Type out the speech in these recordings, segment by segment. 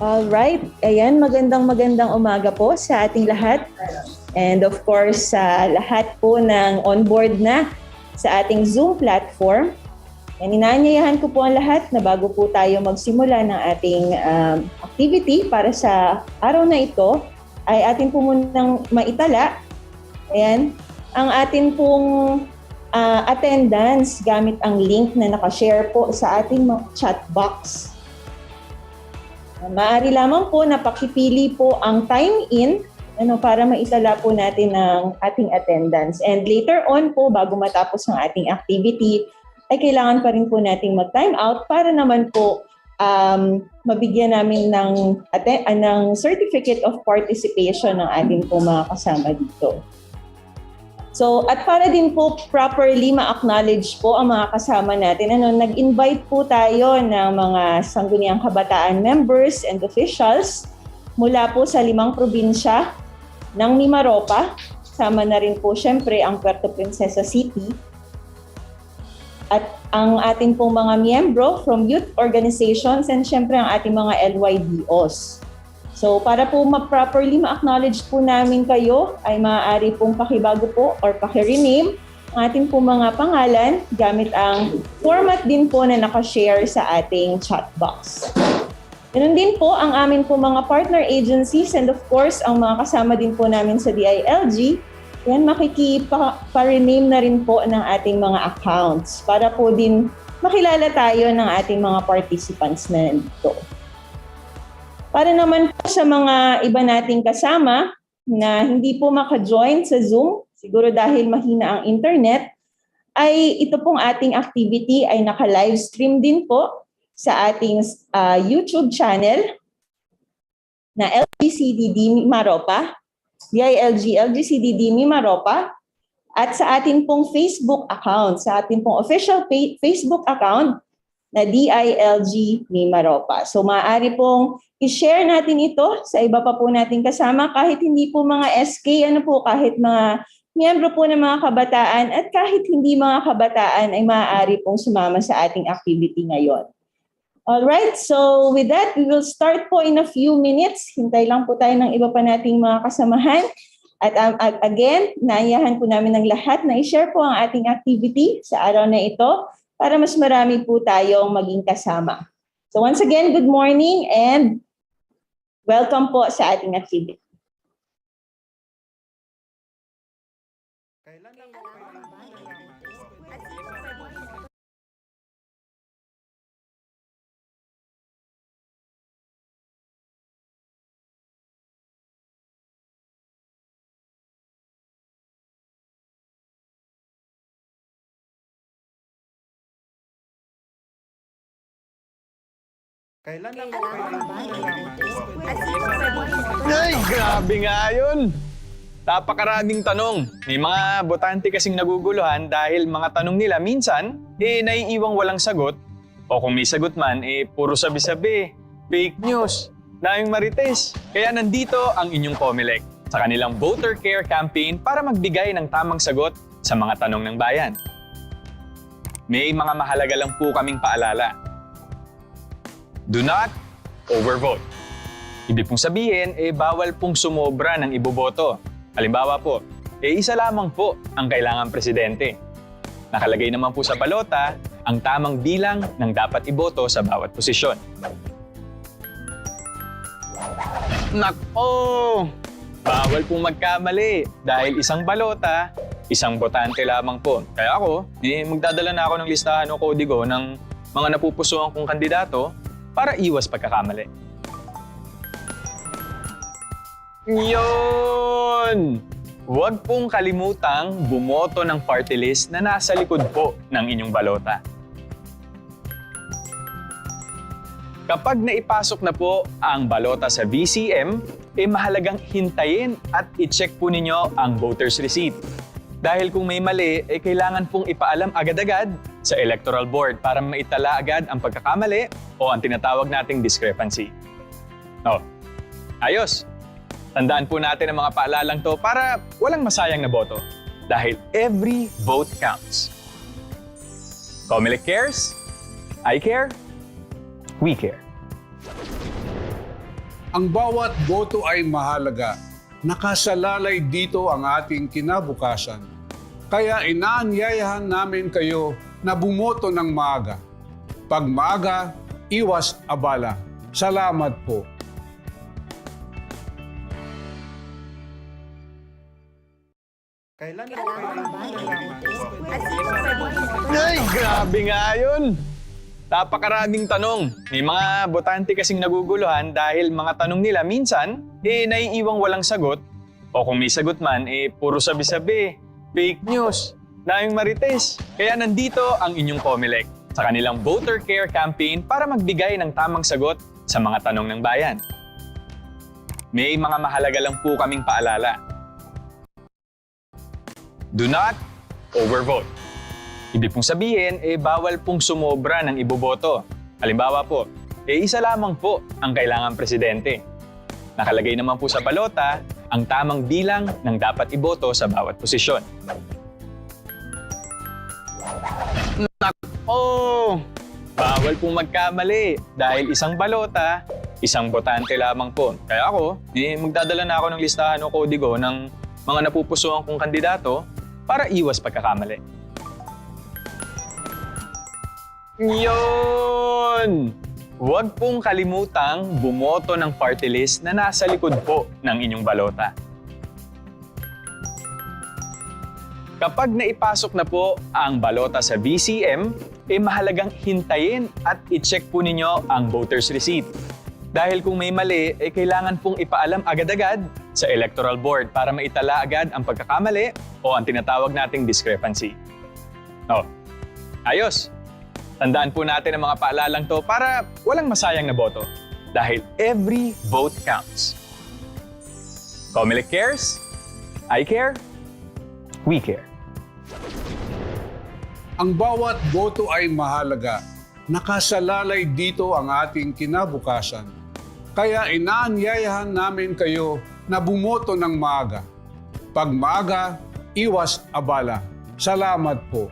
Alright, ayan, magandang umaga po sa ating lahat. And of course, sa lahat po ng onboard na sa ating Zoom platform. And inaanyayahan ko po ang lahat na bago po tayo magsimula ng ating activity para sa araw na ito, ay atin po munang maitala. Ayan, ang atin pong attendance gamit ang link na nakashare po sa ating chat box. Maaari lamang po na pakipili po ang time in para maitala po natin ang ating attendance. And later on po, bago matapos ang ating activity, ay kailangan pa rin po nating mag-time out para naman po mabigyan namin ng certificate of participation ng ating po mga kasama dito. So, at para din po properly ma-acknowledge po ang mga kasama natin, nag-invite po tayo ng mga sangguniang kabataan members and officials mula po sa 5 probinsya ng Mimaropa. Sama na rin po syempre ang Puerto Princesa City. At ang ating pong mga miyembro from youth organizations and syempre ang ating mga LYDOs. So para po properly ma-acknowledge po namin kayo, ay maaari pong pakibago po or paki-rename ang ating po mga pangalan gamit ang format din po na nakashare sa ating chat box. Ganun din po ang amin po mga partner agencies and of course ang mga kasama din po namin sa DILG. Yan, makikipa-rename na rin po ng ating mga accounts para po din makilala tayo ng ating mga participants na nandito. Para naman po sa mga iba nating kasama na hindi po maka-join sa Zoom, siguro dahil mahina ang internet, ay ito pong ating activity ay naka-live stream din po sa ating YouTube channel na LGCDD Mimaropa, DILG LGCDD Mimaropa, at sa ating pong Facebook account, sa ating pong official Facebook account na DILG Mimaropa. So maaari pong i-share natin ito sa iba pa po nating kasama kahit hindi po mga SK, kahit mga miyembro po ng mga kabataan at kahit hindi mga kabataan ay maaari pong sumama sa ating activity ngayon. Alright, so with that, we will start po in a few minutes. Hintay lang po tayo ng iba pa nating mga kasamahan. At again, naayahan po namin ng lahat na i-share po ang ating activity sa araw na ito para mas marami po tayong maging kasama. So once again, good morning and welcome po sa ating activity. Kailan lang mo Ay, grabe nga yun! Napakaraming tanong. May mga botante kasing naguguluhan dahil mga tanong nila minsan, naiiwang walang sagot. O kung may sagot man, puro sabi-sabi, fake news, daming marites. Kaya nandito ang inyong COMELEC sa kanilang Voter Care Campaign para magbigay ng tamang sagot sa mga tanong ng bayan. May mga mahalaga lang po kaming paalala. Do not overvote. Ibig pong sabihin, bawal pong sumobra ng iboboto. Halimbawa po, isa lamang po ang kailangang presidente. Nakalagay naman po sa balota ang tamang bilang ng dapat iboto sa bawat posisyon. Nako! Bawal pong magkamali dahil isang balota, isang botante lamang po. Kaya ako, magdadala na ako ng listahan o kodigo ng mga napupusuan kong kandidato para iwas pagkakamali. Yun! Huwag pong kalimutang bumoto ng party list na nasa likod po ng inyong balota. Kapag naipasok na po ang balota sa VCM, mahalagang hintayin at i-check po ninyo ang voter's receipt. Dahil kung may mali, kailangan pong ipaalam agad-agad sa Electoral Board para maitala agad ang pagkakamali o ang tinatawag nating discrepancy. Ayos! Tandaan po natin ang mga paalalang to para walang masayang na boto. Dahil every vote counts. COMELEC cares, I care, we care. Ang bawat boto ay mahalaga. Nakasalalay dito ang ating kinabukasan. Kaya inaanyayahan namin kayo na bumoto ng maaga. Pag maaga, iwas abala. Salamat po. Ay, grabe nga yun! Napakaraming tanong. May mga botante kasing naguguluhan dahil mga tanong nila minsan, naiiwang walang sagot. O kung may sagot man, puro sabi-sabi, fake news, daming marites. Kaya nandito ang inyong COMELEC sa kanilang Voter Care Campaign para magbigay ng tamang sagot sa mga tanong ng bayan. May mga mahalaga lang po kaming paalala. Do not overvote. Ibig pong sabihin, bawal pong sumobra ng iboboto. Halimbawa po, isa lamang po ang kailangang presidente. Nakalagay naman po sa balota ang tamang bilang ng dapat iboto sa bawat posisyon. Bawal pong magkamali dahil isang balota, isang botante lamang po. Kaya ako, magdadala na ako ng listahan o kodigo ng mga napupusuan kong kandidato para iwas pagkakamali. Yun! Huwag pong kalimutang bumoto ng party list na nasa likod po ng inyong balota. Kapag naipasok na po ang balota sa VCM, mahalagang hintayin at i-check po ninyo ang voter's receipt. Dahil kung may mali, kailangan pong ipaalam agad-agad sa Electoral Board para maitala agad ang pagkakamali o ang tinatawag nating discrepancy. Ayos! Tandaan po natin ang mga paalalang to para walang masayang na boto. Dahil every vote counts. COMELEC cares, I care, we care. Ang bawat boto ay mahalaga. Nakasalalay dito ang ating kinabukasan. Kaya inaanyayahan namin kayo na bumoto ng maaga. Pag maaga, iwas abala. Salamat po.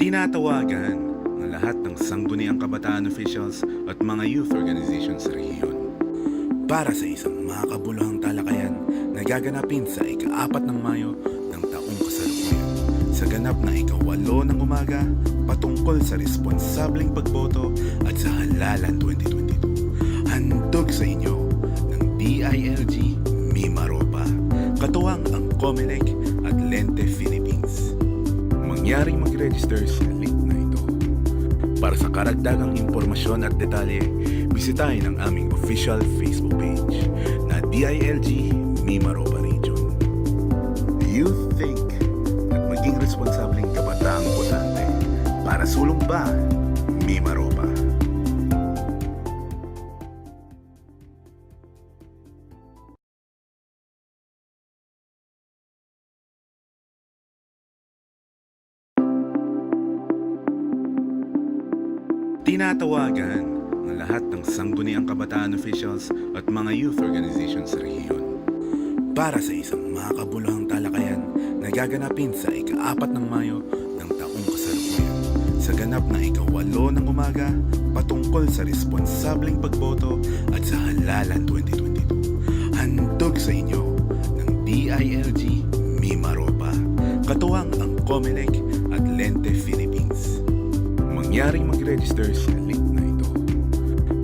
Tinatawagan ang lahat ng sangguniang kabataan officials at mga youth organizations sa rehiyon para sa isang makabuluhang talakayan na gaganapin sa ika-4 ng Mayo ng taong kasalukuyan sa ganap na ika-8 ng umaga patungkol sa responsableng pagboto at sa halalan 2022. Handog sa inyo ng DILG Mimaropa, katuwang ang COMELEC at Lente Philippines. Mangyaring mag-register sa link na ito. Para sa karagdagang impormasyon at detalye, bisitahin ang aming official Facebook page na DILG Mimaropa Region. Do you think at maging responsableng kabataang botante para sulong ba Mimaropa? Tinatawagan ang lahat ng sangguniang kabataan officials at mga youth organizations sa rehiyon para sa isang makabuluhang talakayan na gaganapin sa ika-4 ng Mayo ng taong kasalukuyan sa ganap na ika-8 ng umaga patungkol sa responsableng pagboto at sa halalan 2022. Handog sa inyo ng DILG Mimaropa, katuwang ang COMELEC at Lente Philippines. Mangyaring mag-register sa link na ito.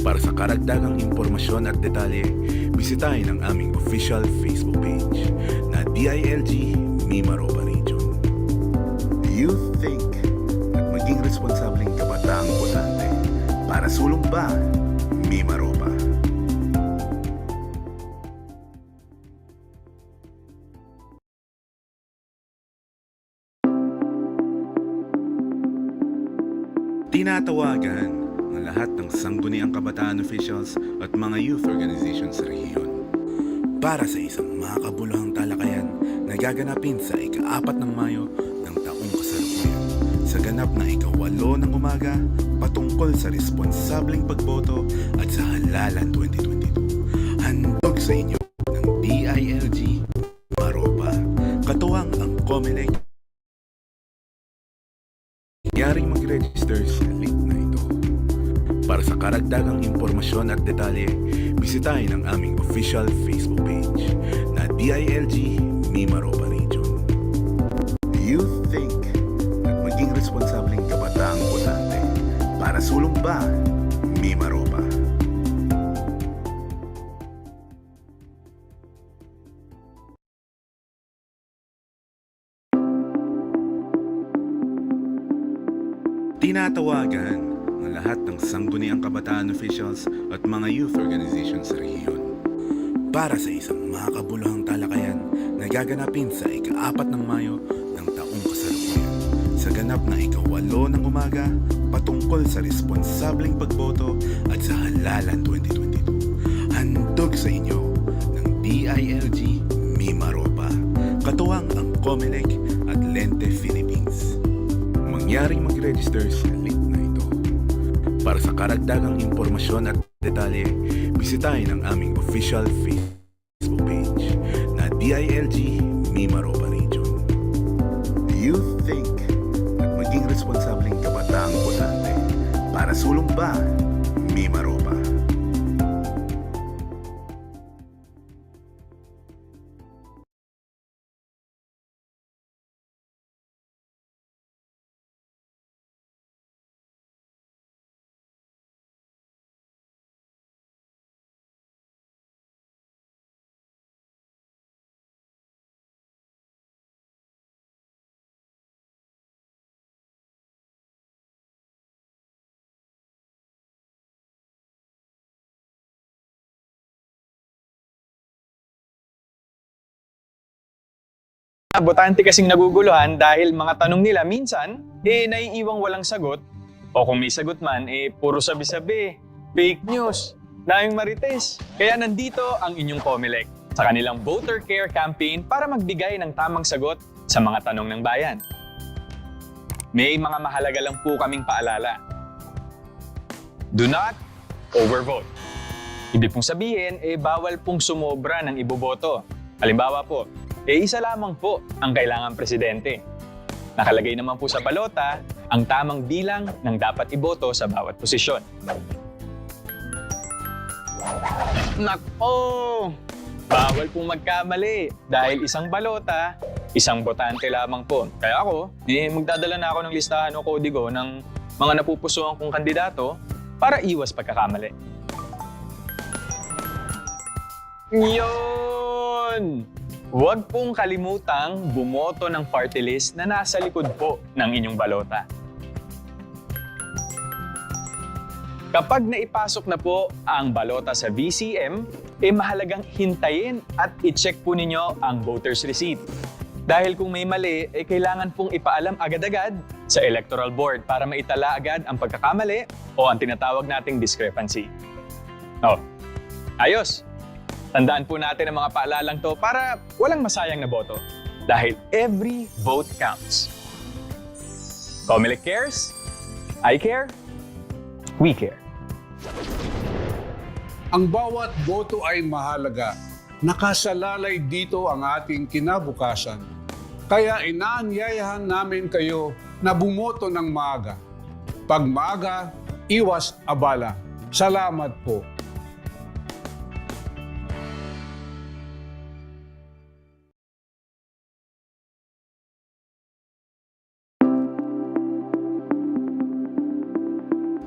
Para sa karagdagang impormasyon at detalye, bisitahin ang aming official Facebook page na DILG Mimaropa Region. Do you think at maging responsableng kabataang botante para sulong ba Mimaropa? Tinatawagan ang lahat ng sangguniang kabataan officials at mga youth organizations sa rehiyon para sa isang makabuluhang talakayan na gaganapin sa ika-4 ng Mayo ng taong kasalukuyan sa ganap na ika-8 ng umaga patungkol sa responsableng pagboto at sa halalan 2022. Handog sa inyo ng DILG Mimaropa, katuwang ang COMELEC. Mangyaring mag-register sa link na ito. Para sa karagdagang impormasyon at detalye, bisitahin ang aming official Facebook page na DILG Mimaropa Region. Do you think at maging responsableng kabataang botante para sulong ba Mimaropa? Tinatawagan ang lahat ng sangguniang kabataan officials at mga youth organizations sa rehiyon para sa isang makabuluhang talakayan na gaganapin sa ika-4 ng Mayo ng taong kasalukuyan sa ganap na ika-8 ng umaga patungkol sa responsableng pagboto at sa halalan 2022. Handog sa inyo ng DILG Mimaropa, katuwang ang COMELEC at Lente Philippines. Mangyaring mag-register sa link na ito. Para sa karagdagang impormasyon at detalye, bisitahin ang aming official Facebook page na DILG Mimaropa Region. Do you think at maging responsableng kabataang botante para sulong ba Mimaropa? Botante kasing naguguluhan dahil mga tanong nila minsan, naiiwang walang sagot o kung may sagot man, puro sabi-sabi, fake news, daming marites. Kaya nandito ang inyong COMELEC sa kanilang Voter Care Campaign para magbigay ng tamang sagot sa mga tanong ng bayan. May mga mahalaga lang po kaming paalala. Do not overvote. Ibig pong sabihin, bawal pong sumobra ng iboboto. Halimbawa po, isa lamang po ang kailangang presidente. Nakalagay naman po sa balota ang tamang bilang ng dapat iboto sa bawat posisyon. Nako! Bawal pong magkamali dahil isang balota, isang botante lamang po. Kaya ako, magdadala na ako ng listahan o kodigo ng mga napupusuan kong kandidato para iwas pagkakamali. Yun! Huwag pong kalimutang bumoto ng party list na nasa likod po ng inyong balota. Kapag naipasok na po ang balota sa VCM, mahalagang hintayin at i-check po ninyo ang voter's receipt. Dahil kung may mali, kailangan pong ipaalam agad-agad sa Electoral Board para maitala agad ang pagkakamali o ang tinatawag nating discrepancy. Ayos! Tandaan po natin ang mga paalalang to para walang masayang na boto. Dahil every vote counts. COMELEC cares, I care, we care. Ang bawat boto ay mahalaga. Nakasalalay dito ang ating kinabukasan. Kaya inaanyayahan namin kayo na bumoto ng maaga. Pag maaga, iwas abala. Salamat po.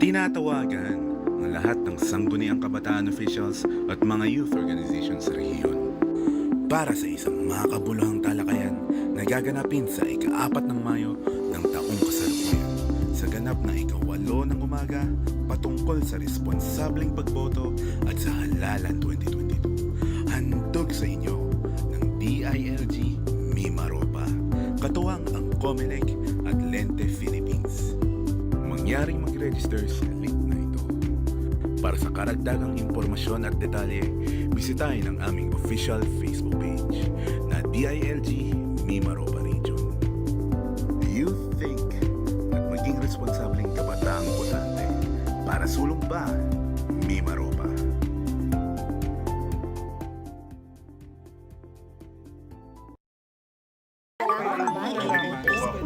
Tinatawagan ang lahat ng sangguniang kabataan officials at mga youth organizations sa rehiyon para sa isang makabuluhang talakayan na gaganapin sa ika-4 ng Mayo ng taong kasalukuyan sa ganap na ika-8 ng umaga patungkol sa responsableng pagboto at sa halalan 2022. Handog sa inyo ng DILG Mimaropa, katuwang ang COMELEC at Lente Philippines. Mangyaring mag-register sa link na ito. Para sa karagdagang impormasyon at detalye, bisitahin ang aming official Facebook page na DILG Mimaropa Region. Do you think at maging responsableng kabataang botante para sulong ba Mimaropa?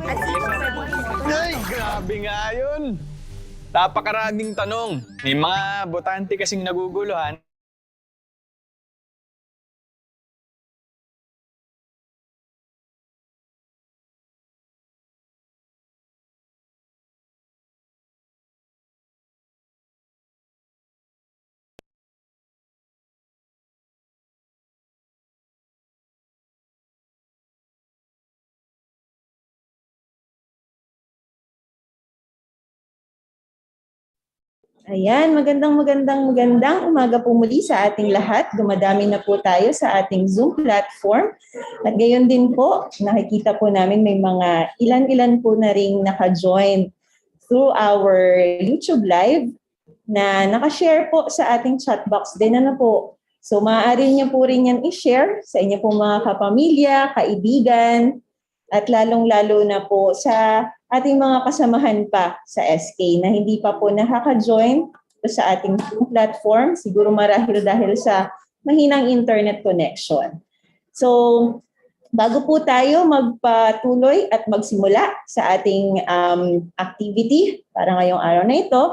Ay, grabe nga yun. Napakaraming tanong. May mga botante kasing naguguluhan. Ayan, magandang umaga po muli sa ating lahat. Dumadami na po tayo sa ating Zoom platform. At gayon din po, nakikita po namin may mga ilan-ilan po na ring naka-join through our YouTube Live na nakashare po sa ating chat box din na po. So maaari niyo po rin yan i-share sa inyo po mga kapamilya, kaibigan, at lalong-lalo na po sa ating mga kasamahan pa sa SK na hindi pa po nakaka-join sa ating platform, siguro marahil dahil sa mahinang internet connection. So, bago po tayo magpatuloy at magsimula sa ating activity para ngayong araw na ito,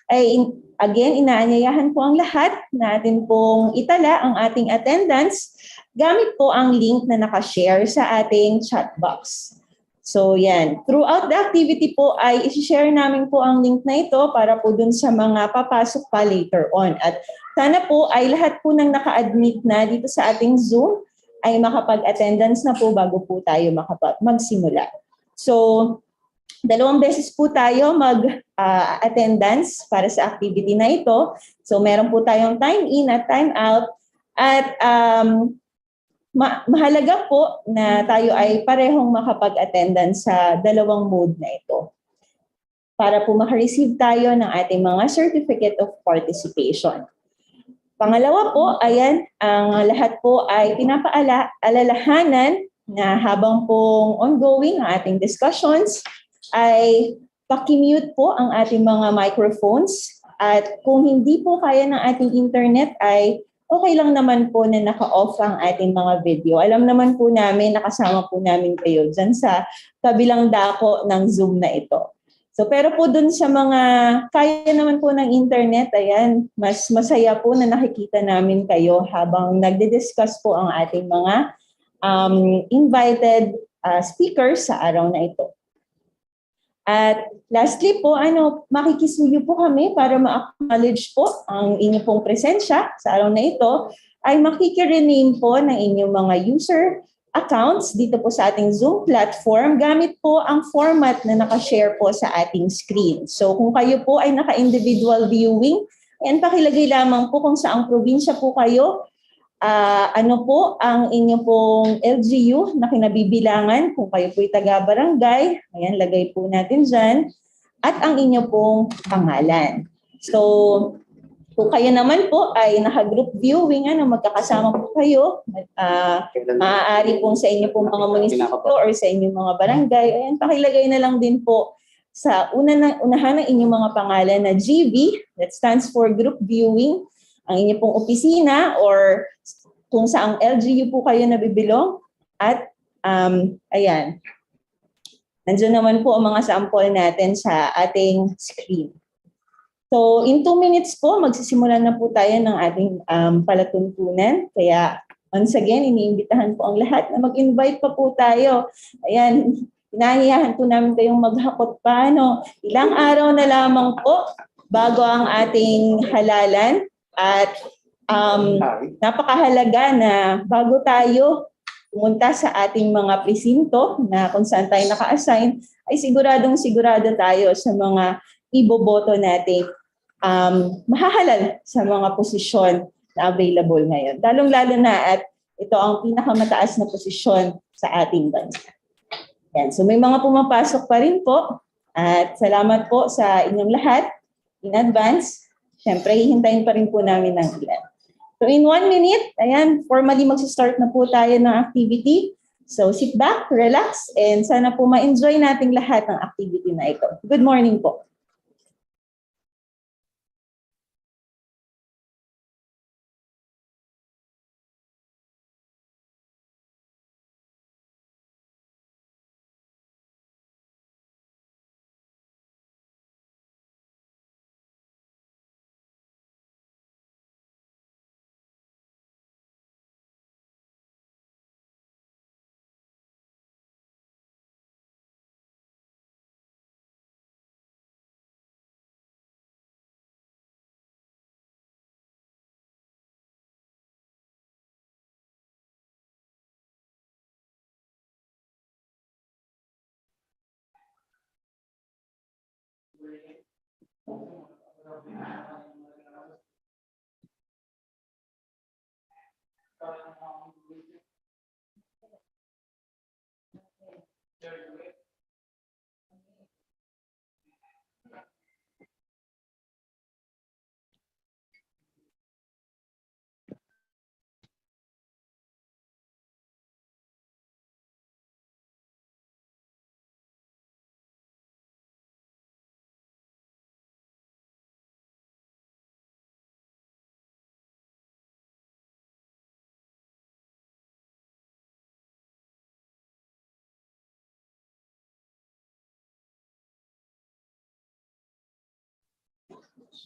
ay again, inaanyayahan po ang lahat natin pong itala ang ating attendance gamit po ang link na nakashare sa ating chat box. So yan, throughout the activity po ay isi-share namin po ang link na ito para po dun sa mga papasok pa later on. At sana po ay lahat po ng naka-admit na dito sa ating Zoom ay makapag-attendance na po bago po tayo magsimula. So, 2 beses po tayo mag-attendance para sa activity na ito. So, meron po tayong time in at time out. At mahalaga po na tayo ay parehong makapag-attendance sa dalawang mode na ito para po makareceive tayo ng ating mga Certificate of Participation. Pangalawa po, ayan, ang lahat po ay pinapaalalahanan na habang pong ongoing ang ating discussions ay pakimute po ang ating mga microphones at kung hindi po kaya ng ating internet ay okay lang naman po na naka-off ang ating mga video. Alam naman po namin, nakasama po namin kayo dyan sa kabilang dako ng Zoom na ito. So, pero po dun sa mga kaya naman po ng internet, ayan, mas masaya po na nakikita namin kayo habang nagdi-discuss po ang ating mga invited speakers sa araw na ito. At lastly po, makikisuyo po kami para ma-acknowledge po ang inyong pong presensya sa araw na ito ay makikirename po ng inyong mga user accounts dito po sa ating Zoom platform gamit po ang format na nakashare po sa ating screen. So kung kayo po ay naka-individual viewing, ayan, pakilagay lamang po kung saang probinsya po kayo, ano po ang inyong pong LGU na kinabibilangan, kung kayo po'y taga-barangay, ayan, lagay po natin dyan, at ang inyong pong pangalan. So, kung kayo naman po ay naka-group viewing, magkakasama po kayo, maaari pong sa inyo pong mga munisipyo or sa inyong mga barangay, ayan, pakilagay na lang din po sa unahan ng inyong mga pangalan na GV, that stands for group viewing, ang inyong pong opisina or kung saang LGU po kayo nabibilong. At ayan, nandiyan naman po ang mga sample natin sa ating screen. So in 2 minutes po, magsisimula na po tayo ng ating palatuntunan. Kaya once again, iniimbitahan po ang lahat na mag-invite pa po tayo. Ayan, inaanyayahan po namin kayong maghakot pa. Ilang araw na lamang po bago ang ating halalan. At napakahalaga na bago tayo pumunta sa ating mga presinto na kung saan tayo naka-assign, ay sigurado tayo sa mga iboboto natin mahahalal sa mga posisyon na available ngayon. Lalong-lalo na at ito ang pinakamataas na posisyon sa ating bansa. Yan. So may mga pumapasok pa rin po at salamat po sa inyong lahat in advance. Siyempre, hihintayin pa rin po namin ng ilan. So in 1 minute, ayan, formally mag-start na po tayo ng activity. So sit back, relax, and sana po ma-enjoy nating lahat ng activity na ito. Good morning po.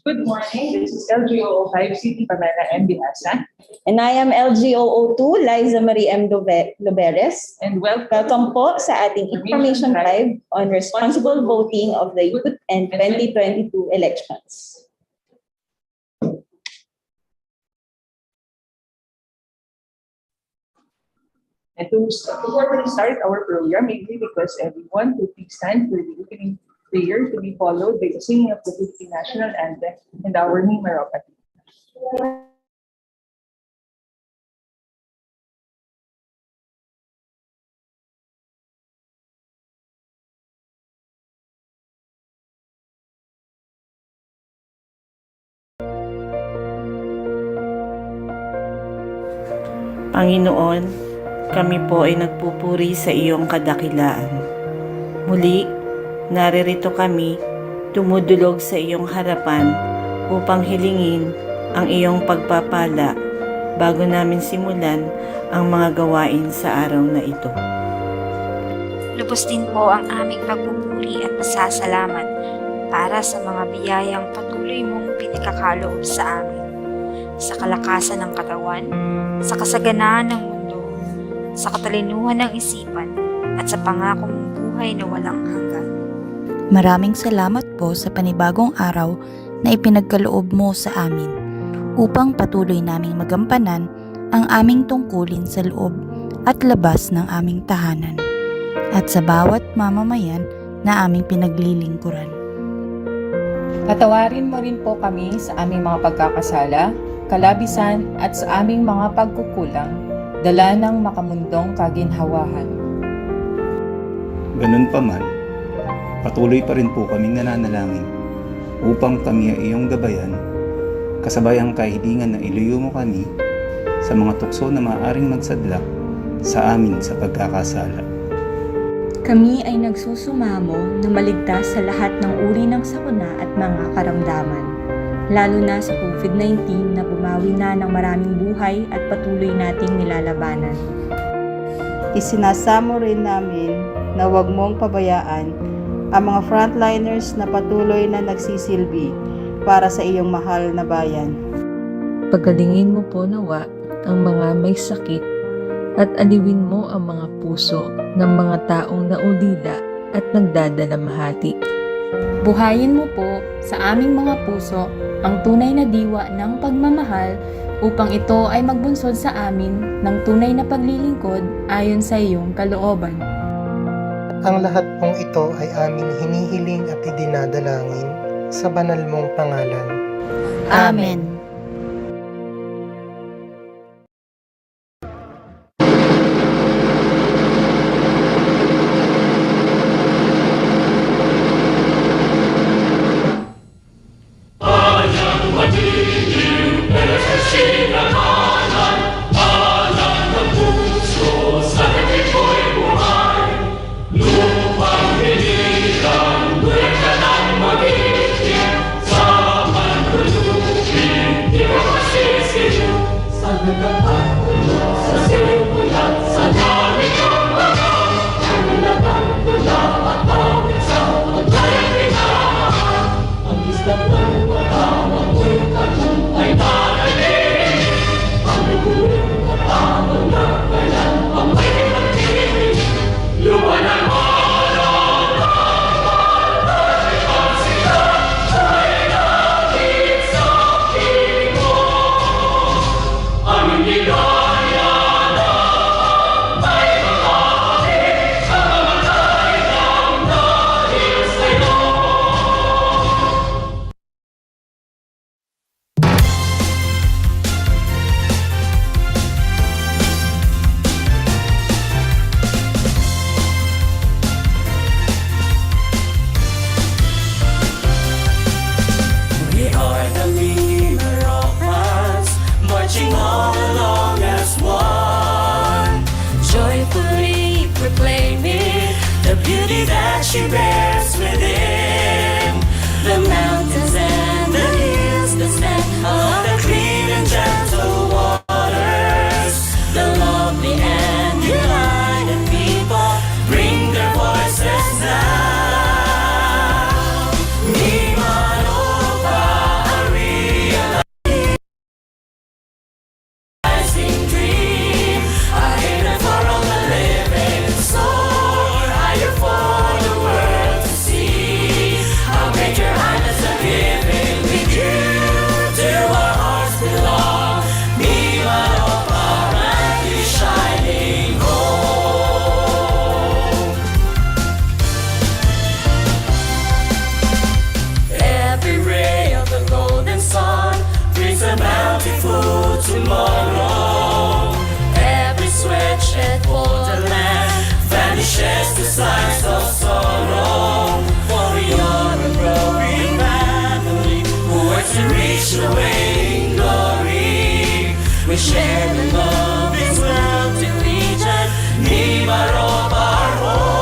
Good morning. This is LGO5 City Pamela M. Binasa, And I am LGOO2, Liza Marie M. Loberes. and welcome Welcome po sa ating Information Drive on Responsible Voting of the Youth and 2022 Elections. and before we start our program, may we request everyone to please stand for the opening prayer to be followed by the singing of the Philippine National Anthem and our numeropathy. Panginoon, kami po ay nagpupuri sa iyong kadakilaan. Muli, naririto kami, tumudulog sa iyong harapan upang hilingin ang iyong pagpapala bago namin simulan ang mga gawain sa araw na ito. Lubos din po ang aming pagpupuri at pasasalamat para sa mga biyayang patuloy mong pinagkakaloob sa amin, sa kalakasan ng katawan, sa kasaganaan ng mundo, sa katalinuhan ng isipan, at sa pangako mong buhay na walang hanggan. Maraming salamat po sa panibagong araw na ipinagkaloob mo sa amin upang patuloy naming magampanan ang aming tungkulin sa loob at labas ng aming tahanan at sa bawat mamamayan na aming pinaglilingkuran. Patawarin mo rin po kami sa aming mga pagkakasala, kalabisan at sa aming mga pagkukulang, dala ng makamundong kaginhawahan. Ganun pa man, patuloy pa rin po kaming nananalangin upang kami ay iyong gabayan, kasabay ang kahilingan na iluyo mo kami sa mga tukso na maaaring magsadlak sa amin sa pagkakasala. Kami ay nagsusumamo na maligtas sa lahat ng uri ng sakuna at mga karamdaman, lalo na sa COVID-19 na bumawi na ng maraming buhay at patuloy nating nilalabanan. Isinasamo rin namin na huwag mong pabayaan ang mga frontliners na patuloy na nagsisilbi para sa iyong mahal na bayan. Pagalingin mo po nawa ang mga may sakit at aliwin mo ang mga puso ng mga taong naulila at nagdadalamhati. Buhayin mo po sa aming mga puso ang tunay na diwa ng pagmamahal upang ito ay magbunsod sa amin ng tunay na paglilingkod ayon sa iyong kalooban. Ang lahat pong ito ay aming hinihiling at idinadalangin sa banal mong pangalan. Amen. she bears within. The mountains and the hills that stand along the clean and gentle waters. The lovely and united people bring their voices now. Ni Maropa, a realizing dream, a haven for all the living. Soar higher for the world to see. How great your highness of giving with you to our hearts belong. Ni Maropa, brightly shining home. Every ray of the golden sun brings a bountiful tomorrow. Every sweat shed for the land vanishes the signs of sorrow. For you're a growing family who works to reach the way in glory. We share the love this world to reach and Ni Maropa our home.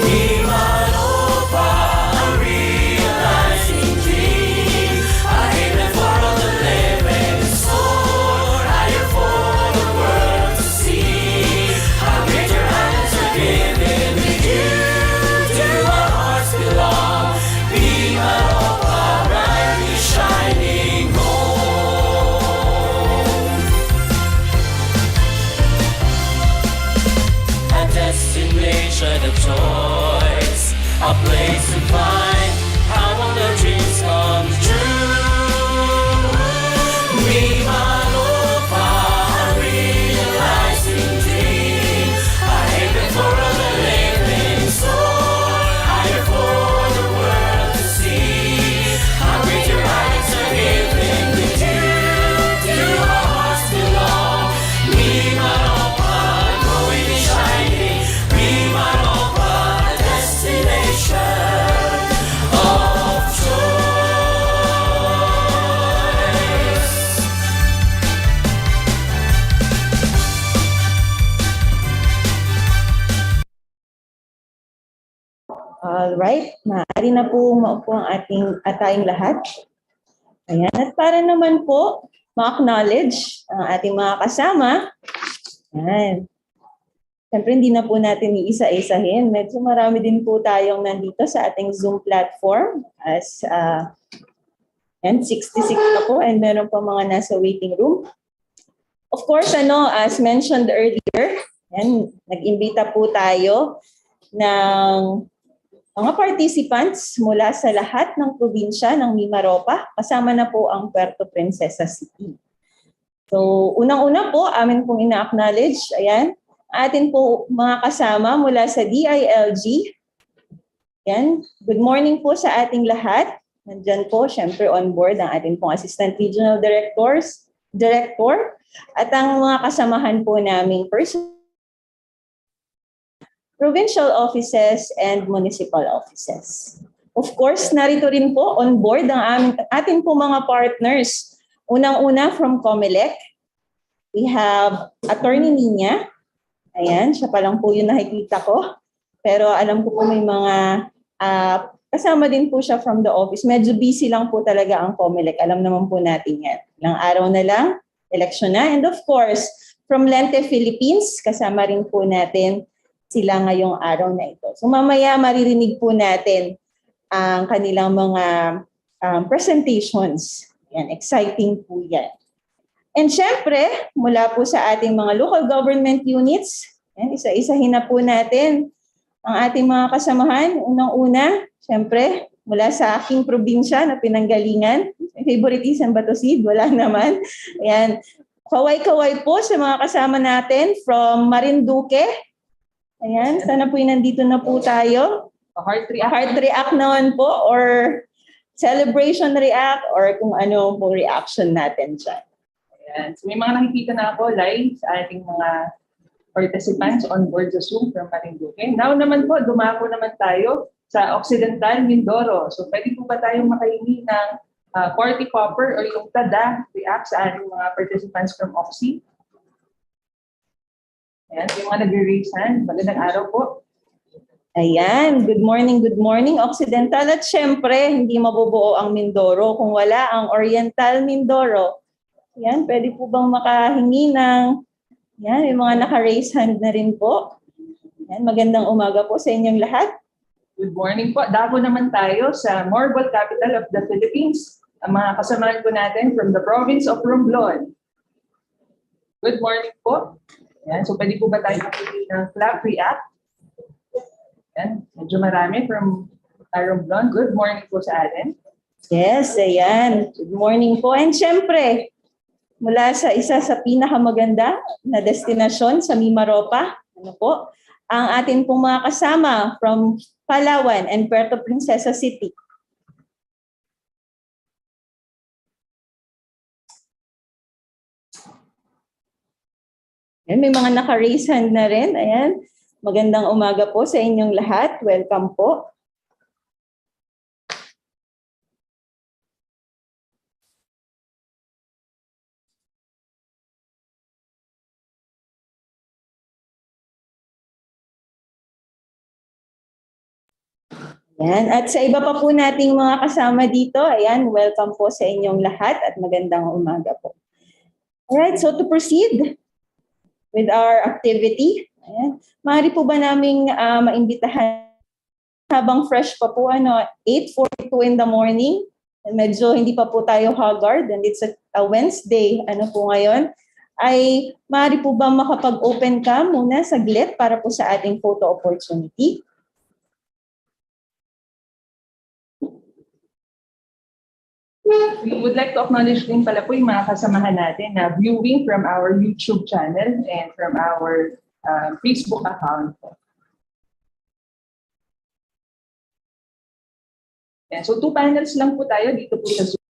Ni Maropa, a realizing dream, a haven for all the living. Soar higher for the world to see. How great your hands are given with you to our hearts belong. Ni Maropa, brightly shining home. A destination of choice, a place to find how all our dreams come true. Ni Maropa, a realizing dream, a haven for all the living. Soar higher for the world to see. How great your eyes are given with you to our hearts belong. Ni Maropa, glowing and shining. Ni Maropa, a destination of choice. Alright, maaari na po maupo ang tayong lahat. Ayan, at para naman po ma-acknowledge ang ating mga kasama. Ayan. Siyempre, hindi na po natin iisa-isahin. Medyo marami din po tayong nandito sa ating Zoom platform as 66 na po and meron pa mga nasa waiting room. Of course, as mentioned earlier, nag-imbita po tayo ng mga participants mula sa lahat ng probinsya ng Mimaropa, kasama na po ang Puerto Princesa City. So, unang-una po, amin pong ina-acknowledge, ayan, atin po mga kasama mula sa DILG. Ayan, good morning po sa ating lahat. Nandyan po, syempre on board ang ating pong Assistant Regional Director, at ang mga kasamahan po naming provincial offices and municipal offices. Of course, narito rin po on board ang ating po mga partners. Unang-una from COMELEC, we have Attorney Nina. Ayan, siya pa lang po yung nakikita ko. Pero alam ko po may mga kasama din po siya from the office. Medyo busy lang po talaga ang COMELEC. Alam naman po natin yan. Ilang araw na lang, election na. And of course, from Lente Philippines, kasama rin po natin sila ngayong araw na ito. So mamaya maririnig po natin ang kanilang mga presentations. Yan, exciting po yan. And syempre, mula po sa ating mga local government units, yan, isa-isahin na po natin ang ating mga kasamahan. Unang-una, syempre, mula sa aking probinsya na pinanggalingan. Favoritism ba to, Sid? Wala naman. Ayan. Kaway-kaway po sa mga kasama natin from Marinduque. Ayan, sana po nandito na po tayo. Heart react naman po or celebration react or kung ano po reaction natin dyan. Ayan. So may mga nakikita na ako live sa ating mga participants on board sa Zoom from Marinduque. Now naman po, dumako naman tayo sa Occidental Mindoro. So pwede po ba tayong makahingi ng party popper or yung tada react sa ating mga participants from OXI? Ayan, yung mga nag-raise hand, magandang araw po. Ayan, good morning, Occidental. At syempre, hindi mabubuo ang Mindoro kung wala ang Oriental Mindoro. Yan, pwede po bang makahingi ng, yan, may mga naka-raise hand na rin po. Yan, magandang umaga po sa inyong lahat. Good morning po. Dako naman tayo sa Marble Capital of the Philippines. Ang mga kasamahan po natin from the province of Romblon. Good morning po. Yan, so pwede po ba tayo makikita ng clap react? Yan, medyo marami from Romblon. Good morning po sa atin. Yes, ayan. Good morning po. And syempre, mula sa isa sa pinakamaganda na destinasyon sa Mimaropa, ano po, ang ating pong mga kasama from Palawan and Puerto Princesa City. Ayan, may mga naka-raise hand na rin. Ayan. Magandang umaga po sa inyong lahat. Welcome po. Ayan. At sa iba pa po nating mga kasama dito, ayan, welcome po sa inyong lahat at magandang umaga po. Alright, so to proceed with our activity, ayan, maaari po ba naming maimbitahan habang fresh pa po, 8:42 in the morning, medyo hindi pa po tayo haggard and it's a Wednesday, po ngayon, ay maaari po ba makapag-open cam muna saglit para po sa ating photo opportunity? We would like to acknowledge din pala po yung mga kasamahan natin na viewing from our YouTube channel and from our Facebook account. And so 2 panels lang po tayo dito po sa Zoom.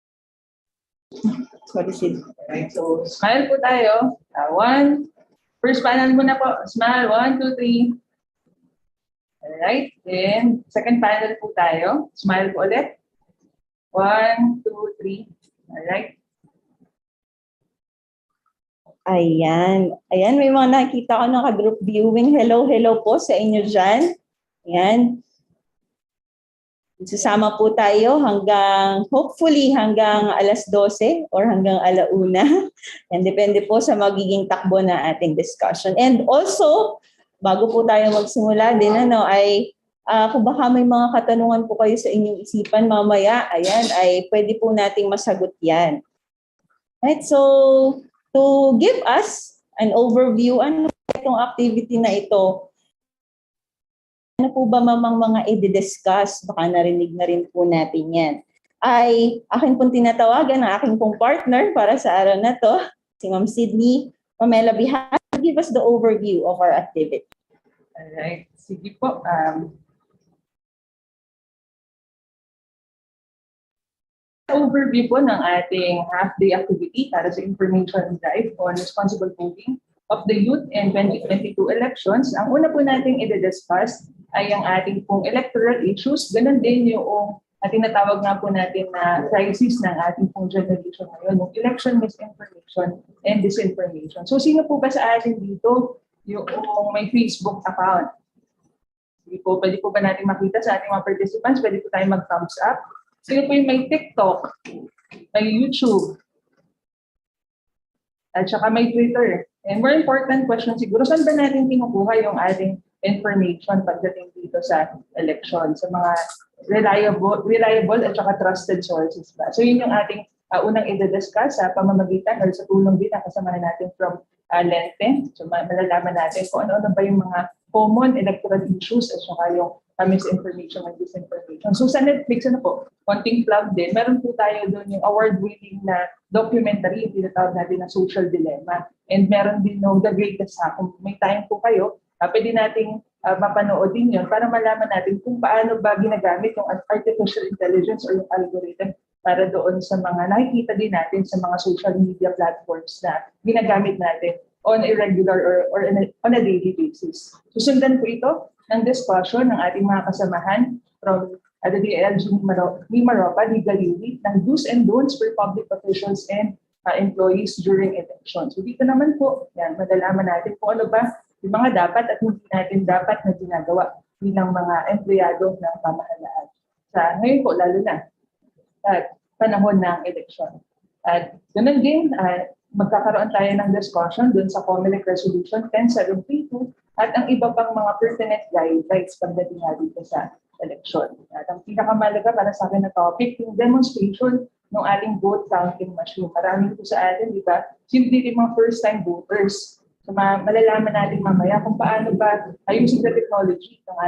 Sorry, Sid. Right, so smile po tayo. First panel muna po. Smile. 1, 2, 3. Alright. Then second panel po tayo. Smile po ulit. 1, 2, 3. Alright. Ayan. Ayan, may mga nakita ko naka-group viewing. Hello po sa inyo dyan. Ayan. Sasama po tayo hopefully hanggang alas 12 or hanggang alauna. And depende po sa magiging takbo na ating discussion. And also, bago po tayo magsimula din, kung baka may mga katanungan po kayo sa inyong isipan mamaya, ayan, ay pwede po nating masagot yan. Right, so to give us an overview, ano itong activity na ito? Ano po ba mga i-discuss? Baka narinig na rin po natin yan. Ay akin pong tinatawagan ang aking pong partner para sa araw na to, si Ma'am Sydney Pamela Bihar, give us the overview of our activity. Alright, sige po. Overview po ng ating half-day activity para sa information drive on responsible voting of the youth and 2022 elections. Ang una po nating i-discuss ay ang ating pong electoral issues. Ganun din yung tinatawag nga po natin na crisis ng ating pong generation ngayon, yung election misinformation and disinformation. So sino po ba sa atin dito yung may Facebook account? Pwede po ba natin makita sa ating mga participants? Pwede po tayo mag-thumbs up. Sino po yung may TikTok, may YouTube, at saka may Twitter? And more important question siguro, saan ba natin kinukuha yung ating information pagdating dito sa election, sa mga reliable at saka trusted sources ba? So yun yung ating unang i-discuss sa pamamagitan or sa tulong din ng kasamahan natin from Lente. So malalaman natin kung ano-ano ba yung mga common electoral issues at saka yung misinformation and disinformation. So sa Netflix, konting plug din, meron po tayo doon yung award-winning na documentary, yung tinatawag natin na Social Dilemma. And meron din The Greatest Hack. Kung may time po kayo, pwede nating mapanood din yun para malaman natin kung paano ba ginagamit yung artificial intelligence or yung algorithm para doon sa mga nakikita din natin sa mga social media platforms na ginagamit natin on a regular or on a daily basis. Susundan po ito ng discussion ng ating mga kasamahan from the DLG Mimaropa Legal Unit ng do's and don'ts for public officials and employees during elections. So dito naman po, yan, madalaman natin kung ano ba yung mga dapat at hindi natin dapat na ginagawa bilang mga empleyado ng pamahalaan. Ngayon po, lalo na panahon ng eleksyon. At ganun din, magkakaroon tayo ng discussion dun sa COMELEC Resolution 10732 at ang iba pang mga pertinent guidelines pagdating nga dito sa eleksyon. At ang pinakamalaga para sa akin na topic, yung demonstration ng ating vote counting machine. Marami po sa atin, di ba? Hindi yung mga first-time voters. So malalaman natin mamaya kung paano ba using the technology ng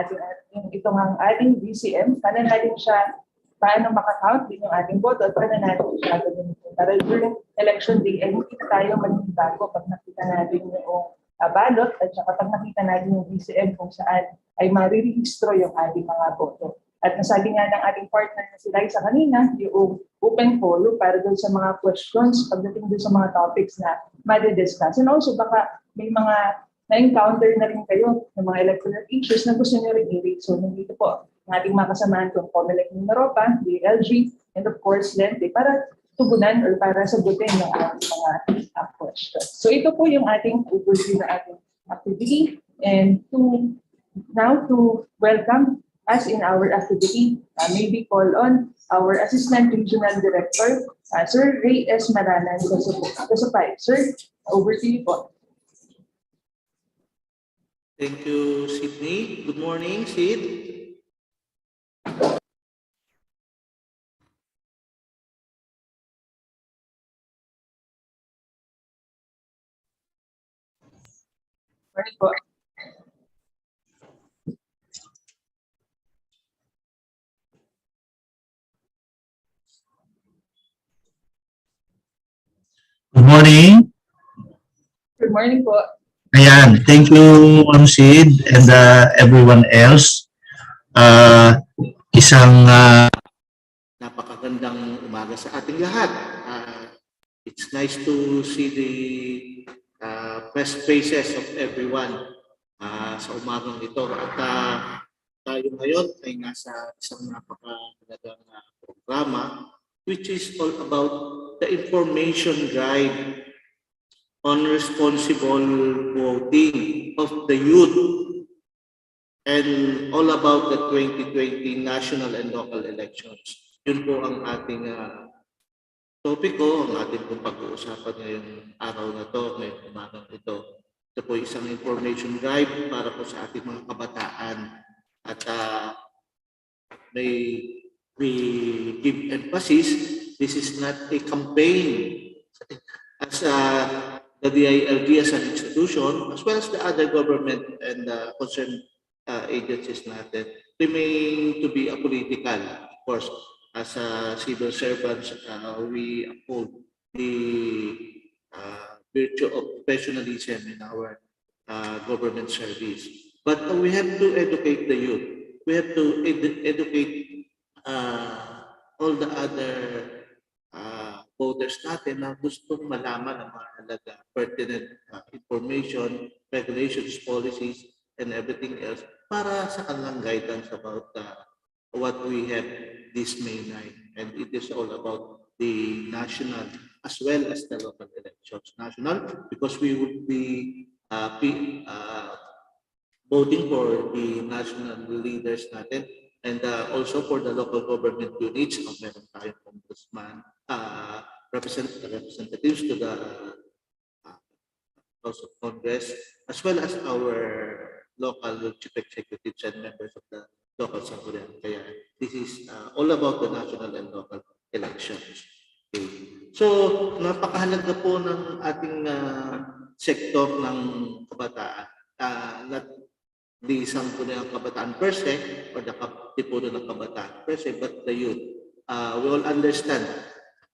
ating VCM, paano natin siya, paano makakount din yung ating vote at paano natin siya gagawin. Para during election day, ay hindi tayo magbago pag nakita natin yung ballot at saka pag nakita natin yung VCM kung saan ay marirehistro yung ating mga boto. At nasabi nga ng ating partner na si Liza kanina, yung open forum para doon sa mga questions pagdating doon sa mga topics na madidiscuss. And also baka may mga na-encounter na rin kayo ng mga electoral issues na gusto nyo rin i-read. So nandito po ang ating mga kasamahan kung COMELEC Mineropa, DLG, and of course Lente para tugunan or para sagutin yung ating mga questions. So ito po yung ating overview na ating activity. And now to welcome us in our activity, maybe call on our Assistant Regional Director, Sir Ray S. Maranan. Sir, over to you po. Thank you, Sydney. Good morning, Sid. Morning po. Good morning. Good morning po. Ayan, thank you, Sid, and everyone else. Isang Napakagandang umaga sa ating lahat. It's nice to see the fresh faces of everyone sa umagang ito. At tayo ngayon ay nasa isang napakagandang programa which is all about the information drive on responsible voting of the youth and all about the 2020 national and local elections. Yun po ang ating topiko, ang ating pag-uusapan ngayong araw na to, ngayong umagang ito. Ito po isang information drive para po sa ating mga kabataan. At we give emphasis, this is not a campaign. As the DILG as an institution, as well as the other government and concerned agencies natin, remain to be apolitical. Of course, as civil servants, we uphold the virtue of professionalism in our government service. But we have to educate the youth. We have to educate all the other voters natin na gustong malaman ang mga halaga, pertinent information, regulations, policies, and everything else para sa kanilang guidance about what we have this May 9. And it is all about the national as well as the local elections. National, because we would be voting for the national leaders natin, and also for the local government units, meron tayong congressman, representatives to the House of Congress, as well as our local chief executives and members of the local assembly. Kaya this is all about the national and local elections. Okay. So, napakahalaga po ng ating sektor ng kabataan. Not the isang po ng kabataan per se, or the katipuno ng kabataan per se, but the youth. We all understand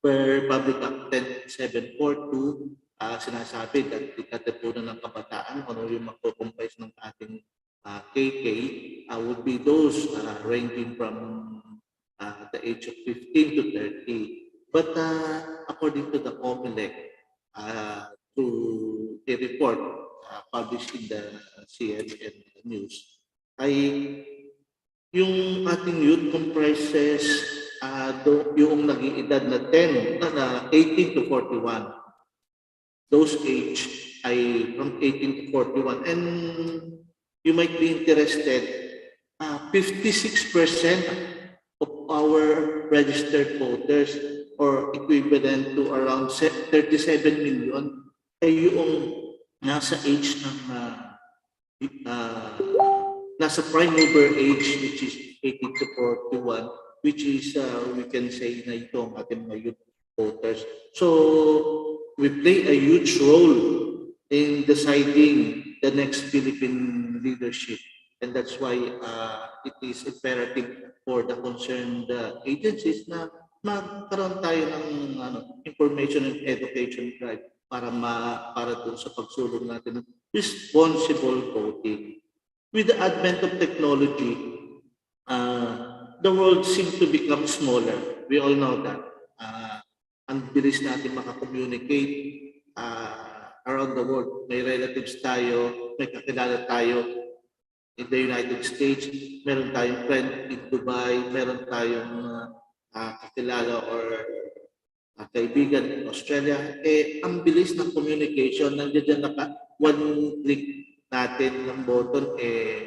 per Public Act 10742, sinasabi that the katipuno ng kabataan, ano yung magkukumpais ng ating KK, would be those ranging from the age of 15 to 30. But according to the COMELEC, to a report published in the CNN News, ay yung ating youth comprises yung nag-iedad na 18 to 41. Those age ay from 18 to 41. And you might be interested 56% of our registered voters or equivalent to around 37 million ay yung nasa age ng nasa prime mover age, which is 18 to 41, which is we can say na ito ang ating mga youth voters. So we play a huge role in deciding the next Philippine leadership. And that's why it is imperative for the concerned agencies na magkaroon tayo ng information and education drive para doon sa pagsulong natin ng responsible voting. With the advent of technology, the world seems to become smaller. We all know that. Ang bilis natin makakommunicate around the world. May relatives tayo, may kakilala tayo in the United States, meron tayong friend in Dubai, meron tayong kakilala or kaibigan in Australia. Ang bilis ng communication, nandiyan naka one click natin ng button,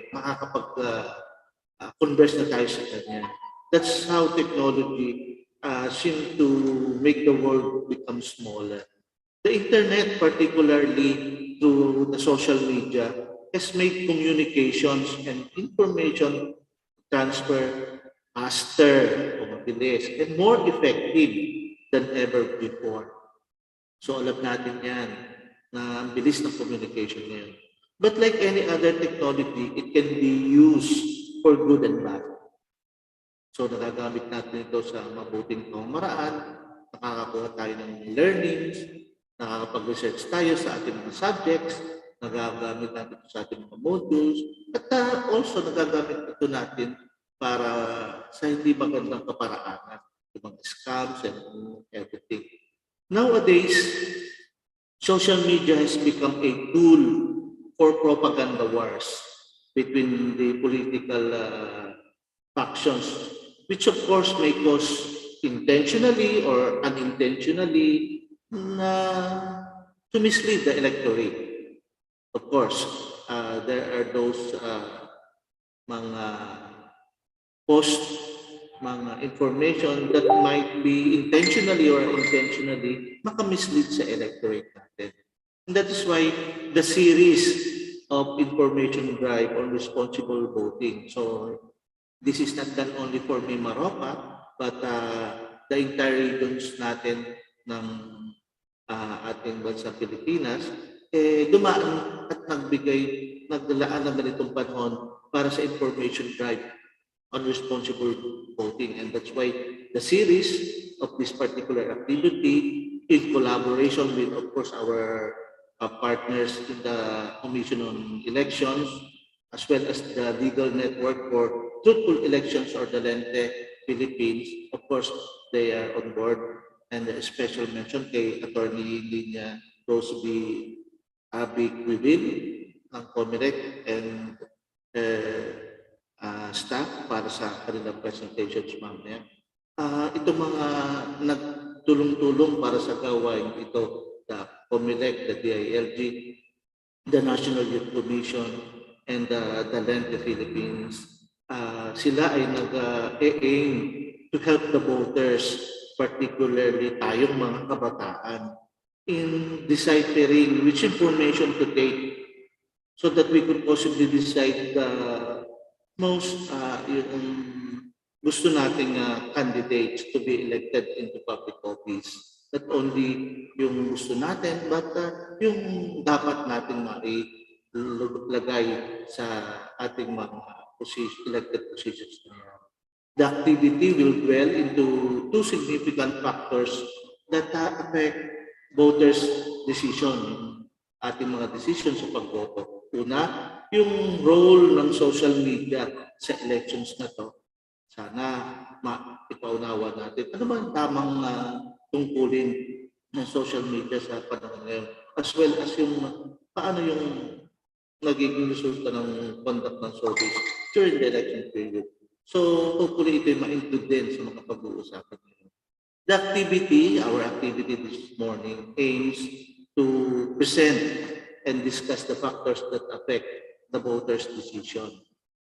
makakapag-converse na tayo sa kanya. That's how technology seems to make the world become smaller. The internet, particularly through the social media, has made communications and information transfer faster, mabilis, and more effective than ever before. So alam natin yan na ang bilis ng communication ngayon. But like any other technology, it can be used for good and bad. So nagagamit natin ito sa mabuting pamamaraan, nakakakuha tayo ng learnings, nakakapag-research tayo sa ating mga subjects, nagagamit natin ito sa ating mga modules, at also nagagamit ito natin para sa hindi magandang kaparaanan, yung mga scams and everything. Nowadays, social media has become a tool for propaganda wars between the political factions, which of course may cause intentionally or unintentionally to mislead the electorate. Of course, there are those mga post, mga information that might be intentionally or unintentionally makamislead sa electorate natin. And that is why the series of information drive on responsible voting. So this is not done only for Mimaropa, but the entire regions natin ng ating bansa Pilipinas, dumaan at nagdalaan ng ganitong panahon para sa information drive on responsible voting. And that's why the series of this particular activity, in collaboration with, of course, our partners in the Commission on Elections, as well as the Legal Network for Truthful Elections or the LENTE Philippines. Of course, they are on board. And a special mention kay Attorney Linya Roseby Abig-Wivil ng COMELEC and staff para sa kanilang presentations mamaya. Ito mga nagtulong-tulong para sa gawain ito, the COMELEC, the DILG, the National Youth Commission, and the LENTE Philippines. Sila ay nag-aim to help the voters, particularly tayong mga kabataan, in deciphering which information to take so that we could possibly decide the most yung gusto nating candidates to be elected into public office. Not only yung gusto natin, but yung dapat nating mailagay sa ating mga elected positions na yan. The activity will dwell into two significant factors that affect voters' decision, ating mga decisions sa pagboto. Una, yung role ng social media sa elections na to. Sana ipaunawa natin. Ano ba ang tamang tungkulin ng social media sa panahon ngayon? As well as yung paano yung nagiging resulta ng conduct ng surveys during the election period. So hopefully ito yung ma-include din sa mga pag-uusapan ngayon. The activity, our activity this morning, aims to present and discuss the factors that affect the voters' decision.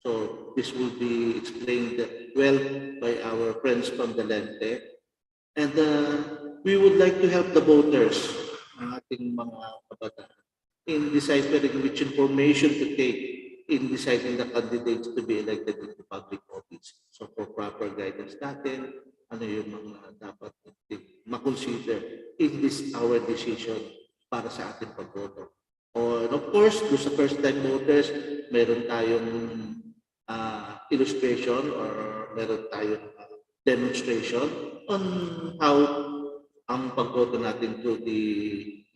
So this will be explained well by our friends from the Lente. And we would like to help the voters, ang ating mga kabataan, in deciphering which information to take in deciding the candidates to be elected into public office. So for proper guidance natin, ano yung mga dapat makonsider in this our decision para sa ating pagboto. And of course, do sa first-time voters, meron tayong illustration or meron tayong demonstration on how ang pagboto natin through the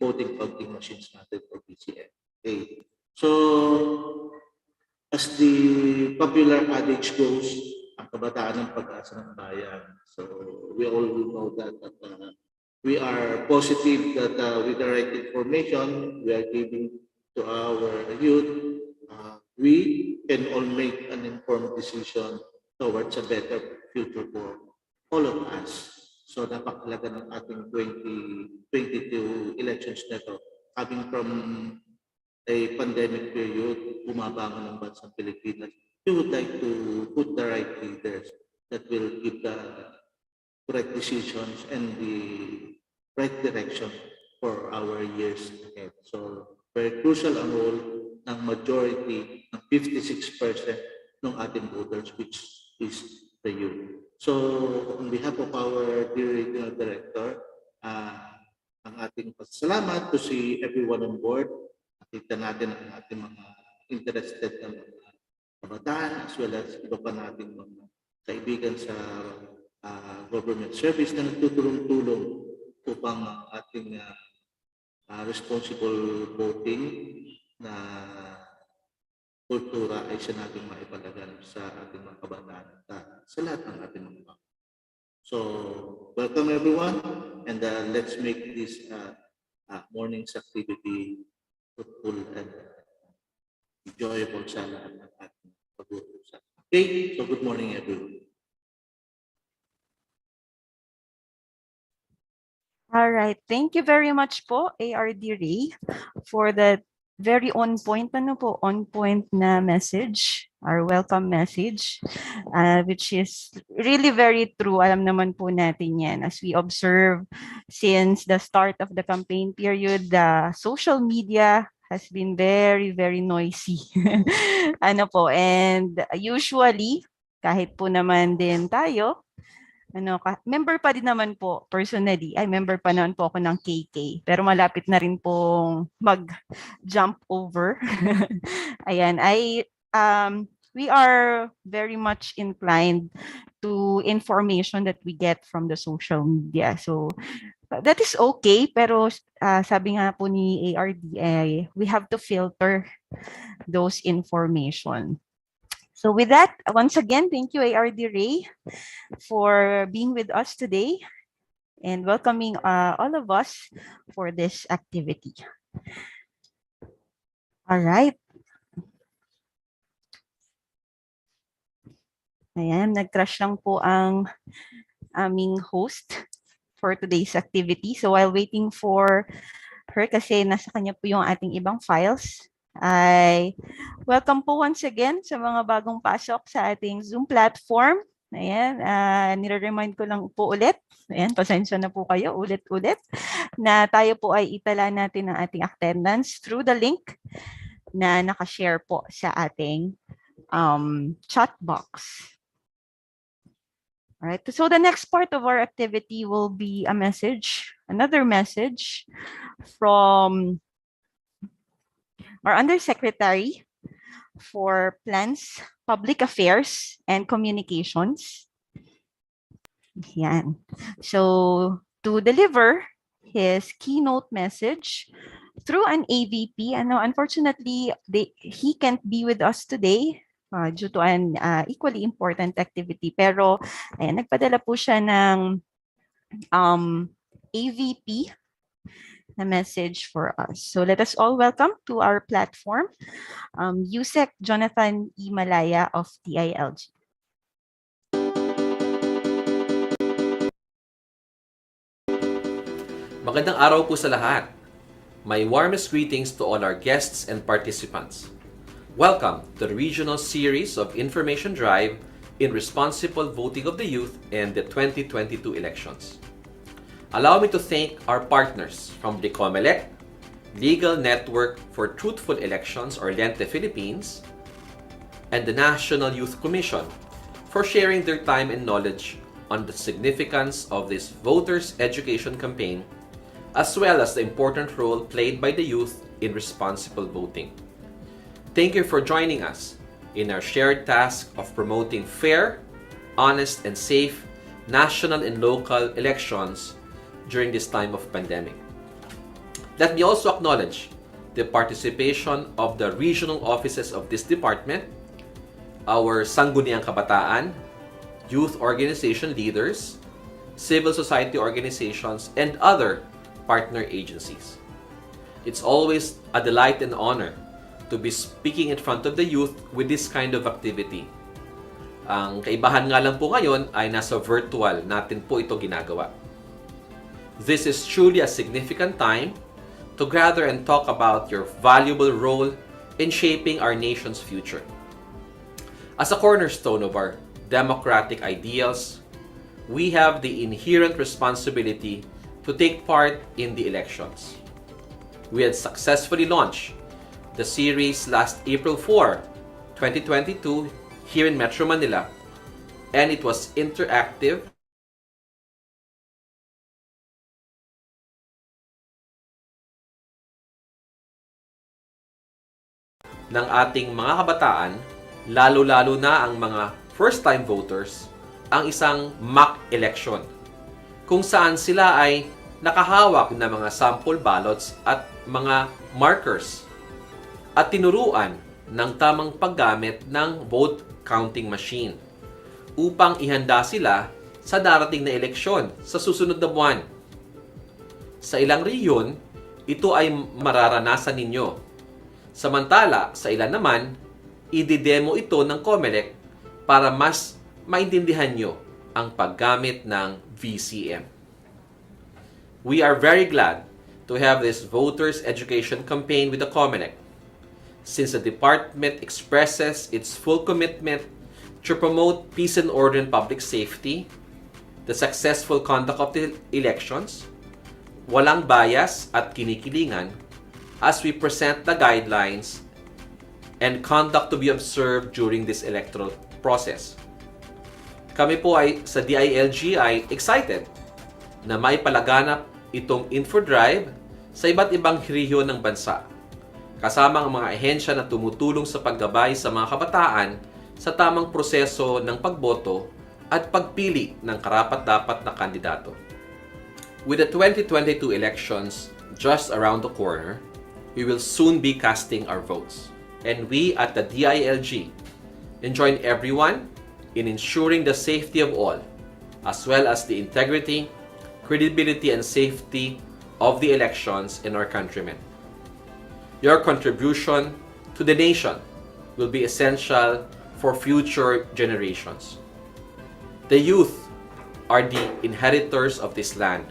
voting counting machines natin for BCM. Okay. So, as the popular adage goes, ang kabataan ng pag-asa ng bayan. So, we all know that we are positive that with the right information we are giving to our youth, we can all make an informed decision towards a better future for all of us. So napakalaga ng ating 2022 elections na ito. Coming from a pandemic period, bumabangon ang bansang Pilipinas, we would like to put the right leaders that will give the correct decisions and the right direction for our years ahead. So very crucial ang role ng majority ng 56% ng ating voters, which is the youth. So on behalf of our dear regional director, ang ating pasalamat to see everyone on board. Nakita natin ang ating mga interested na mga kabataan as well as iba pa nating mga kaibigan sa government service na nagtutulong-tulong upang ang ating responsible voting na kultura ay siya nating maipalaganap sa ating mga kabataan at sa lahat ng ating mga kabataan. So, welcome everyone, and let's make this morning's activity fruitful and enjoyable sa lahat ng ating pag-uusap. Okay, so good morning everyone. All right. Thank you very much po, ARD Ray, for that very on point na message, our welcome message, which is really very true. Alam naman po natin yan. As we observe since the start of the campaign period, the social media has been very, very noisy. And usually, kahit po naman din tayo, member pa din naman po personally. Member pa naman po ako ng KK. Pero malapit na rin pong mag-jump over. Ayan, we are very much inclined to information that we get from the social media. So that is okay, pero sabi nga po ni ARD, we have to filter those information. So with that, once again, thank you, ARD Ray, for being with us today and welcoming all of us for this activity. All right. Ayan, nag-crash lang po ang aming host for today's activity. So while waiting for her, kasi nasa kanya po yung ating ibang files, ay welcome po once again sa mga bagong pasok sa ating Zoom platform. Ayan, nire-remind ko lang po ulit. Ayan, pasensya na po kayo ulit-ulit na tayo po ay itala natin ang ating attendance through the link na nakashare po sa ating chat box. All right, so the next part of our activity will be a message, another message from our Undersecretary for Plans, Public Affairs, and Communications. Yan. So, to deliver his keynote message through an AVP, unfortunately, he can't be with us today due to an equally important activity. Pero, ayan, nagpadala po siya ng AVP na message for us. So let us all welcome to our platform, Yusek Jonathan E. Malaya of TILG. Magandang araw po sa lahat. My warmest greetings to all our guests and participants. Welcome to the regional series of Information Drive in Responsible Voting of the Youth and the 2022 elections. Allow me to thank our partners from the COMELEC, Legal Network for Truthful Elections or LENTE Philippines, and the National Youth Commission for sharing their time and knowledge on the significance of this voters' education campaign, as well as the important role played by the youth in responsible voting. Thank you for joining us in our shared task of promoting fair, honest, and safe national and local elections during this time of pandemic. Let me also acknowledge the participation of the regional offices of this department, our Sangguniang Kabataan, youth organization leaders, civil society organizations, and other partner agencies. It's always a delight and honor to be speaking in front of the youth with this kind of activity. Ang kaibahan nga lang po ngayon ay nasa virtual natin po ito ginagawa. This is truly a significant time to gather and talk about your valuable role in shaping our nation's future. As a cornerstone of our democratic ideals, we have the inherent responsibility to take part in the elections. We had successfully launched the series last April 4, 2022 here in Metro Manila, and it was interactive ng ating mga kabataan, lalo-lalo na ang mga first-time voters, ang isang mock election kung saan sila ay nakahawak ng mga sample ballots at mga markers at tinuruan ng tamang paggamit ng vote counting machine upang ihanda sila sa darating na eleksyon sa susunod na buwan. Sa ilang rehiyon, ito ay mararanasan ninyo. Samantala, sa ilan naman, i-demo ito ng COMELEC para mas maintindihan nyo ang paggamit ng VCM. We are very glad to have this voters education campaign with the COMELEC, since the department expresses its full commitment to promote peace and order and public safety, the successful conduct of the elections, walang bias at kinikilingan, as we present the guidelines and conduct to be observed during this electoral process. Kami po ay sa DILG ay excited na may palaganap itong infodrive sa iba't ibang rehiyon ng bansa, kasama ang mga ahensya na tumutulong sa paggabay sa mga kabataan sa tamang proseso ng pagboto at pagpili ng karapat-dapat na kandidato. With the 2022 elections just around the corner, we will soon be casting our votes. And we at the DILG enjoin everyone in ensuring the safety of all, as well as the integrity, credibility, and safety of the elections in our countrymen. Your contribution to the nation will be essential for future generations. The youth are the inheritors of this land,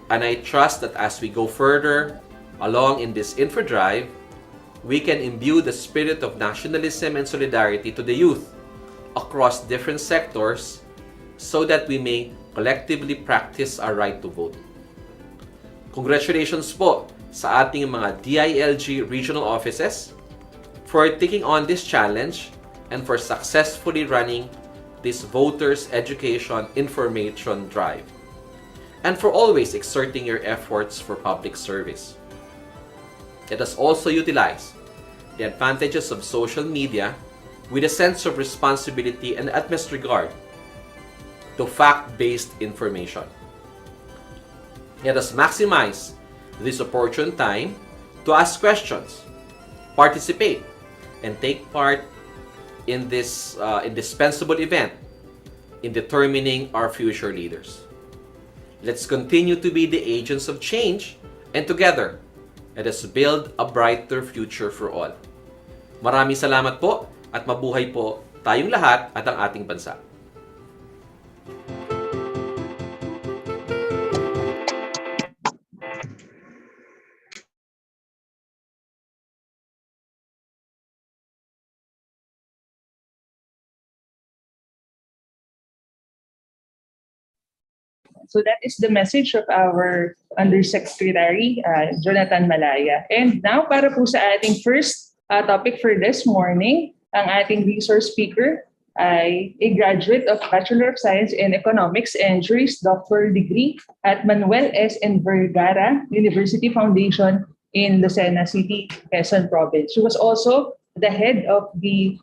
and I trust that as we go further along in this infodrive, we can imbue the spirit of nationalism and solidarity to the youth across different sectors so that we may collectively practice our right to vote. Congratulations po sa ating mga DILG regional offices for taking on this challenge and for successfully running this voters education information drive, and for always exerting your efforts for public service. Let us also utilize the advantages of social media with a sense of responsibility and utmost regard to fact-based information. Let us maximize this opportune time to ask questions, participate, and take part in this indispensable event in determining our future leaders. Let's continue to be the agents of change, and together, let us build a brighter future for all. Maraming salamat po at mabuhay po tayong lahat at ang ating bansa. So that is the message of our Undersecretary Jonathan Malaya. And now para po sa ating first topic for this morning, ang ating resource speaker ay a graduate of Bachelor of Science in Economics and Juris Doctor degree at Manuel S. N. Vergara University Foundation in Lucena City, Quezon Province. She was also the head of the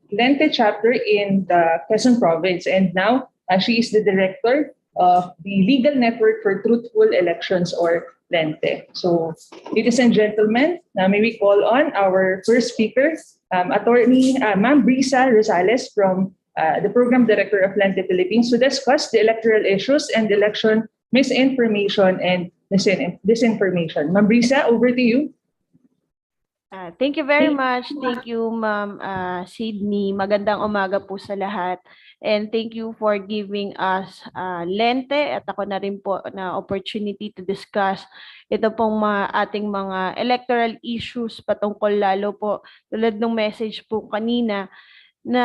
Lente chapter in the Quezon Province, and now she is the director of the Legal Network for Truthful Elections, or Lente. So, ladies and gentlemen, may we call on our first speaker, Attorney Ma'am Brisa Rosales from the Program Director of Lente Philippines, to discuss the electoral issues and election misinformation and disinformation. Ma'am Brisa, over to you. Thank you very much. Thank you, Ma'am Sydney. Magandang umaga po sa lahat. And thank you for giving us Lente at ako na rin po na opportunity to discuss ito pong ating mga electoral issues patungkol lalo po tulad ng message po kanina na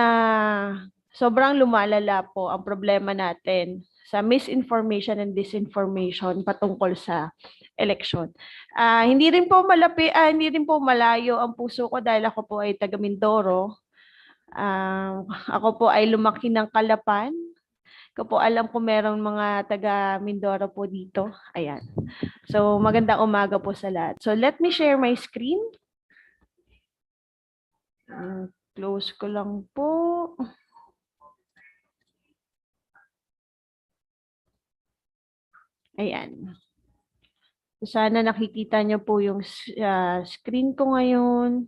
sobrang lumalala po ang problema natin sa misinformation and disinformation patungkol sa election. Hindi rin po malayo ang puso ko dahil ako po ay taga Mindoro. Ako po ay lumaki ng Kalapan. Ko po alam ko merong mga taga Mindoro po dito. Ayan. So magandang umaga po sa lahat. So let me share my screen. Close ko lang po. Ayan. Sana nakikita niyo po yung screen ko ngayon.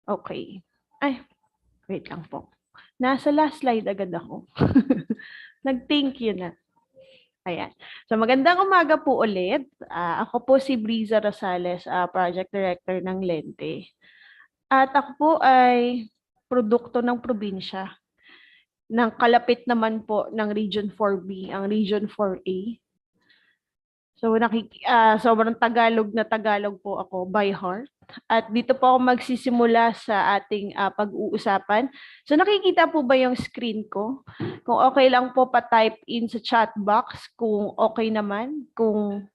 Okay. Ay, wait lang po. Nasa last slide agad ako. Nag-thank you na. Ayan. So magandang umaga po ulit. Ako po si Brisa Rosales, Project Director ng Lente. At ako po ay produkto ng probinsya. Ng kalapit naman po ng Region 4B, ang Region 4A. So sobrang Tagalog na Tagalog po ako by heart. At dito po ako magsisimula sa ating pag-uusapan. So nakikita po ba yung screen ko? Kung okay lang po pa-type in sa chat box kung okay naman. Kung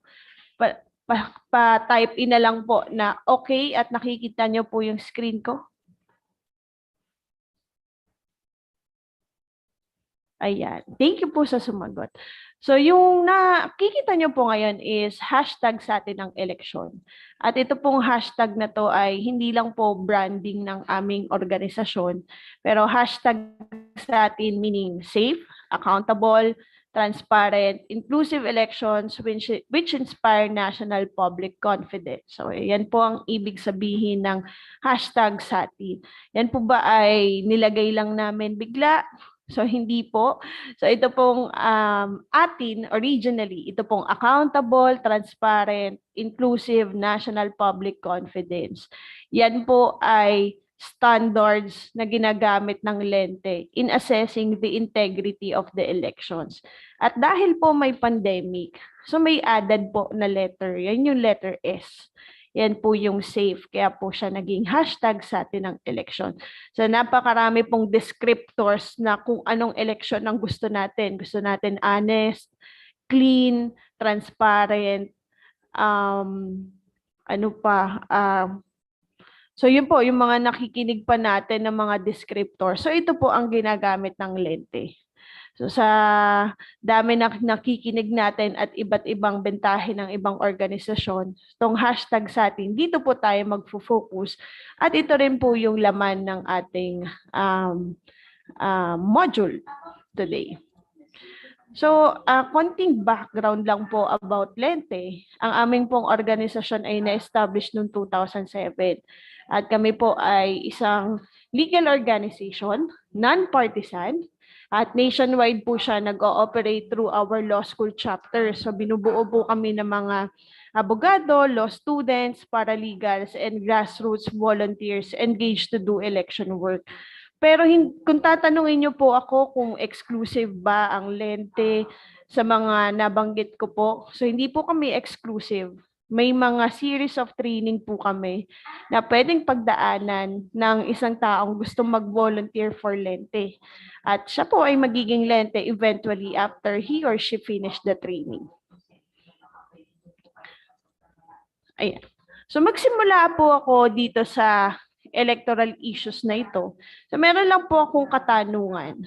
pa-type in na lang po na okay at nakikita nyo po yung screen ko. Ayan. Thank you po sa sumagot. So yung nakikita nyo po ngayon is hashtag sa atin ng eleksyon. At ito pong hashtag na to ay hindi lang po branding ng aming organisasyon, pero hashtag sa atin meaning safe, accountable, transparent, inclusive elections which inspire national public confidence. So yan po ang ibig sabihin ng hashtag sa atin. Yan po ba ay nilagay lang namin bigla? So hindi po. So ito pong atin originally, ito pong accountable, transparent, inclusive, national public confidence. Yan po ay standards na ginagamit ng Lente in assessing the integrity of the elections. At dahil po may pandemic, so may added po na letter. Yan yung letter S. Yan po yung safe. Kaya po siya naging hashtag sa atin ng election. So napakarami pong descriptors na kung anong election ang gusto natin. Gusto natin honest, clean, transparent, so yun po, yung mga nakikinig pa natin ng mga descriptors. So ito po ang ginagamit ng Lente. So sa dami na nakikinig natin at iba't ibang bentahe ng ibang organisasyon, itong hashtag sa atin, dito po tayo magfo-focus. At ito rin po yung laman ng ating module today. So, konting background lang po about Lente. Ang aming pong organisasyon ay na-establish noong 2007. At kami po ay isang legal organization, non-partisan, at nationwide po siya nag-ooperate through our law school chapter. So binubuo po kami ng mga abogado, law students, paralegals, and grassroots volunteers engaged to do election work. Pero kung tatanungin niyo po ako kung exclusive ba ang Lente sa mga nabanggit ko po, so hindi po kami exclusive. may mga series of training po kami na pwedeng pagdaanan ng isang taong gustong mag-volunteer for Lente. At siya po ay magiging Lente eventually after he or she finish the training. Ayan. So magsimula po ako dito sa electoral issues na ito. So meron lang po akong katanungan.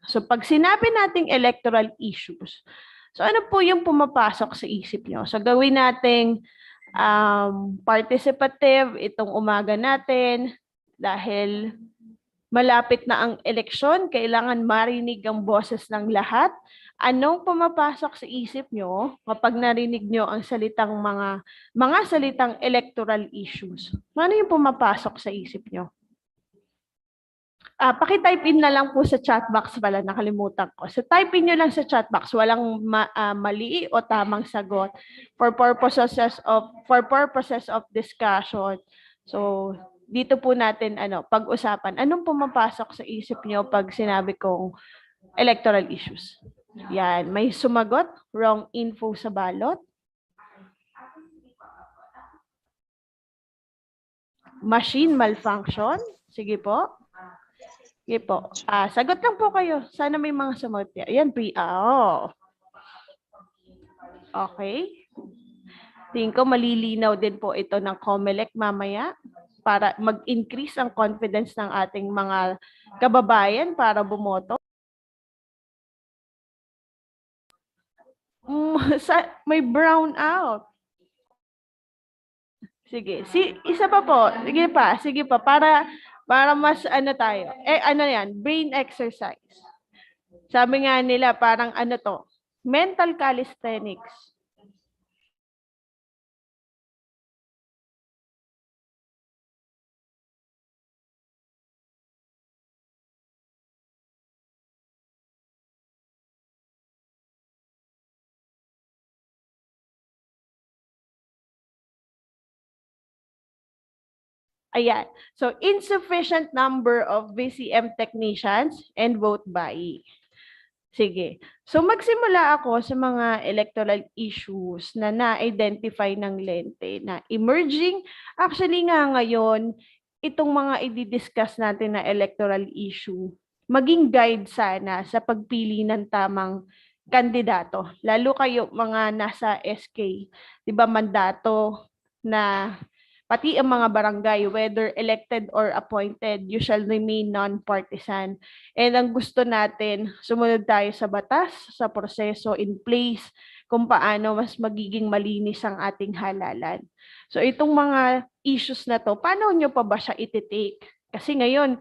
So pag sinabi nating electoral issues, so ano po yung pumapasok sa isip nyo? So gawin nating participative itong umaga natin dahil malapit na ang eleksyon, kailangan marinig ang boses ng lahat. Anong pumapasok sa isip nyo kapag narinig nyo ang salitang mga salitang electoral issues? Ano yung pumapasok sa isip nyo? Paki-type in na lang po sa chat box pala, nakalimutan ko. So type in nyo lang sa chat box, walang mali o tamang sagot for purposes of discussion. So dito po natin pag-usapan. Anong pumapasok sa isip nyo pag sinabi kong electoral issues? Yan, may sumagot, wrong info sa balot. Machine malfunction. Sige po. Sige po. Sagot lang po kayo. Sana may mga sumagot. Ayan, Okay. Tingin ko malilinaw din po ito ng COMELEC mamaya para mag-increase ang confidence ng ating mga kababayan para bumoto. May brown out. Sige, isa pa po. Sige pa para mas tayo. Yan, brain exercise. Sabi nga nila parang mental calisthenics. Ayan. So, insufficient number of VCM technicians and vote buying. Sige. So, magsimula ako sa mga electoral issues na na-identify ng Lente na emerging. Actually nga ngayon, itong mga i-discuss natin na electoral issue, maging guide sana sa pagpili ng tamang kandidato. Lalo kayo mga nasa SK, 'di ba, mandato na pati ang mga barangay, whether elected or appointed, you shall remain non-partisan. And ang gusto natin, sumunod tayo sa batas, sa proseso in place, kung paano mas magiging malinis ang ating halalan. So itong mga issues na to, paano nyo pa ba siya iti-take? Kasi ngayon,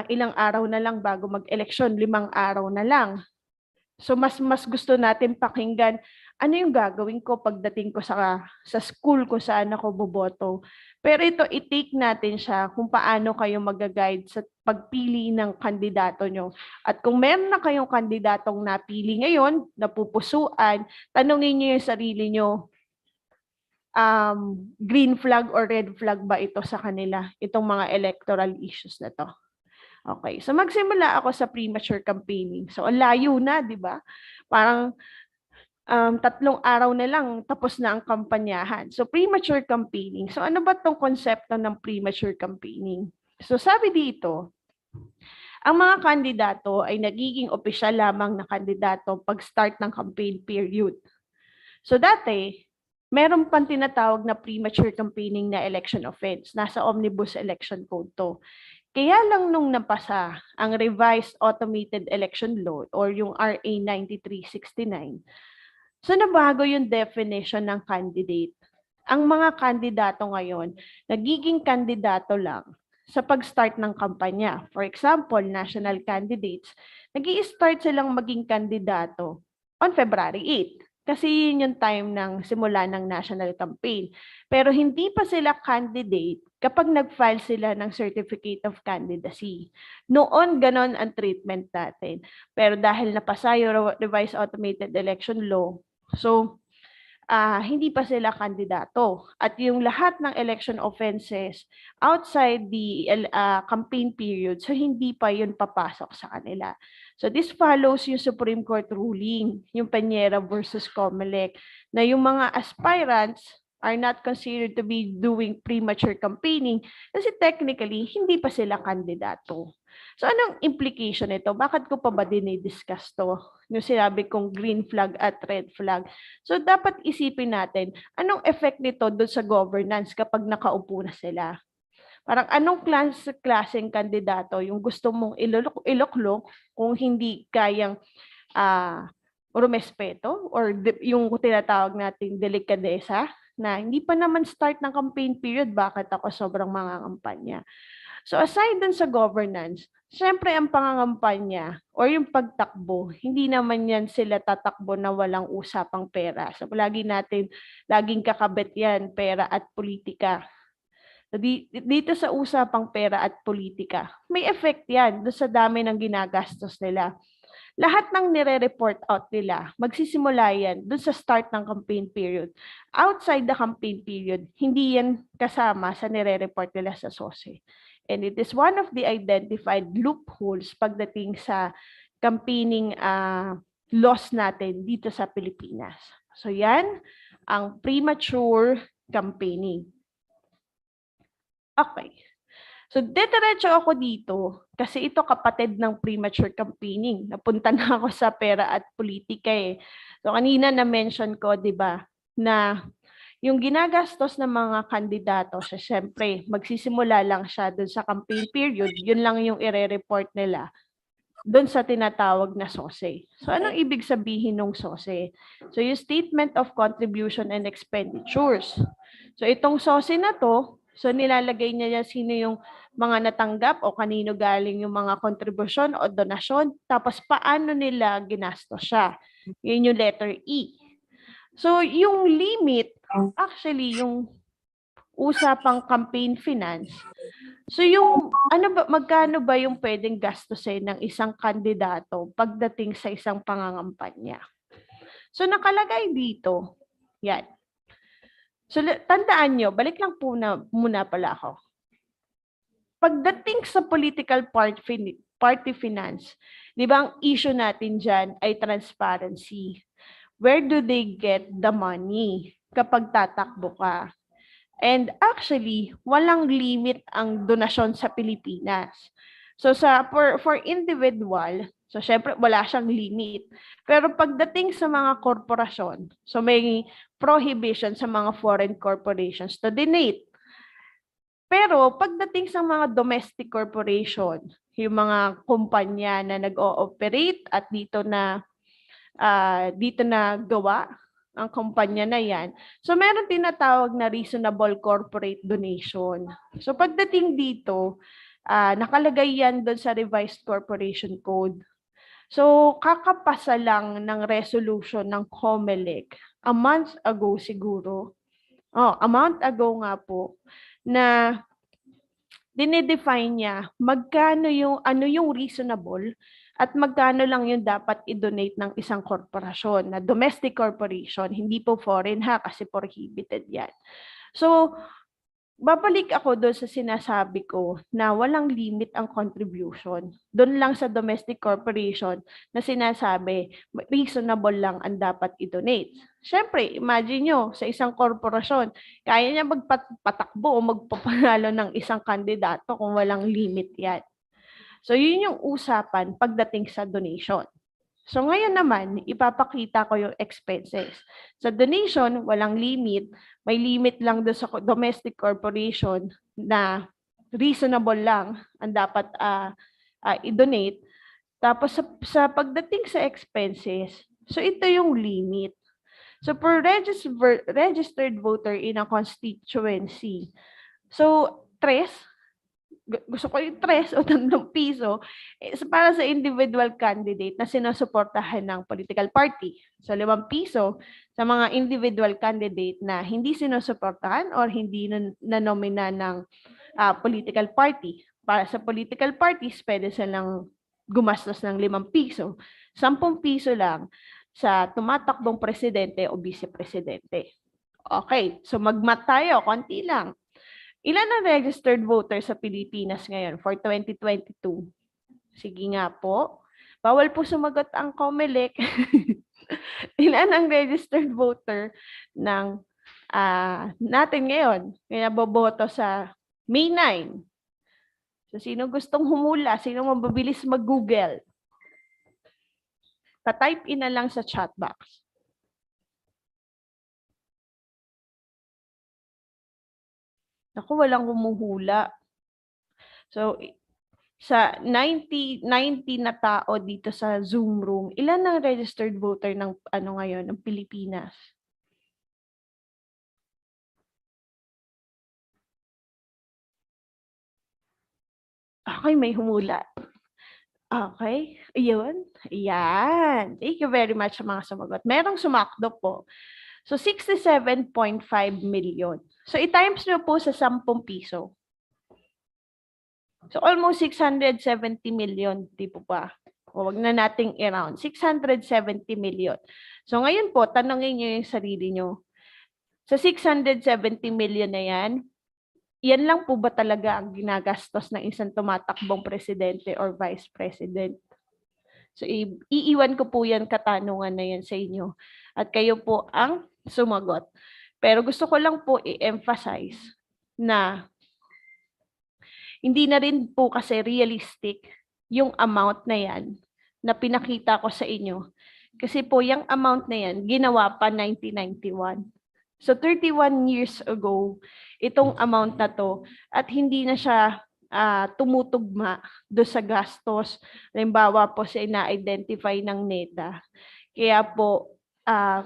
ilang araw na lang bago mag-eleksyon, 5 araw na lang. So mas gusto natin pakinggan ano yung gagawin ko pagdating ko sa school ko saan ako boboto. Pero ito, i-take natin siya kung paano kayo mag-guide sa pagpili ng kandidato nyo. At kung meron na kayong kandidatong napili ngayon, napupusuan, tanungin nyo yung sarili nyo, green flag or red flag ba ito sa kanila, itong mga electoral issues na to. Okay, so magsimula ako sa premature campaigning. So, layo na, di ba? Parang 3 araw na lang tapos na ang kampanyahan. So, premature campaigning. So, ano ba itong konsepto ng premature campaigning? So, sabi dito, ang mga kandidato ay nagiging opisyal lamang na kandidato pag start ng campaign period. So, dati, meron pang tinatawag na premature campaigning na election offense. Nasa Omnibus Election Code to. Kaya lang nung napasa ang Revised Automated Election Law or yung RA 9369, so nabago yung definition ng candidate. Ang mga kandidato ngayon, nagiging kandidato lang sa pag-start ng kampanya. For example, national candidates, nag-i-start silang maging kandidato on February 8. Kasi yun yung time ng simula ng national campaign. Pero hindi pa sila candidate kapag nag-file sila ng Certificate of Candidacy. Noon, ganon ang treatment natin. Pero dahil napasa yung Revised Automated Election Law, so hindi pa sila kandidato. At yung lahat ng election offenses outside the campaign period, so hindi pa yun papasok sa kanila. So this follows yung Supreme Court ruling, yung Peñera versus Comelec, na yung mga aspirants are not considered to be doing premature campaigning kasi technically, hindi pa sila kandidato. So anong implication nito? Bakit ko pa ba dinidiscuss to? Yung sinabi kong green flag at red flag. So dapat isipin natin, anong effect nito doon sa governance kapag nakaupo na sila? Parang anong klaseng kandidato yung gusto mong iloklok kung hindi kayang rumespeto or yung tinatawag nating delikadesa na hindi pa naman start ng campaign period, bakit ako sobrang mangangampanya? So aside dun sa governance, syempre ang pangangampanya or yung pagtakbo, hindi naman yan sila tatakbo na walang usapang pera. So laging kakabit yan, pera at politika. Dito sa usapang pera at politika, may effect yan doon sa dami ng ginagastos nila. Lahat ng nire-report out nila, magsisimula yan doon sa start ng campaign period. Outside the campaign period, hindi yan kasama sa nire-report nila sa SOSE. And it is one of the identified loopholes pagdating sa campaigning laws natin dito sa Pilipinas. So yan ang premature campaigning. Okay. So, diretso ako dito kasi ito kapatid ng premature campaigning. Napunta na ako sa pera at politika eh. So, kanina na-mention ko, di ba, na yung ginagastos ng mga kandidato, syempre, magsisimula lang siya dun sa campaign period, yun lang yung ire-report nila dun sa tinatawag na SOSE. So, anong ibig sabihin ng SOSE? So, yung Statement of Contribution and Expenditures. So, itong SOSE na to, so nilalagay niya sino yung mga natanggap o kanino galing yung mga kontribusyon o donasyon, tapos paano nila ginastos siya. Yun yung letter E. So yung limit, actually yung usapang campaign finance, so yung magkano ba yung pwedeng gastusin ng isang kandidato pagdating sa isang pangangampanya? So nakalagay dito, yan. So, tandaan nyo, balik lang muna pala ako. Pagdating sa political party finance, di ba ang issue natin dyan ay transparency. Where do they get the money kapag tatakbo ka? And actually, walang limit ang donasyon sa Pilipinas. So, for individual, so syempre wala siyang limit. Pero pagdating sa mga korporasyon, so may prohibition sa mga foreign corporations to donate. Pero pagdating sa mga domestic corporation, yung mga kumpanya na nag-ooperate at dito na gawa ang kumpanya na yan. So meron tinatawag na reasonable corporate donation. So pagdating dito, nakalagay yan doon sa revised corporation code. So kakapasa lang ng resolution ng COMELEC a month ago siguro. A month ago nga po na dinedefine niya magkano ano yung reasonable at magkano lang yung dapat i-donate ng isang korporasyon na domestic corporation, hindi po foreign ha kasi prohibited yan. So, babalik ako doon sa sinasabi ko na walang limit ang contribution. Doon lang sa domestic corporation na sinasabi reasonable lang ang dapat i-donate. Siyempre, imagine nyo, sa isang korporasyon, kaya niya magpatakbo o magpapanalo ng isang kandidato kung walang limit yan. So, yun yung usapan pagdating sa donation. So, ngayon naman, ipapakita ko yung expenses. Sa donation, walang limit. May limit lang doon sa domestic corporation na reasonable lang ang dapat i-donate. Tapos, sa pagdating sa expenses, so ito yung limit. So, per registered voter in a constituency, so, gusto ko yung 3 o 3 piso para sa individual candidate na sinusuportahan ng political party. So, 5 piso sa mga individual candidate na hindi sinusuportahan or hindi na-nomina ng political party. Para sa political parties, pwede silang gumastos ng 5 piso. 10 piso lang sa tumatakbong presidente o vice-presidente. Okay, so mag-math tayo, konti lang. Ilan ang registered voters sa Pilipinas ngayon for 2022? Sige nga po. Bawal po sumagot ang COMELEC. Ilan ang registered voter ng natin ngayon. Kaya boboto sa May 9. So, sino gustong humula? Sino mabilis mag-Google? Pa-type in na lang sa chat box. Ako, walang humuhula. So, sa 90 na tao dito sa Zoom room, ilan ang registered voter ng ngayon, ng Pilipinas? Okay, may humula. Okay, ayun. Ayan. Thank you very much sa mga sumagot. Merong sumakdo po. So, 67.5 million. So, i-times nyo po sa 10 piso. So, almost 670 million, di po ba? O, wag na nating i-round. 670 million. So, ngayon po, tanongin nyo yung sarili nyo. Sa 670 million na yan lang po ba talaga ang ginagastos ng isang tumatakbong presidente or vice president? So, iiwan ko po yan katanungan na yan sa inyo. At kayo po ang sumagot. Pero gusto ko lang po i-emphasize na hindi na rin po kasi realistic yung amount na yan na pinakita ko sa inyo. Kasi po yung amount na yan, ginawa pa 1991. So 31 years ago, itong amount na to at hindi na siya tumutugma do sa gastos. Halimbawa po sa ina-identify ng NEDA. Kaya po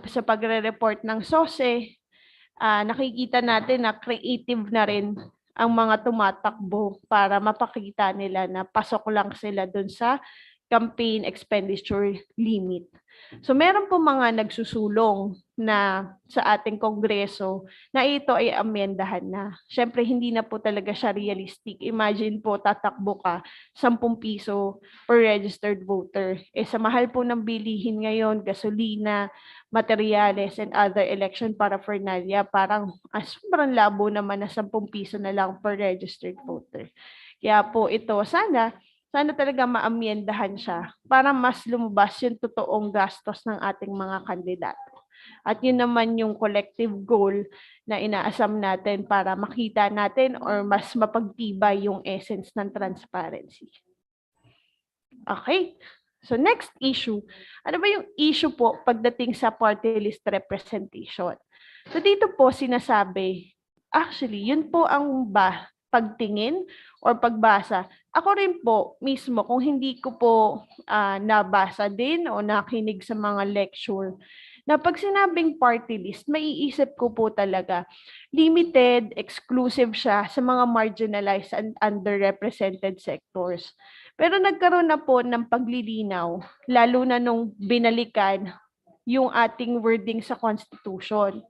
sa pagre-report ng SOSE, nakikita natin na creative na rin ang mga tumatakbo para mapakita nila na pasok lang sila dun sa campaign expenditure limit. So meron po mga nagsusulong na sa ating kongreso na ito ay amendahan na. Siyempre hindi na po talaga siya realistic. Imagine po tatakbo ka 10 piso per registered voter. Sa mahal po ng bilihin ngayon, gasolina, materyales and other election paraphernalia, parang sobrang labo naman na 10 piso na lang per registered voter. Kaya po ito, sana talaga maamyendahan siya para mas lumabas yung totoong gastos ng ating mga kandidato. At yun naman yung collective goal na inaasam natin para makita natin or mas mapagtibay yung essence ng transparency. Okay. So next issue, ano ba yung issue po pagdating sa party list representation? So dito po sinasabi, actually, yun po ang pagtingin or pagbasa. Ako rin po mismo, kung hindi ko po nabasa din o nakinig sa mga lecture, na pag sinabing party list, maiisip ko po talaga, limited, exclusive siya sa mga marginalized and underrepresented sectors. Pero nagkaroon na po ng paglilinaw, lalo na nung binalikan yung ating wording sa Constitution.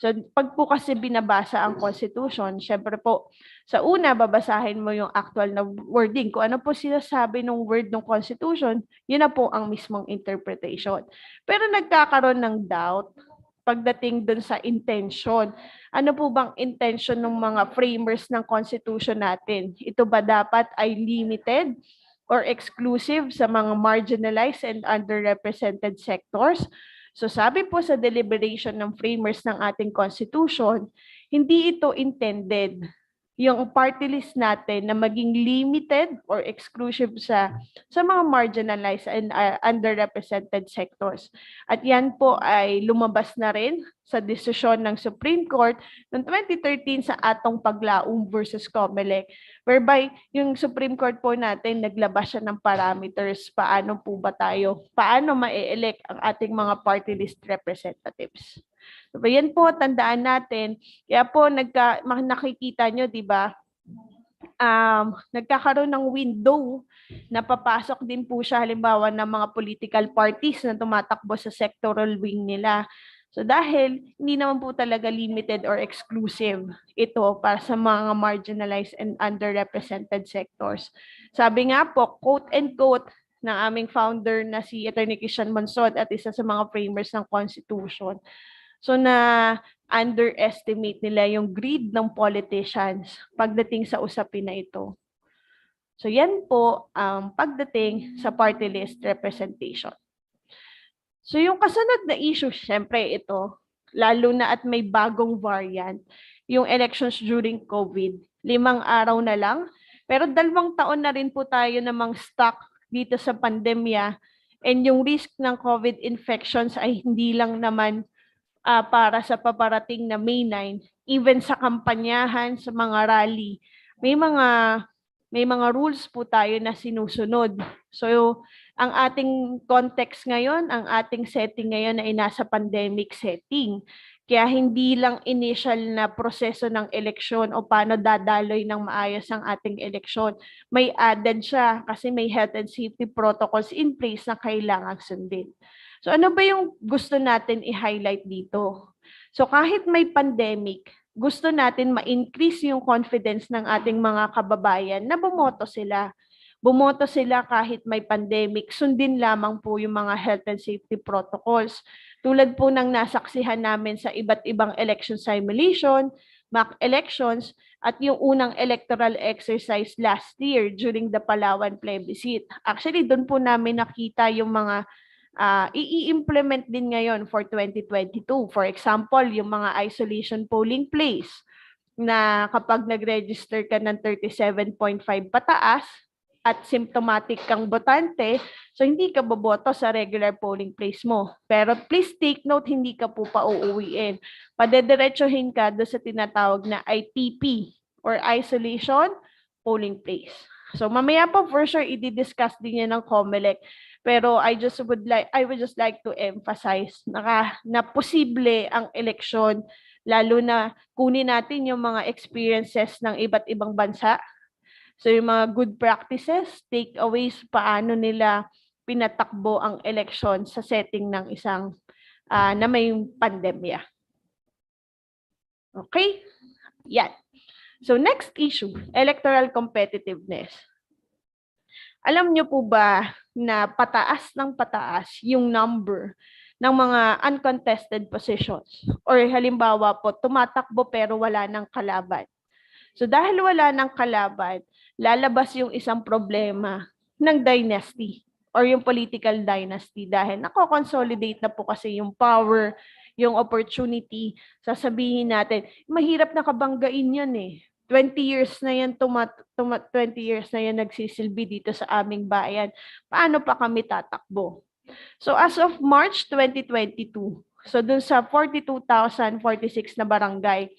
So, pag po kasi binabasa ang Constitution, syempre po, sa una, babasahin mo yung actual na wording. Kung ano po sinasabi ng word ng Constitution, yun na po ang mismong interpretation. Pero nagkakaroon ng doubt pagdating dun sa intention. Ano po bang intention ng mga framers ng Constitution natin? Ito ba dapat ay limited or exclusive sa mga marginalized and underrepresented sectors? So sabi po sa deliberation ng framers ng ating Constitution, hindi ito intended yung party list natin na maging limited or exclusive sa mga marginalized and underrepresented sectors. At yan po ay lumabas na rin sa desisyon ng Supreme Court noong 2013 sa atong Paglaom versus Comelec, whereby yung Supreme Court po natin naglabas siya ng parameters paano ma-elect ang ating mga party list representatives. So, yan po, tandaan natin. Kaya po, nakikita nyo, di ba, nagkakaroon ng window na papasok din po siya, halimbawa, ng mga political parties na tumatakbo sa sectoral wing nila. So, dahil hindi naman po talaga limited or exclusive ito para sa mga marginalized and underrepresented sectors. Sabi nga po, quote and quote, ng aming founder na si Atty. Christian Monsod at isa sa mga framers ng Constitution. So na underestimate nila yung greed ng politicians pagdating sa usapin na ito. So yan po ang pagdating sa party list representation. So yung kasunod na issue, syempre ito, lalo na at may bagong variant, yung elections during COVID. 5 araw na lang. Pero 2 taon na rin po tayo namang stuck dito sa pandemya. And yung risk ng COVID infections ay hindi lang naman para sa paparating na May 9, even sa kampanyahan, sa mga rally, may mga rules po tayo na sinusunod. So, ang ating context ngayon, ang ating setting ngayon ay nasa pandemic setting. Kaya hindi lang initial na proseso ng eleksyon o paano dadaloy ng maayos ang ating eleksyon. May added siya kasi may health and safety protocols in place na kailangang sundin. So ano ba yung gusto natin i-highlight dito? So kahit may pandemic, gusto natin ma-increase yung confidence ng ating mga kababayan na bumoto sila. Bumoto sila kahit may pandemic, sundin lamang po yung mga health and safety protocols. Tulad po ng nasaksihan namin sa iba't ibang election simulation, mock elections, at yung unang electoral exercise last year during the Palawan plebiscite. Actually, doon po namin nakita yung mga i-implement din ngayon for 2022. For example, yung mga isolation polling place na kapag nag-register ka ng 37.5 pataas at symptomatic kang botante, so hindi ka boboto sa regular polling place mo. Pero please take note, hindi ka po pauuwiin. Padediretsuhin ka doon sa tinatawag na IPP or isolation polling place. So mamaya po for sure i-discuss din yan ng COMELEC. Pero I would just like to emphasize na posible ang eleksyon, lalo na kunin natin yung mga experiences ng iba't ibang bansa. So yung mga good practices, takeaways, paano nila pinatakbo ang eleksyon sa setting ng isang na may pandemya. Okay? Yan. So next issue, electoral competitiveness. Alam niyo po ba na pataas ng pataas yung number ng mga uncontested positions? Or halimbawa po, tumatakbo pero wala ng kalaban. So dahil wala ng kalaban, lalabas yung isang problema ng dynasty or yung political dynasty dahil nako-consolidate na po kasi yung power, yung opportunity. Sasabihin natin, mahirap na kabanggain yan eh. 20 years na yan 20 years na yan nagsisilbi dito sa aming bayan. Paano pa kami tatakbo? So as of March 2022, so dun sa 42,046 na barangay,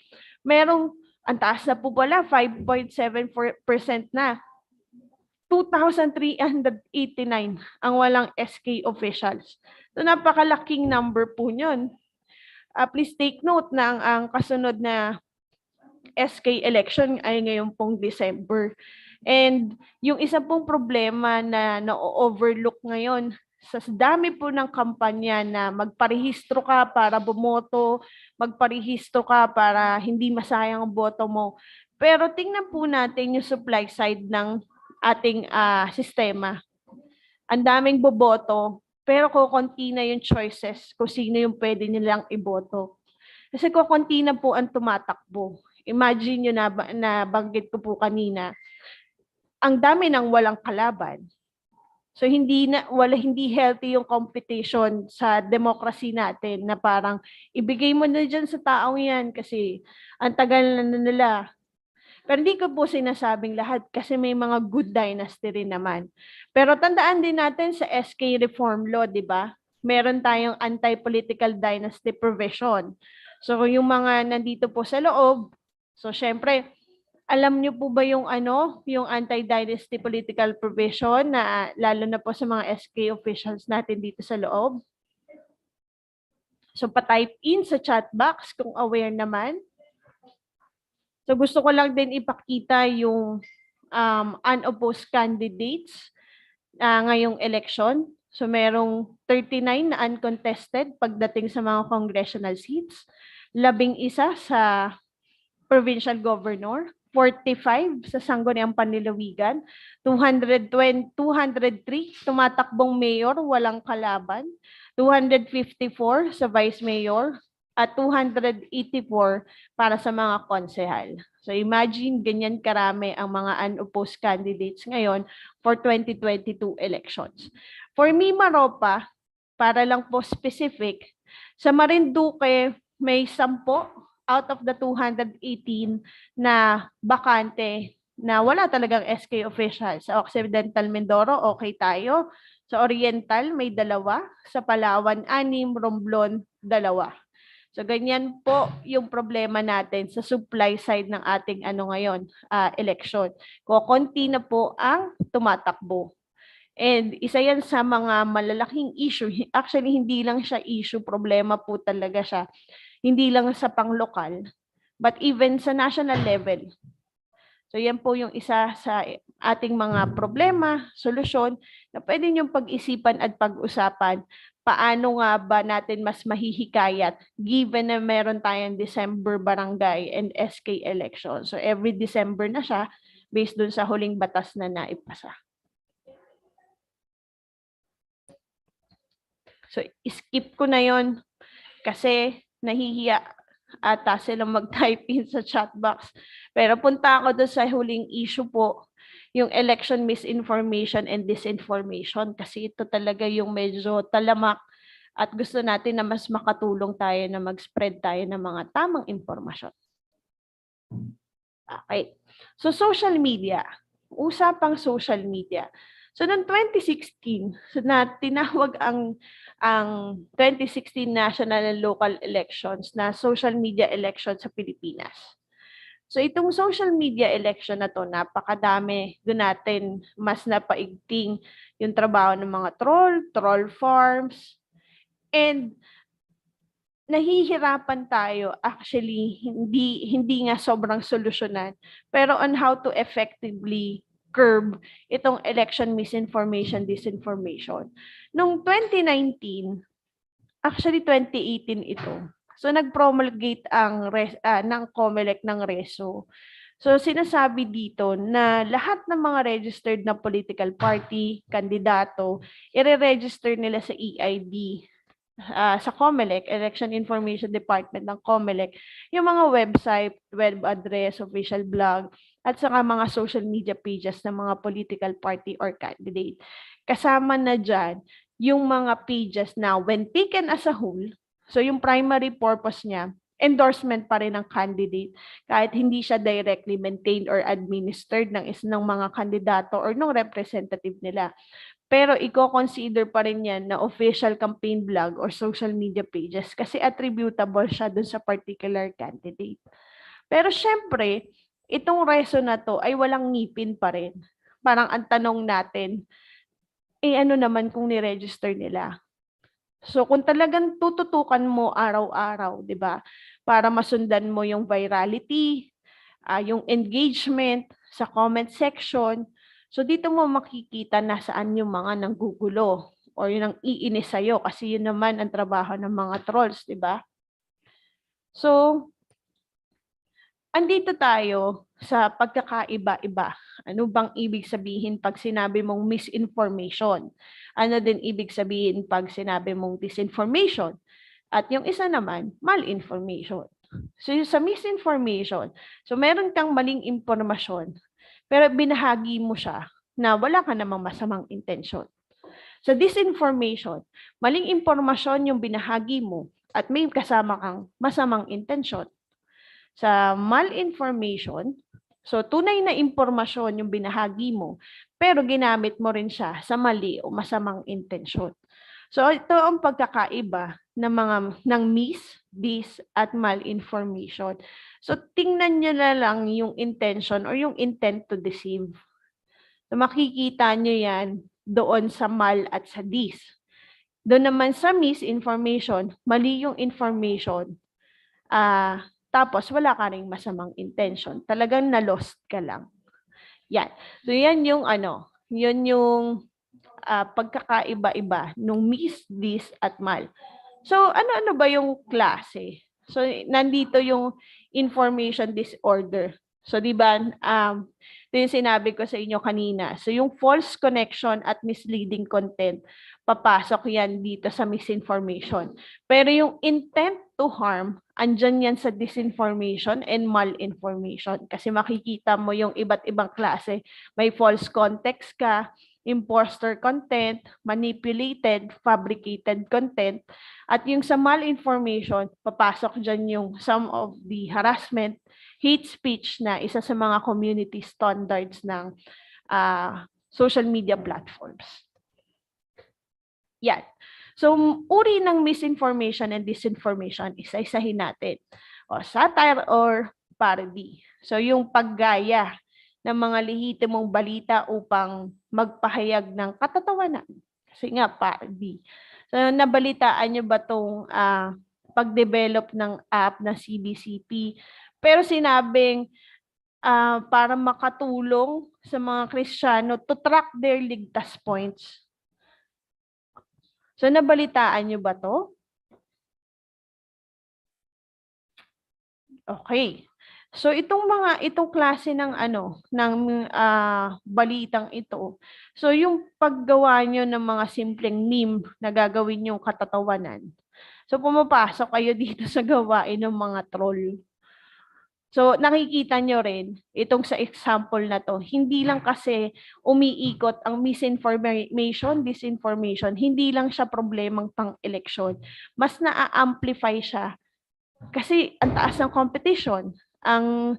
merong ang taas na po pala, 5.7% na. 2,389 ang walang SK officials. So napakalaking number po yun. Please take note na ang kasunod na SK election ay ngayon pong December. And yung isa pong problema na na-overlook ngayon, sa dami po ng kampanya na magparehistro ka para bumoto, magparehistro ka para hindi masayang ang boto mo. Pero tingnan po natin yung supply side ng ating sistema. Ang daming boboto, pero kukunti na yung choices kung sino yung pwede nilang iboto. Kasi kukunti na po ang tumatakbo. Imagine nyo na banggit ko po kanina, ang dami ng walang kalaban. So hindi healthy yung competition sa democracy natin na parang ibigay mo na dyan sa taong yan kasi ang tagal na nila. Pero hindi ko po sinasabing lahat kasi may mga good dynasty rin naman. Pero tandaan din natin sa SK Reform Law, di ba? Meron tayong anti-political dynasty provision. So yung mga nandito po sa loob, so syempre, alam niyo po ba yung yung anti-dynasty political provision na lalo na po sa mga SK officials natin dito sa loob? So pa-type in sa chat box kung aware naman. So gusto ko lang din ipakita yung unopposed candidates ngayong election. So merong 39 na uncontested pagdating sa mga congressional seats, 11 sa provincial governor, 45 sa Sangguniang Panlalawigan, 203 tumatakbong mayor, walang kalaban, 254 sa vice mayor, at 284 para sa mga konsehal. So imagine, ganyan karami ang mga unopposed candidates ngayon for 2022 elections. For me, Maropa, para lang po specific, sa Marinduque, may 10 out of the 218 na bakante na wala talagang SK official. Sa Occidental Mindoro, okay tayo. Sa Oriental, may 2. Sa Palawan, 6. Romblon, 2. So ganyan po yung problema natin sa supply side ng ating ngayon, election. Konti na po ang tumatakbo. And isa yan sa mga malalaking issue. Actually, hindi lang siya issue, problema po talaga siya. Hindi lang sa pang-lokal, but even sa national level. So yan po yung isa sa ating mga problema, solusyon na pwede niyong pag-isipan at pag-usapan. Paano nga ba natin mas mahihikayat given na meron tayong December barangay and SK election. So every December na siya based dun sa huling batas na naipasa. So skip ko na yon kasi nahihiya ata silang mag-type in sa chat box. Pero punta ako doon sa huling issue po, yung election misinformation and disinformation kasi ito talaga yung medyo talamak at gusto natin na mas makatulong tayo na mag-spread tayo ng mga tamang impormasyon. Okay. So social media. Usapang social media. So noong 2016, so na tinawag ang 2016 national and local elections na social media election sa Pilipinas. So itong social media election na to, napakadami. Doon natin mas napaigting yung trabaho ng mga troll farms, and nahihirapan tayo actually, hindi nga sobrang solusyonan, pero on how to effectively curb itong election misinformation, disinformation. Noong 2019, actually 2018 ito, so nag-promulgate ng COMELEC ng RESO. So sinasabi dito na lahat ng mga registered na political party, kandidato, i-register nila sa EID, sa COMELEC, Election Information Department ng COMELEC, yung mga website, web address, official blog, at saka mga social media pages ng mga political party or candidate. Kasama na dyan yung mga pages na when taken as a whole, so yung primary purpose niya, endorsement pa rin ng candidate kahit hindi siya directly maintained or administered ng mga kandidato or ng representative nila. Pero i-consider pa rin yan na official campaign blog or social media pages kasi attributable siya dun sa particular candidate. Pero syempre, itong reso na to ay walang ngipin pa rin. Parang ang tanong natin, ano naman kung ni-register nila? So kung talagang tututukan mo araw-araw, 'di ba? Para masundan mo yung virality, yung engagement sa comment section. So dito mo makikita na saan yung mga nanggugulo or yung nang iinis sa'yo kasi yun naman ang trabaho ng mga trolls, 'di ba? So andito tayo sa pagkakaiba-iba. Ano bang ibig sabihin pag sinabi mong misinformation? Ano din ibig sabihin pag sinabi mong disinformation? At yung isa naman, malinformation. So sa misinformation, so meron kang maling impormasyon, pero binahagi mo siya na wala ka namang masamang intensyon. Sa disinformation, maling impormasyon yung binahagi mo at may kasama kang masamang intensyon. Sa malinformation, so tunay na impormasyon yung binahagi mo, pero ginamit mo rin siya sa mali o masamang intensyon. So ito ang pagkakaiba ng mis, dis, at malinformation. So tingnan nyo na lang yung intention or yung intent to deceive. So makikita nyo yan doon sa mal at sa dis. Doon naman sa misinformation, mali yung information. Tapos wala ka ring masamang intention. Talagang na-lost ka lang. Yan. So yan yung yun yung pagkakaiba-iba nung mis, dis, at mal. So ano-ano ba yung klase? So nandito yung information disorder. So di ba ito yung sinabi ko sa inyo kanina. So yung false connection at misleading content, papasok yan dito sa misinformation. Pero yung intent to harm, andyan yan sa disinformation and malinformation. Kasi makikita mo yung iba't ibang klase. May false context ka, imposter content, manipulated, fabricated content, at yung sa malinformation, papasok dyan yung some of the harassment, hate speech na isa sa mga community standards ng social media platforms. Yan. So, uri ng misinformation and disinformation, isa-isahin natin. O, satire or parody. So, yung paggaya ng mga lehitimong balita upang magpahayag ng katatawanan. Kasi nga, parody. So, nabalitaan nyo ba itong pag-develop ng app na CBCP? Pero sinabing para makatulong sa mga Kristiyano to track their ligtas points. So, nabalitaan nyo ba to? Okay. So, itong klase ng balitang ito. So, yung paggawa nyo ng mga simpleng meme na gagawin yung katatawanan. So, pumapasok kayo dito sa gawain ng mga troll. So, nakikita nyo rin, itong sa example na to, hindi lang kasi umiikot ang misinformation, disinformation, hindi lang siya problemang pang-eleksyon. Mas na-amplify siya kasi ang taas ng competition, ang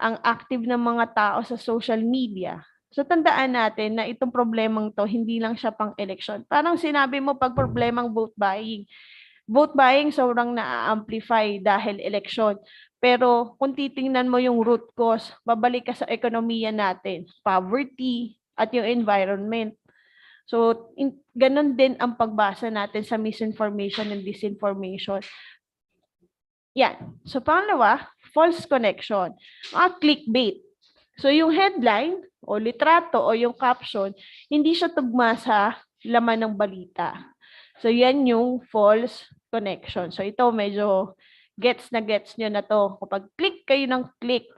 active ng mga tao sa social media. So, tandaan natin na itong problemang to, hindi lang siya pang-eleksyon. Parang sinabi mo pag problemang vote buying. Vote buying sobrang na-amplify dahil eleksyon. Pero kung titingnan mo yung root cause, babalik ka sa ekonomiya natin, poverty at yung environment. So, ganun din ang pagbasa natin sa misinformation and disinformation. Yan. So, pangalawa, false connection. Clickbait. So, yung headline o litrato o yung caption, hindi siya tugma sa laman ng balita. So, yan yung false connection. So, ito medyo gets nyo na to. Kapag click kayo ng click.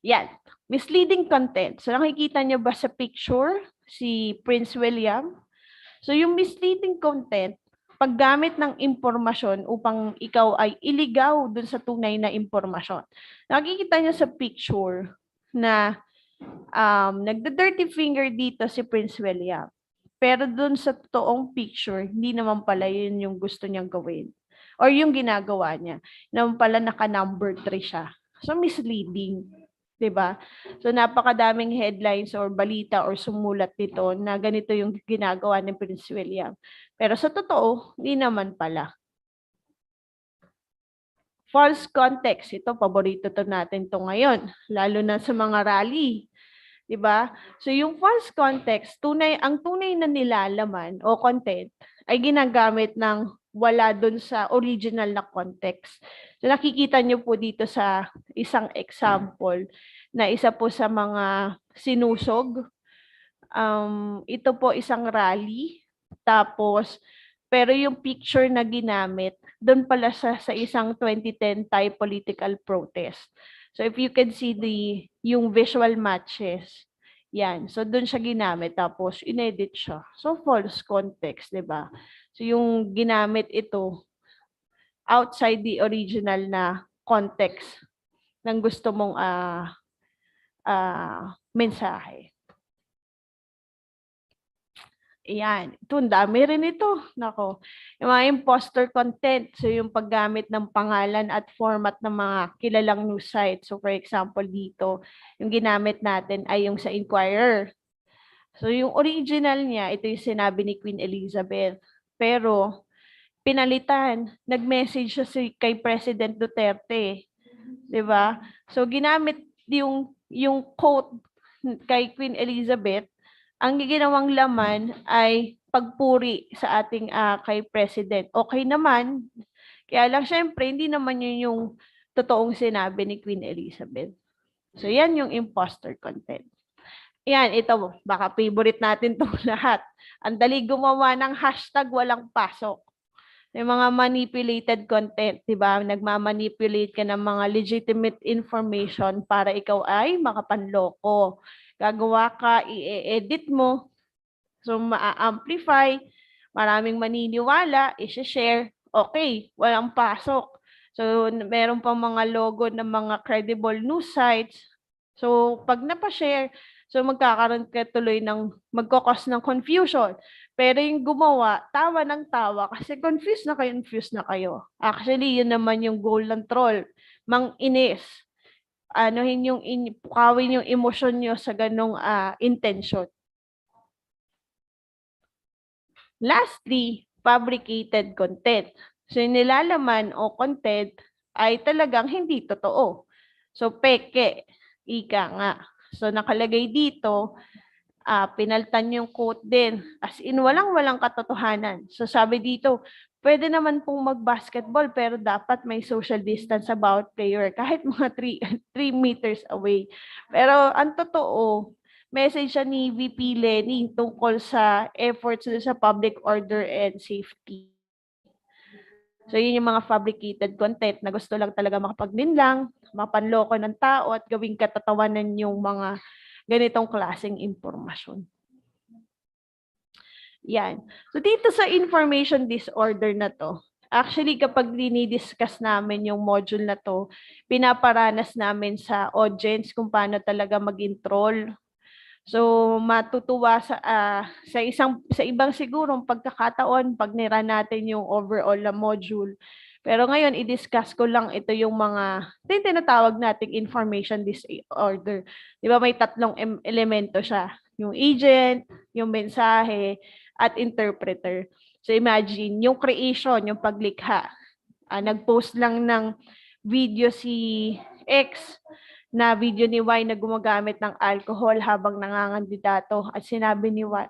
Yan. Misleading content. So, nakikita nyo ba sa picture si Prince William? So, yung misleading content, paggamit ng impormasyon upang ikaw ay iligaw dun sa tunay na impormasyon. Nakikita nyo sa picture na nagda-dirty finger dito si Prince William. Pero dun sa totoong picture, hindi naman pala yun yung gusto niyang gawin. Or yung ginagawa niya. Naman pala naka-number 3 siya. So, misleading. Diba? So, napakadaming headlines or balita or sumulat dito na ganito yung ginagawa ni Prince William. Pero sa totoo, hindi naman pala. False context. Ito, paborito to natin to ngayon. Lalo na sa mga rally. Diba? So, yung false context, ang tunay na nilalaman o content ay ginagamit ng wala dun sa original na context. So, nakikita nyo po dito sa isang example na isa po sa mga sinusog. Ito po isang rally. Tapos, pero yung picture na ginamit, dun pala sa isang 2010 Thai political protest. So, if you can see yung visual matches, yan. So, dun siya ginamit. Tapos, inedit siya. So, false context, di ba? So, yung ginamit ito outside the original na context ng gusto mong mensahe. Ayan. Ito, ang dami rin ito. Nako. Yung mga imposter content. So, yung paggamit ng pangalan at format ng mga kilalang news site. So, for example, dito, yung ginamit natin ay yung sa Inquirer. So, yung original niya, ito yung sinabi ni Queen Elizabeth. Pero, pinalitan. Nag-message siya kay President Duterte. Diba? So, ginamit yung quote kay Queen Elizabeth. Ang ginawang laman ay pagpuri sa ating kay President. Okay naman. Kaya lang, syempre, hindi naman yun yung totoong sinabi ni Queen Elizabeth. So, yan yung imposter content. Yan, ito, baka favorite natin itong lahat. Ang dali gumawa ng hashtag walang pasok. Yung mga manipulated content, di ba? Nagmamanipulate ka ng mga legitimate information para ikaw ay makapanloko. Gagawa ka, i-edit mo. So, ma-amplify. Maraming maniniwala, i-share. Okay, walang pasok. So, meron pang mga logo ng mga credible news sites. So, pag napashare, so magkakaroon ka tuloy ng magkakos ng confusion. Pero yung gumawa, tawa ng tawa kasi confused na kayo. Actually, yun naman yung goal ng troll. Mang-inis. Pukawin yung emosyon nyo sa ganong intention. Lastly, fabricated content. So, yung nilalaman o content ay talagang hindi totoo. So, peke. Ika nga. So, nakalagay dito, pinaltan yung quote din. As in, walang katotohanan. So, sabi dito, pwede naman pong mag-basketball pero dapat may social distance about player kahit mga 3 meters away. Pero ang totoo, message siya ni VP Lenny tungkol sa efforts sa public order and safety. So, yun yung mga fabricated content na gusto lang talaga makapaglinlang, mapanloko ng tao at gawing katatawanan yung mga ganitong klaseng impormasyon. Yan. So, dito sa information disorder na to, actually, kapag dinidiscuss namin yung module na to, pinaparanas namin sa audience kung paano talaga mag-troll. So, matutuwa sa ibang sigurong pagkakataon pag nira natin yung overall na module. Pero ngayon, i-discuss ko lang ito yung mga tinatawag nating information disorder. Di ba may 3 elemento siya? Yung agent, yung mensahe, at interpreter. So, imagine, yung creation, yung paglikha. Nag-post lang ng video si X na video ni Y na gumagamit ng alcohol habang nangangandidato at sinabi ni Y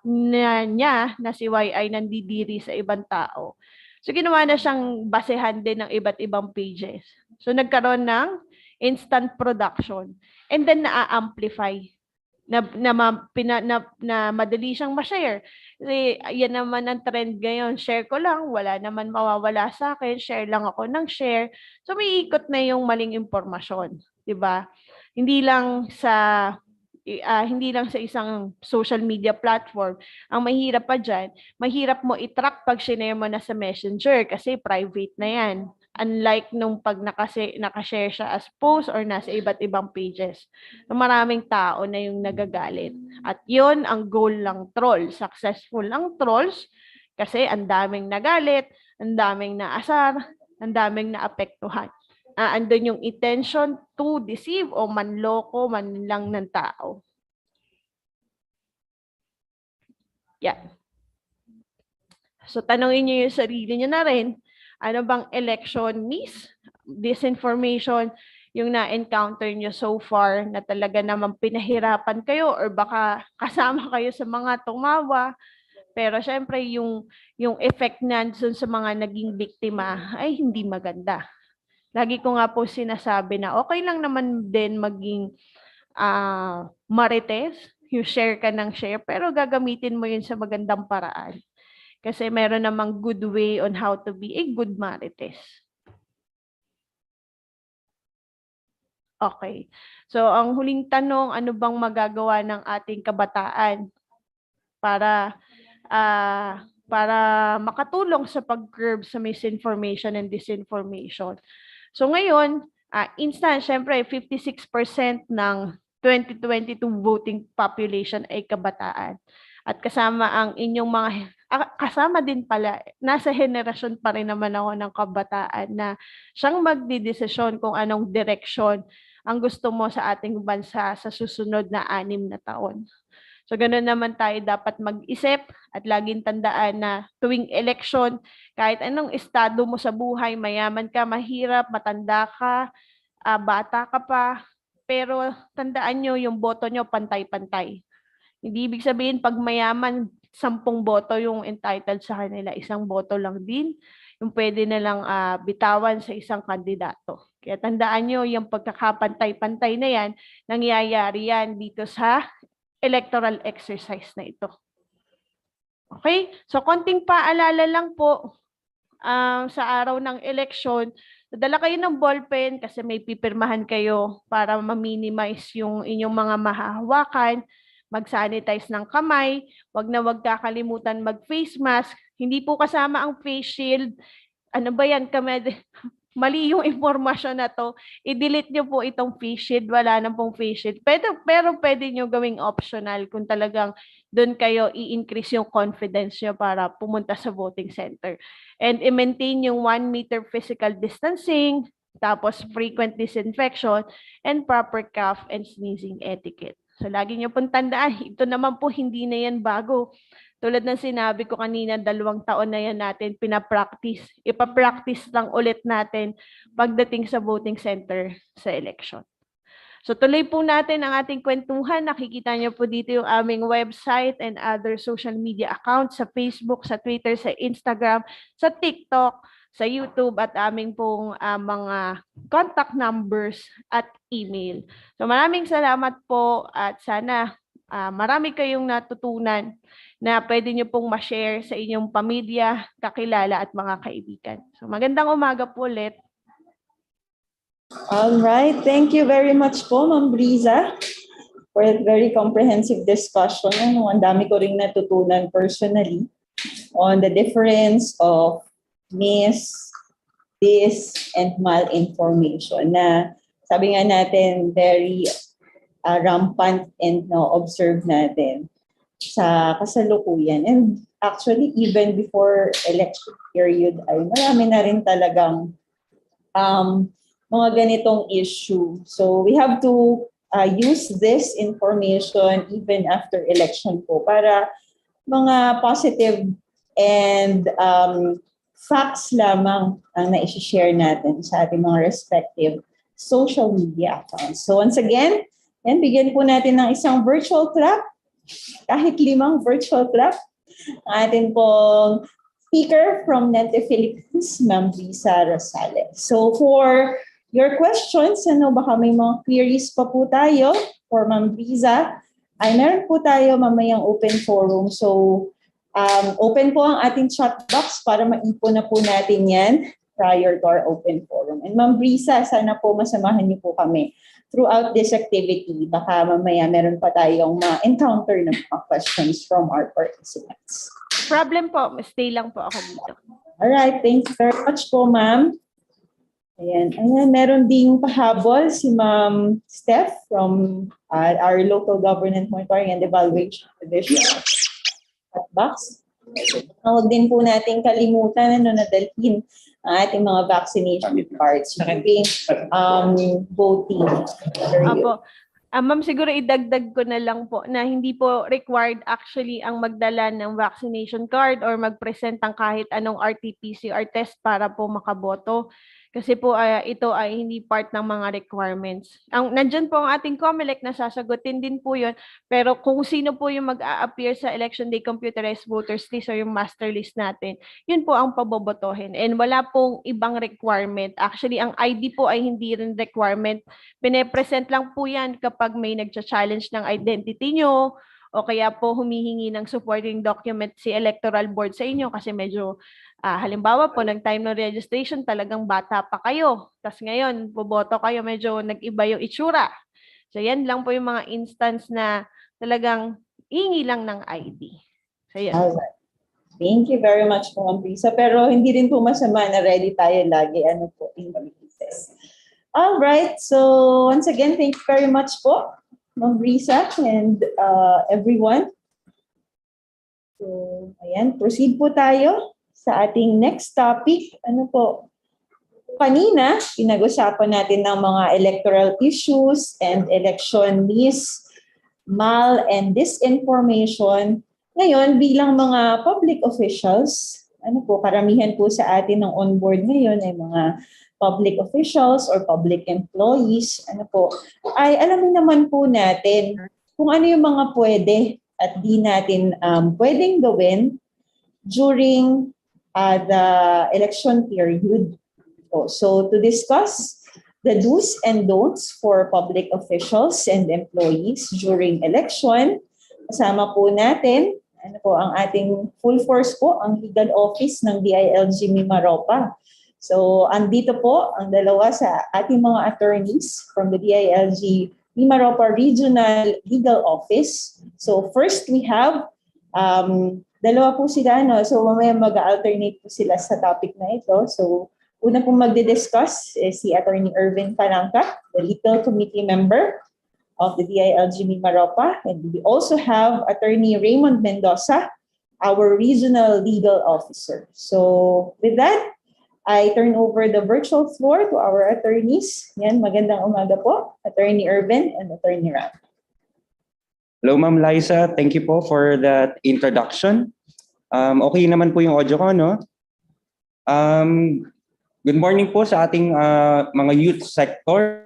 niya na si Y ay nandidiri sa ibang tao. So ginawa na siyang basehan din ng iba't ibang pages. So nagkaroon ng instant production and then na-amplify na madali siyang ma-share. Kasi yan naman ang trend ngayon. Share ko lang, wala naman mawawala sa akin. Share lang ako ng share. So may ikot na yung maling impormasyon. Diba? Hindi lang sa isang social media platform. Ang mahirap pa dyan, mahirap mo i-track pag sinare mo na sa Messenger kasi private na yan. Unlike nung pag nakashare siya as post or nasa iba't ibang pages. So, maraming tao na yung nagagalit. At yun ang goal ng troll. Successful ang trolls kasi ang daming nagalit, ang daming naasar, ang daming naapektuhan. Andun yung intention to deceive o manloko man lang ng tao. Yan. So, tanongin niyo yung sarili niyo na rin, ano bang election disinformation yung na-encounter niyo so far na talaga naman pinahirapan kayo or baka kasama kayo sa mga tumawa. Pero syempre yung effect niyan sa mga naging biktima ay hindi maganda. Lagi ko nga po sinasabi na okay lang naman din maging marites, yung share ka ng share, pero gagamitin mo yun sa magandang paraan. Kasi meron namang good way on how to be a good marites. Okay. So, ang huling tanong, ano bang magagawa ng ating kabataan para makatulong sa pag-curb sa misinformation and disinformation? So ngayon, syempre 56% ng 2022 voting population ay kabataan. At kasama din pala, nasa henerasyon pa rin naman ako ng kabataan na siyang magdidesisyon kung anong direksyon ang gusto mo sa ating bansa sa susunod na 6 na taon. So ganoon naman tayo dapat mag-isip at laging tandaan na tuwing eleksyon, kahit anong estado mo sa buhay, mayaman ka, mahirap, matanda ka, bata ka pa, pero tandaan nyo yung boto nyo pantay-pantay. Hindi ibig sabihin pag mayaman, 10 boto yung entitled sa kanila, 1 boto lang din yung pwede na lang bitawan sa isang kandidato. Kaya tandaan nyo, yung pagkakapantay-pantay na yan, nangyayari yan dito sa electoral exercise na ito. Okay? So, konting paalala lang po sa araw ng eleksyon. Dala kayo ng ballpen kasi may pipirmahan kayo para ma-minimize yung inyong mga mahahawakan. Mag-sanitize ng kamay. Huwag na huwag kakalimutan mag-face mask. Hindi po kasama ang face shield. Ano ba yan? mali yung impormasyon na to, i-delete nyo po itong face shield. Wala na pong face shield. Pero pwede nyo gawing optional kung talagang doon kayo i-increase yung confidence nyo para pumunta sa voting center. And i-maintain yung 1 meter physical distancing, tapos frequent disinfection, and proper cough and sneezing etiquette. So lagi nyo pong tandaan, ito naman po hindi na yan bago. Tulad ng sinabi ko kanina, 2 taon na yan natin pinapractice. Ipapractice lang ulit natin pagdating sa voting center sa election. So tuloy po natin ang ating kwentuhan. Nakikita niyo po dito yung aming website and other social media accounts sa Facebook, sa Twitter, sa Instagram, sa TikTok, sa YouTube at aming pong mga contact numbers at email. So maraming salamat po at sana marami kayong natutunan na pwede nyo pong ma-share sa inyong pamilya, kakilala at mga kaibigan. So magandang umaga po ulit. All right. Thank you very much po, Ma'am Briza, for a very comprehensive discussion. Ang dami ko ring natutunan personally on the difference of mis, dis, and malinformation na sabi nga natin very rampant and observe natin sa kasalukuyan. And actually, even before election period, ay marami na rin talagang mga ganitong issue. So we have to use this information even after election po para mga positive and facts lamang ang na-share natin sa ating mga respective social media accounts. So once again, and bigyan po natin ng isang virtual clap, kahit 5 virtual clap, ang ating pong speaker from Nente Philippines, Ma'am Briza Rosales. So for your questions, baka may mga queries pa po tayo for Ma'am Briza, ay meron po tayo mamayang open forum. So open po ang ating chat box para maipon na po natin yan prior to our open forum. And Ma'am Briza, sana po masamahan niyo po kami throughout this activity. Baka mamaya meron pa tayong ma-encounter ng mga questions from our participants. Problem po, stay lang po ako dito. Alright, thank you very much po, Ma'am. Ayan, meron ding pahabol si Ma'am Steph from our local government monitoring and evaluation division at box. Huwag din po natin kalimutan na dalhin ang ating mga vaccination cards during voting. Apo. Ma'am, siguro idagdag ko na lang po na hindi po required actually ang magdala ng vaccination card or mag-present ng kahit anong RT-PCR test para po makaboto. Kasi po ito ay hindi part ng mga requirements. Nandyan po ang ating COMELEC na sasagutin din po yun. Pero kung sino po yung mag-a-appear sa Election Day Computerized Voters List o yung master list natin, yun po ang pabobotohin. And wala pong ibang requirement. Actually, ang ID po ay hindi rin requirement. Pine-present lang po yan kapag may nagcha-challenge ng identity nyo o kaya po humihingi ng supporting document si Electoral Board sa inyo kasi medyo halimbawa po, ng time ng registration, talagang bata pa kayo. Tapos ngayon, boboto kayo, medyo nag-iba yung itsura. So yan lang po yung mga instance na talagang ingi lang ng ID. So yan. Alright. Thank you very much po, Ma'am Briza. Pero hindi rin po masama na ready tayo lagi. In cases. Alright. So once again, thank you very much po, Ma'am Briza and everyone. So ayan, proceed po tayo sa ating next topic. Kanina, pinag-usapan natin ng mga electoral issues and election mis, mal, and disinformation. Ngayon, bilang mga public officials, karamihan po sa atin ng onboard ngayon ay mga public officials or public employees, ay alamin naman po natin kung ano yung mga pwede at di natin pwedeng gawin during the election period. So to discuss the do's and don'ts for public officials and employees during election, kasama po natin ang ating full force po, ang legal office ng DILG Mimaropa. So andito po ang dalawa sa ating mga attorneys from the DILG Mimaropa Regional Legal Office. So first we have dalawa po sila, so mamaya mag-alternate po sila sa topic na ito. So Una pong magdi-discuss si Attorney Irvin Palangka, the Legal Committee member of the DILG Mimaropa. And we also have Attorney Raymond Mendoza, our Regional Legal Officer. So with that, I turn over the virtual floor to our attorneys. Yan, magandang umaga po, Attorney Irvin and Attorney Ram. Hello, Ma'am Liza. Thank you po for that introduction. Okay naman po yung audio ko, no? Good morning po sa ating mga youth sector.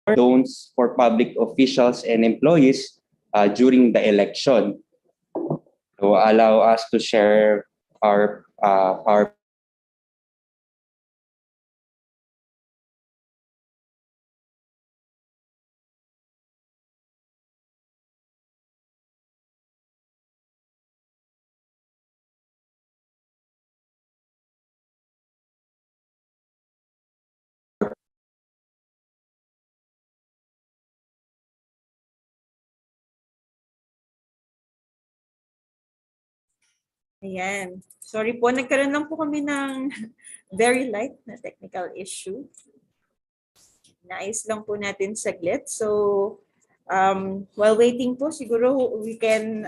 Don'ts for public officials and employees during the election. So allow us to share our Ayan. Sorry po, nagkaroon lang po kami ng very light na technical issue. Naayos lang po natin saglit. So, while waiting po, siguro we can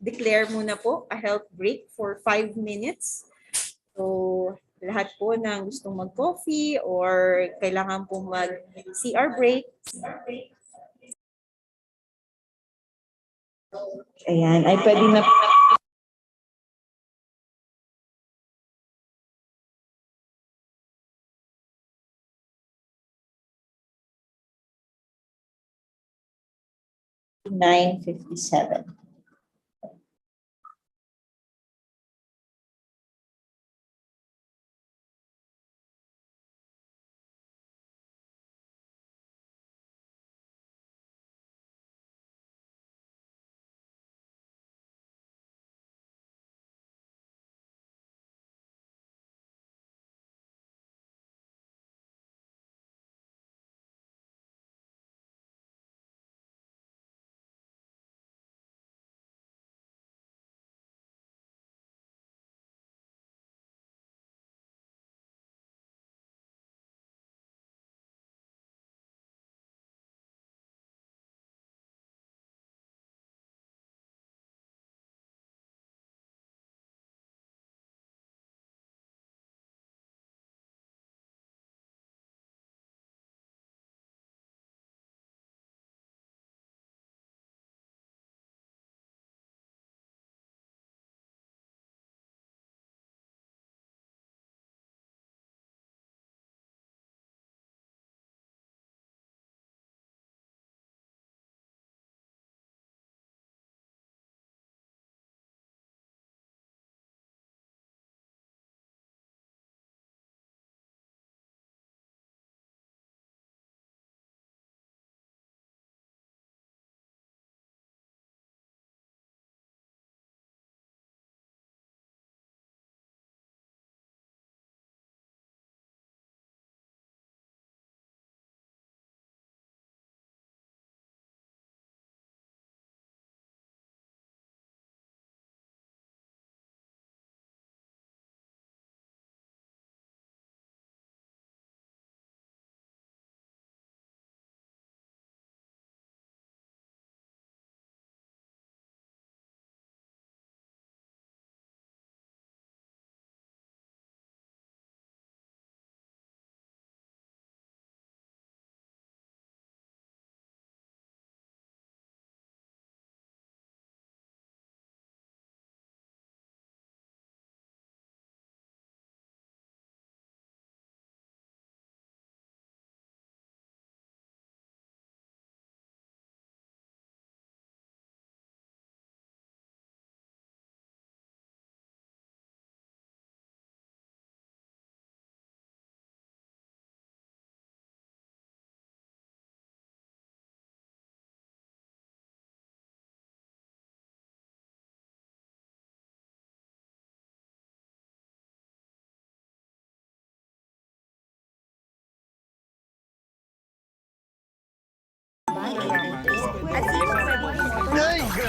declare muna po a health break for 5 minutes. So, lahat po ng gustong mag-coffee or kailangan po mag-CR break. Ayan, ay pwede na 9:57.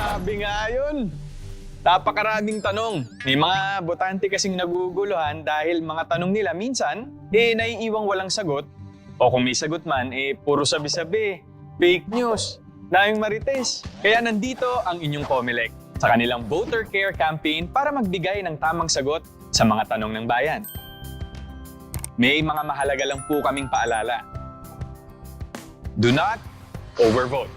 Grabe nga yun! Napakaraming tanong. May mga botante kasing naguguluhan dahil mga tanong nila minsan, naiiwang walang sagot. O kung may sagot man, puro sabi-sabi, fake news, daming marites. Kaya nandito ang inyong COMELEC sa kanilang Voter Care Campaign para magbigay ng tamang sagot sa mga tanong ng bayan. May mga mahalaga lang po kaming paalala. Do not overvote.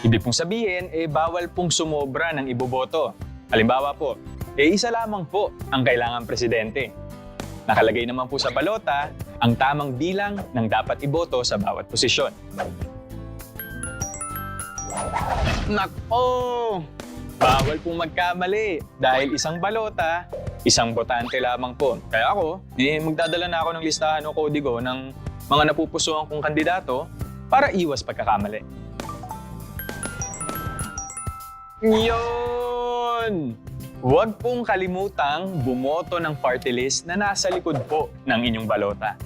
Ibig pong sabihin, bawal pong sumobra ng iboboto. Halimbawa po, isa lamang po ang kailangang presidente. Nakalagay naman po sa balota ang tamang bilang ng dapat iboto sa bawat posisyon. Nako! Bawal pong magkamali dahil isang balota, isang botante lamang po. Kaya ako, magdadala na ako ng listahan o kodigo ng mga napupusuan kong kandidato para iwas pagkakamali. Yun! Huwag pong kalimutang bumoto ng party list na nasa likod po ng inyong balota.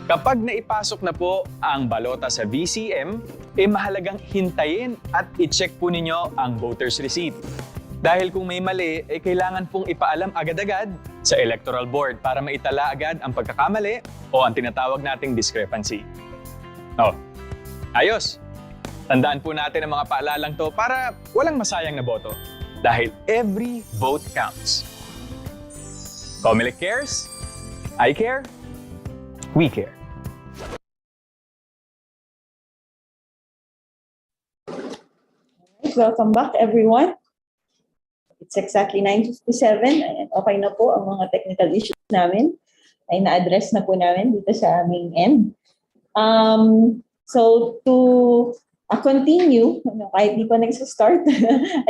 Kapag naipasok na po ang balota sa VCM, mahalagang hintayin at i-check po ninyo ang voter's receipt. Dahil kung may mali, kailangan pong ipaalam agad-agad sa Electoral Board para maitala agad ang pagkakamali o ang tinatawag nating discrepancy. Ayos! Tandaan po natin ang mga paalalang to para walang masayang na boto. Dahil every vote counts. COMELEC cares, I care, we care. Welcome back, everyone. It's exactly 9:57 and okay na po ang mga technical issues namin ay na-address na po namin dito sa aming end. So to continue, kahit di pa nag-start,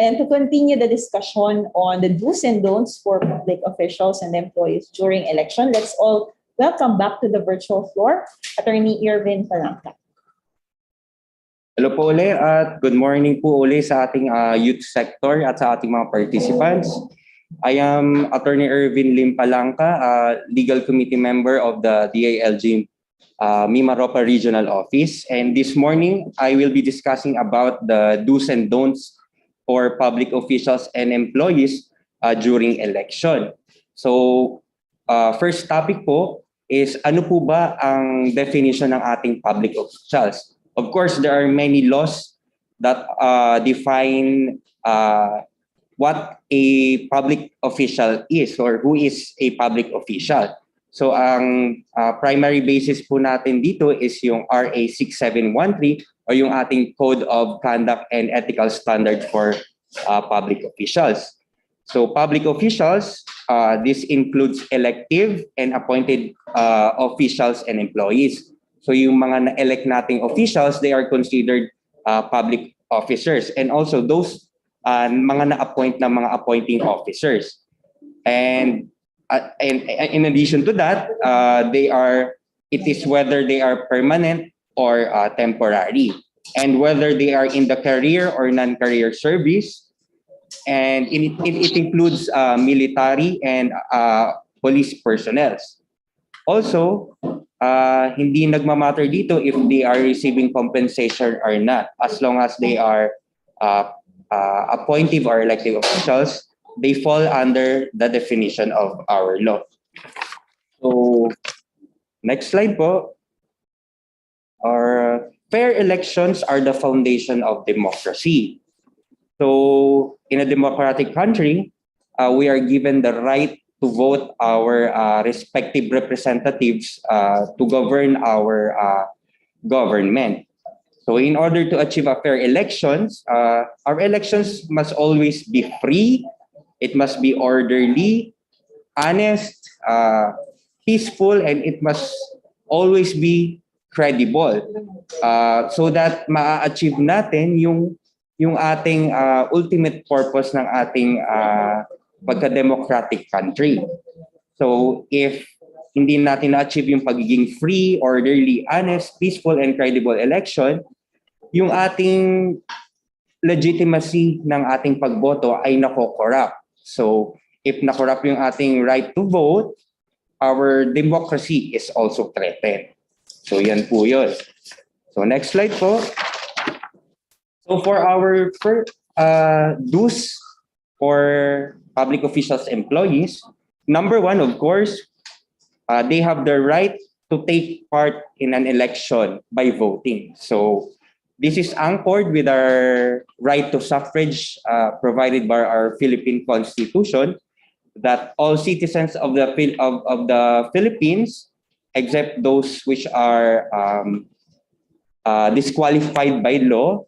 and to continue the discussion on the do's and don'ts for public officials and employees during election, let's all welcome back to the virtual floor, Attorney Irvin Palangka. Hello po uli at good morning po uli sa ating youth sector at sa ating mga participants. I am Attorney Irvin Lim Palangka, Legal Committee Member of the DALG Mimaropa Regional Office. And this morning, I will be discussing about the do's and don'ts for public officials and employees during election. So, first topic po is ano po ba ang definition ng ating public officials? Of course, there are many laws that define what a public official is or who is a public official. So ang primary basis po natin dito is yung RA 6713 o yung ating Code of Conduct and Ethical Standard for Public Officials. So public officials, this includes elective and appointed officials and employees. So yung mga na-elect nating officials, they are considered public officers, and also those mga na-appoint na mga appointing officers. And in addition to that, it is whether they are permanent or temporary, and whether they are in the career or non-career service, and it includes military and police personnel. Also, hindi nagmamatter dito if they are receiving compensation or not, as long as they are appointive or elective officials. They fall under the definition of our law. So, next slide po. Fair elections are the foundation of democracy. So, in a democratic country, we are given the right to vote our respective representatives to govern our government. So, in order to achieve a fair elections, our elections must always be free. It must be orderly, honest, peaceful, and it must always be credible, so that ma-achieve natin yung ating ultimate purpose ng ating pagka-democratic country. So if hindi natin na-achieve yung pagiging free, orderly, honest, peaceful, and credible election, yung ating legitimacy ng ating pagboto ay nako-corrupt. So, if na-corrupt yung ating right to vote, our democracy is also threatened. So, yan po yun. So, next slide po. So for our first dues for public officials employees, number one, of course, they have the right to take part in an election by voting. So this is anchored with our right to suffrage provided by our Philippine Constitution, that all citizens of the Philippines, except those which are disqualified by law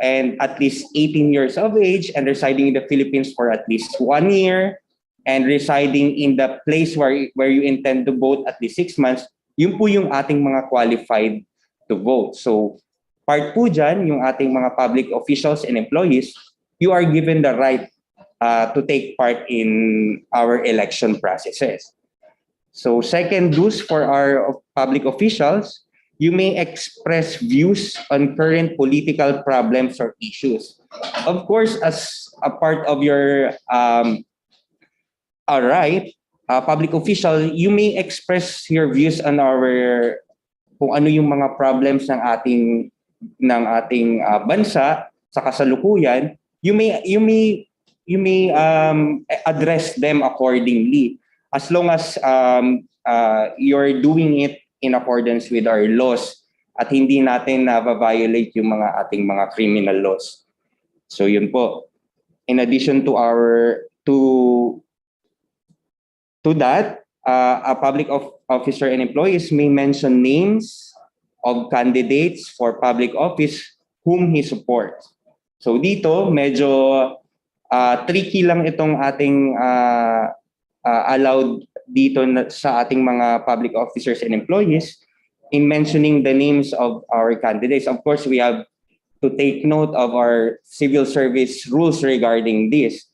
and at least 18 years of age and residing in the Philippines for at least 1 year and residing in the place where you intend to vote at least 6 months, yun po yung ating mga qualified to vote. So part po dyan, yung ating mga public officials and employees, you are given the right to take part in our election processes. So second dues for our public officials, you may express views on current political problems or issues. Of course, as a part of your right, public official, you may express your views on our kung ano yung mga problems ng ating bansa sa kasalukuyan. You may address them accordingly as long as you're doing it in accordance with our laws at hindi natin na-violate yung ating mga criminal laws. So yun po. In addition to that, a public officer and employees may mention names of candidates for public office whom he supports. So dito, medyo tricky lang itong ating allowed dito sa ating mga public officers and employees in mentioning the names of our candidates. Of course, we have to take note of our civil service rules regarding this.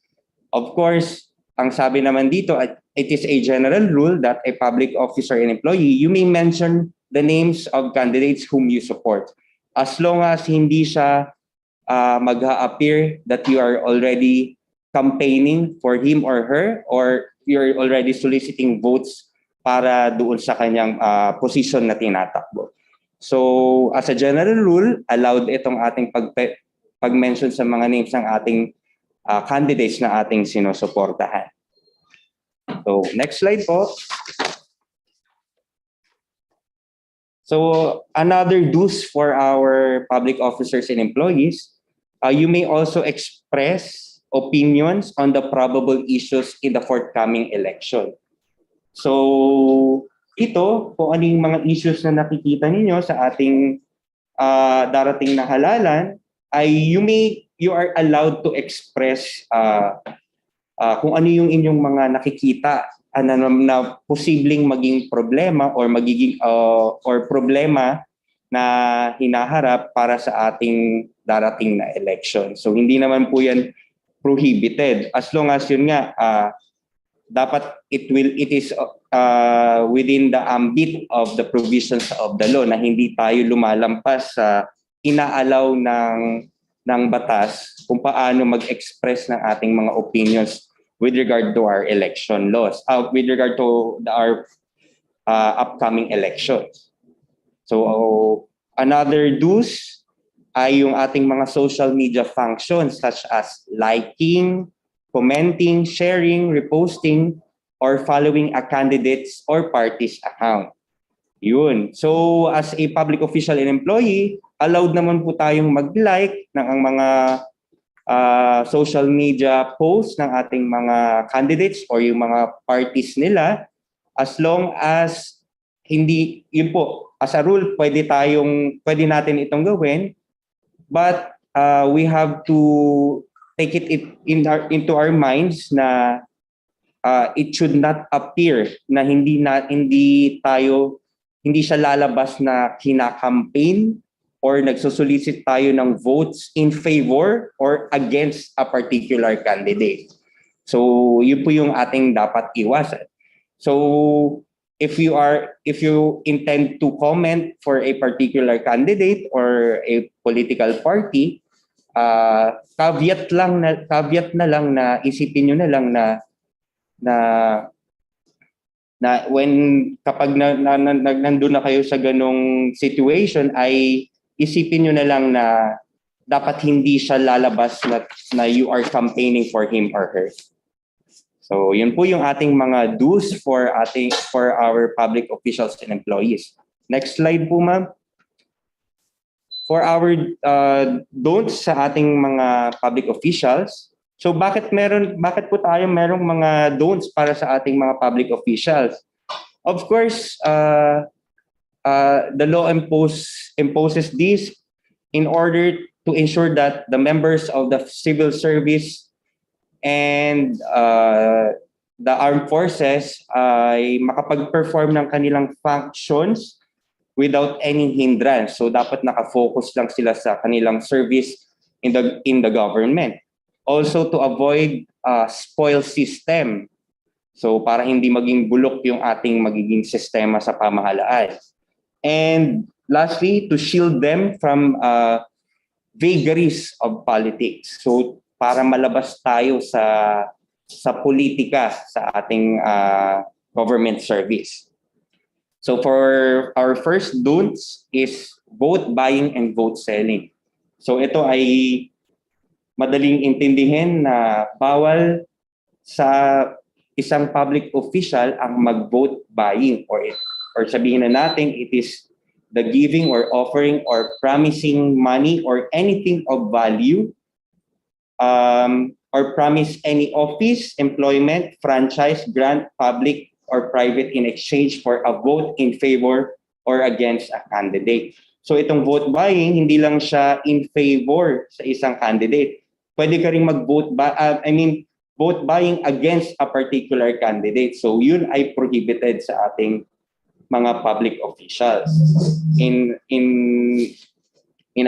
Of course, ang sabi naman dito, it is a general rule that a public officer and employee, you may mention the names of candidates whom you support. As long as hindi siya mag-appear that you are already campaigning for him or her or you're already soliciting votes para doon sa kanyang position na tinatakbo. So, as a general rule, allowed itong ating pag-mention sa mga names ng ating candidates na ating sinusuportahan. So, next slide po. So, another dues for our public officers and employees, you may also express opinions on the probable issues in the forthcoming election. So, ito, kung ano yung mga issues na nakikita ninyo sa ating darating na halalan, ay you are allowed to express kung ano yung inyong mga nakikita na posibleng maging problema or magiging or problema na hinaharap para sa ating darating na election. So hindi naman po yan prohibited as long as yun nga dapat it is within the ambit of the provisions of the law na hindi tayo lumalampas sa inaalaw ng batas kung paano mag-express ng ating mga opinions with regard to our election laws, with regard to our upcoming elections. So another dues ay yung ating mga social media functions such as liking, commenting, sharing, reposting, or following a candidate's or party's account. Yun. So as a public official and employee, allowed naman po tayong mag-like ng ang mga social media posts ng ating mga candidates or yung mga parties nila as long as hindi, yun po, as a rule, pwede natin itong gawin, but we have to take it into our minds na it should not appear na hindi siya lalabas na kina-campaign or nagsusolicit tayo ng votes in favor or against a particular candidate. So, yun po yung ating dapat iwasan. So, if you intend to comment for a particular candidate or a political party, caveat na lang na isipin nyo na lang na kapag nandun na kayo sa ganong situation ay isipin nyo na lang na dapat hindi siya lalabas na you are campaigning for him or her. So yun po yung ating mga do's for our public officials and employees. Next slide po, ma'am. For our don'ts sa ating mga public officials, so bakit po tayo merong mga don'ts para sa ating mga public officials? Of course, the law imposes this in order to ensure that the members of the civil service and the armed forces ay makapag-perform ng kanilang functions without any hindrance. So dapat nakafocus lang sila sa kanilang service in the government. Also to avoid spoil system. So para hindi maging bulok yung ating magiging sistema sa pamahalaan. And lastly, to shield them from vagaries of politics. So para malabas tayo sa politika sa ating government service. So for our first don'ts is vote buying and vote selling. So ito ay madaling intindihin na bawal sa isang public official ang mag-vote buying or sabihin na natin it is the giving or offering or promising money or anything of value or promise any office, employment, franchise, grant, public, or private in exchange for a vote in favor or against a candidate. So itong vote buying, hindi lang siya in favor sa isang candidate. Pwede ka rin mag-vote vote buying against a particular candidate. So yun ay prohibited sa ating mga public officials. In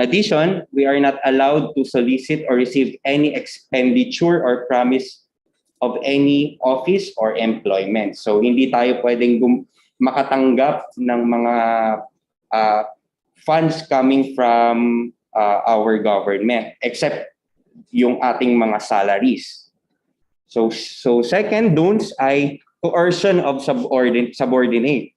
addition, we are not allowed to solicit or receive any expenditure or promise of any office or employment. So hindi tayo pwedeng makatanggap ng mga funds coming from our government except yung ating mga salaries. So second, don'ts ay coercion of subordinate.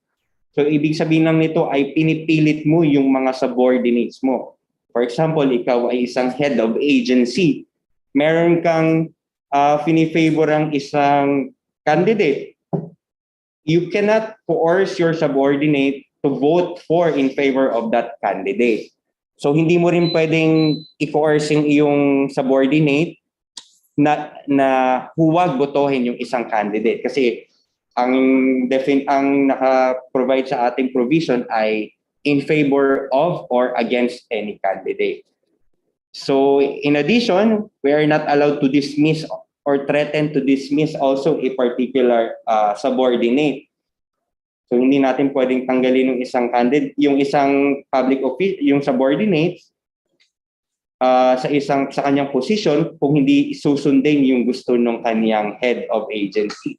So ibig sabihin lang nito ay pinipilit mo yung mga subordinates mo. For example, ikaw ay isang head of agency. Meron kang finifavor ang isang candidate. You cannot coerce your subordinate to vote in favor of that candidate. So hindi mo rin pwedeng i-coerce yung iyong subordinate na huwag botohin yung isang candidate. Kasi ang naka-provide sa ating provision ay in favor of or against any candidate. So in addition, we are not allowed to dismiss or threaten to dismiss also a particular subordinate. So hindi natin pwedeng tanggalin yung isang public official, yung subordinate sa kanyang position kung hindi susundin yung gusto ng kanyang head of agency.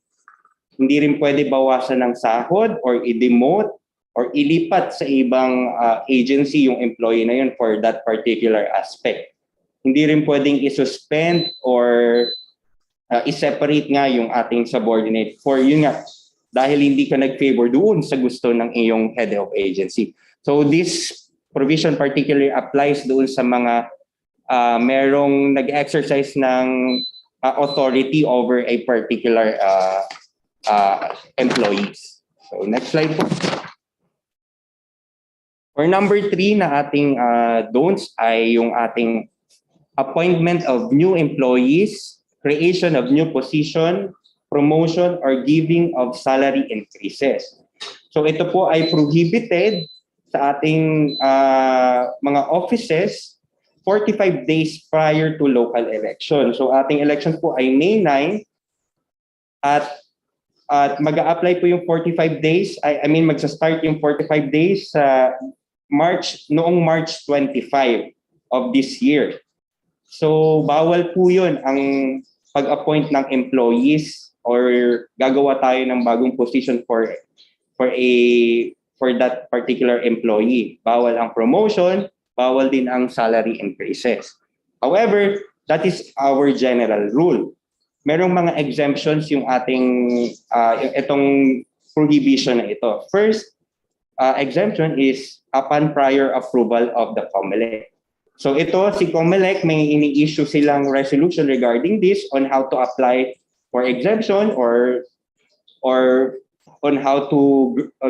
Hindi rin pwede bawasan ng sahod or i-demote or ilipat sa ibang agency yung employee na yun for that particular aspect. Hindi rin pwedeng i-suspend or i-separate nga yung ating subordinate for yun nga, dahil hindi ka nag-favor doon sa gusto ng iyong head of agency. So this provision particularly applies doon sa mga merong nag-exercise ng authority over a particular employees. So next slide po. For number 3 na ating don'ts ay yung ating appointment of new employees, creation of new position, promotion, or giving of salary increases. So ito po ay prohibited sa ating mga offices 45 days prior to local election. So ating elections po ay May 9 at mag-a-apply po yung 45 days, magsa-start yung 45 days sa noong March 25 of this year. So bawal po yun ang pag-appoint ng employees or gagawa tayo ng bagong position for that particular employee. Bawal ang promotion, bawal din ang salary increases. However, that is our general rule. Merong mga exemptions yung ating itong prohibition na ito. First, exemption is upon prior approval of the COMELEC. So ito, si COMELEC, may ini-issue silang resolution regarding this on how to apply for exemption or on how to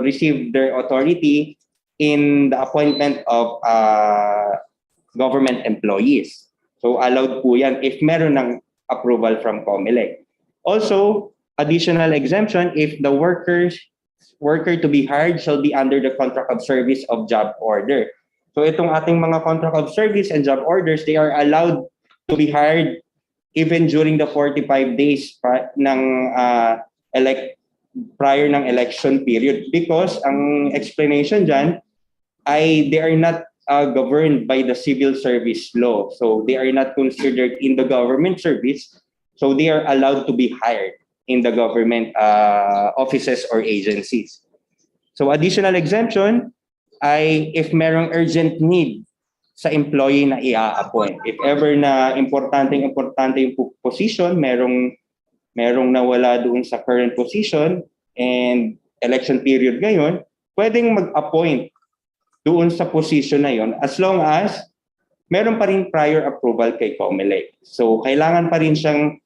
receive their authority in the appointment of government employees. So allowed po yan if meron ng approval from COMELEC. Also, additional exemption if the worker to be hired shall be under the contract of service of job order. So itong ating mga contract of service and job orders, they are allowed to be hired even during the 45 days prior ng election period, because ang explanation dyan ay they are not governed by the civil service law. So they are not considered in the government service. So they are allowed to be hired in the government offices or agencies. So additional exemption ay if merong urgent need sa employee na i-appoint. If ever na importante yung position, merong nawala doon sa current position and election period ngayon, pwedeng mag-appoint doon sa position na yon as long as meron pa rin prior approval kay COMELEC. So kailangan pa rin siyang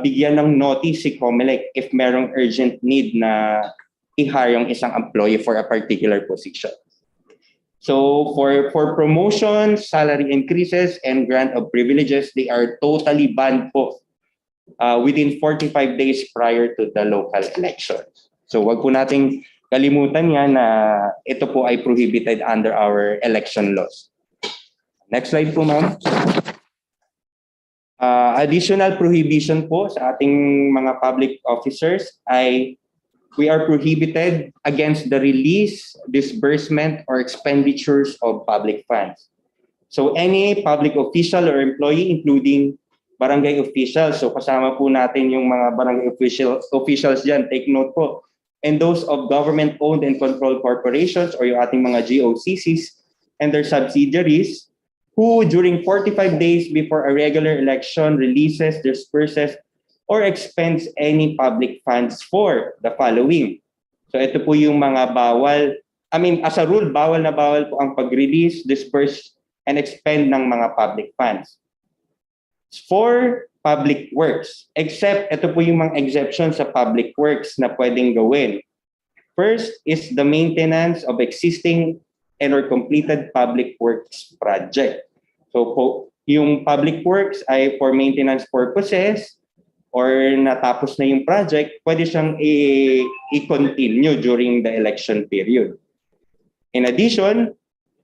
bigyan ng notice si COMELEC if merong urgent need na i-hire yung isang employee for a particular position. So for promotions, salary increases, and grant of privileges, they are totally banned po within 45 days prior to the local elections. So wag po nating kalimutan yan na ito po ay prohibited under our election laws. Next slide po, ma'am. Additional prohibition po sa ating mga public officers ay we are prohibited against the release, disbursement, or expenditures of public funds. So any public official or employee, including barangay officials, so kasama po natin yung mga barangay officials dyan, take note po, and those of government-owned and controlled corporations or yung ating mga GOCCs and their subsidiaries, who during 45 days before a regular election releases, disperses, or expends any public funds for the following. So ito po yung mga bawal. As a rule, bawal na bawal po ang pag-release, disperse, and expend ng mga public funds. For public works, except ito po yung mga exceptions sa public works na pwedeng gawin. First is the maintenance of existing and or completed public works project. So po, yung public works ay for maintenance purposes, or natapos na yung project, pwede siyang i-continue during the election period. In addition,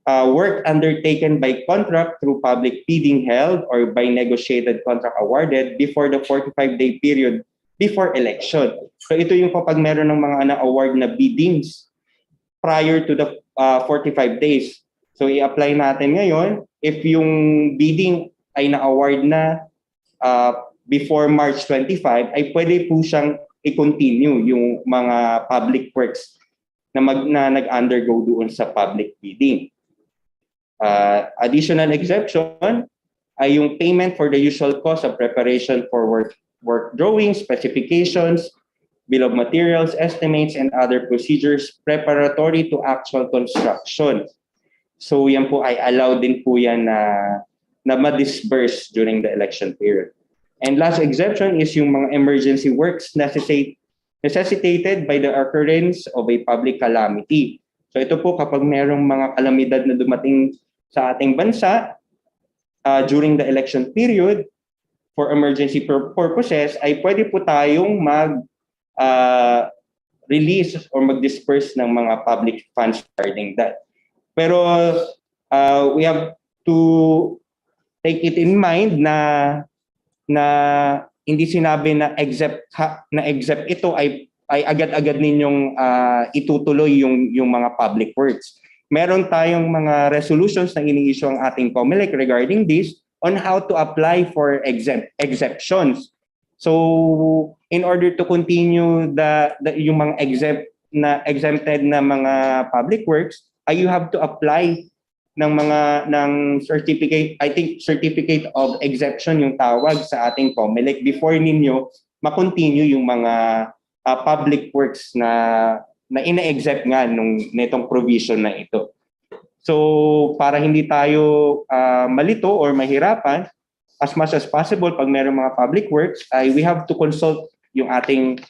work undertaken by contract through public bidding held or by negotiated contract awarded before the 45-day period before election. So ito yung kapag meron ng mga na-award na biddings prior to the 45 days. So i-apply natin ngayon, if yung bidding ay na-award na before March 25, ay pwede po siyang i-continue yung mga public works na nag-undergo doon sa public bidding. Additional exception ay yung payment for the usual cost of preparation for work drawings, specifications, bill of materials, estimates, and other procedures preparatory to actual construction. So yan po ay allowed din po yan na ma-disburse during the election period. And last exemption is yung mga emergency works necessitated by the occurrence of a public calamity. So ito po kapag merong mga kalamidad na dumating sa ating bansa during the election period for emergency purposes, ay pwede po tayong release or mag-disperse ng mga public funds regarding that. Pero we have to take it in mind na hindi sinabi na exempt ito ay agad-agad ninyong itutuloy yung mga public works. Meron tayong mga resolutions na ini-issue ang ating COMELEC regarding this on how to apply for exceptions. So in order to continue yung mga exempted na mga public works, you have to apply ng certificate, I think certificate of exemption yung tawag sa ating COMELEC before ninyo ma-continue yung mga public works na ina-exempt nga nitong provision na ito. So para hindi tayo malito or mahirapan, as much as possible pag mayroong mga public works, we have to consult yung ating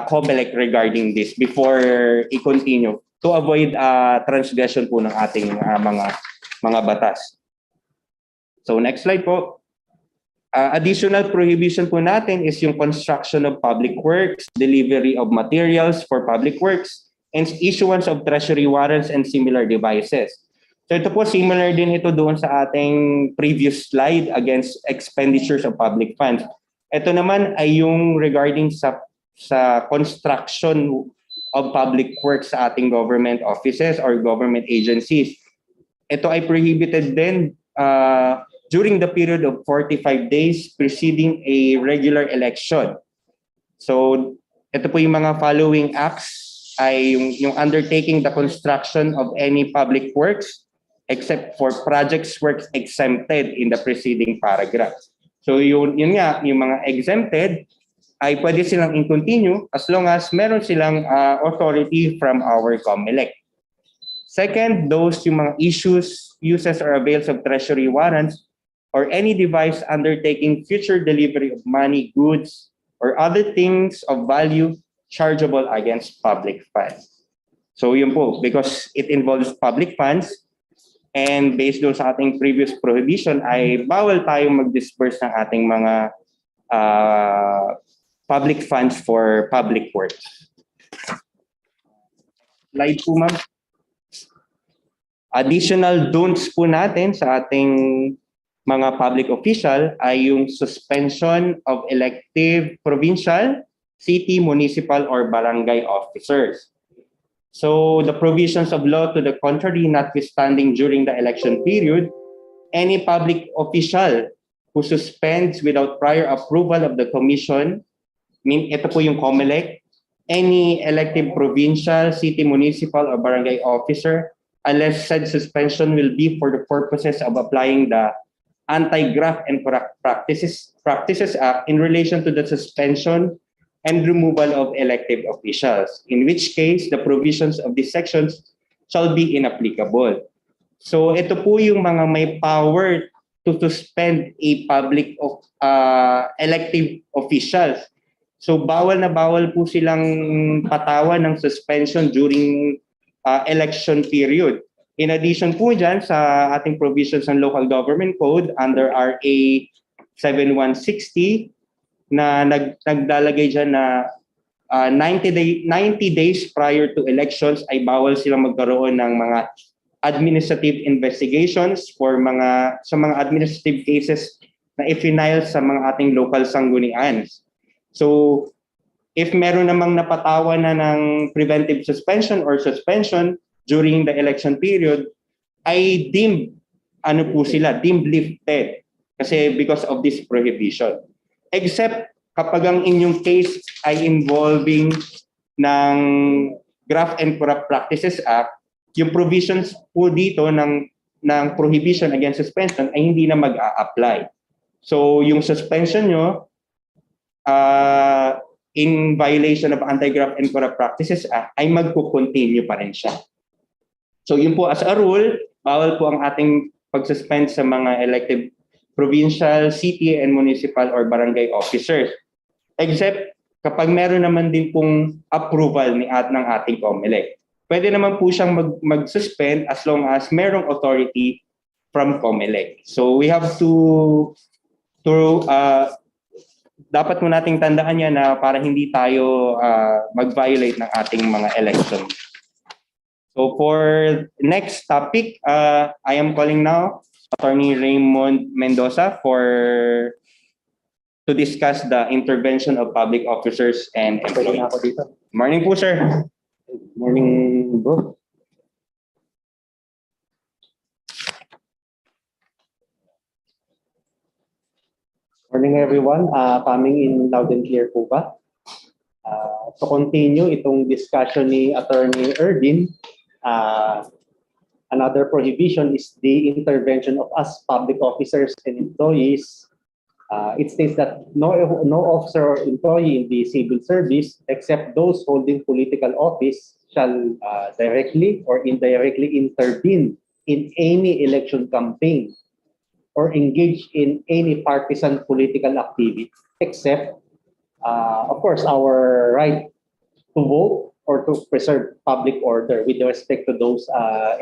COMELEC regarding this before i-continue to avoid transgression po ng ating mga batas. So next slide po. Additional prohibition po natin is yung construction of public works, delivery of materials for public works, and issuance of treasury warrants and similar devices. So ito po, similar din ito doon sa ating previous slide against expenditures of public funds. Ito naman ay yung regarding sa construction of public works sa ating government offices or government agencies. Ito ay prohibited din during the period of 45 days preceding a regular election. So ito po yung mga following acts ay yung undertaking the construction of any public works except for projects works exempted in the preceding paragraph. So yun nga, yung mga exempted ay pwede silang in-continue as long as meron silang authority from our COMELEC. Second, those yung mga issues, uses or avails of treasury warrants or any device undertaking future delivery of money, goods, or other things of value chargeable against public funds. So yun po, because it involves public funds, and based doon sa ating previous prohibition ay bawal tayong mag-disperse ng ating mga public funds for public works. Slide po, ma'am. Additional don'ts po natin sa ating mga public official ay yung suspension of elective provincial, city, municipal, or barangay officers. So the provisions of law to the contrary notwithstanding during the election period, any public official who suspends without prior approval of the commission, ito po yung COMELEC, any elective provincial, city, municipal, or barangay officer, unless said suspension will be for the purposes of applying the Anti-Graft and Corrupt Practices Act in relation to the suspension and removal of elective officials, in which case the provisions of these sections shall be inapplicable. So ito po yung mga may power to suspend a public elective officials. So bawal na bawal po silang patawan ng suspension during election period. In addition po dyan sa ating provisions ng Local Government Code under RA 7160, na naglalagay dyan na 90 days prior to elections ay bawal silang magkaroon ng mga administrative investigations sa mga administrative cases na i-file sa mga ating local sanggunian. So if meron namang napatawan na ng preventive suspension or suspension during the election period, ay deemed lifted kasi because of this prohibition. Except kapag ang inyong case ay involving ng Graft and Corrupt Practices Act, yung provisions po dito ng prohibition against suspension ay hindi na mag-a-apply. So yung suspension nyo in violation of Anti-Graft and Corrupt Practices Act ay magko-continue pa rin siya. So yun po as a rule, bawal po ang ating pag-suspend sa mga elective provincial, city, and municipal or barangay officers. Except kapag meron naman din pong approval ng ating COMELEC. Pwede naman po siyang mag-suspend as long as merong authority from COMELEC. So we have to dapat mo nating tandaan yan na para hindi tayo mag-violate ng ating mga election. So for next topic, I am calling now Attorney Raymond Mendoza to discuss the intervention of public officers and employees. Morning po, sir. Morning, bro. Morning, everyone. Coming in loud and clear po ba? To continue itong discussion ni Attorney Ervin, another prohibition is the intervention of us public officers and employees. It states that no officer or employee in the civil service, except those holding political office, shall directly or indirectly intervene in any election campaign or engage in any partisan political activity, except, of course, our right to vote or to preserve public order with respect to those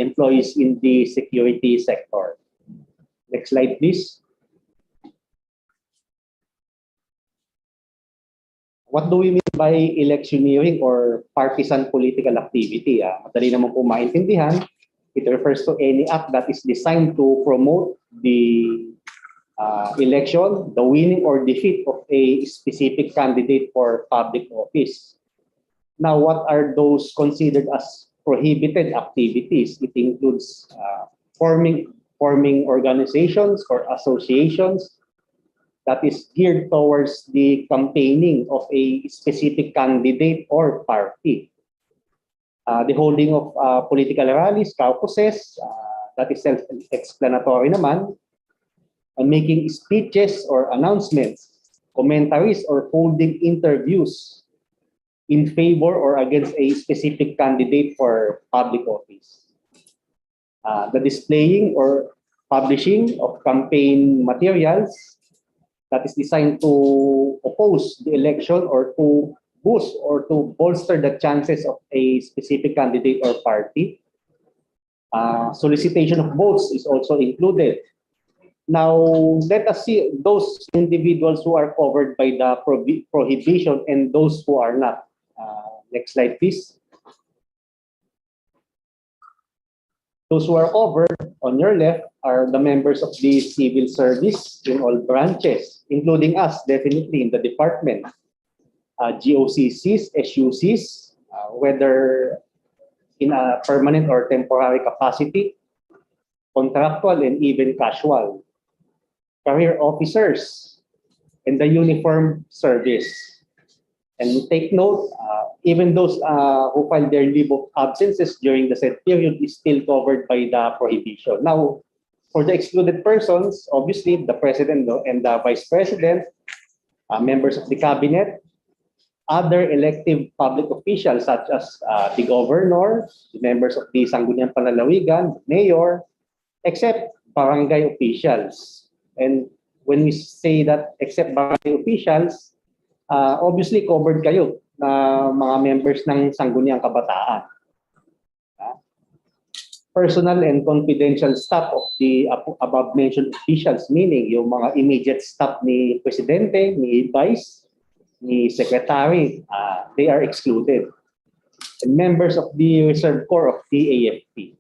employees in the security sector. Next slide, please. What do we mean by electioneering or partisan political activity? Madali naman po maintindihan. It refers to any act that is designed to promote the election, the winning or defeat of a specific candidate for public office. Now, what are those considered as prohibited activities? It includes forming organizations or associations that is geared towards the campaigning of a specific candidate or party. The holding of political rallies, caucuses, that is self-explanatory naman, and making speeches or announcements, commentaries, or holding interviews in favor or against a specific candidate for public office. The displaying or publishing of campaign materials that is designed to oppose the election or to boost or to bolster the chances of a specific candidate or party. Solicitation of votes is also included. Now, let us see those individuals who are covered by the prohibition and those who are not. Next slide, please. Those who are covered on your left are the members of the civil service in all branches, including us, definitely in the department. GOCCs, SUCs, whether in a permanent or temporary capacity, contractual and even casual. Career officers in the uniformed service. And take note, even those who file their leave of absences during the said period is still covered by the prohibition. Now, for the excluded persons, obviously the president and the vice president, members of the cabinet, other elective public officials such as the governor, the members of the Sangguniang Panlalawigan, mayor, except barangay officials. And when we say that except barangay officials, obviously covered kayo na mga members ng Sangguniang Kabataan. Personal and confidential staff of the above-mentioned officials, meaning yung mga immediate staff ni Presidente, ni Vice, ni Secretary, they are excluded. And members of the Reserve Corps of the AFP.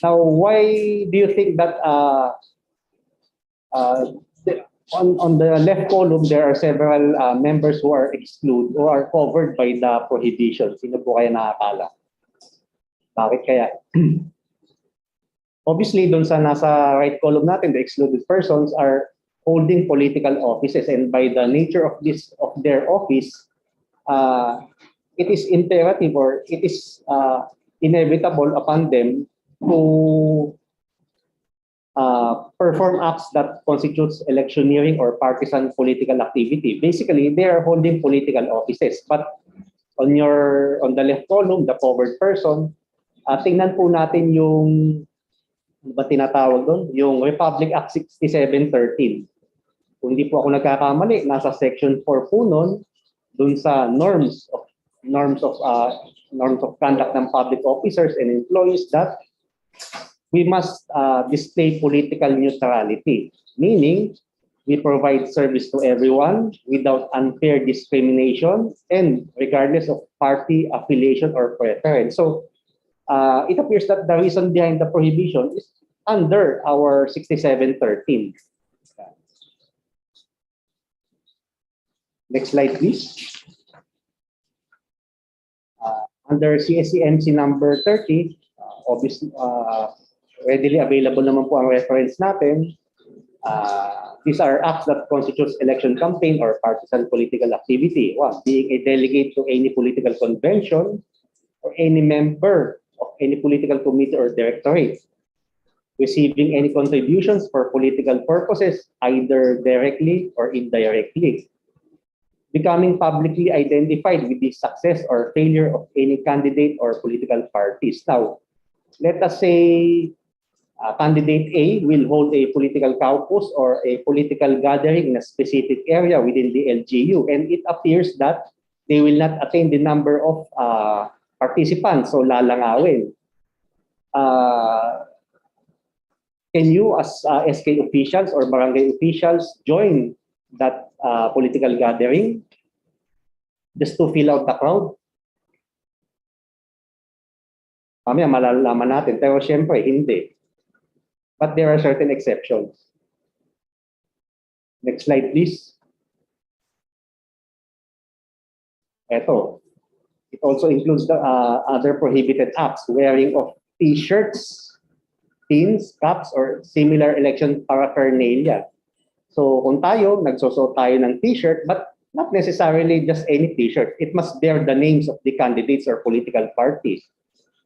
Now, why do you think that on the left column, there are several members who are excluded or are covered by the prohibition? Sino po kaya nakakala? Bakit kaya? Obviously, doon sa nasa right column natin, the excluded persons are holding political offices, and by the nature of their office, it is imperative or it is inevitable upon them to perform acts that constitutes electioneering or partisan political activity. Basically, they are holding political offices. But on the left column, the covered person, tingnan po natin yung ba tinatawag doon? Yung Republic Act 6713. Kung hindi po ako nagkakamali, nasa section 4 po nun, dun sa norms of conduct ng public officers and employees that we must display political neutrality, meaning we provide service to everyone without unfair discrimination and regardless of party affiliation or preference. So it appears that the reason behind the prohibition is under our 6713. Next slide, please. Under CSCMC number 30, obviously, readily available naman po ang reference natin. These are acts that constitutes election campaign or partisan political activity. One, being a delegate to any political convention or any member of any political committee or directorate. Receiving any contributions for political purposes, either directly or indirectly. Becoming publicly identified with the success or failure of any candidate or political parties. Now, Let us say candidate A will hold a political caucus or a political gathering in a specific area within the LGU, and it appears that they will not attain the number of participants, so lalangawin. Can you as SK officials or barangay officials join that political gathering just to fill out the crowd? Mamaya malalaman natin, pero syempre hindi. But there are certain exceptions. Next slide, please. Ito. It also includes the other prohibited acts, wearing of t-shirts, pins, caps, or similar election paraphernalia. So kung tayo, nagsusuot tayo ng t-shirt, but not necessarily just any t-shirt. It must bear the names of the candidates or political parties.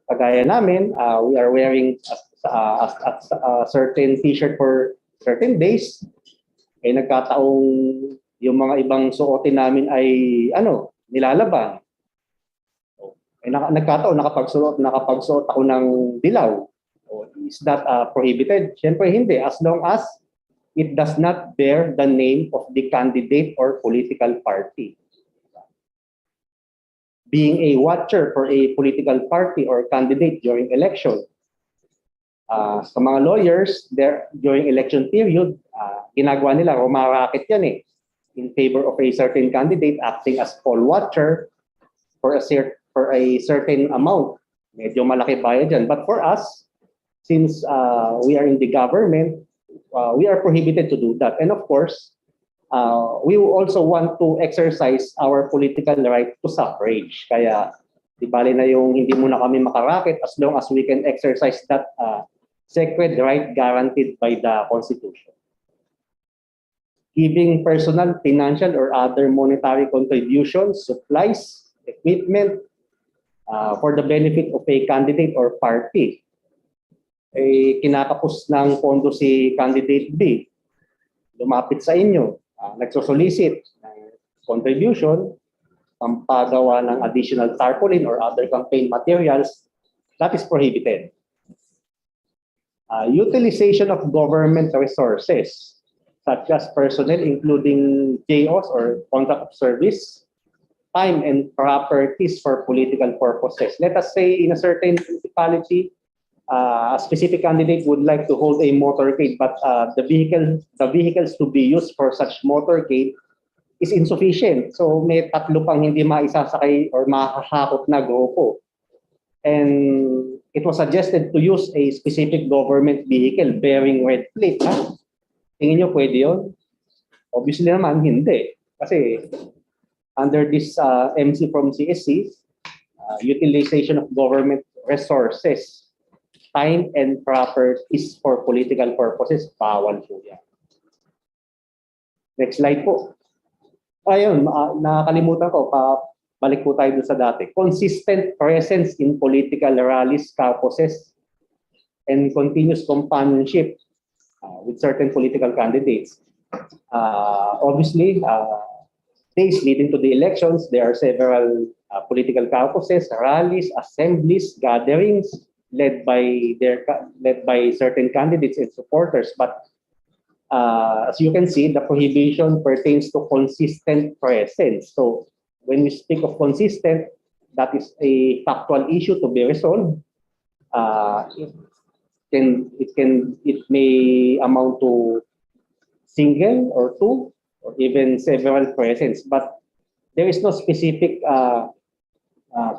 Kagaya namin, we are wearing a certain t-shirt for certain days. Eh nagkataong yung mga ibang suotin namin ay nilalaban. Eh nagkataon nakapagsuot ako ng dilaw. Is that prohibited? Siyempre hindi, as long as it does not bear the name of the candidate or political party. Being a watcher for a political party or candidate during election. Sa mga lawyers, during election period, ginagawa nila, rumaraket yan in favor of a certain candidate acting as poll watcher for a certain amount. Medyo malaki bayad yan. But for us, since we are in the government, we are prohibited to do that. And of course, we also want to exercise our political right to suffrage. Kaya, di bali na yung hindi muna kami makaraket as long as we can exercise that sacred right guaranteed by the Constitution. Giving personal, financial, or other monetary contributions, supplies, equipment for the benefit of a candidate or party. Eh, kinakapos ng pondo si candidate B, lumapit sa inyo, nagsosolicit ng contribution, pampagawa ng additional tarpaulin or other campaign materials, that is prohibited. Utilization of government resources, such as personnel, including JOs or contract of service, time and properties for political purposes. Let us say in a certain municipality, a specific candidate would like to hold a motorcade, but the vehicles to be used for such motorcade is insufficient. So may tatlo pang hindi maisasakay or makakahakot na grupo. And it was suggested to use a specific government vehicle bearing red plate. Tingin nyo pwede yun? Obviously naman, hindi. Kasi under this MC from CSC, utilization of government resources, time and properties for political purposes, bawal po yan. Next slide po. Ayun, nakakalimutan ko, balik po tayo dun sa dati. Consistent presence in political rallies, caucuses, and continuous companionship with certain political candidates. Obviously, days leading to the elections, there are several political caucuses, rallies, assemblies, gatherings led by certain candidates and supporters. But as you can see, the prohibition pertains to consistent presence. So when we speak of consistent, that is a factual issue to be resolved. It may amount to single or two or even several presence, but there is no specific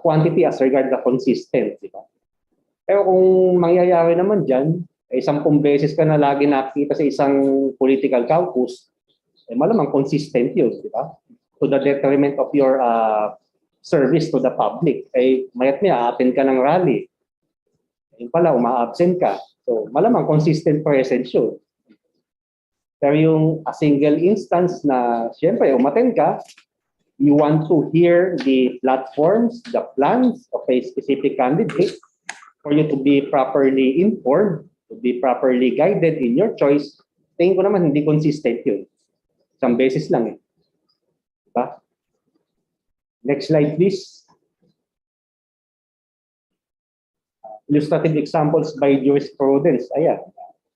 quantity as regards the consistent, di ba? Pero kung mangyayari naman dyan, 10 beses ka na lagi nakita sa isang political caucus, malamang consistent yun, di ba? To the detriment of your service to the public. Mayat niya, attend ka ng rally. Yung pala, uma-absent ka. So, malamang consistent presence yun. Pero yung a single instance na, siyempre, umattend ka, you want to hear the platforms, the plans of a specific candidate for you to be properly informed, to be properly guided in your choice. Tingin ko naman, hindi consistent yun. Isang beses lang eh. Diba? Next slide, please. Illustrative examples by jurisprudence. Ayan,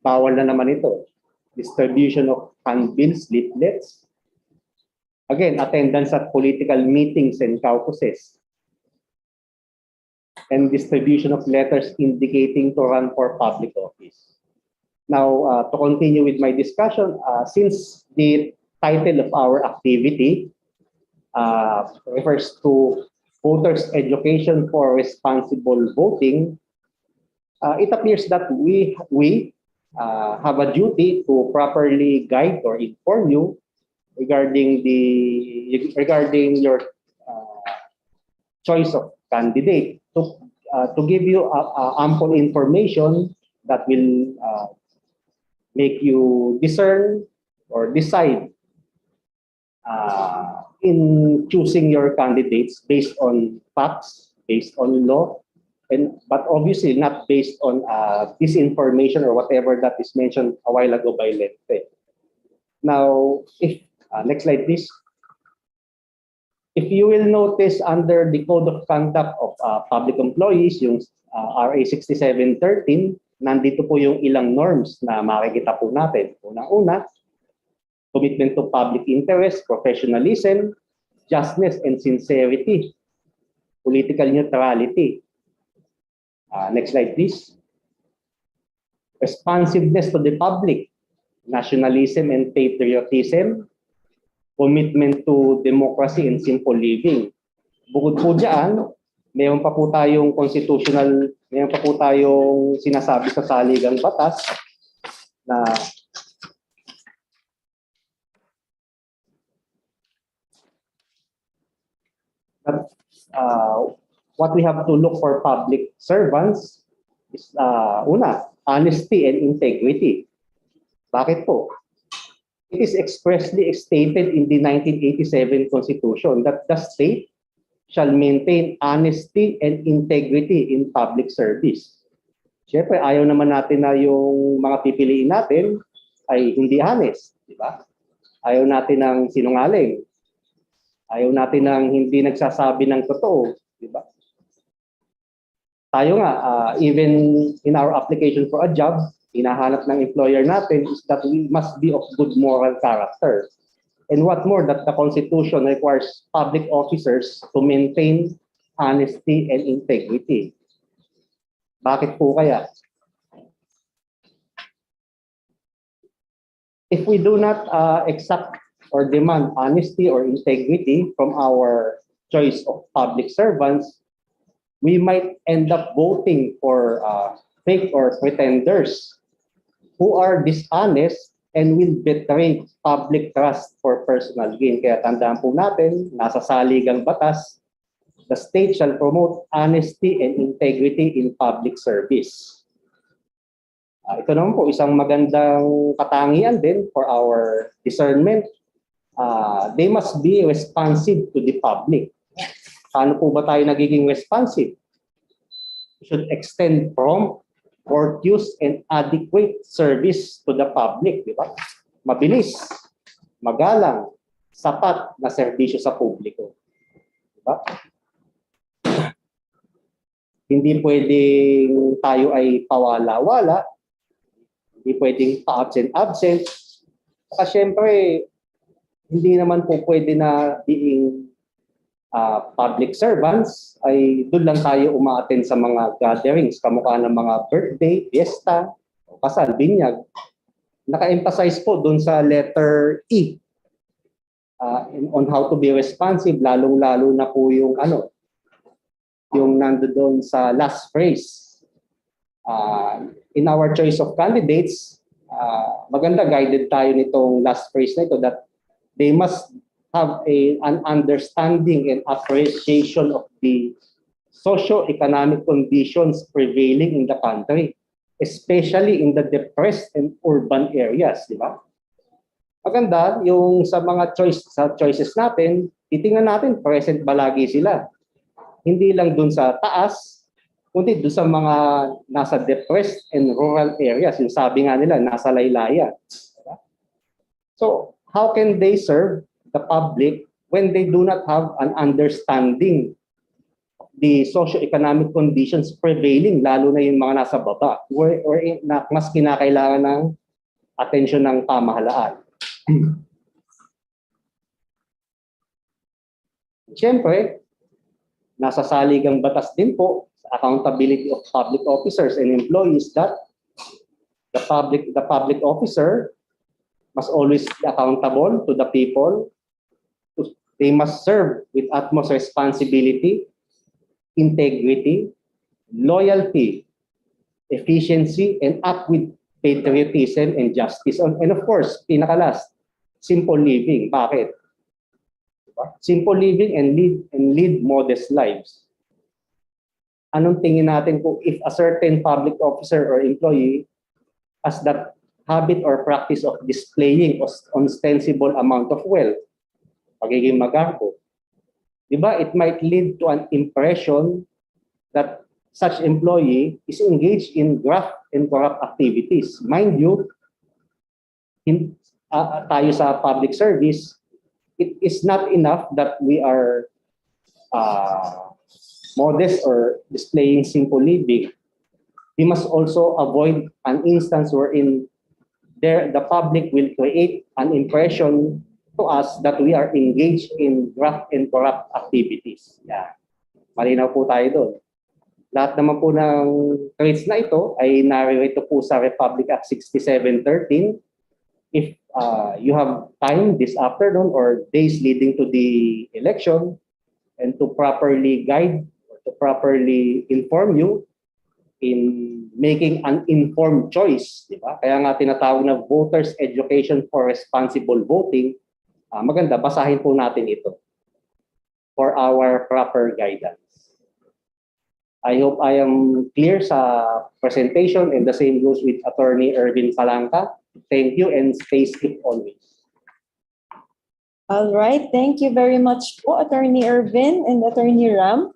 bawal na naman ito. Distribution of handbills, leaflets. Again, attendance at political meetings and caucuses. And distribution of letters indicating to run for public office. Now, to continue with my discussion, since the title of our activity refers to voters' education for responsible voting, it appears that we have a duty to properly guide or inform you regarding your choice of candidate to give you ample information that will make you discern or decide in choosing your candidates based on facts, based on law, but obviously not based on disinformation or whatever that is mentioned a while ago by Lente. Now, if next slide, please. If you will notice under the Code of Conduct of Public Employees, yung RA 6713, nandito po yung ilang norms na makikita po natin. Unang-una, commitment to public interest, professionalism, justness and sincerity, political neutrality. Next slide, please. Responsiveness to the public, nationalism and patriotism, commitment to democracy and simple living. Bukod po dyan, mayroon pa po tayong mayroon pa po tayong sinasabi sa saligang batas na what we have to look for public servants is una, honesty and integrity. Bakit po? It is expressly stated in the 1987 Constitution that the state shall maintain honesty and integrity in public service. Siyempre, ayaw naman natin na yung mga pipiliin natin ay hindi honest, di ba? Ayaw natin ng sinungaling. Ayaw natin ng hindi nagsasabi ng totoo, di ba? Tayo nga, even in our application for a job, hinahanap ng employer natin is that we must be of good moral character. And what more, that the Constitution requires public officers to maintain honesty and integrity. Bakit po kaya? If we do not exact or demand honesty or integrity from our choice of public servants, we might end up voting for fake or pretenders who are dishonest and will betray public trust for personal gain. Kaya tandaan po natin, nasa saligang batas, the state shall promote honesty and integrity in public service. Ito naman po, isang magandang katangian din for our discernment. They must be responsive to the public. Paano po ba tayo nagiging responsive? We should extend prompt, courteous and adequate service to the public, di ba? Mabilis, magalang, sapat na serbisyo sa publiko. Di ba? Hindi pwedeng tayo ay pawala-wala, hindi pwedeng pa-absent-absent. Saka syempre, hindi naman po pwede na being public servants ay doon lang tayo uma-attend sa mga gatherings, kamukha ng mga birthday, fiesta, kasal, binyag. Naka-emphasize po doon sa letter E on how to be responsive, lalong-lalo na po yung yung nandoon sa last phrase. In our choice of candidates, maganda guided tayo nitong last phrase na ito that they must have an understanding and appreciation of the socio-economic conditions prevailing in the country, especially in the depressed and urban areas, di ba? Maganda yung sa mga choices natin, titingnan natin present ba lagi sila. Hindi lang dun sa taas, kundi dun sa mga nasa depressed and rural areas. Yung sabi nga nila, nasa laylayan. Diba? So, how can they serve the public when they do not have an understanding of the socio-economic conditions prevailing, lalo na yung mga nasa baba, na mas kinakailangan ng atensyon ng pamahalaan. Siyempre, nasa saligang batas din po sa accountability of public officers and employees that the public officer must always be accountable to the people. They must serve with utmost responsibility, integrity, loyalty, efficiency, and act with patriotism and justice. And of course, pinakalas, simple living. Bakit? Diba? Simple living and lead modest lives. Anong tingin natin kung if a certain public officer or employee has that habit or practice of displaying ostensible amount of wealth, pagiging magarbo, diba, it might lead to an impression that such employee is engaged in graft and corrupt activities. Mind you, tayo sa public service, it is not enough that we are modest or displaying simple living. We must also avoid an instance wherein the public will create an impression to us that we are engaged in graft and corrupt activities. Yeah. Malinaw po tayo doon. Lahat naman po ng traits na ito ay naririto po sa Republic Act 6713. If you have time this afternoon or days leading to the election and to properly guide or to properly inform you in making an informed choice, di ba? Kaya nga tinatawag na Voters Education for Responsible Voting. Maganda, basahin po natin ito for our proper guidance. I hope I am clear sa presentation, and the same goes with Attorney Ervin Palangka. Thank you and stay safe always. All right, thank you very much po, Attorney Ervin and Attorney Ram,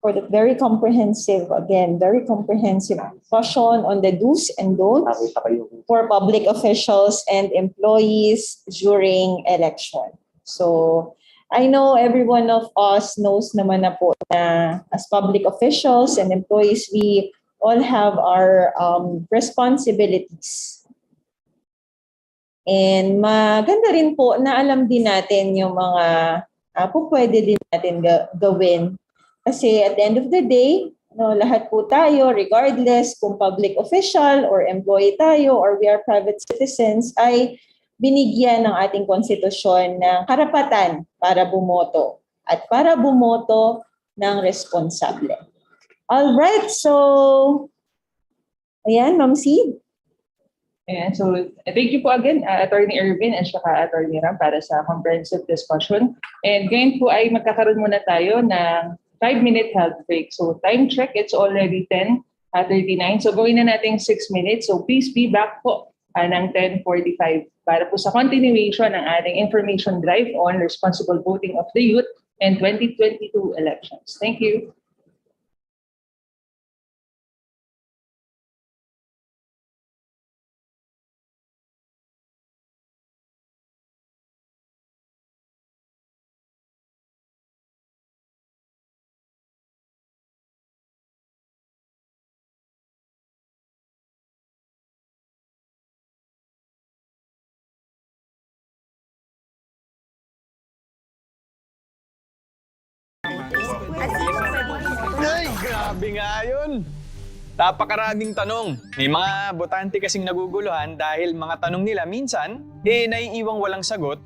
for the very comprehensive discussion on the do's and don'ts for public officials and employees during election. So, I know every one of us knows naman na po na as public officials and employees, we all have our responsibilities. And maganda rin po na alam din natin yung mga pwede din natin gawin. Kasi at the end of the day, lahat po tayo, regardless kung public official or employee tayo or we are private citizens, ay binigyan ng ating konstitusyon ng karapatan para bumoto at para bumoto ng responsable. All right, so ayan, Ma'am Sid. Ayan, so thank you po again, Attorney Ervin at saka Attorney Ram para sa comprehensive discussion. And ngayon po ay magkakaroon muna tayo ng 5-minute health break. So time check, it's already 10:39. So gawin na natin 6 minutes. So please be back po ng 10:45 para po sa continuation ng ating information drive on responsible voting of the youth and 2022 elections. Thank you. Ay, grabe nga yun. Napakaraming tanong. May mga botante kasing naguguluhan dahil mga tanong nila minsan, naiiwang walang sagot.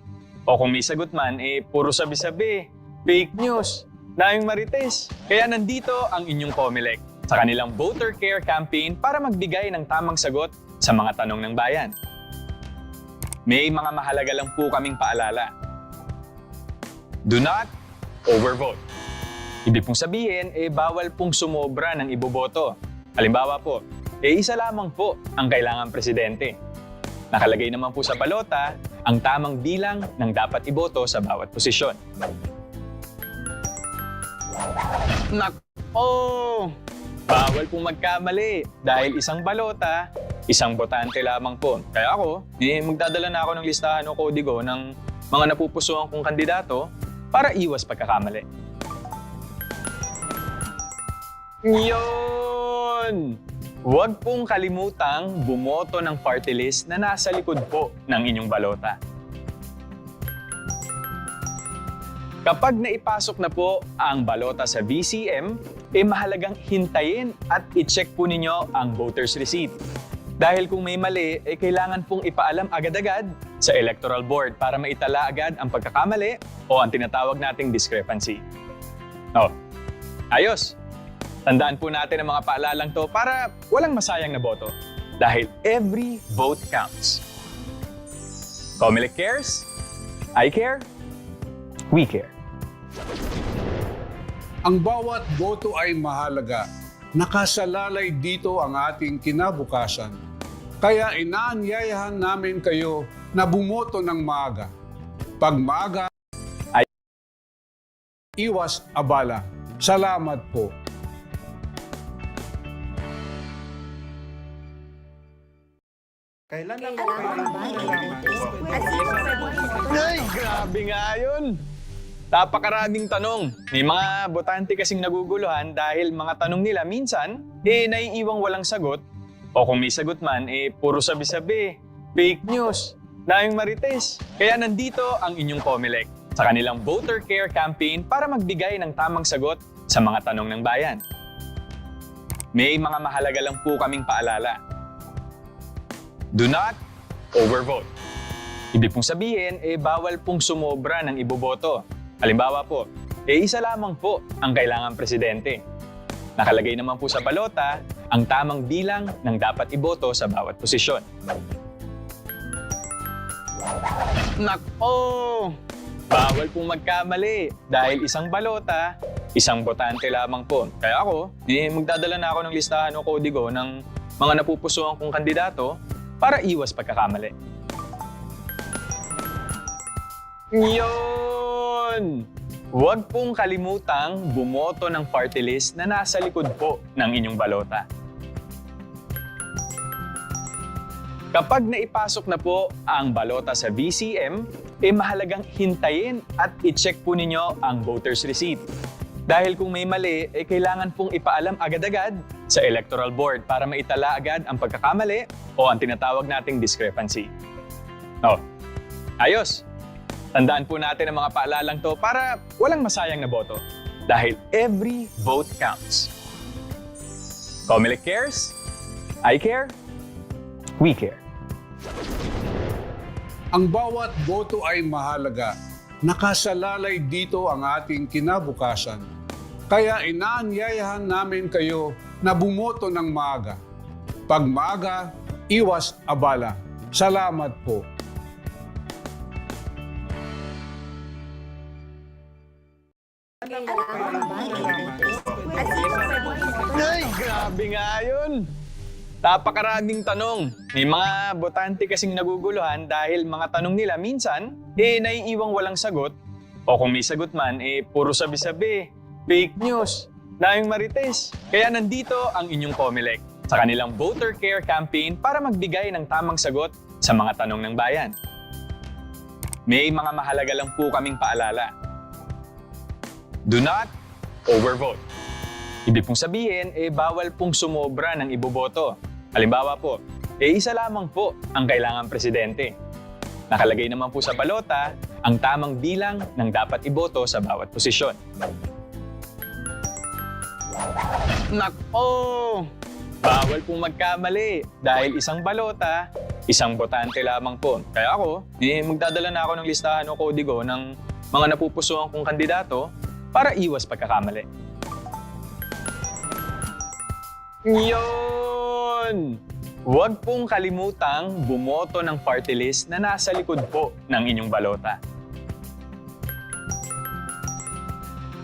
O kung may sagot man, puro sabi-sabi, fake news, daming marites. Kaya nandito ang inyong COMELEC sa kanilang Voter Care Campaign para magbigay ng tamang sagot sa mga tanong ng bayan. May mga mahalaga lang po kaming paalala. Do not overvote. Ibig pong sabihin, bawal pong sumobra ng iboboto. Halimbawa po, isa lamang po ang kailangang presidente. Nakalagay naman po sa balota ang tamang bilang ng dapat iboto sa bawat posisyon. Nako! Bawal pong magkamali dahil isang balota, isang botante lamang po. Kaya ako, magdadala na ako ng listahan o kodigo ng mga napupusuan kong kandidato para iwas pagkakamali. Yun! Huwag pong kalimutang bumoto ng party list na nasa likod po ng inyong balota. Kapag naipasok na po ang balota sa VCM, mahalagang hintayin at i-check po ninyo ang voter's receipt. Dahil kung may mali, kailangan pong ipaalam agad-agad sa Electoral Board para maitala agad ang pagkakamali o ang tinatawag nating discrepancy. Ayos! Tandaan po natin ang mga paalalang to para walang masayang na boto. Dahil every vote counts. Comelec cares, I care, we care. Ang bawat boto ay mahalaga. Nakasalalay dito ang ating kinabukasan. Kaya inaanyayahan namin kayo na bumoto ng maaga. Pag maaga, ay iwas abala. Salamat po. Kailan Ay, grabe nga yun! Napakaraming tanong. May mga botante kasing naguguluhan dahil mga tanong nila minsan, naiiwang walang sagot. O kung may sagot man, puro sabi-sabi, fake news, daming marites. Kaya nandito ang inyong Comelec sa kanilang Voter Care Campaign para magbigay ng tamang sagot sa mga tanong ng bayan. May mga mahalaga lang po kaming paalala. Do not overvote. Ibig pong sabihin, bawal pong sumobra ng iboboto. Halimbawa po, isa lamang po ang kailangang presidente. Nakalagay naman po sa balota ang tamang bilang ng dapat iboto sa bawat posisyon. Nako! Bawal pong magkamali dahil isang balota, isang botante lamang po. Kaya ako, magdadala na ako ng listahan o kodigo ng mga napupusuan kong kandidato para iwas pagkakamali. Yun! Huwag pong kalimutang bumoto ng party list na nasa likod po ng inyong balota. Kapag naipasok na po ang balota sa VCM, mahalagang hintayin at i-check po ninyo ang voter's receipt. Dahil kung may mali, kailangan pong ipaalam agad-agad sa Electoral Board para maitala agad ang pagkakamali o ang tinatawag nating discrepancy. Ayos! Tandaan po natin ang mga paalalang to para walang masayang na boto. Dahil every vote counts. Comelec cares, I care, we care. Ang bawat boto ay mahalaga. Nakasalalay dito ang ating kinabukasan. Kaya inaanyayahan namin kayo na bumoto ng maaga. Pag maaga, iwas abala. Salamat po. Ay, grabe nga yun! Napakaraming tanong. May mga botante kasing naguguluhan dahil mga tanong nila minsan, naiiwang walang sagot. O kung may sagot man, puro sabi-sabi, fake news, daming marites. Kaya nandito ang inyong Comelec sa kanilang Voter Care Campaign para magbigay ng tamang sagot sa mga tanong ng bayan. May mga mahalaga lang po kaming paalala. Do not overvote. Ibig pong sabihin, bawal pong sumobra ng iboboto. Halimbawa po, isa lamang po ang kailangang presidente. Nakalagay naman po sa balota ang tamang bilang ng dapat iboto sa bawat posisyon. Nako! Bawal pong magkamali dahil isang balota, isang botante lamang po. Kaya ako, magdadala na ako ng listahan o kodigo ng mga napupusuan kong kandidato para iwas pagkakamali. Yun! Huwag pong kalimutang bumoto ng party list na nasa likod po ng inyong balota.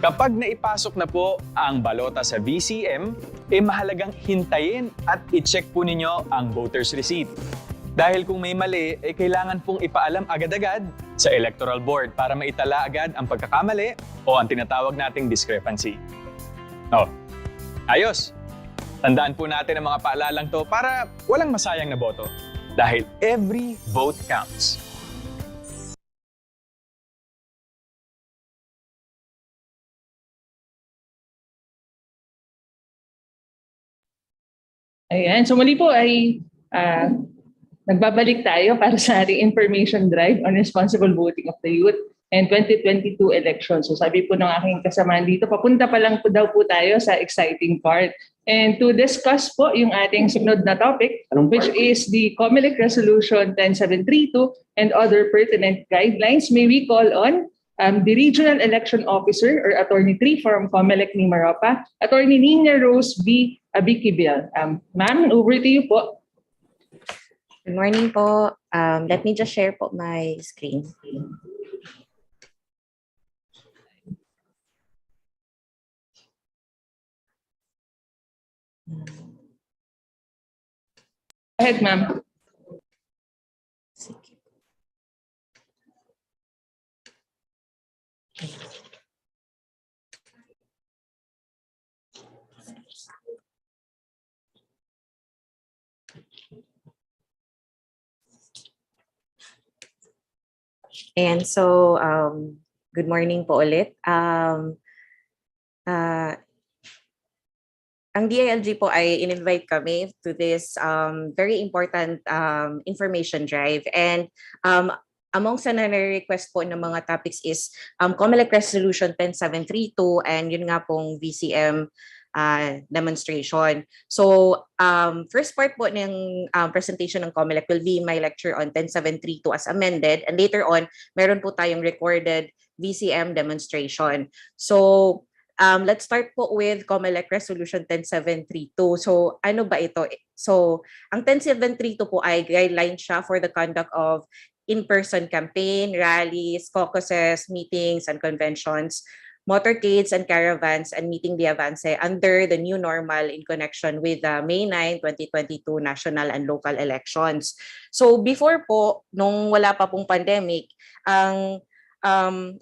Kapag naipasok na po ang balota sa VCM, mahalagang hintayin at i-check po ninyo ang voter's receipt. Dahil kung may mali, kailangan pong ipaalam agad-agad sa Electoral Board para maitala agad ang pagkakamali o ang tinatawag nating discrepancy. Ayos! Tandaan po natin ang mga paalalang to para walang masayang na boto. Dahil every vote counts. Ayan. So muli po ay nagbabalik tayo para sa ating information drive on responsible voting of the youth and 2022 elections. So sabi po ng aking kasamaan dito, papunta pa lang po daw po tayo sa exciting part. And to discuss po yung ating sunod na topic, which is the COMELEC Resolution 10732 and other pertinent guidelines, may we call on the Regional Election Officer or Attorney 3 from COMELEC Mimaropa, Attorney Nina Rose B. Abiquibil. Ma'am, over to you po. Good morning po. Let me just share po my screen. Go ahead, ma'am. And so, good morning po ulit. Ang DILG po ay in-invite kami to this very important information drive. And among sa na-request po ng mga topics is COMELEC Resolution 10732 and yun nga pong VCM demonstration. So, first part po ng presentation ng COMELEC will be my lecture on 10732 as amended. And later on, meron po tayong recorded VCM demonstration. So, let's start po with COMELEC Resolution 10732. So, ano ba ito? So, ang 10732 po ay guideline siya for the conduct of in-person campaign, rallies, caucuses, meetings, and conventions, motorcades and caravans, and meeting the avance under the new normal in connection with the May 9, 2022 national and local elections. So, before po, nung wala pa pong pandemic, ang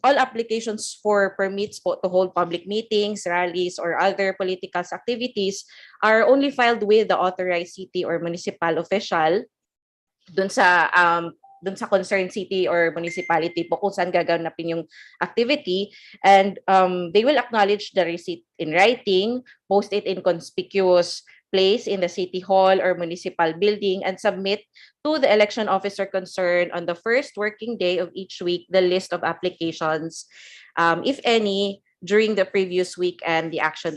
all applications for permits po to hold public meetings, rallies, or other political activities are only filed with the authorized city or municipal official dun sa concerned city or municipality po kung saan gaganapin yung activity, and they will acknowledge the receipt in writing, post it in conspicuous place in the city hall or municipal building, and submit to the election officer concerned on the first working day of each week the list of applications, if any, during the previous week and the action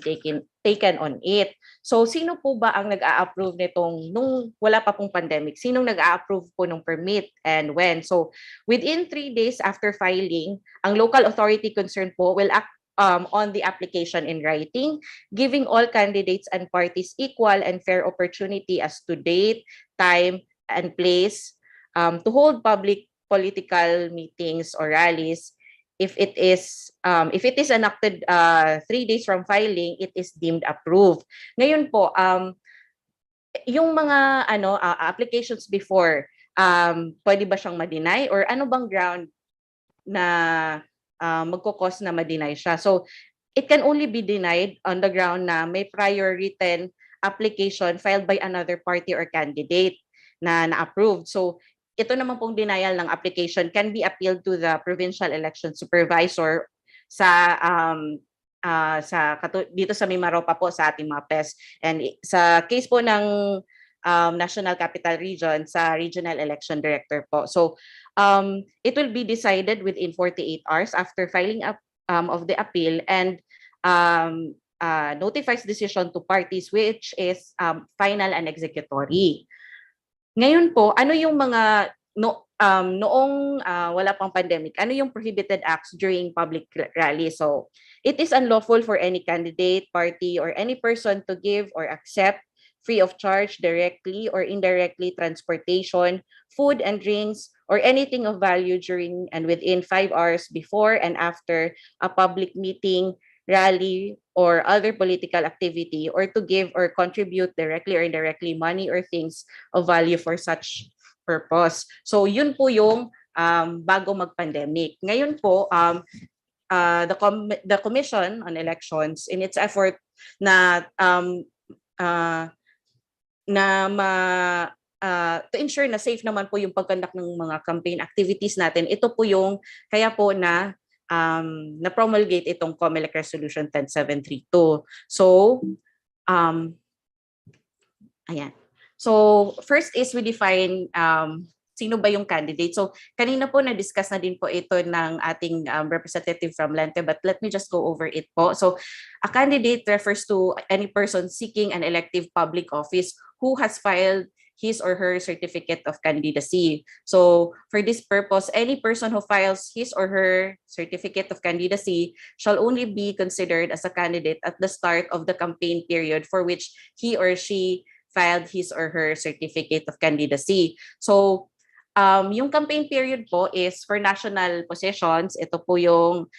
taken on it. So, sino po ba ang nag-a-approve nitong nung wala pa pong pandemic? Sinong nag-a-approve po ng permit and when? So, within 3 days after filing, ang local authority concerned po will act on the application in writing, giving all candidates and parties equal and fair opportunity as to date, time, and place to hold public political meetings or rallies. If it is enacted 3 days from filing, it is deemed approved. Ngayon po, yung mga applications before, pwede ba siyang ma-deny or ano bang ground na magkukos na ma-deny siya? So, it can only be denied on the ground na may prior written application filed by another party or candidate na na-approved. So, ito naman pong denial ng application can be appealed to the provincial election supervisor dito sa Mimaropa po sa ating mga PES. And sa case po ng National Capital Region, sa Regional Election Director po. So, it will be decided within 48 hours after filing up of the appeal and notifies decision to parties which is final and executory. Ngayon po, ano yung mga noong wala pang pandemic, ano yung prohibited acts during public rally? So, it is unlawful for any candidate, party, or any person to give or accept free of charge, directly or indirectly, transportation, food and drinks, or anything of value during and within 5 hours before and after a public meeting, rally, or other political activity, or to give or contribute directly or indirectly money or things of value for such purpose. So yun po yung bago mag-pandemic. Ngayon po, the Commission on Elections, in its effort na to ensure na safe naman po yung pag-conduct ng mga campaign activities natin, ito po yung kaya po na-promulgate itong COMELEC Resolution 10732. So, Ayan. So, first is we define sino ba yung candidate. So, kanina po na-discuss na din po ito ng ating representative from Lente, but let me just go over it po. So, a candidate refers to any person seeking an elective public office who has filed his or her certificate of candidacy. So, for this purpose, any person who files his or her certificate of candidacy shall only be considered as a candidate at the start of the campaign period for which he or she filed his or her certificate of candidacy. So, yung campaign period po is for national positions. Ito po yung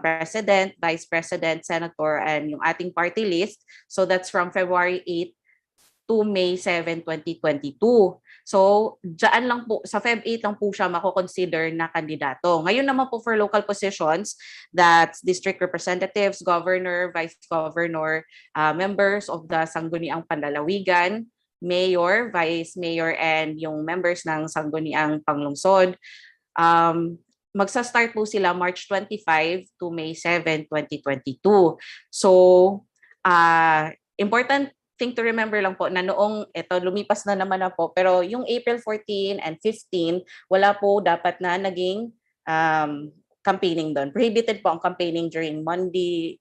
president, vice president, senator, and yung ating party list. So, that's from February 8 to May 7, 2022. So, dyan lang po, sa Feb 8 lang po siya mako-consider na kandidato. Ngayon naman po for local positions, that's district representatives, governor, vice governor, members of the Sangguniang Panlalawigan, mayor, vice mayor, and yung members ng Sangguniang Panglungsod. Magsa-start po sila March 25 to May 7, 2022. So, important thing to remember lang po na noong ito lumipas na naman na po, pero yung April 14 and 15 wala po dapat na naging campaigning doon. Prohibited po ang campaigning during Monday,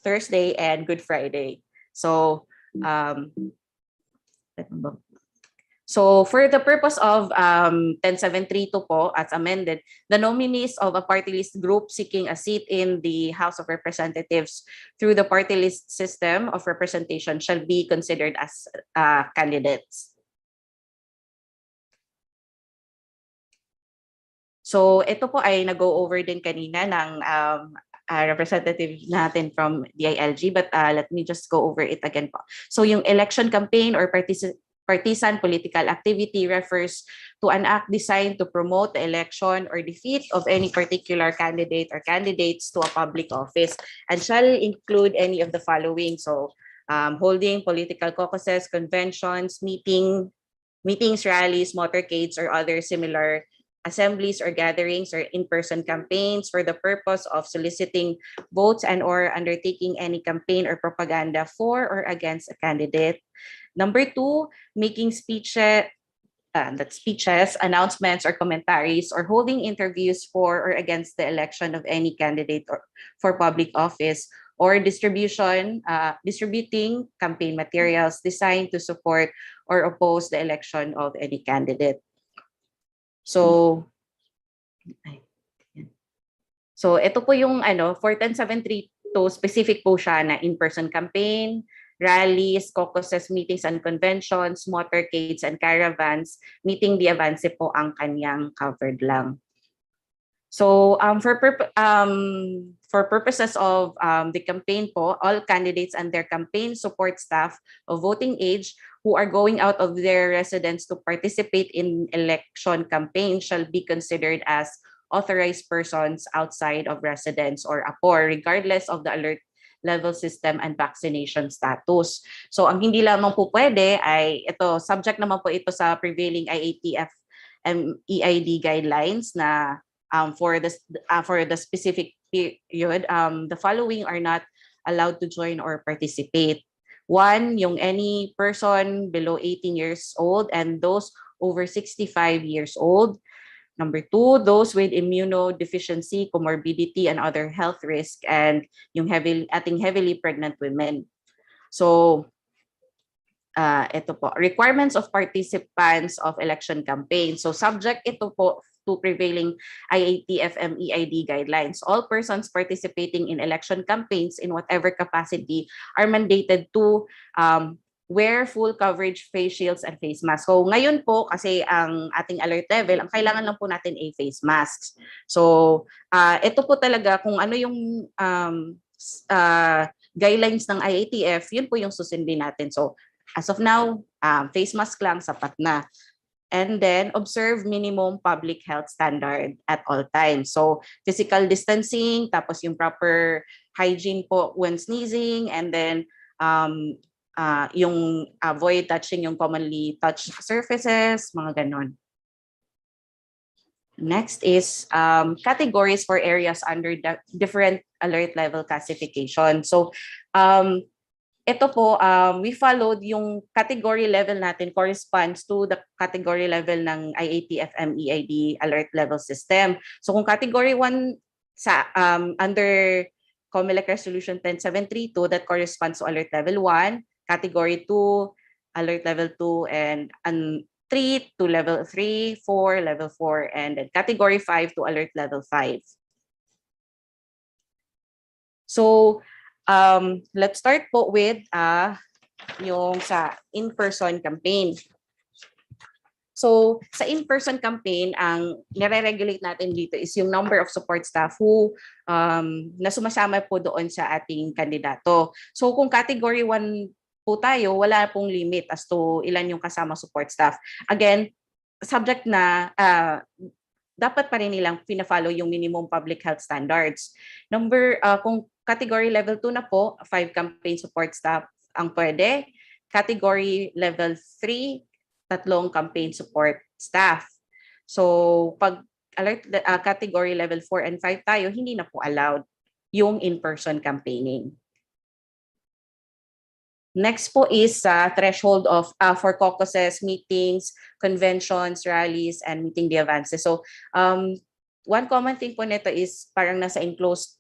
Thursday, and Good Friday. So for the purpose of 10732 po, as amended, the nominees of a party list group seeking a seat in the House of Representatives through the party list system of representation shall be considered as candidates. So ito po ay nag-go over din kanina ng representative natin from DILG, but let me just go over it again po. So yung election campaign or partisan political activity refers to an act designed to promote the election or defeat of any particular candidate or candidates to a public office and shall include any of the following. So, holding political caucuses, conventions, meetings, rallies, motorcades, or other similar assemblies or gatherings or in-person campaigns for the purpose of soliciting votes and or undertaking any campaign or propaganda for or against a candidate. Number 2, making speeches, announcements, or commentaries, or holding interviews for or against the election of any candidate or for public office, or distributing campaign materials designed to support or oppose the election of any candidate. So ito po yung for 10732 specific po siya na in-person campaign, rallies, caucuses, meetings and conventions, motorcades and caravans, meeting the avance po ang kanyang covered lang. So for purposes of the campaign po, all candidates and their campaign support staff of voting age who are going out of their residence to participate in election campaign shall be considered as authorized persons outside of residence or APOR, regardless of the alert level system and vaccination status. So ang hindi lamang po pwede ay ito, subject naman po ito sa prevailing IATF and EID guidelines na for the specific period, the following are not allowed to join or participate. 1, yung any person below 18 years old and those over 65 years old. Number 2, those with immunodeficiency, comorbidity, and other health risk, and yung heavily pregnant women. So, ito po, requirements of participants of election campaign. So, subject ito po to prevailing IATF MEID guidelines. All persons participating in election campaigns in whatever capacity are mandated to wear full coverage face shields and face masks. So ngayon po, kasi ang ating alert level, ang kailangan lang po natin ay face masks. So ito po talaga kung ano yung guidelines ng IATF, yun po yung susundin natin. So as of now, face mask lang, sapat na. And then observe minimum public health standard at all times. So physical distancing, tapos yung proper hygiene po when sneezing, and then yung avoid touching yung commonly touched surfaces, mga ganon. Next is categories for areas under the different alert level classification. So ito po, we followed yung category level natin corresponds to the category level ng IATF MEID alert level system. So kung category 1 sa under COMELEC Resolution 10732, that corresponds to alert level 1, category 2, alert level 2, and 3 to level 3, 4, level 4, and then category 5 to alert level 5. So, let's start po with yung sa in-person campaign. So, sa in-person campaign, ang nire-regulate natin dito is yung number of support staff who na sumasama po doon sa ating kandidato. So, kung category 1 po tayo, wala pong limit as to ilan yung kasama support staff. Again, subject na dapat pa rin nilang pina-follow yung minimum public health standards. Kung category level 2 na po, 5 campaign support staff ang pwede. Category level 3, 3 campaign support staff. So, pag alert category level 4 and 5 tayo, hindi na po allowed yung in-person campaigning. Next po is threshold of for caucuses, meetings, conventions, rallies, and meeting the advances. So, one common thing po nito is parang nasa enclosed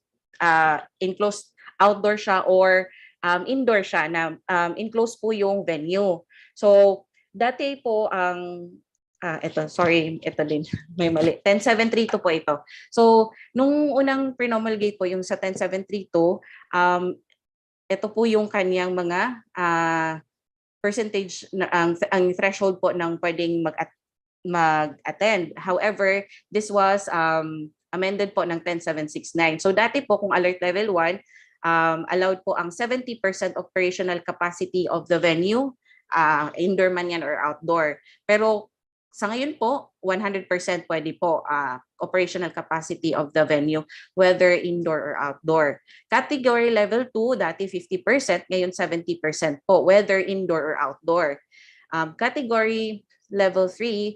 outdoor siya or indoor siya na enclosed po yung venue. So, dati po ang ito din, may mali. 10732 po ito. So, nung unang promulgate po yung sa 10732, ito po yung kanyang mga percentage na ang threshold po ng pwedeng mag-attend. However, this was amended po ng 10769. So, dati po kung alert level 1, allowed po ang 70% operational capacity of the venue, indoor man yan or outdoor. Pero sa ngayon po, 100% pwede po operational capacity of the venue, whether indoor or outdoor. Category level 2, dati 50%, ngayon 70% po, whether indoor or outdoor. Category level 3,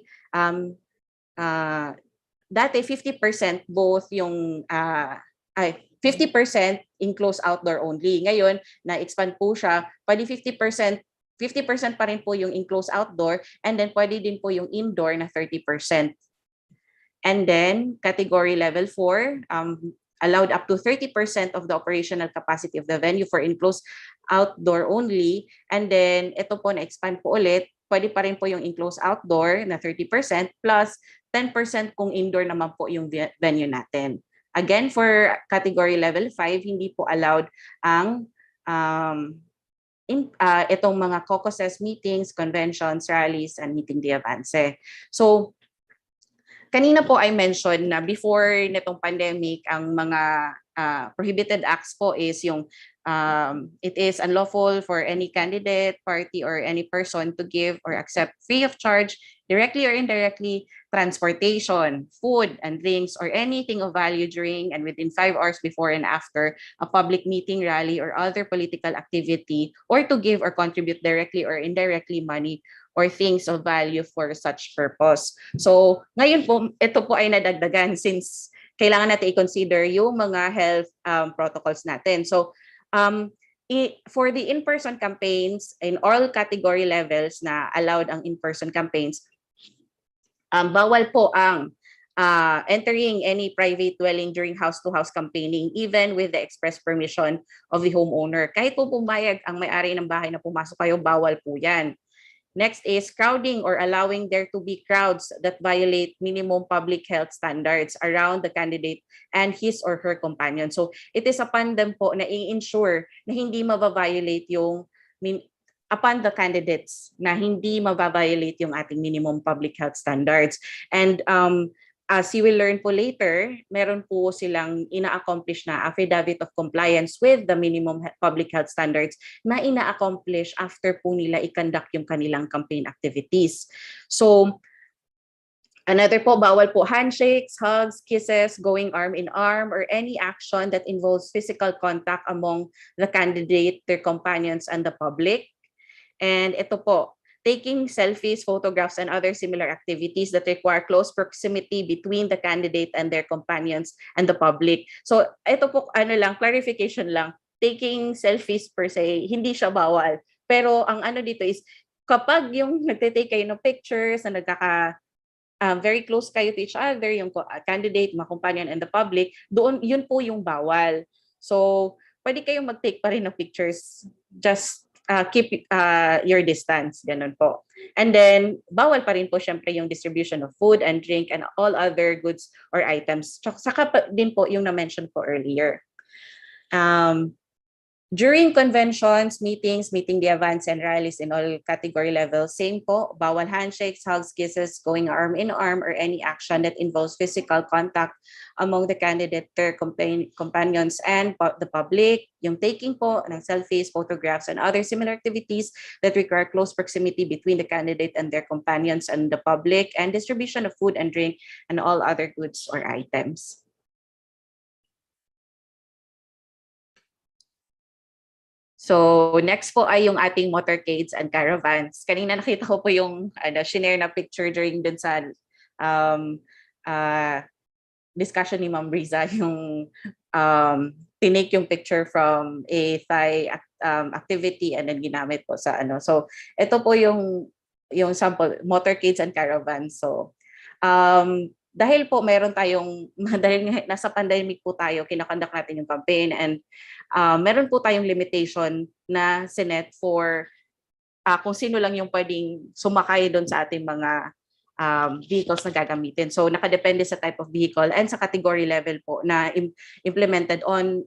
dati 50% both yung 50% enclosed outdoor only. Ngayon, na-expand po siya, pwede 50% pa rin po yung enclosed outdoor, and then pwede din po yung indoor na 30%. And then, category level 4, allowed up to 30% of the operational capacity of the venue for enclosed outdoor only. And then, ito po na-expand po ulit, pwede pa rin po yung enclosed outdoor na 30% plus 10% kung indoor naman po yung venue natin. Again, for category level 5, hindi po allowed ang itong mga caucuses, meetings, conventions, rallies, and meeting the advance. So, kanina po I mentioned na before nitong pandemic, ang mga prohibited acts po is yung it is unlawful for any candidate, party, or any person to give or accept free of charge, directly or indirectly, transportation, food and drinks, or anything of value during and within 5 hours before and after a public meeting, rally, or other political activity, or to give or contribute directly or indirectly money or things of value for such purpose. So, ngayon po, ito po ay nadagdagan since kailangan natin i-consider yung mga health protocols natin. So, for the in-person campaigns in all category levels na allowed ang in-person campaigns, bawal po ang entering any private dwelling during house-to-house campaigning, even with the express permission of the homeowner. Kahit po pumayag ang may-ari ng bahay na pumasok kayo, bawal po yan. Next is crowding or allowing there to be crowds that violate minimum public health standards around the candidate and his or her companion. So it is upon them po na i-ensure na hindi mababiolate yung upon the candidates na hindi mababiolate yung ating minimum public health standards. And as you will learn po later, meron po silang ina-accomplish na affidavit of compliance with the minimum public health standards na ina-accomplish after po nila i-conduct yung kanilang campaign activities. So, another po, bawal po handshakes, hugs, kisses, going arm in arm, or any action that involves physical contact among the candidate, their companions, and the public. And ito po, taking selfies, photographs, and other similar activities that require close proximity between the candidate and their companions and the public. So ito po, clarification lang. taking selfies per se, hindi siya bawal. Pero ang ano dito is, kapag yung nagte-take kayo ng pictures na very close kayo to each other, yung candidate, mga companion, and the public, doon, yun po yung bawal. So, pwede kayong mag-take pa rin ng pictures, just keep your distance, ganun po. And then, bawal pa rin po syempre yung distribution of food and drink and all other goods or items. Saka pa din po yung na-mention ko earlier. During conventions, meetings, meeting the events, and rallies in all category levels, same po, bawal handshakes, hugs, kisses, going arm in arm, or any action that involves physical contact among the candidate, their companions, and the public. Yung taking po ng selfies, photographs, and other similar activities that require close proximity between the candidate and their companions and the public, and distribution of food and drink and all other goods or items. So next po ay yung ating motorcades and caravans. Kanina nakita ko po yung shinare na picture during dun sa discussion ni Ma'am Riza, yung tinake yung picture from a Thai activity and then ginamit po sa ano. So ito po yung sample, motorcades and caravans. So dahil po meron tayong, dahil nasa pandemic po tayo, kinakonduct natin yung campaign, and meron po tayong limitation na sinet for kung sino lang yung pwedeng sumakay doon sa ating mga vehicles na gagamitin. So nakadepende sa type of vehicle and sa category level po na implemented on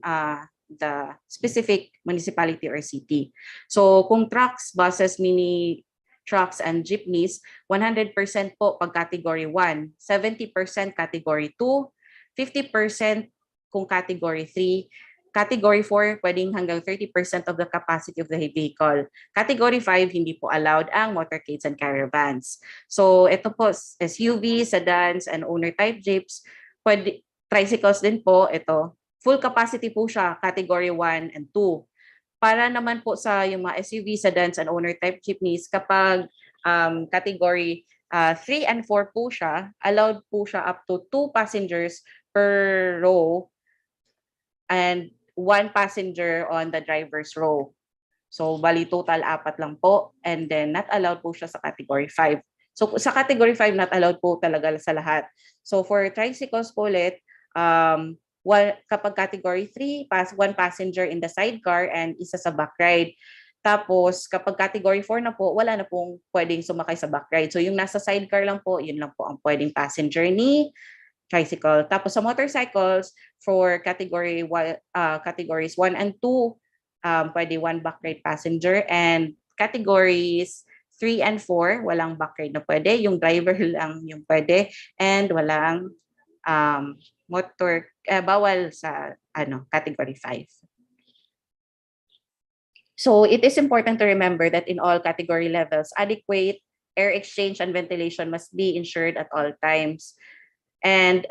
the specific municipality or city. So kung trucks, buses, mini trucks, and jeepneys, 100% po pag category 1, 70% category 2, 50% kung category 3, category 4, pwedeng hanggang 30% of the capacity of the vehicle. Category 5, hindi po allowed ang motorcades and caravans. So ito po, SUVs, sedans, and owner-type jeeps, tricycles din po, ito. Full capacity po siya, category 1 and 2. Para naman po sa yung mga SUV, sedans, and owner-type jeepneys, kapag category 3 and 4 po siya, allowed po siya up to 2 passengers per row and 1 passenger on the driver's row. So, bali total 4 lang po, and then not allowed po siya sa category 5. So, sa category 5, not allowed po talaga sa lahat. So, for tricycles po ulit, kapag category 3, 1 passenger in the sidecar and isa sa back ride. Tapos kapag category 4 na po, wala na pong pwedeng sumakay sa back ride. So yung nasa sidecar lang po, yun lang po ang pwedeng passenger ni tricycle. Tapos sa motorcycles, for categories 1 and 2, pwede 1 back ride passenger, and categories 3 and 4, walang back ride na pwede. Yung driver lang yung pwede, and walang bawal sa category 5. So it is important to remember that in all category levels, adequate air exchange and ventilation must be ensured at all times. And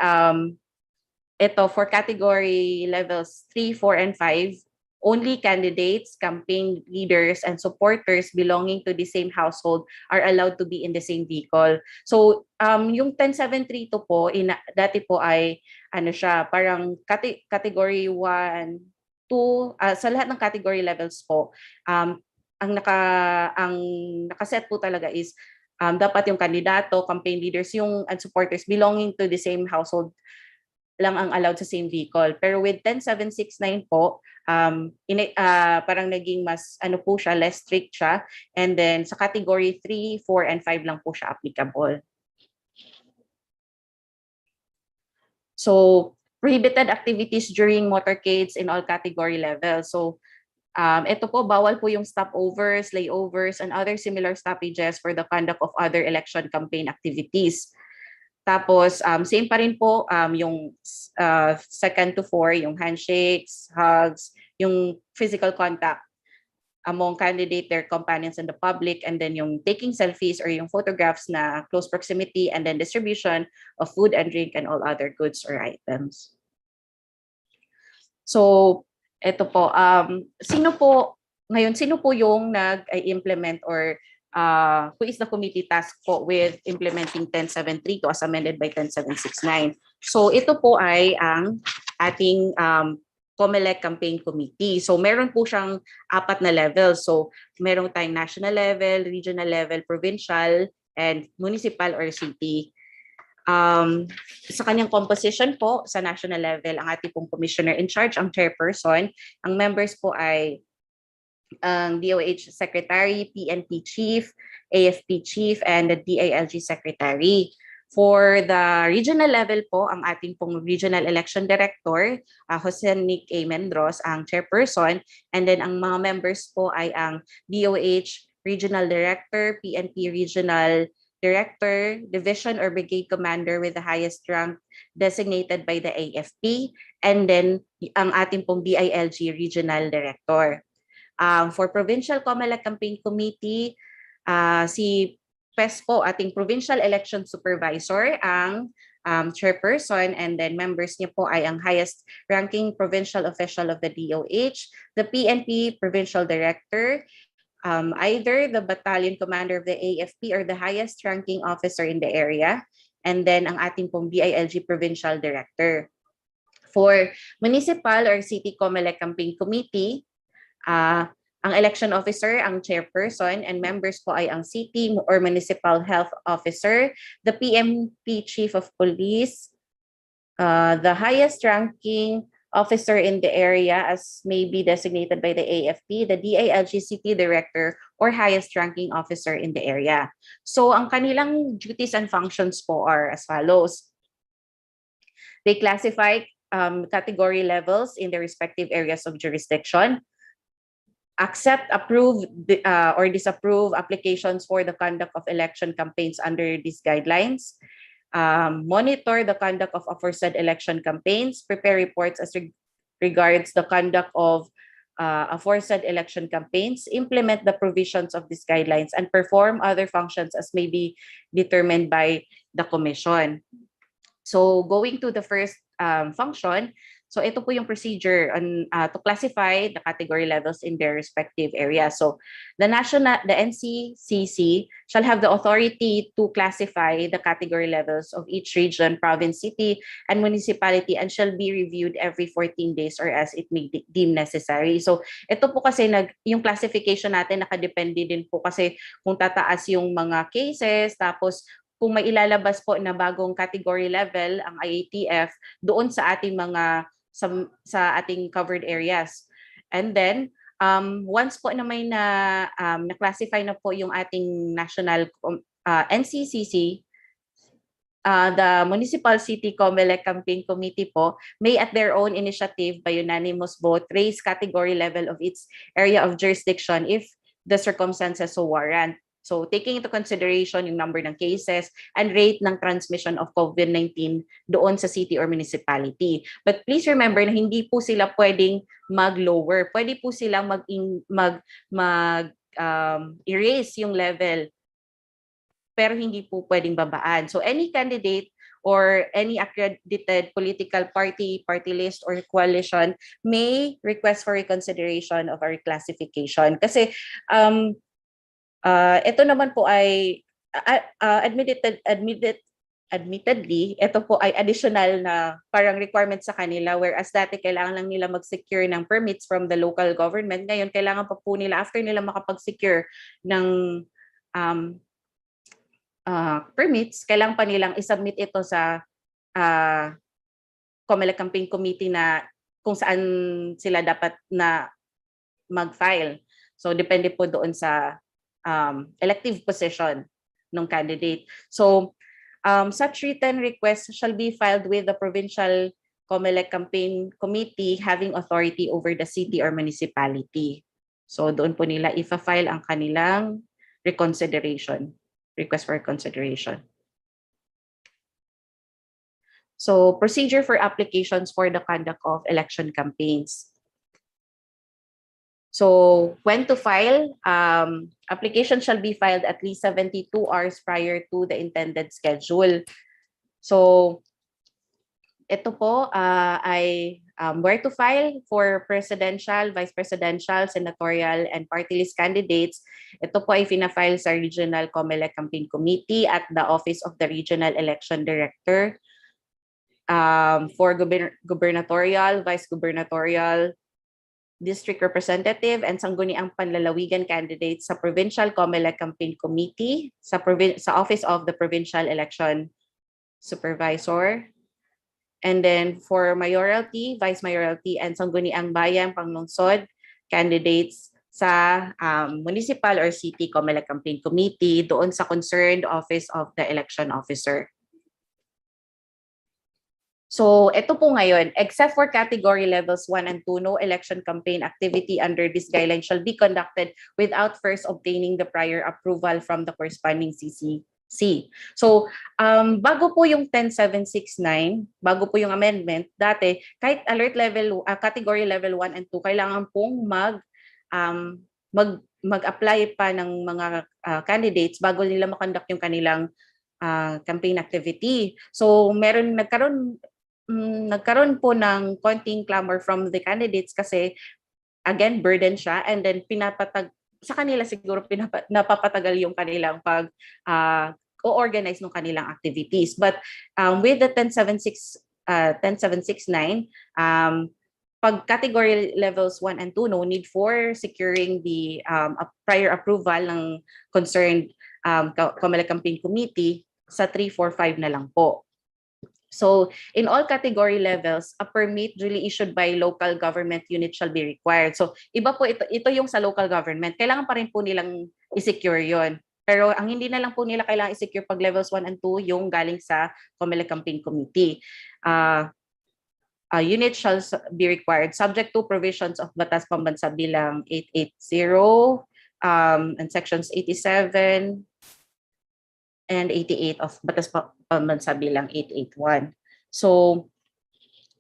ito for category levels 3, 4, and 5, only candidates, campaign leaders, and supporters belonging to the same household are allowed to be in the same vehicle. So, yung 10732 po, dati po ay, parang category 1, 2, sa lahat ng category levels po, ang nakaset po talaga is, dapat yung kandidato, campaign leaders, and supporters belonging to the same household lang ang allowed sa same vehicle. Pero with 10769 po, parang naging mas po siya, less strict siya. And then sa category 3, 4, and 5 lang po siya applicable. So prohibited activities during motorcades in all category levels. So ito po, bawal po yung stopovers, layovers, and other similar stoppages for the conduct of other election campaign activities. Tapos, same pa rin po yung 2nd to 4, yung handshakes, hugs, yung physical contact among candidate, their companions, and the public, and then yung taking selfies or yung photographs na close proximity, and then distribution of food and drink and all other goods or items. So, ito po, sino po yung nag-implement or who is the committee tasked po with implementing 10732 as amended by 10769. So ito po ay ang ating COMELEC Campaign Committee. So meron po siyang 4 na level. So meron tayong national level, regional level, provincial, and municipal or city. Sa kanyang composition po, sa national level, ang ating pong commissioner in charge, ang chairperson. Ang members po ay ang DOH Secretary, PNP Chief, AFP Chief, and the DILG Secretary. For the regional level po, ang ating pong Regional Election Director, Jose Nick A. Mendros, ang chairperson. And then ang mga members po ay ang DOH Regional Director, PNP Regional Director, Division or Brigade Commander with the highest rank designated by the AFP, and then ang ating pong DILG Regional Director. For Provincial COMELEC Campaign Committee, si PES po, ating Provincial Election Supervisor, ang chairperson, and then members niya po ay ang highest ranking provincial official of the DOH, the PNP Provincial Director, either the battalion commander of the AFP or the highest ranking officer in the area, and then ang ating pong DILG Provincial Director. For Municipal or City COMELEC Campaign Committee, ang election officer, ang chairperson, and members po ay ang city or municipal health officer, the PMP chief of police, the highest ranking officer in the area as may be designated by the AFP, the DILG city director, or highest ranking officer in the area. So ang kanilang duties and functions po are as follows. They classify category levels in their respective areas of jurisdiction, accept, approve, or disapprove applications for the conduct of election campaigns under these guidelines, monitor the conduct of aforesaid election campaigns, prepare reports as regards the conduct of aforesaid election campaigns, implement the provisions of these guidelines, and perform other functions as may be determined by the Commission. So going to the first function, so ito po yung procedure on, to classify the category levels in their respective areas. So the NCCC shall have the authority to classify the category levels of each region, province, city, and municipality, and shall be reviewed every 14 days or as it may deem necessary. So ito po kasi yung classification natin nakadepende din po kasi kung tataas yung mga cases, tapos kung may ilalabas po na bagong category level ang IATF doon sa ating mga sa ating covered areas. And then once po na may na-classify na po yung ating national NCCC, the Municipal City COMELEC Campaign Committee po may at their own initiative by unanimous vote raise category level of its area of jurisdiction if the circumstances so warrant. So taking into consideration yung number ng cases and rate ng transmission of COVID-19 doon sa city or municipality. But please remember na hindi po sila pwedeng mag-lower. Pwede po silang erase yung level, pero hindi po pwedeng babaan. So any candidate or any accredited political party, party list, or coalition may request for reconsideration of our reclassification. Kasi ito naman po ay admittedly, ito po ay additional na parang requirement sa kanila, whereas dati kailangan lang nila mag-secure ng permits from the local government. Ngayon, kailangan pa po nila, after nila makapag-secure ng permits, kailangan pa nilang isubmit ito sa COMELEC Campaign Committee na kung saan sila dapat na mag-file. So, depende po doon sa elective position ng candidate. So, such written requests shall be filed with the Provincial COMELEC Campaign Committee having authority over the city or municipality. So, doon po nila ifa-file ang kanilang reconsideration, request for reconsideration. So, procedure for applications for the conduct of election campaigns. So when to file, application shall be filed at least 72 hours prior to the intended schedule. So ito po ay where to file for presidential, vice presidential, senatorial, and party list candidates. Ito po ay fina-file sa Regional COMELEC Campaign Committee at the Office of the Regional Election Director. for gubernatorial, vice gubernatorial, district representative, and sangguniang panlalawigan candidates sa Provincial COMELEC Campaign Committee, sa Office of the Provincial Election Supervisor, and then for mayoralty, vice mayoralty, and sangguniang bayan panglungsod candidates sa municipal or city COMELEC Campaign Committee doon sa concerned office of the election officer. So, ito po ngayon, except for category levels 1 and 2, no election campaign activity under this guideline shall be conducted without first obtaining the prior approval from the corresponding CCC. So, bago po yung 10769, bago po yung amendment, dati, kahit alert level, category level 1 and 2, kailangan pong mag-apply pa ng mga candidates bago nila makonduct yung kanilang campaign activity. So, nagkaroon po ng konting clamor from the candidates kasi again burden siya, and then sa kanila siguro napapatagal yung kanilang o-organize ng kanilang activities. But with the 10769, pag category levels 1 and 2, no need for securing the prior approval ng concerned COMELEC Campaign Committee, sa 3, 4, 5 na lang po. So, in all category levels, a permit duly issued by local government unit shall be required. So, iba po ito yung sa local government. Kailangan pa rin po nilang i-secure yon. Pero ang hindi na lang po nila kailangan i-secure pag levels 1 and 2, yung galing sa COMELEC Campaign Committee. A unit shall be required subject to provisions of Batas Pambansa Bilang 880 and sections 87 and 88 of Batas Pambansa Bilang 881. So,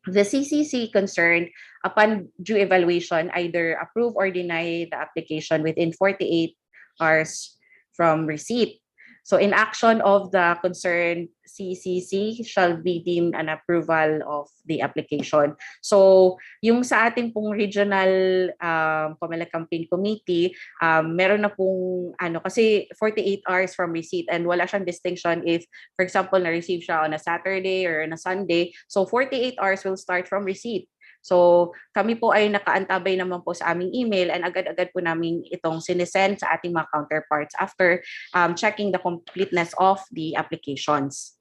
the CCC concerned, upon due evaluation, either approve or deny the application within 48 hours from receipt. So, in action of the concerned CCC shall be deemed an approval of the application. So, yung sa ating pong regional COMELEC Campaign Committee, meron na pong kasi 48 hours from receipt, and wala siyang distinction if, for example, na-receive siya on a Saturday or on a Sunday. So, 48 hours will start from receipt. So, kami po ay nakaantabay naman po sa aming email, and agad-agad po namin itong sinesend sa ating mga counterparts after checking the completeness of the applications.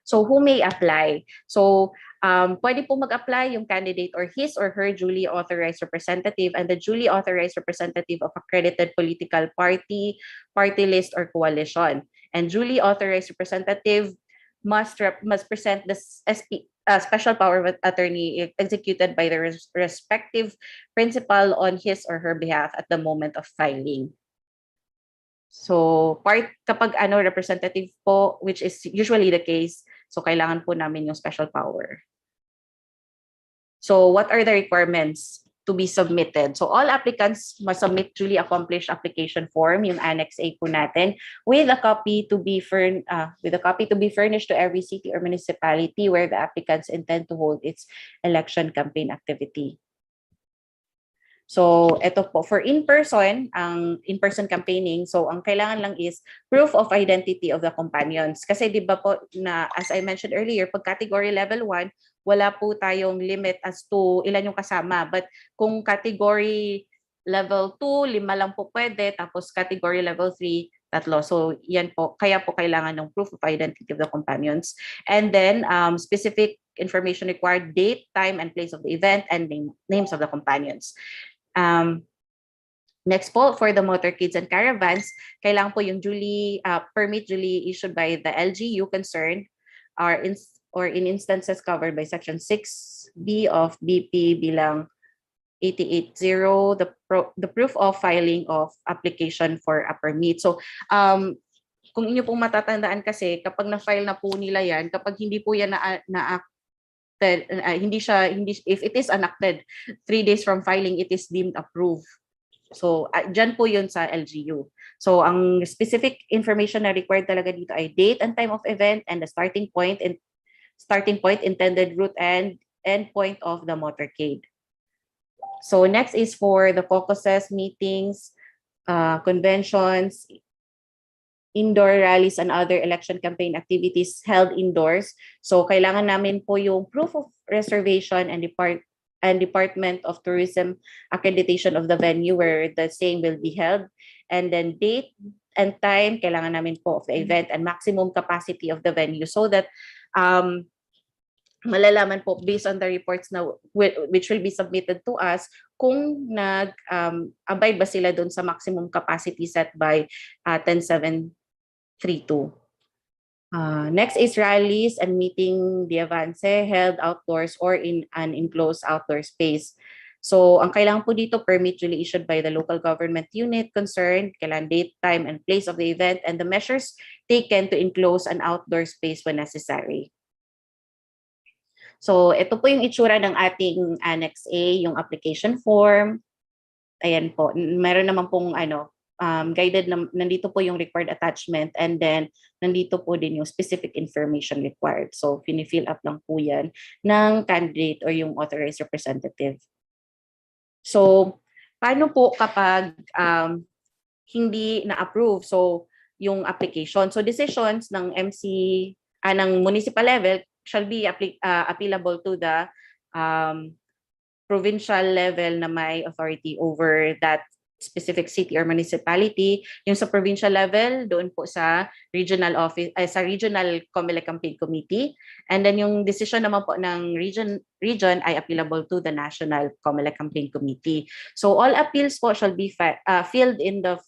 So, who may apply? So, pwede po mag-apply yung candidate or his or her duly authorized representative and the duly authorized representative of accredited political party, party list, or coalition. And duly authorized representative must present the special power of attorney executed by the respective principal on his or her behalf at the moment of filing. So, kapag representative po, which is usually the case, so kailangan po namin yung special power. So, what are the requirements to be submitted? So, all applicants must submit duly accomplished application form, yung Annex A po natin, with a copy to be furnished to every city or municipality where the applicants intend to hold its election campaign activity. So, ito po, for in-person campaigning, so ang kailangan lang is proof of identity of the companions. Kasi di ba po, na as I mentioned earlier, pag category level 1, wala po tayong limit as to ilan yung kasama. But kung category level 2, 5 lang po pwede, tapos category level 3, 3. So, yan po, kaya po kailangan ng proof of identity of the companions. And then, specific information required, date, time, and place of the event, and names of the companions. Next po, for the motorcades and caravans, kailangan po yung permit duly issued by the LGU concerned or in instances covered by Section 6B of BP bilang 880, the proof of filing of application for a permit. So, kung inyo pong matatandaan kasi, kapag na-file na po nila yan, kapag hindi po yan if it is enacted 3 days from filing, it is deemed approved. So, dyan po yun sa LGU. So, ang specific information na required talaga dito ay date and time of event and the starting point, intended route, and end point of the motorcade. So, next is for the caucuses, meetings, conventions, indoor rallies and other election campaign activities held indoors. So kailangan namin po yung proof of reservation and Department of Tourism accreditation of the venue where the same will be held. And then date and time, kailangan namin po of the event and maximum capacity of the venue so that malalaman po based on the reports na which will be submitted to us kung abide ba sila doon sa maximum capacity set by 10732. Next is rallies and meeting de avance held outdoors or in an enclosed outdoor space. So, ang kailangan po dito, permit duly issued by the local government unit concerned, kailangan date, time, and place of the event, and the measures taken to enclose an outdoor space when necessary. So, ito po yung itsura ng ating Annex A, yung application form. Ayan po, meron naman pong guided, nandito po yung required attachment, and then nandito po din yung specific information required. So, fini-fill up lang po yan ng candidate or yung authorized representative. So, paano po kapag hindi na-approve? So, yung application. So, decisions ng ng municipal level shall be appealable to the provincial level na may authority over that specific city or municipality. Yung sa provincial level, doon po sa regional office, sa regional COMELEC Campaign Committee. And then yung decision naman po ng region ay appealable to the National COMELEC Campaign Committee. So all appeals po shall be filed in the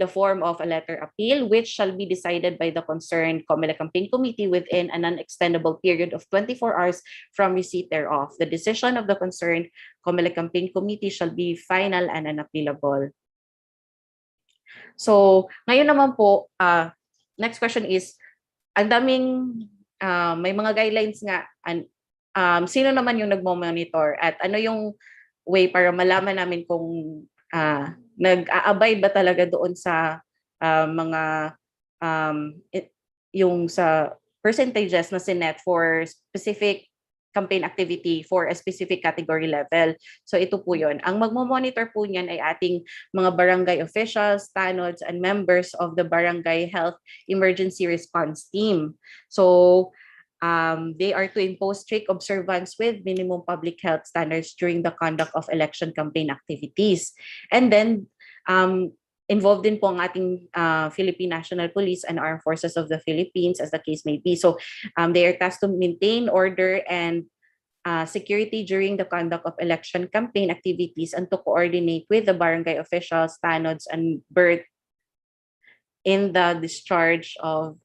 form of a letter appeal, which shall be decided by the concerned COMELEC Campaign Committee within an unextendable period of 24 hours from receipt thereof. The decision of the concerned COMELEC Campaign Committee shall be final and unappealable. So, ngayon naman po, next question is, ang daming, may mga guidelines nga, sino naman yung nagmo-monitor at ano yung way para malaman namin kung nag-a-abide ba talaga doon sa mga yung sa percentages na sinet for specific campaign activity for a specific category level. So ito po yun. Ang magmo-monitor po niyan ay ating mga barangay officials, tanods, and members of the Barangay Health Emergency Response Team. So they are to impose strict observance with minimum public health standards during the conduct of election campaign activities. And then, involved din po ang ating Philippine National Police and Armed Forces of the Philippines, as the case may be. So, they are tasked to maintain order and security during the conduct of election campaign activities and to coordinate with the barangay officials, tanods, and BERT in the discharge of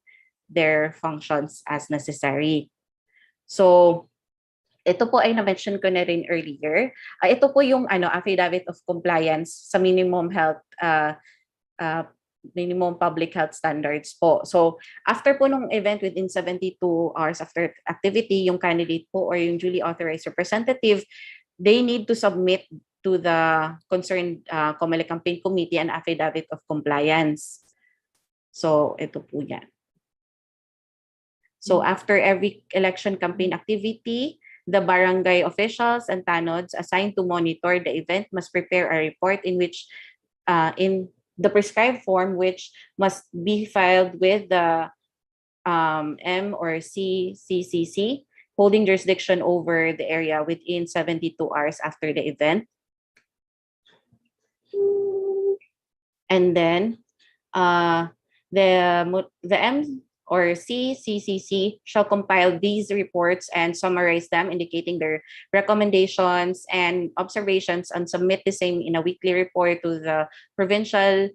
their functions as necessary. So, ito po ay na-mention ko na rin earlier. Ito po yung affidavit of compliance sa minimum public health standards po. So, after po nung event within 72 hours after activity, yung candidate po or yung duly authorized representative, they need to submit to the concerned COMELEC Campaign Committee an affidavit of compliance. So, ito po yan. So after every election campaign activity, the barangay officials and tanods assigned to monitor the event must prepare a report in which, in the prescribed form, which must be filed with the M or CCC, holding jurisdiction over the area within 72 hours after the event. And then the M or CCC shall compile these reports and summarize them, indicating their recommendations and observations, and submit the same in a weekly report to the Provincial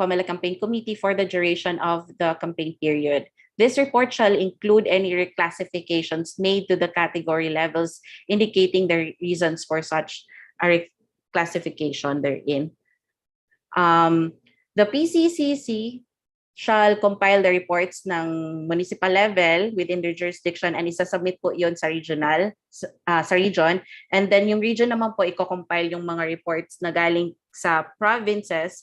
COMELEC Campaign Committee for the duration of the campaign period. This report shall include any reclassifications made to the category levels, indicating the reasons for such a reclassification therein. The PCCC shall compile the reports ng municipal level within their jurisdiction and isasubmit po yun sa region. And then yung region naman po i-compile yung mga reports na galing sa provinces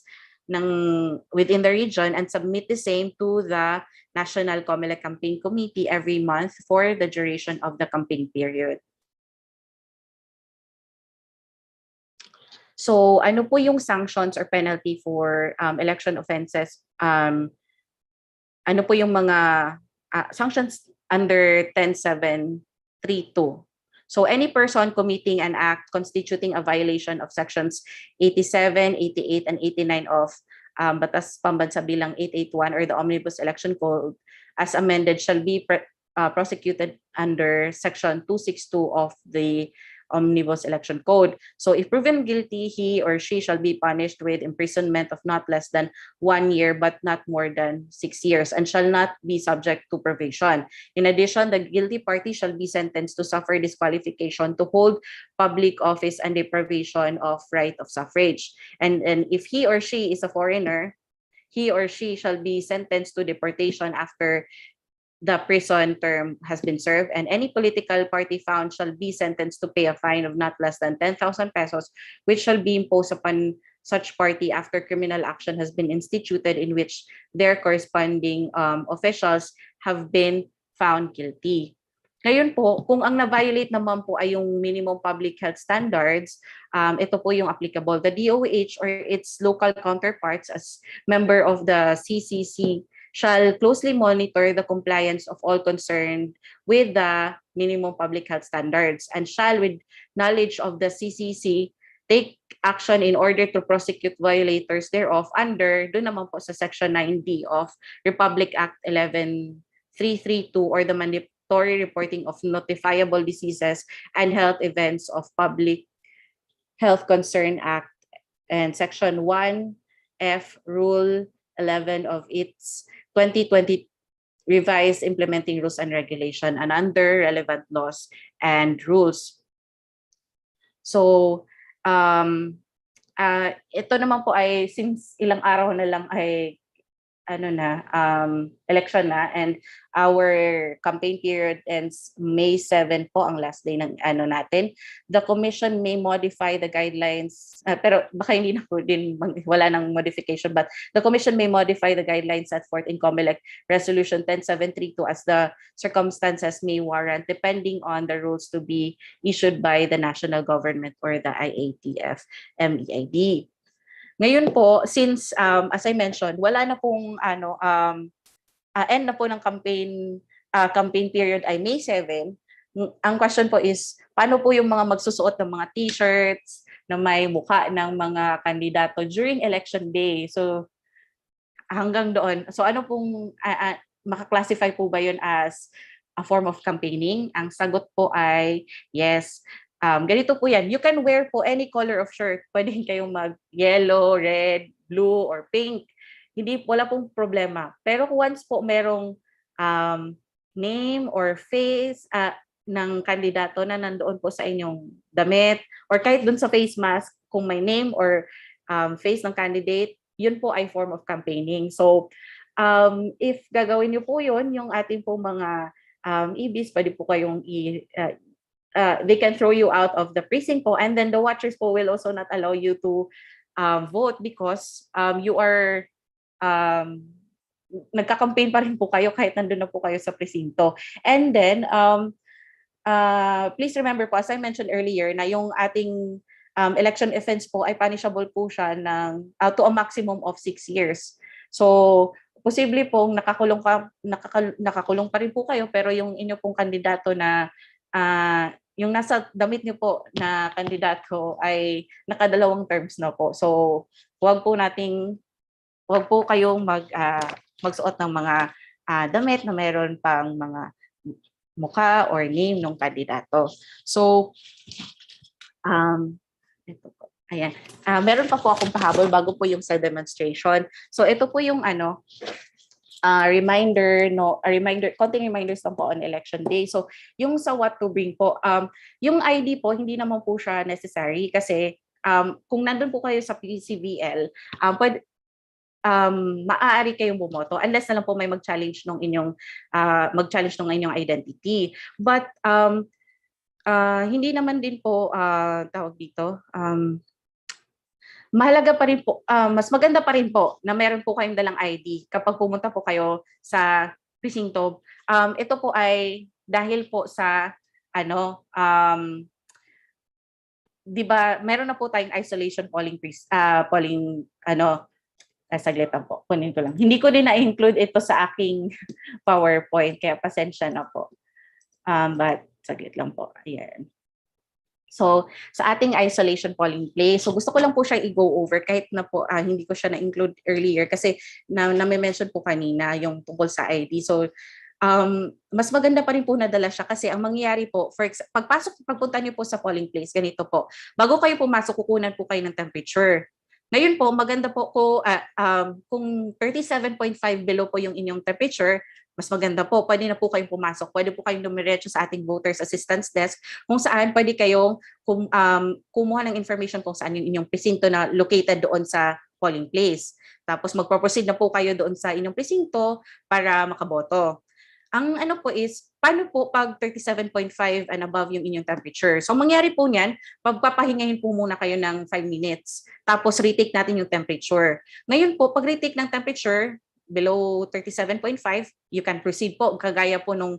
within the region and submit the same to the National COMELEC Campaign Committee every month for the duration of the campaign period. So ano po yung sanctions or penalty for election offenses um, ano po yung mga sanctions under 10732. So any person committing an act constituting a violation of sections 87, 88, and 89 of Batas Pambansa Bilang 881 or the Omnibus Election Code as amended shall be prosecuted under section 262 of the Omnibus Election Code. So if proven guilty, he or she shall be punished with imprisonment of not less than 1 year but not more than 6 years and shall not be subject to probation. In addition, the guilty party shall be sentenced to suffer disqualification to hold public office and deprivation of right of suffrage. And if he or she is a foreigner, he or she shall be sentenced to deportation after the prison term has been served, and any political party found shall be sentenced to pay a fine of not less than 10,000 pesos, which shall be imposed upon such party after criminal action has been instituted in which their corresponding officials have been found guilty. Ngayon po, kung ang na-violate naman po ay yung minimum public health standards, ito po yung applicable. The DOH or its local counterparts as member of the CCC shall closely monitor the compliance of all concerned with the minimum public health standards and shall, with knowledge of the CCC, take action in order to prosecute violators thereof under, doon naman po sa Section 9D of Republic Act 11332 or the mandatory reporting of notifiable diseases and health events of Public Health Concern Act and Section 1F Rule 11 of its 2020 revised implementing rules and regulation and under relevant laws and rules. So, ito naman po ay since ilang araw na lang ay election na, and our campaign period ends May 7 po ang last day ng natin. The commission may modify the guidelines, pero baka hindi na po din wala ng modification, but the commission may modify the guidelines set forth in COMELEC Resolution 10732 as the circumstances may warrant, depending on the rules to be issued by the national government or the IATF MEID. Ngayon po, since as I mentioned, wala na pong end na po ng campaign period ay May 7. Ang question po is, paano po yung mga magsusuot ng mga t-shirts na may mukha ng mga kandidato during election day? So hanggang doon. So ano pong maka-classify po ba yun as a form of campaigning? Ang sagot po ay yes. Ganito po yan. You can wear po any color of shirt. Pwede kayong mag-yellow, red, blue, or pink. Wala pong problema. Pero once po merong name or face ng kandidato na nandoon po sa inyong damit, or kahit dun sa face mask, kung may name or face ng candidate, yun po ay form of campaigning. So, if gagawin niyo po yun, yung ating po mga EBs, pwede po kayong they can throw you out of the precinct po, and then the watchers po will also not allow you to vote because you are nagka-campaign pa rin po kayo kahit nandun na po kayo sa presinto. And then please remember po, as I mentioned earlier, na yung ating election offense po ay punishable po siya ng to a maximum of 6 years. So posible pong nakakulong pa rin po kayo, pero yung inyo pong kandidato na yung nasa damit niyo po na kandidato ay nakadalawang terms na po. So, wag po kayong magsuot ng mga damit na mayroon pang mga mukha or name ng kandidato. So, ito po. Ayan. Meron pa po akong pahabol bago po yung sa demonstration. So, ito po yung konting reminders lang po on election day. So, yung sa what to bring po, yung ID po, hindi naman po siya necessary kasi kung nandun po kayo sa PCVL, maaari kayong bumoto unless na lang po may mag-challenge ng inyong identity. But hindi naman din po tawag dito, mahalaga pa rin po, mas maganda pa rin po na meron po kayong dalang ID kapag pumunta po kayo sa presinto. Ito po ay dahil po sa di ba, meron na po tayong isolation polling Saglit lang po, kunin ko lang. Hindi ko din na-include ito sa aking PowerPoint, kaya pasensya na po. But saglit lang po. Ayan. So, sa ating isolation polling place, so gusto ko lang po siya i-go over kahit na po hindi ko siya na-include earlier kasi na-mention po kanina yung tungkol sa ID. So, mas maganda pa rin po nadala siya kasi ang mangyayari po, pagpunta niyo po sa polling place, ganito po. Bago kayo pumasok, kukunan po kayo ng temperature. Ngayon po, maganda po kung 37.5 below po yung inyong temperature, mas maganda po, pwede na po kayong pumasok. Pwede po kayong dumiretso sa ating voters assistance desk kung saan pwede kayong kumuha ng information kung saan yung inyong presinto na located doon sa polling place. Tapos magpo-proceed na po kayo doon sa inyong presinto para makaboto. Ang ano po is, paano po pag 37.5 and above yung inyong temperature? So, mangyari po niyan, pagpapahingahin po muna kayo ng 5 minutes. Tapos, retake natin yung temperature. Ngayon po, pag retake ng temperature, below 37.5, you can proceed po, kagaya po nung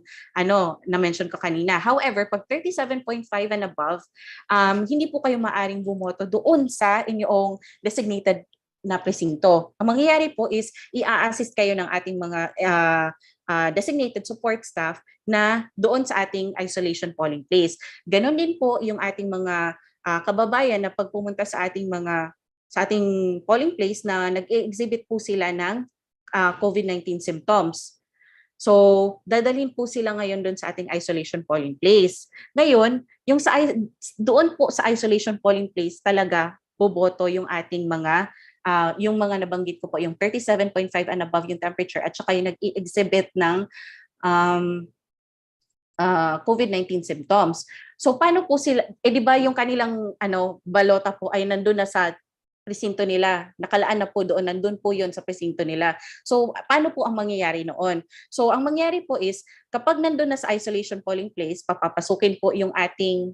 na-mention ko kanina. However, pag 37.5 and above, hindi po kayo maaring bumoto doon sa inyong designated na presinto. Ang mangyayari po is, i-assist kayo ng ating mga designated support staff na doon sa ating isolation polling place. Ganon din po yung ating mga kababayan na pag pumunta sa ating polling place na nag-exhibit po sila ng COVID-19 symptoms. So, dadalhin po sila ngayon doon sa ating isolation polling place. Ngayon, doon po sa isolation polling place talaga boboto yung ating mga yung mga nabanggit ko po, yung 37.5 and above yung temperature at saka yung nag-i-exhibit ng COVID-19 symptoms. So paano po sila, di ba yung kanilang balota po ay nandun na sa presinto nila, nakalaan na po doon, nandun po yon sa presinto nila. So paano po ang mangyayari noon? So ang mangyayari po is, kapag nandun na sa isolation polling place, papapasukin po yung ating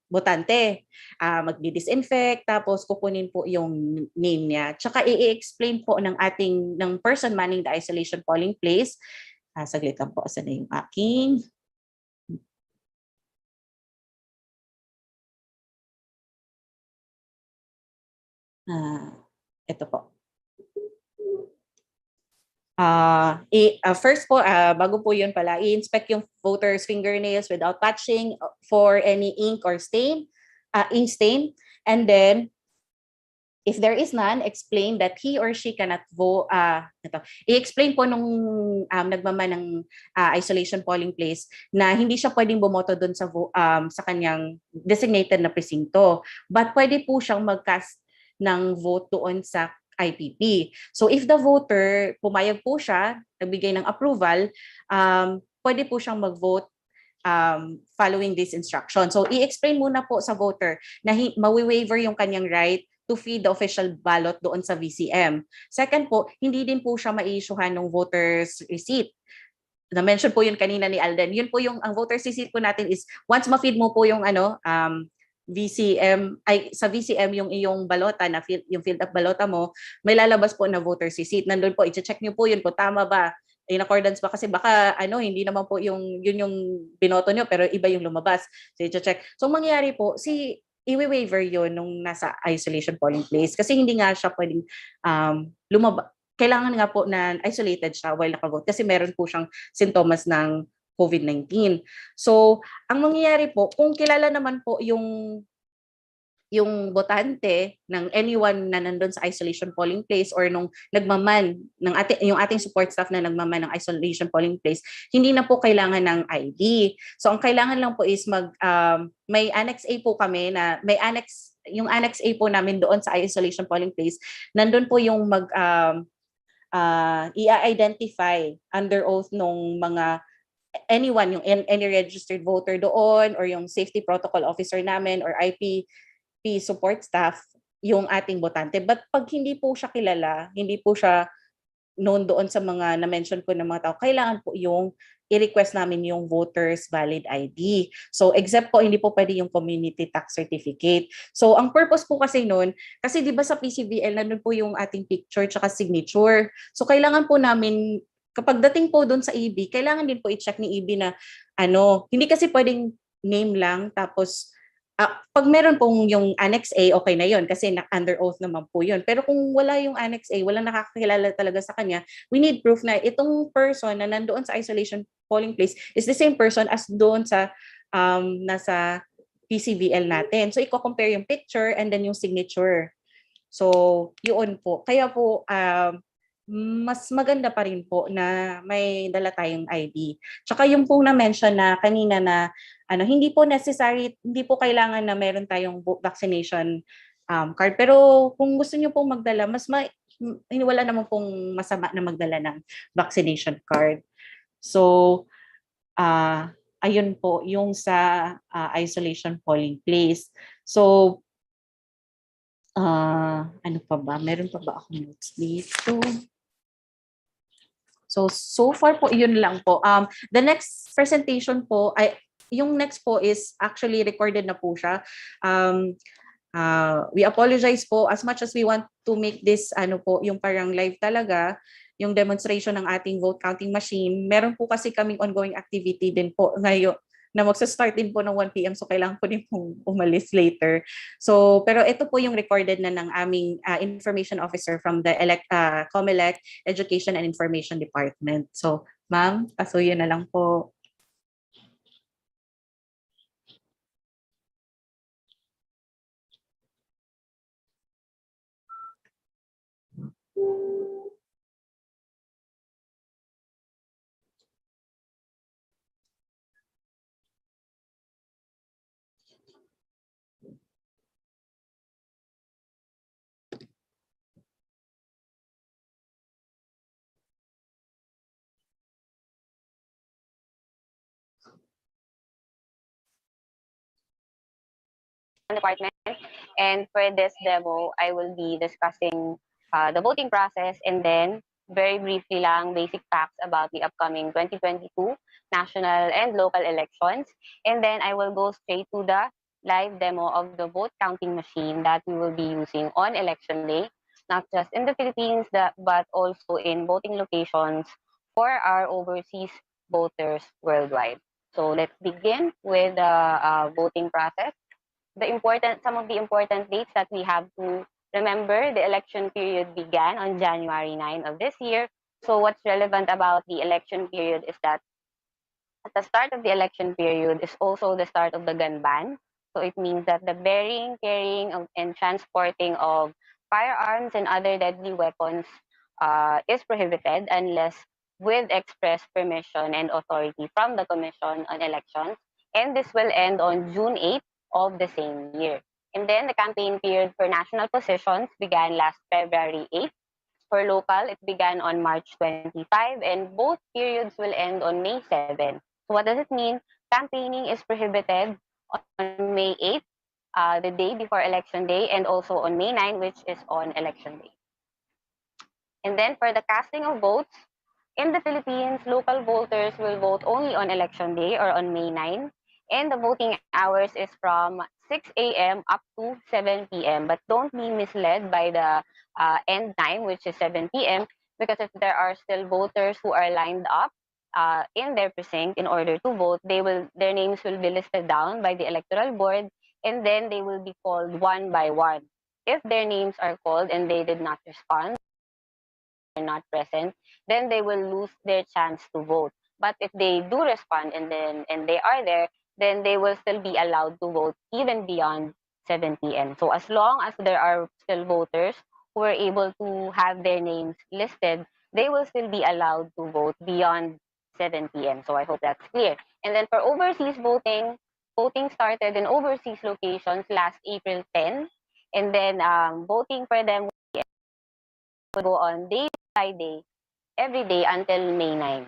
botante, magdi-disinfect, tapos kukunin po yung name niya. Tsaka i-explain po ng person manning the isolation polling place. Saglit lang po, saan na yung aking ito po. First po, bago po yun pala, i-inspect yung voter's fingernails without touching for any ink or ink stain. And then, if there is none, explain that he or she cannot vote. I-explain po nung nagmama ng isolation polling place na hindi siya pwedeng bumoto doon sa kanyang designated na presinto. But pwede po siyang mag-cast ng vote doon sa IPP. So if the voter, pumayag po siya, nagbigay ng approval, pwede po siyang mag-vote following this instruction. So i-explain muna po sa voter na mawi-waiver yung kanyang right to feed the official ballot doon sa VCM. Second po, hindi din po siya ma-issuehan ng voter's receipt. Na-mention po yun kanina ni Alden. Yun po ang voter's receipt po natin is once ma-feed mo po yung VCM, sa VCM yung iyong balota, yung filled up balota mo, may lalabas po na voter's receipt. Nandun po, i-check nyo po yun kung tama ba, in accordance ba, kasi baka hindi naman po yun yung binoto nyo, pero iba yung lumabas. So i-check. So mangyayari po, i-waiver yun nung nasa isolation polling place kasi hindi nga siya pwedeng kailangan nga po na isolated siya while nakavote kasi meron po siyang sintomas ng COVID-19. So, ang mangyayari po, kung kilala naman po yung botante ng anyone na nandun sa isolation polling place or nung nagmaman yung ating support staff na nagmaman ng isolation polling place, hindi na po kailangan ng ID. So, ang kailangan lang po is may Annex A po kami na yung Annex A po namin doon sa isolation polling place, nandun po yung i-identify under oath nung mga anyone, yung any registered voter doon or yung safety protocol officer namin or IPP support staff, yung ating botante. But pag hindi po siya kilala, hindi po siya known doon sa mga na-mention ko ng mga tao, kailangan po yung i-request namin yung voter's valid ID. So except po, hindi po pwede yung community tax certificate. So ang purpose po kasi nun, kasi di ba sa PCVL, nandun po yung ating picture tsaka signature. So kailangan po namin, kapag dating po doon sa EB, kailangan din po i-check ni EB na hindi kasi pwedeng name lang tapos pag meron pong yung Annex A, okay na yon kasi under oath naman po yun. Pero kung wala yung Annex A, walang nakakakilala talaga sa kanya, we need proof na itong person na nandoon sa isolation polling place is the same person as doon sa nasa PCVL natin. So, i-compare yung picture and then yung signature. So, yun po. Kaya po, mas maganda pa rin po na may dala tayong ID. Tsaka yung pong na-mention na kanina na hindi po necessary, hindi po kailangan na meron tayong vaccination card. Pero kung gusto niyo pong magdala, wala naman pong masama na magdala ng vaccination card. So, ayun po, yung sa isolation polling place. So, ano pa ba? Meron pa ba akong notes dito? So far po, yun lang po. The next presentation po, yung next po is actually recorded na po siya. We apologize po as much as we want to make this yung parang live talaga, yung demonstration ng ating vote counting machine. Meron po kasi kaming ongoing activity din po ngayon na magsa-start din po ng 1 p.m. So kailangan po din pong umalis later. So pero ito po yung recorded na ng aming information officer from the COMELEC Education and Information Department. So ma'am, pasuyo na lang po. Department, and for this demo I will be discussing the voting process, and then very briefly lang basic facts about the upcoming 2022 national and local elections, and then I will go straight to the live demo of the vote counting machine that we will be using on election day, not just in the Philippines but also in voting locations for our overseas voters worldwide. So let's begin with the voting process. Some of the important dates that we have to remember. The election period began on January 9 of this year. So what's relevant about the election period is that at the start of the election period is also the start of the gun ban. So it means that the bearing, carrying, and transporting of firearms and other deadly weapons is prohibited unless with express permission and authority from the Commission on Elections. And this will end on June 8 of the same year. And then the campaign period for national positions began last February 8. For local, it began on March 25, and both periods will end on May 7. So what does it mean? Campaigning is prohibited on May 8, the day before election day, and also on May 9, which is on election day. And then for the casting of votes, in the Philippines, local voters will vote only on election day or on May 9. And the voting hours is from 6 a.m. up to 7 p.m. But don't be misled by the end time, which is 7 p.m. Because if there are still voters who are lined up in their precinct in order to vote, their names will be listed down by the electoral board, and then they will be called one by one. If their names are called and they did not respond, not present, then they will lose their chance to vote. But if they do respond and they are there, then they will still be allowed to vote even beyond 7 p.m. So as long as there are still voters who are able to have their names listed, they will still be allowed to vote beyond 7 p.m. So I hope that's clear. And then for overseas voting, voting started in overseas locations last April 10, and then voting for them will go on day by day, every day until May 9.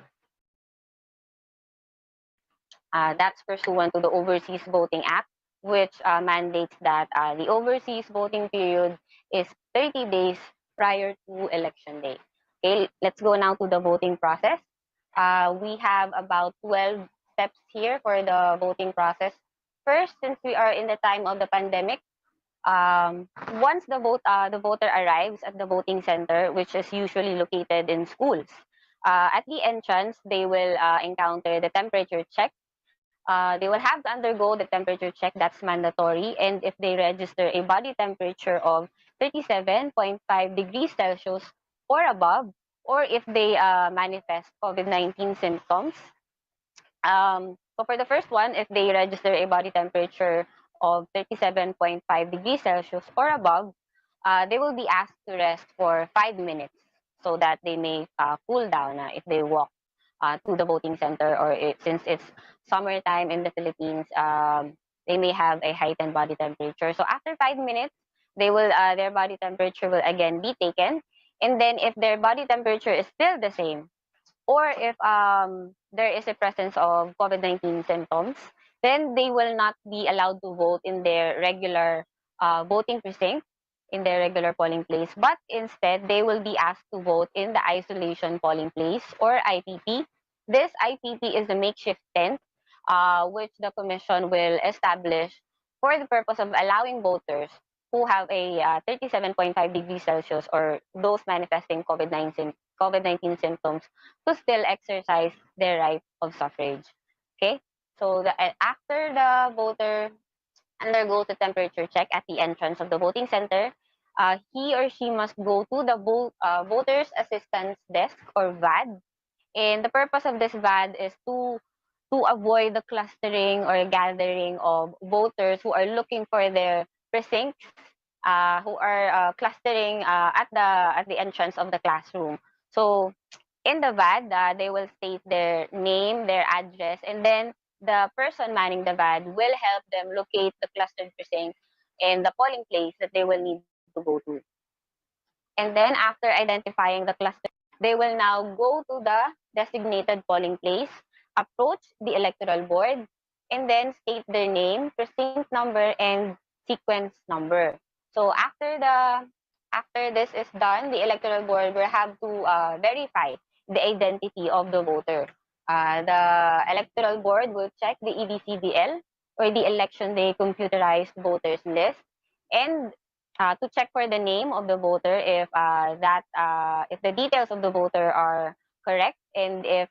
That's pursuant to the Overseas Voting Act, which mandates that the overseas voting period is 30 days prior to election day. Okay, let's go now to the voting process. We have about 12 steps here for the voting process. First, since we are in the time of the pandemic, once the voter arrives at the voting center, which is usually located in schools, at the entrance, they will encounter the temperature check. They will have to undergo the temperature check, that's mandatory. And if they register a body temperature of 37.5 degrees Celsius or above, or if they manifest COVID-19 symptoms. So for the first one, if they register a body temperature of 37.5 degrees Celsius or above, they will be asked to rest for 5 minutes so that they may cool down if they walk to the voting center, or since it's summertime in the Philippines, they may have a heightened body temperature. So after 5 minutes, they will their body temperature will again be taken, and then if their body temperature is still the same, or if there is a presence of COVID-19 symptoms, then they will not be allowed to vote in their regular voting precinct, in their regular polling place, but instead they will be asked to vote in the isolation polling place, or IPP. This IPP is a makeshift tent which the commission will establish for the purpose of allowing voters who have a 37.5 degrees Celsius or those manifesting COVID-19 symptoms to still exercise their right of suffrage. Okay? So after the voter undergoes the temperature check at the entrance of the voting center, he or she must go to the voter's assistance desk, or VAD. And the purpose of this VAD is to avoid the clustering or gathering of voters who are looking for their precincts, who are clustering at the entrance of the classroom. So in the VAD, they will state their name, their address, and then the person manning the VAD will help them locate the clustered precinct and the polling place that they will need to go to. And then after identifying the cluster, they will now go to the designated polling place, approach the electoral board, and then state their name, precinct number, and sequence number. So after this is done, the electoral board will have to verify the identity of the voter. The electoral board will check the EDCDL, or the Election Day Computerized Voters List, and to check for the name of the voter, if the details of the voter are correct, and if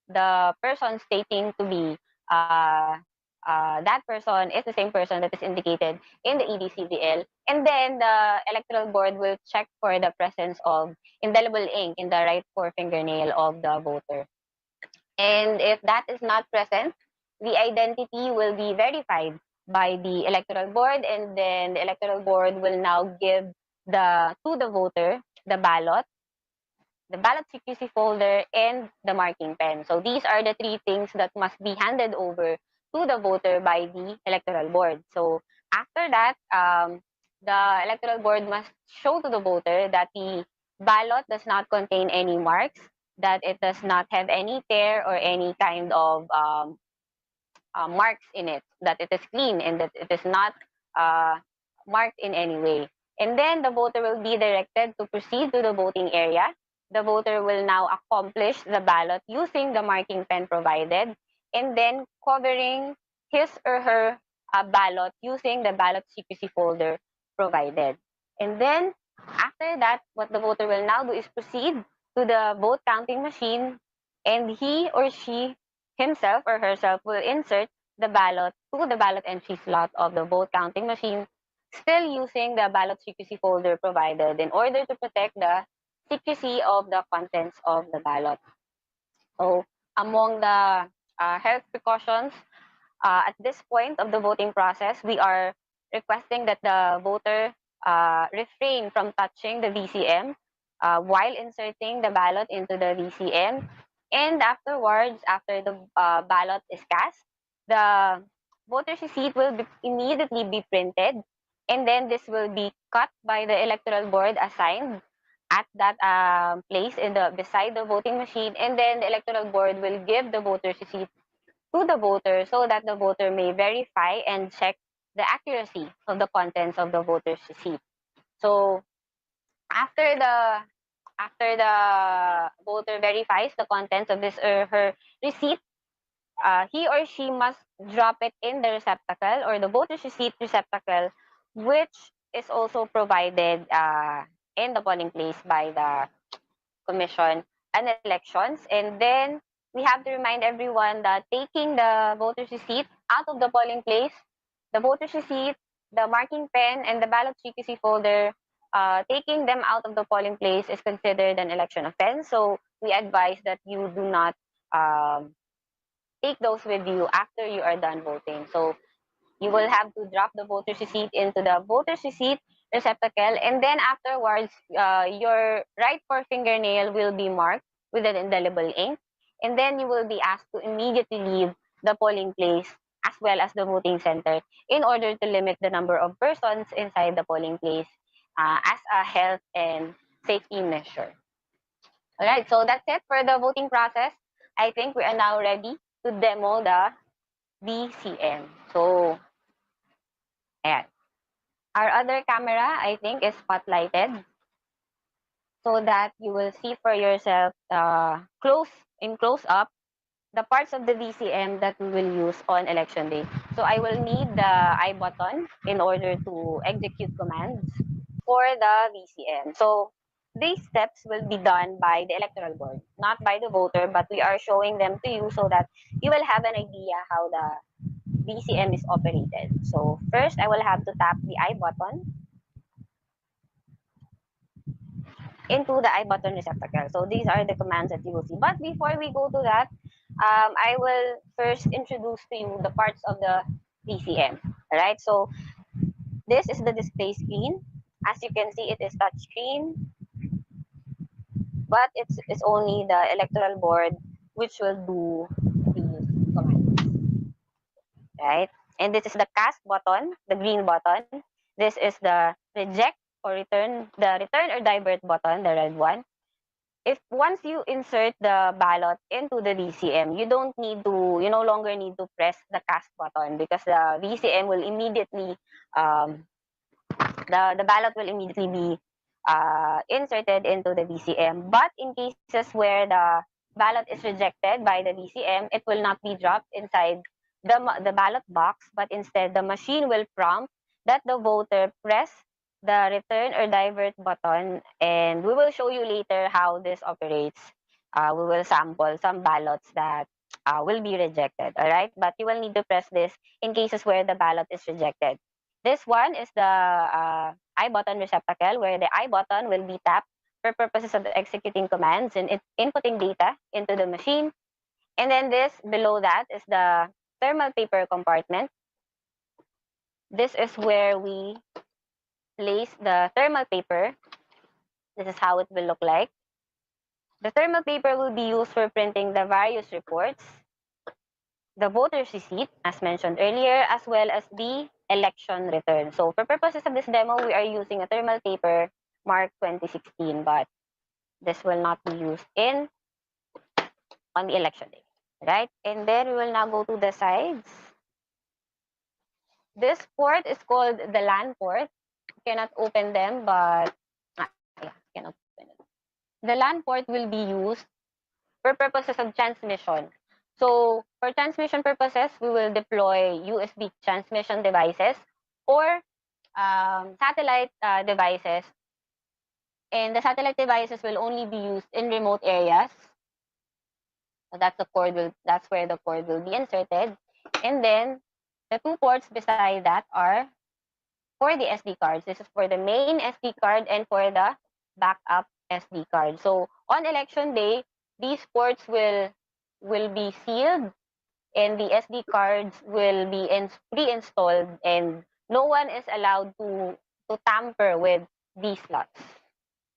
the person stating to be that person is the same person that is indicated in the EDCDL. And then the electoral board will check for the presence of indelible ink in the right forefingernail of the voter. And if that is not present, the identity will be verified by the electoral board, and then the electoral board will now give to the voter the ballot secrecy folder, and the marking pen. So these are the three things that must be handed over to the voter by the electoral board. So after that, the electoral board must show to the voter that the ballot does not contain any marks, that it does not have any tear or any kind of marks in it, that it is clean and that it is not marked in any way. And then the voter will be directed to proceed to the voting area. The voter will now accomplish the ballot using the marking pen provided, and then covering his or her ballot using the ballot secrecy folder provided. And then after that, what the voter will now do is proceed to the vote counting machine, and he or she himself or herself will insert the ballot to the ballot entry slot of the vote counting machine, still using the ballot secrecy folder provided in order to protect the secrecy of the contents of the ballot. So among the health precautions at this point of the voting process, we are requesting that the voter refrain from touching the VCM while inserting the ballot into the VCM. And afterwards, after the ballot is cast, the voter's receipt will immediately be printed, and then this will be cut by the electoral board assigned at that place beside the voting machine, and then the electoral board will give the voter's receipt to the voter so that the voter may verify and check the accuracy of the contents of the voter's receipt. So after the voter verifies the contents of his or her receipt, he or she must drop it in the receptacle, or the voter's receipt receptacle, which is also provided in the polling place by the Commission on Elections. And then we have to remind everyone that taking the voter's receipt out of the polling place, the voter's receipt, the marking pen, and the ballot CQC folder, taking them out of the polling place is considered an election offense. So we advise that you do not take those with you after you are done voting. So you will have to drop the voter's receipt into the voter's receipt receptacle, and then afterwards, your right forefinger will be marked with an indelible ink, and then you will be asked to immediately leave the polling place as well as the voting center in order to limit the number of persons inside the polling place as a health and safety measure. All right, so that's it for the voting process. I think we are now ready to demo the VCM. So, ayan. Our other camera, I think, is spotlighted so that you will see for yourself close up the parts of the VCM that we will use on election day. So I will need the I button in order to execute commands for the VCM. So these steps will be done by the electoral board, not by the voter, but we are showing them to you so that you will have an idea how the VCM is operated. So first, I will have to tap the I button into the I button receptacle. So these are the commands that you will see. But before we go to that, I will first introduce to you the parts of the VCM. All right. So this is the display screen. As you can see, it is touch screen, but it's only the electoral board which will do these commands. Right. And this is the cast button, the green button. This is the reject or return, the return or divert button, the red one. If once you insert the ballot into the VCM, you no longer need to press the cast button because the VCM will immediately, the ballot will immediately be inserted into the VCM. But in cases where the ballot is rejected by the VCM, it will not be dropped inside the ballot box, but instead the machine will prompt that the voter press the return or divert button, and we will show you later how this operates. We will sample some ballots that will be rejected, all right? But you will need to press this in cases where the ballot is rejected. This one is the I button receptacle, where the I button will be tapped for purposes of executing commands and inputting data into the machine. And then this below that is the thermal paper compartment. This is where we place the thermal paper. This is how it will look like. The thermal paper will be used for printing the various reports, the voter's receipt, as mentioned earlier, as well as the election return. So for purposes of this demo, we are using a thermal paper marked 2016, but this will not be used on the election day, right? And then we will now go to the sides. This port is called the LAN port. You cannot open them, but can open it. The LAN port will be used for purposes of transmission. So for transmission purposes, we will deploy USB transmission devices or satellite devices. And the satellite devices will only be used in remote areas. So that's where the cord will be inserted. And then the two ports beside that are for the SD cards. This is for the main SD card and for the backup SD card. So on election day, these ports will be sealed and the SD cards will be pre-installed, and no one is allowed to tamper with these slots.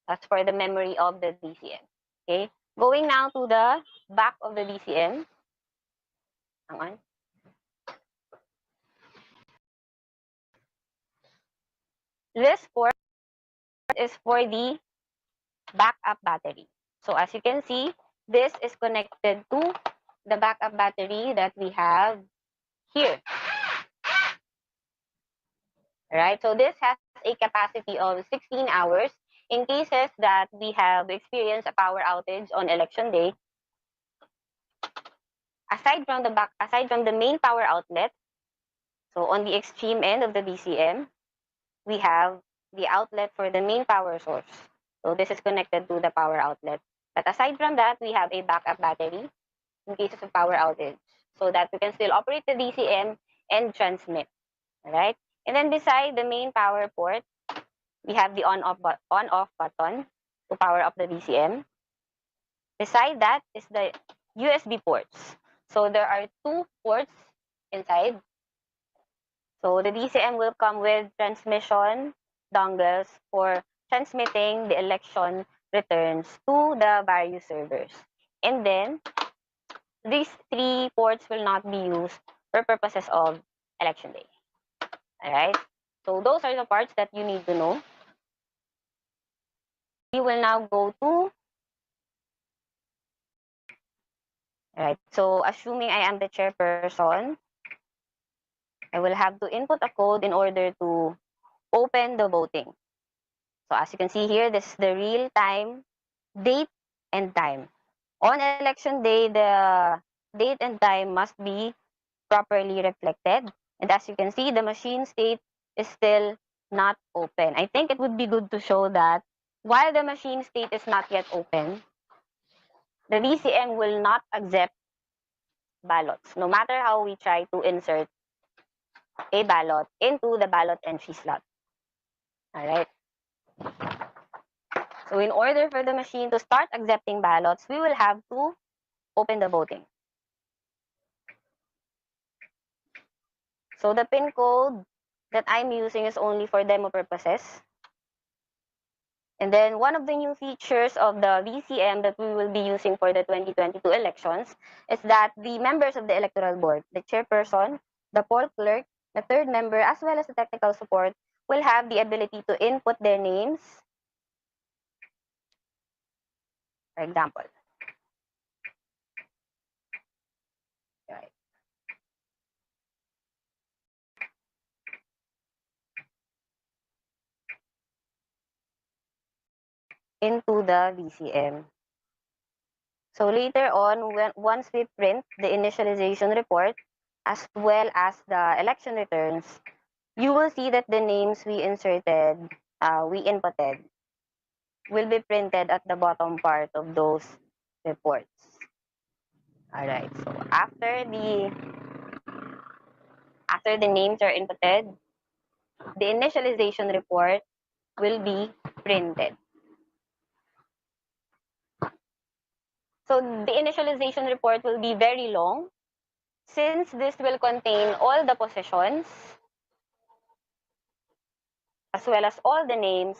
That's for the memory of the DCM. Okay. Going now to the back of the DCM. Hang on. This port is for the backup battery. So as you can see, this is connected to the backup battery that we have here. Right? So this has a capacity of 16 hours. In cases that we have experienced a power outage on election day, aside from the main power outlet, so on the extreme end of the DCM, we have the outlet for the main power source. So this is connected to the power outlet. But aside from that, we have a backup battery. in cases of power outage so that we can still operate the DCM and transmit. All right. And then beside the main power port, we have the on-off button to power up the DCM. Beside that is the USB ports. So there are two ports inside. So the DCM will come with transmission dongles for transmitting the election returns to the various servers. And then these three ports will not be used for purposes of election day. All right. So those are the parts that you need to know. We will now go to, all right. So assuming I am the chairperson, I will have to input a code in order to open the voting. So as you can see here, this is the real time date and time. On election day, the date and time must be properly reflected. And as you can see, the machine state is still not open. I think it would be good to show that while the machine state is not yet open, the DCM will not accept ballots, no matter how we try to insert a ballot into the ballot entry slot. All right. So in order for the machine to start accepting ballots, we will have to open the voting. So the PIN code that I'm using is only for demo purposes. And then one of the new features of the VCM that we will be using for the 2022 elections is that the members of the electoral board, the chairperson, the poll clerk, the third member, as well as the technical support, will have the ability to input their names. For example, right, into the VCM. So later on, once we print the initialization report, as well as the election returns, you will see that the names we inserted, we inputted, will be printed at the bottom part of those reports. All right, so after the names are inputted, the initialization report will be printed. So the initialization report will be very long since this will contain all the positions as well as all the names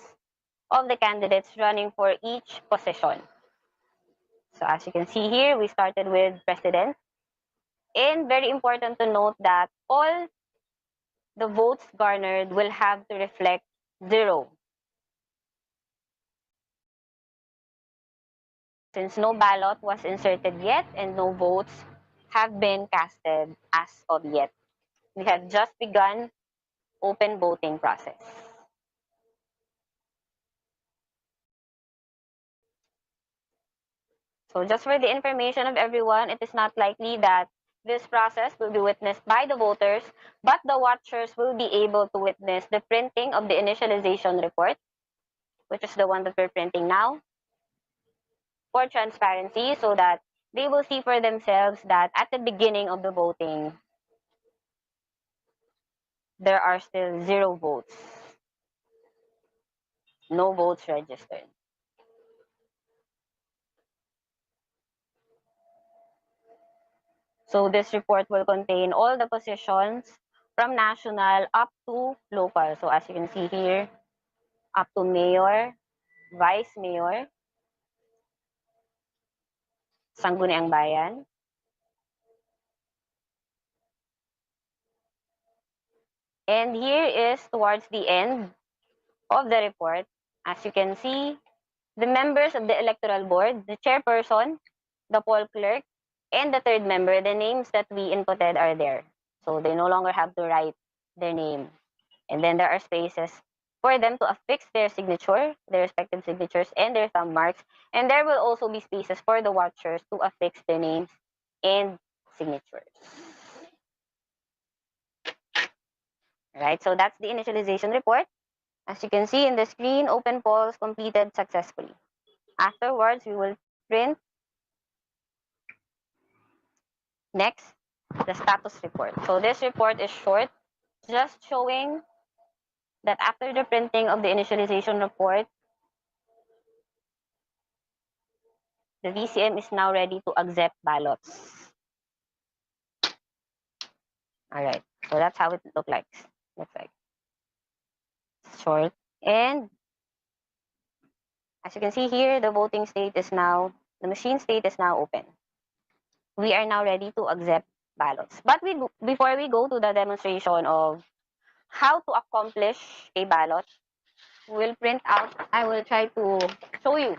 of the candidates running for each position. So as you can see here, we started with president. And very important to note that all the votes garnered will have to reflect 0. Since no ballot was inserted yet and no votes have been casted as of yet. We have just begun open voting process. So just for the information of everyone, it is not likely that this process will be witnessed by the voters, but the watchers will be able to witness the printing of the initialization report, which is the one that we're printing now, for transparency, so that they will see for themselves that at the beginning of the voting, there are still 0 votes, no votes registered. So this report will contain all the positions from national up to local. So as you can see here, up to mayor, vice mayor, Sangguniang Bayan. And here is towards the end of the report. As you can see, the members of the electoral board, the chairperson, the poll clerk, and the third member, the names that we inputted are there. So they no longer have to write their name. And then there are spaces for them to affix their signature, their respective signatures, and their thumb marks. And there will also be spaces for the watchers to affix their names and signatures. Right, so that's the initialization report. As you can see in the screen, open polls completed successfully. Afterwards, we will print Next, the status report. So this report is short, just showing that after the printing of the initialization report, the VCM is now ready to accept ballots. All right, so that's how it looks like. Short. And as you can see here, the machine state is now open. We are now ready to accept ballots. But before we go to the demonstration of how to accomplish a ballot, we'll print out, I will try to show you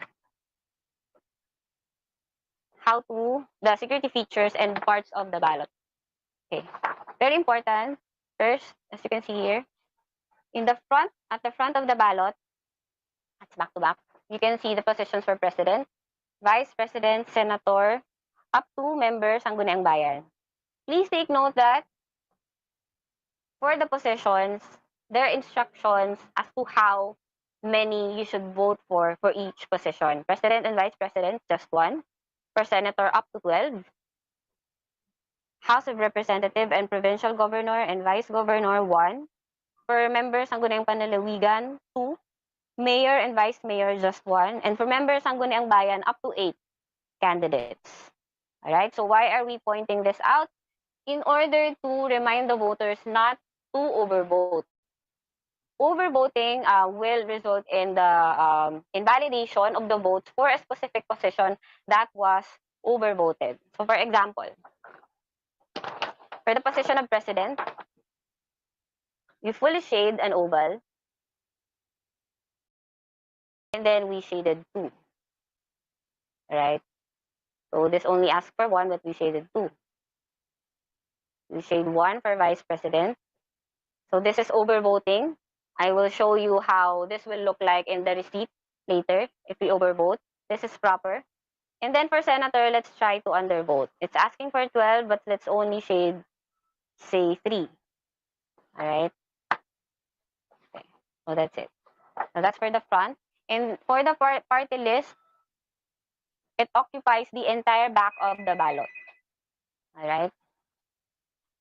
the security features and parts of the ballot. Okay, very important. First, as you can see here, at the front of the ballot, that's back to back, you can see the positions for president, vice president, senator, up to members ng Sangguniang Bayan. Please take note that for the positions, there are instructions as to how many you should vote for each position. President and vice president, just 1. For senator, up to 12. House of Representative and provincial governor and vice governor, 1. For members ng Sangguniang Panlalawigan, 2. Mayor and vice mayor, just 1. And for members ng Sangguniang Bayan, up to 8 candidates. Alright, so why are we pointing this out? In order to remind the voters not to overvote. Overvoting will result in the invalidation of the votes for a specific position that was overvoted. So for example, for the position of president, we fully shade an oval, and then we shaded 2. Right? So this only asks for 1, but we shaded 2. We shade 1 for vice president. So this is overvoting. I will show you how this will look like in the receipt later if we overvote. This is proper. And then for senator, let's try to undervote. It's asking for 12, but let's only shade, say, 3. All right? Okay. So that's it. So that's for the front. And for the party list, it occupies the entire back of the ballot. All right?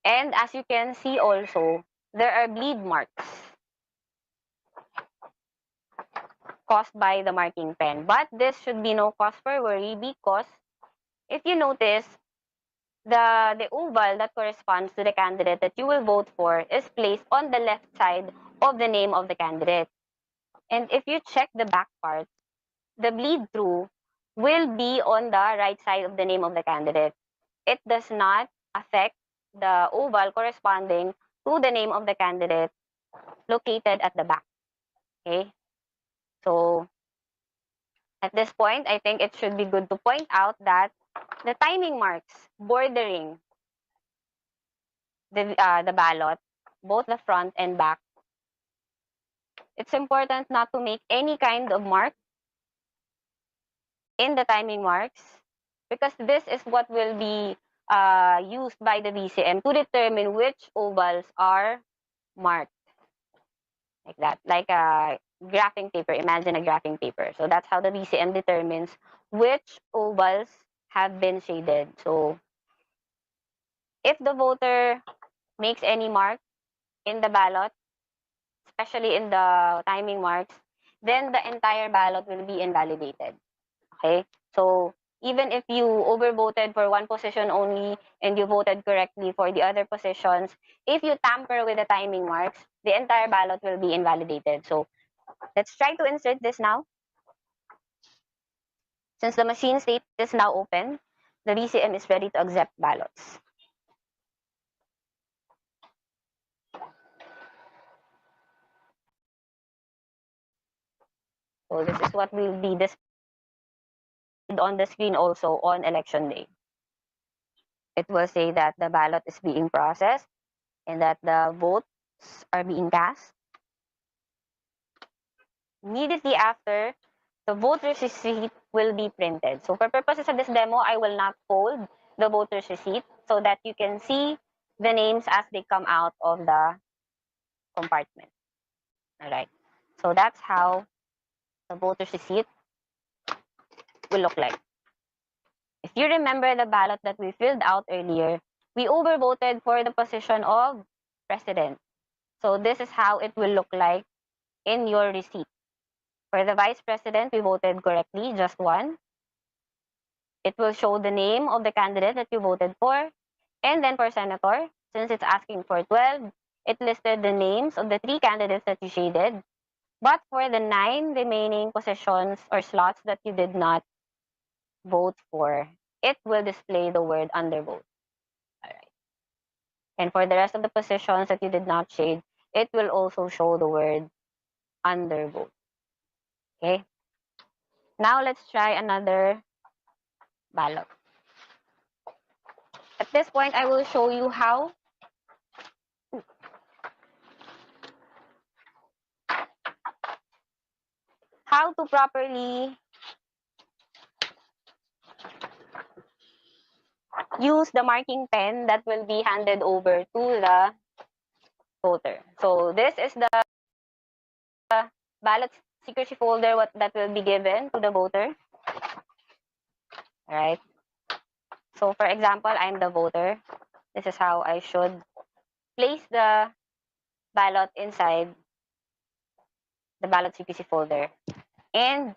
And as you can see also, there are bleed marks caused by the marking pen. But this should be no cause for worry because if you notice, the oval that corresponds to the candidate that you will vote for is placed on the left side of the name of the candidate. And if you check the back part, the bleed through will be on the right side of the name of the candidate. It does not affect the oval corresponding to the name of the candidate located at the back. Okay? So, at this point, I think it should be good to point out that the timing marks bordering the ballot, both the front and back, it's important not to make any kind of mark in the timing marks because this is what will be used by the VCM to determine which ovals are marked. Like that, like a graphing paper. Imagine a graphing paper. So that's how the VCM determines which ovals have been shaded. So if the voter makes any mark in the ballot, especially in the timing marks, then the entire ballot will be invalidated. Okay? So even if you overvoted for one position only and you voted correctly for the other positions, if you tamper with the timing marks, the entire ballot will be invalidated. So let's try to insert this now. Since the machine state is now open, the VCM is ready to accept ballots. So this is what will be displayed on the screen also on election day. It will say that the ballot is being processed and that the votes are being cast. Immediately after, the voter's receipt will be printed. So for purposes of this demo, I will not fold the voter's receipt so that you can see the names as they come out of the compartment. All right. So that's how the voter's receipt will look like. If you remember the ballot that we filled out earlier, we overvoted for the position of president. So this is how it will look like in your receipt. For the vice president, we voted correctly, just one. It will show the name of the candidate that you voted for. And then for senator, since it's asking for 12, it listed the names of the 3 candidates that you shaded. But for the 9 remaining positions or slots that you did not vote for, it will display the word undervote. All right. And for the rest of the positions that you did not shade, it will also show the word undervote. Okay. Now let's try another ballot. At this point, I will show you how to properly use the marking pen that will be handed over to the voter. So this is the ballot secrecy folder that will be given to the voter. All right. So for example, I'm the voter. This is how I should place the ballot inside the ballot secrecy folder. And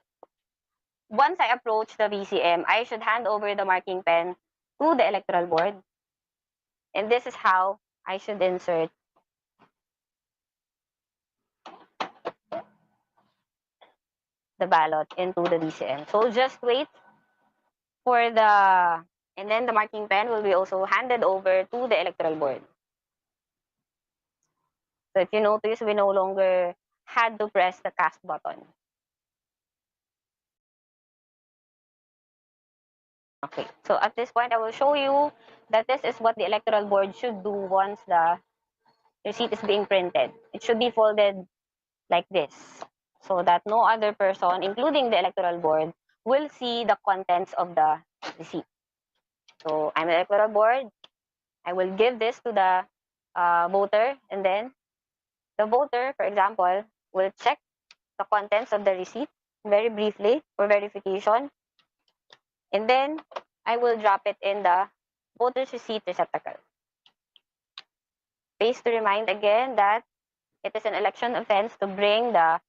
once I approach the VCM, I should hand over the marking pen to the electoral board. And this is how I should insert the ballot into the VCM. So just wait for and then the marking pen will be also handed over to the electoral board. So if you notice, we no longer had to press the cast button. Okay, so at this point, I will show you that this is what the electoral board should do once the receipt is being printed. It should be folded like this, so that no other person, including the electoral board, will see the contents of the receipt. So I'm the electoral board. I will give this to the voter, and then the voter, for example, will check the contents of the receipt very briefly for verification. And then I will drop it in the voter's receipt receptacle. Please to remind again that it is an election offense to bring the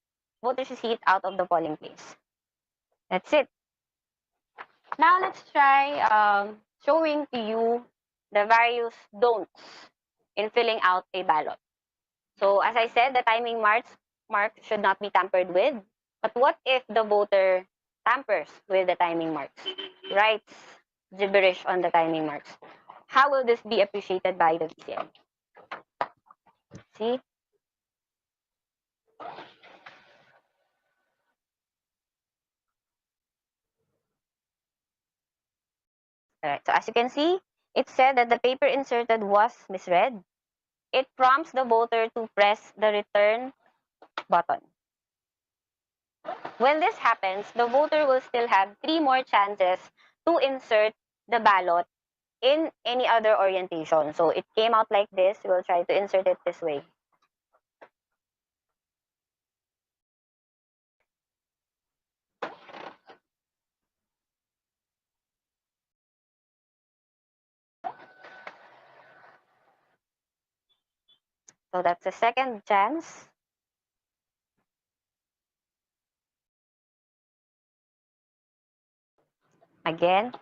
voter's receipt out of the polling place. That's it. Now let's try showing to you the various don'ts in filling out a ballot. So as I said, the timing mark should not be tampered with. But what if the voter tampers with the timing marks, writes gibberish on the timing marks? How will this be appreciated by the VCM? See? Alright, so as you can see, it said that the paper inserted was misread. It prompts the voter to press the return button. When this happens, the voter will still have 3 more chances to insert the ballot in any other orientation. So it came out like this. We'll try to insert it this way. So that's the second chance. Again,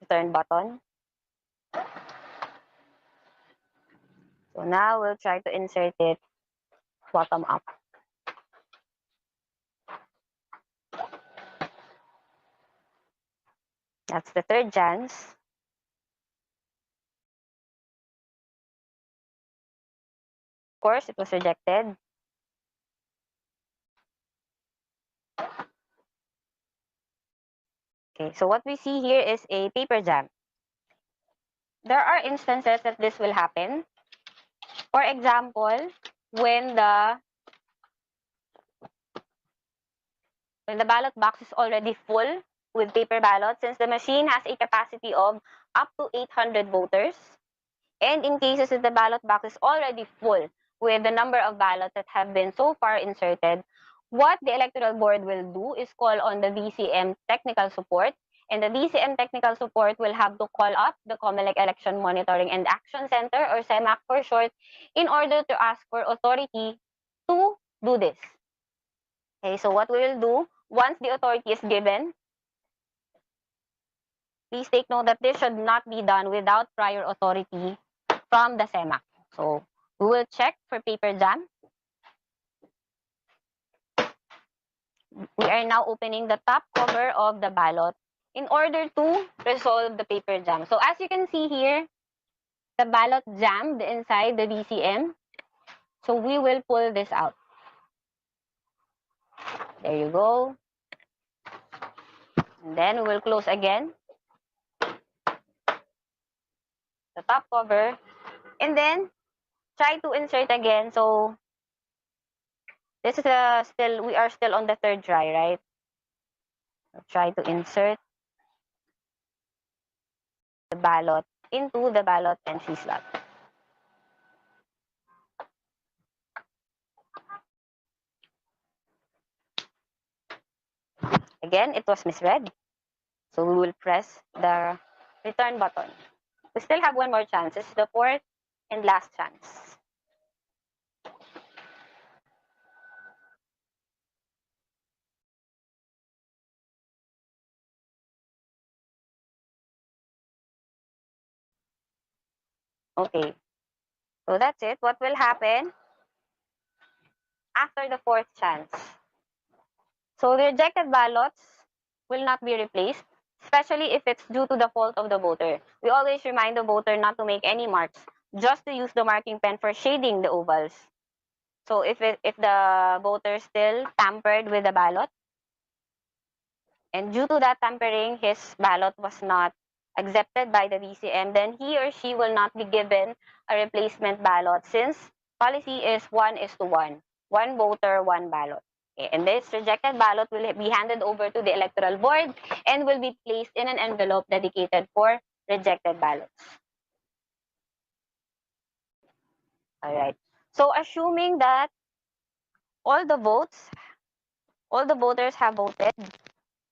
return button. So now we'll try to insert it bottom up. That's the third chance. Of course, it was rejected. Okay, so what we see here is a paper jam. There are instances that this will happen. For example, when the ballot box is already full with paper ballots, since the machine has a capacity of up to 800 voters, and in cases that the ballot box is already full with the number of ballots that have been so far inserted, what the electoral board will do is call on the VCM technical support, And the DCM technical support will have to call up the COMELEC Election Monitoring and Action Center, or CEMAC for short, in order to ask for authority to do this. Okay, so what we will do, once the authority is given, please take note that this should not be done without prior authority from the CEMAC. So we will check for paper jam. We are now opening the top cover of the ballot in order to resolve the paper jam. So as you can see here, the ballot jammed inside the DCM. So we will pull this out. There you go. And then we will close again the top cover. And then try to insert again. So this is we are still on the third try, right? So try to insert the ballot into the ballot entry slot. Again, it was misread. So we will press the return button. We still have one more chance. This is the fourth and last chance. Okay. So that's it. What will happen after the fourth chance? So the rejected ballots will not be replaced, especially if it's due to the fault of the voter. We always remind the voter not to make any marks, just to use the marking pen for shading the ovals. So if the voter still tampered with the ballot, and due to that tampering, his ballot was not accepted by the VCM, then he or she will not be given a replacement ballot, since policy is 1:1. One voter, one ballot. Okay, and this rejected ballot will be handed over to the electoral board and will be placed in an envelope dedicated for rejected ballots. All right. So assuming that all the voters have voted,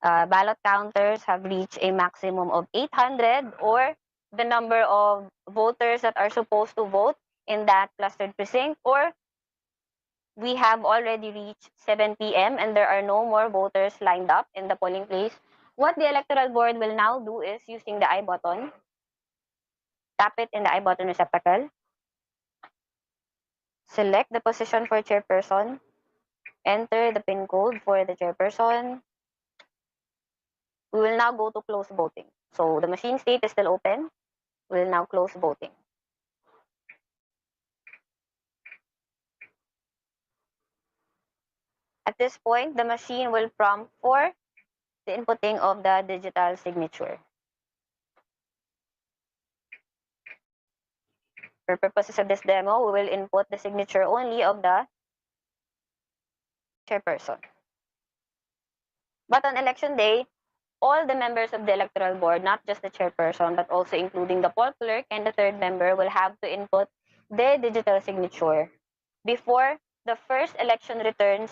ballot counters have reached a maximum of 800, or the number of voters that are supposed to vote in that clustered precinct, or we have already reached 7 p.m. and there are no more voters lined up in the polling place. What the electoral board will now do is, using the I button, tap it in the I button receptacle, select the position for chairperson, enter the PIN code for the chairperson. We will now go to close voting. So the machine state is still open. We will now close voting. At this point, the machine will prompt for the inputting of the digital signature. For purposes of this demo, we will input the signature only of the chairperson. But on election day, all the members of the electoral board, not just the chairperson, but also including the poll clerk and the third member, will have to input their digital signature before the first election returns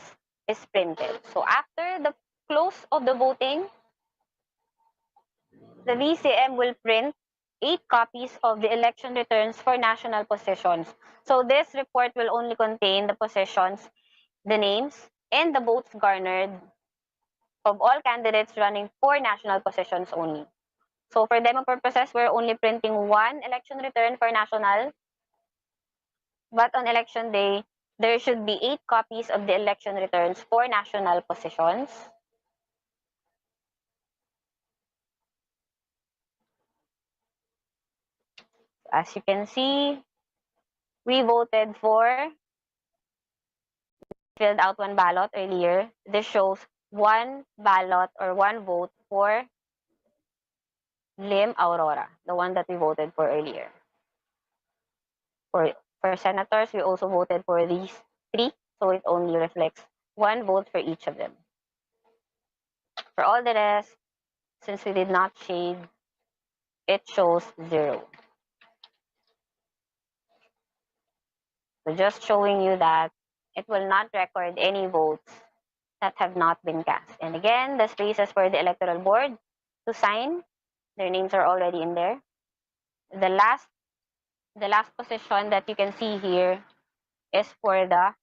is printed. So after the close of the voting, the VCM will print 8 copies of the election returns for national positions. So this report will only contain the positions, the names, and the votes garnered of all candidates running for national positions only. So for demo purposes, we're only printing 1 election return for national. But on election day, there should be 8 copies of the election returns for national positions. As you can see, we voted for, filled out 1 ballot earlier. This shows 1 ballot or 1 vote for Lim Aurora, the one that we voted for earlier. For senators, we also voted for these 3, so it only reflects 1 vote for each of them. For all the rest, since we did not shade, it shows 0. So just showing you that it will not record any votes that have not been cast. And again, the spaces for the electoral board to sign. Their names are already in there. The last position that you can see here is for the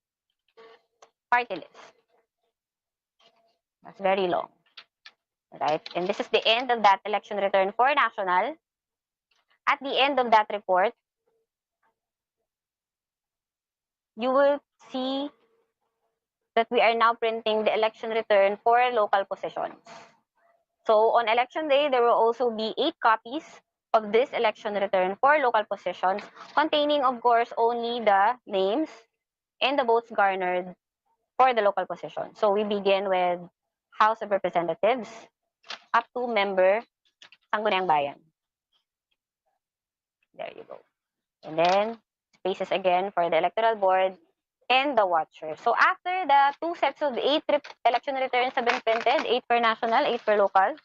party list. That's very long, right? And this is the end of that election return for national. At the end of that report, you will see that we are now printing the election return for local positions. So on election day, there will also be 8 copies of this election return for local positions, containing, of course, only the names and the votes garnered for the local position. So we begin with House of Representatives up to member Sangguniang Bayan. There you go. And then spaces again for the electoral board and the watcher. So after the 2 sets of 8 election returns have been printed, 8 for national, 8 for local,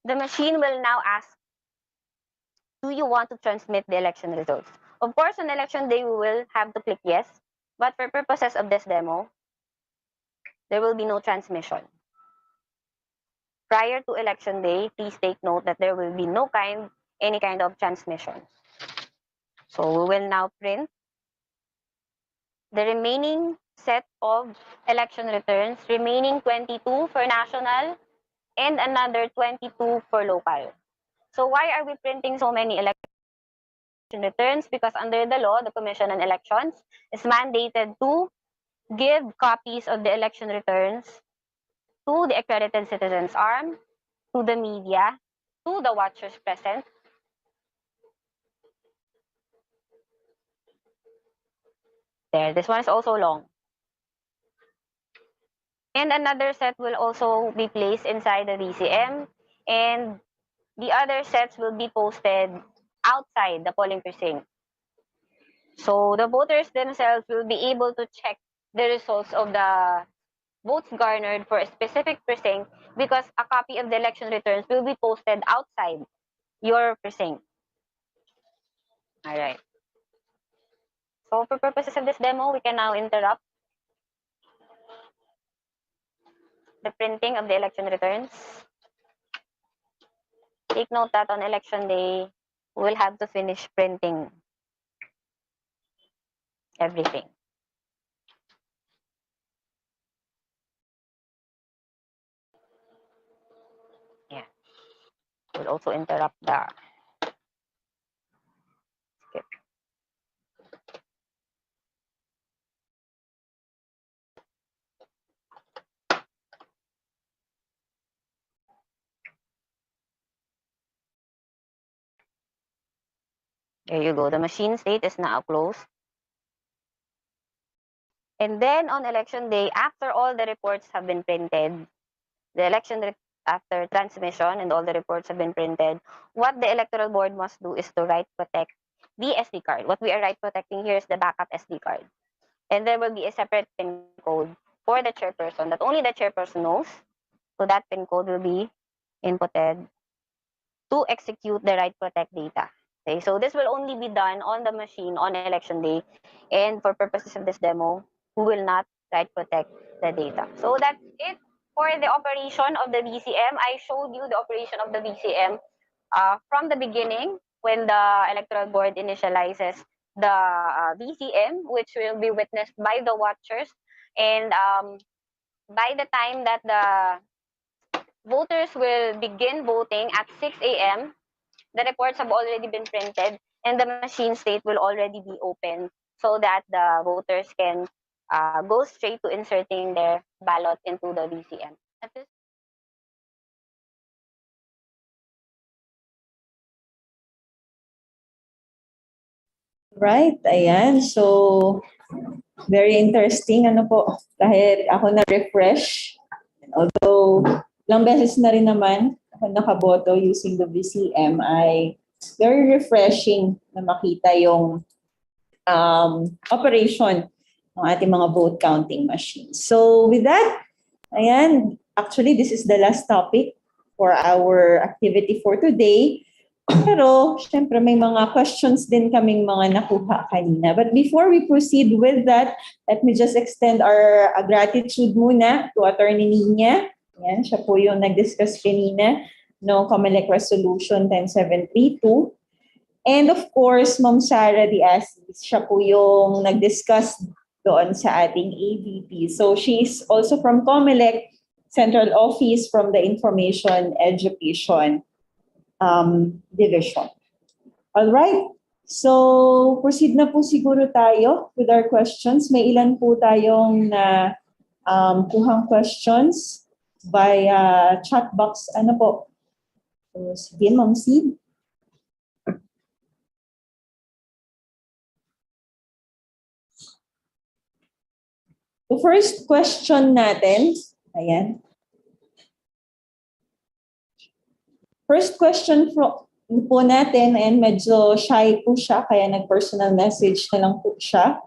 the machine will now ask, do you want to transmit the election results? Of course, on election day, we will have to click yes, but for purposes of this demo, there will be no transmission. Prior to election day, please take note that there will be any kind of transmission. So we will now print the remaining set of election returns, remaining 22 for national and another 22 for local. So why are we printing so many election returns? Because under the law, the Commission on Elections is mandated to give copies of the election returns to the accredited citizens arm, to the media, to the watchers present, there. This one is also long. And another set will also be placed inside the VCM, and the other sets will be posted outside the polling precinct. So the voters themselves will be able to check the results of the votes garnered for a specific precinct, because a copy of the election returns will be posted outside your precinct. All right. So for purposes of this demo, we can now interrupt the printing of the election returns. Take note that on election day, we'll have to finish printing everything. Yeah. We'll also interrupt the skip. There you go. The machine state is now closed. And then on election day, after all the reports have been printed, after transmission and all the reports have been printed, what the electoral board must do is to write protect the SD card. What we are write protecting here is the backup SD card. And there will be a separate PIN code for the chairperson that only the chairperson knows. So that PIN code will be inputted to execute the write protect data. Okay, so this will only be done on the machine on election day. And for purposes of this demo, we will not write protect the data. So that's it for the operation of the VCM. I showed you the operation of the VCM from the beginning when the electoral board initializes the VCM, which will be witnessed by the watchers. And by the time that the voters will begin voting at 6 a.m., the reports have already been printed and the machine state will already be open so that the voters can go straight to inserting their ballot into the VCM. Right, ayan. So, very interesting. Ano po, kahit ako na-refresh, although ilang beses na rin naman ako nakaboto using the VCM, ay very refreshing na makita yung operation ng ating mga vote counting machines. So with that, ayan, actually this is the last topic for our activity for today. Pero, syempre, may mga questions din kaming mga nakuha kanina. But before we proceed with that, let me just extend our gratitude muna to Attorney Nina. Yan, siya po yung nag-discuss kanina no, COMELEC Resolution 10732. And of course, Ma'am Sara Diaz, siya po yung nag-discuss doon sa ating AVP. So she's also from COMELEC Central Office from the Information Education Division. All right. So proceed na po siguro tayo with our questions. May ilan po tayong na kuhang questions via chat box. Ano po? So, sige, Ma'am Sid. The first question natin, ayan. First question po natin, and medyo shy po siya, kaya nag-personal message na lang po siya.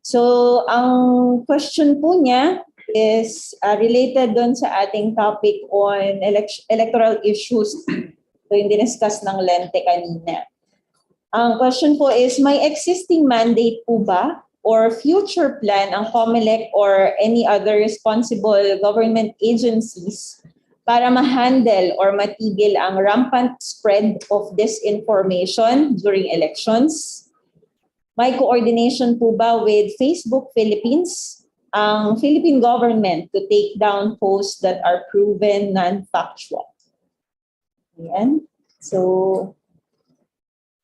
So, ang question po niya is related doon sa ating topic on electoral issues. So, yung diniscuss ng Lente kanina. Ang question po is, may existing mandate po ba or future plan ang COMELEC or any other responsible government agencies para ma-handle or matigil ang rampant spread of disinformation during elections? May coordination po ba with Facebook Philippines, ang Philippine government, to take down posts that are proven non-factual? Ayan. So,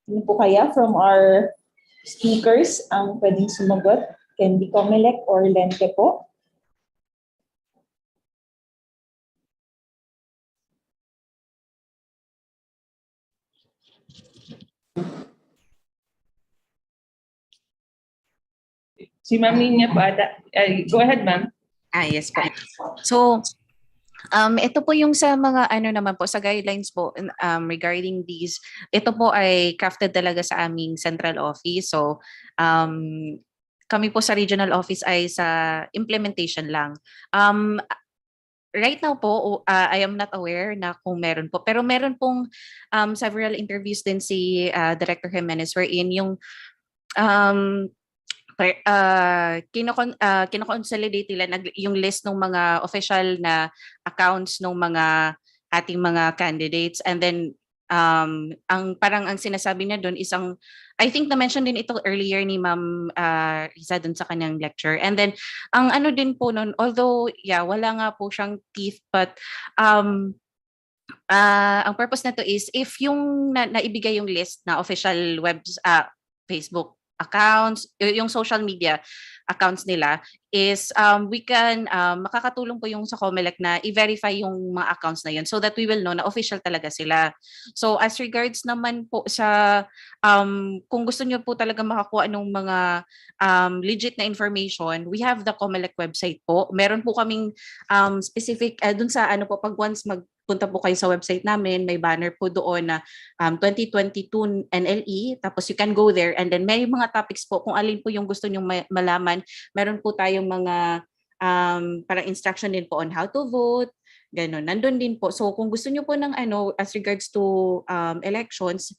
sino po kaya from our speakers ang pwedeng sumagot? Can be COMELEC or Lente po. Si Ma'am Nina po ata. Go ahead, Ma'am. Yes po. So, ito po yung sa mga ano naman po, sa guidelines po regarding these, ito po ay crafted talaga sa aming central office. So, kami po sa regional office ay sa implementation lang. Right now po, I am not aware na kung meron po. Pero meron pong several interviews din si Director Jimenez wherein yung kino-consolidate nila yung list ng mga official na accounts ng mga ating mga candidates, and then ang sinasabi niya doon is I think na-mention din ito earlier ni Ma'am Riza doon sa kanyang lecture. And then ang ano din po noon, although wala nga po siyang teeth, but ang purpose na to is if yung naibigay yung list na official Facebook accounts, yung social media accounts nila is we can makakatulong po yung sa COMELEC na i-verify yung mga accounts na yun so that we will know na official talaga sila. So as regards naman po sa kung gusto niyo po talaga makakuha ng mga legit na information, we have the COMELEC website po. Meron po kaming specific dun sa ano po, pag once punta po kayo sa website namin, may banner po doon na 2022 NLE, tapos you can go there and then may mga topics po kung alin po yung gusto nyong malaman. Meron po tayong mga parang instruction din po on how to vote, gano'n. Nandun din po. So kung gusto nyo po ng as regards to elections,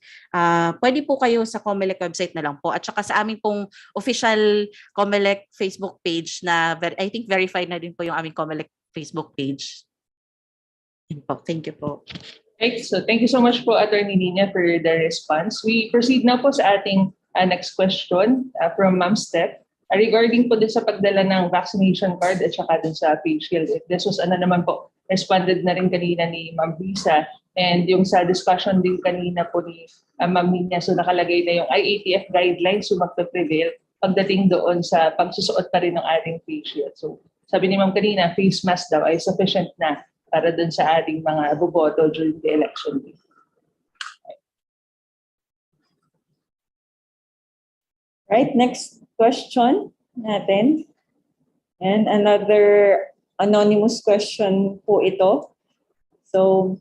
pwede po kayo sa COMELEC website na lang po. At saka sa aming pong official COMELEC Facebook page na I think verified na din po yung aming COMELEC Facebook page. Thank you po. Okay, so thank you so much po, Attorney Nina, for the response. We proceed now po sa ating next question from Ma'am Steph. Regarding po din sa pagdala ng vaccination card at saka din sa face shield. This was naman po, responded na rin kanina ni Ma'am Risa, and yung sa discussion din kanina po ni Ma'am Nina, so nakalagay na yung IATF guidelines so magpe-prevail pagdating doon sa pagsusuot pa rin ng ating face shield. So sabi ni Ma'am kanina, face mask daw ay sufficient na para dun sa ating mga boboto during the election day. Right, next question natin. And another anonymous question po ito. So,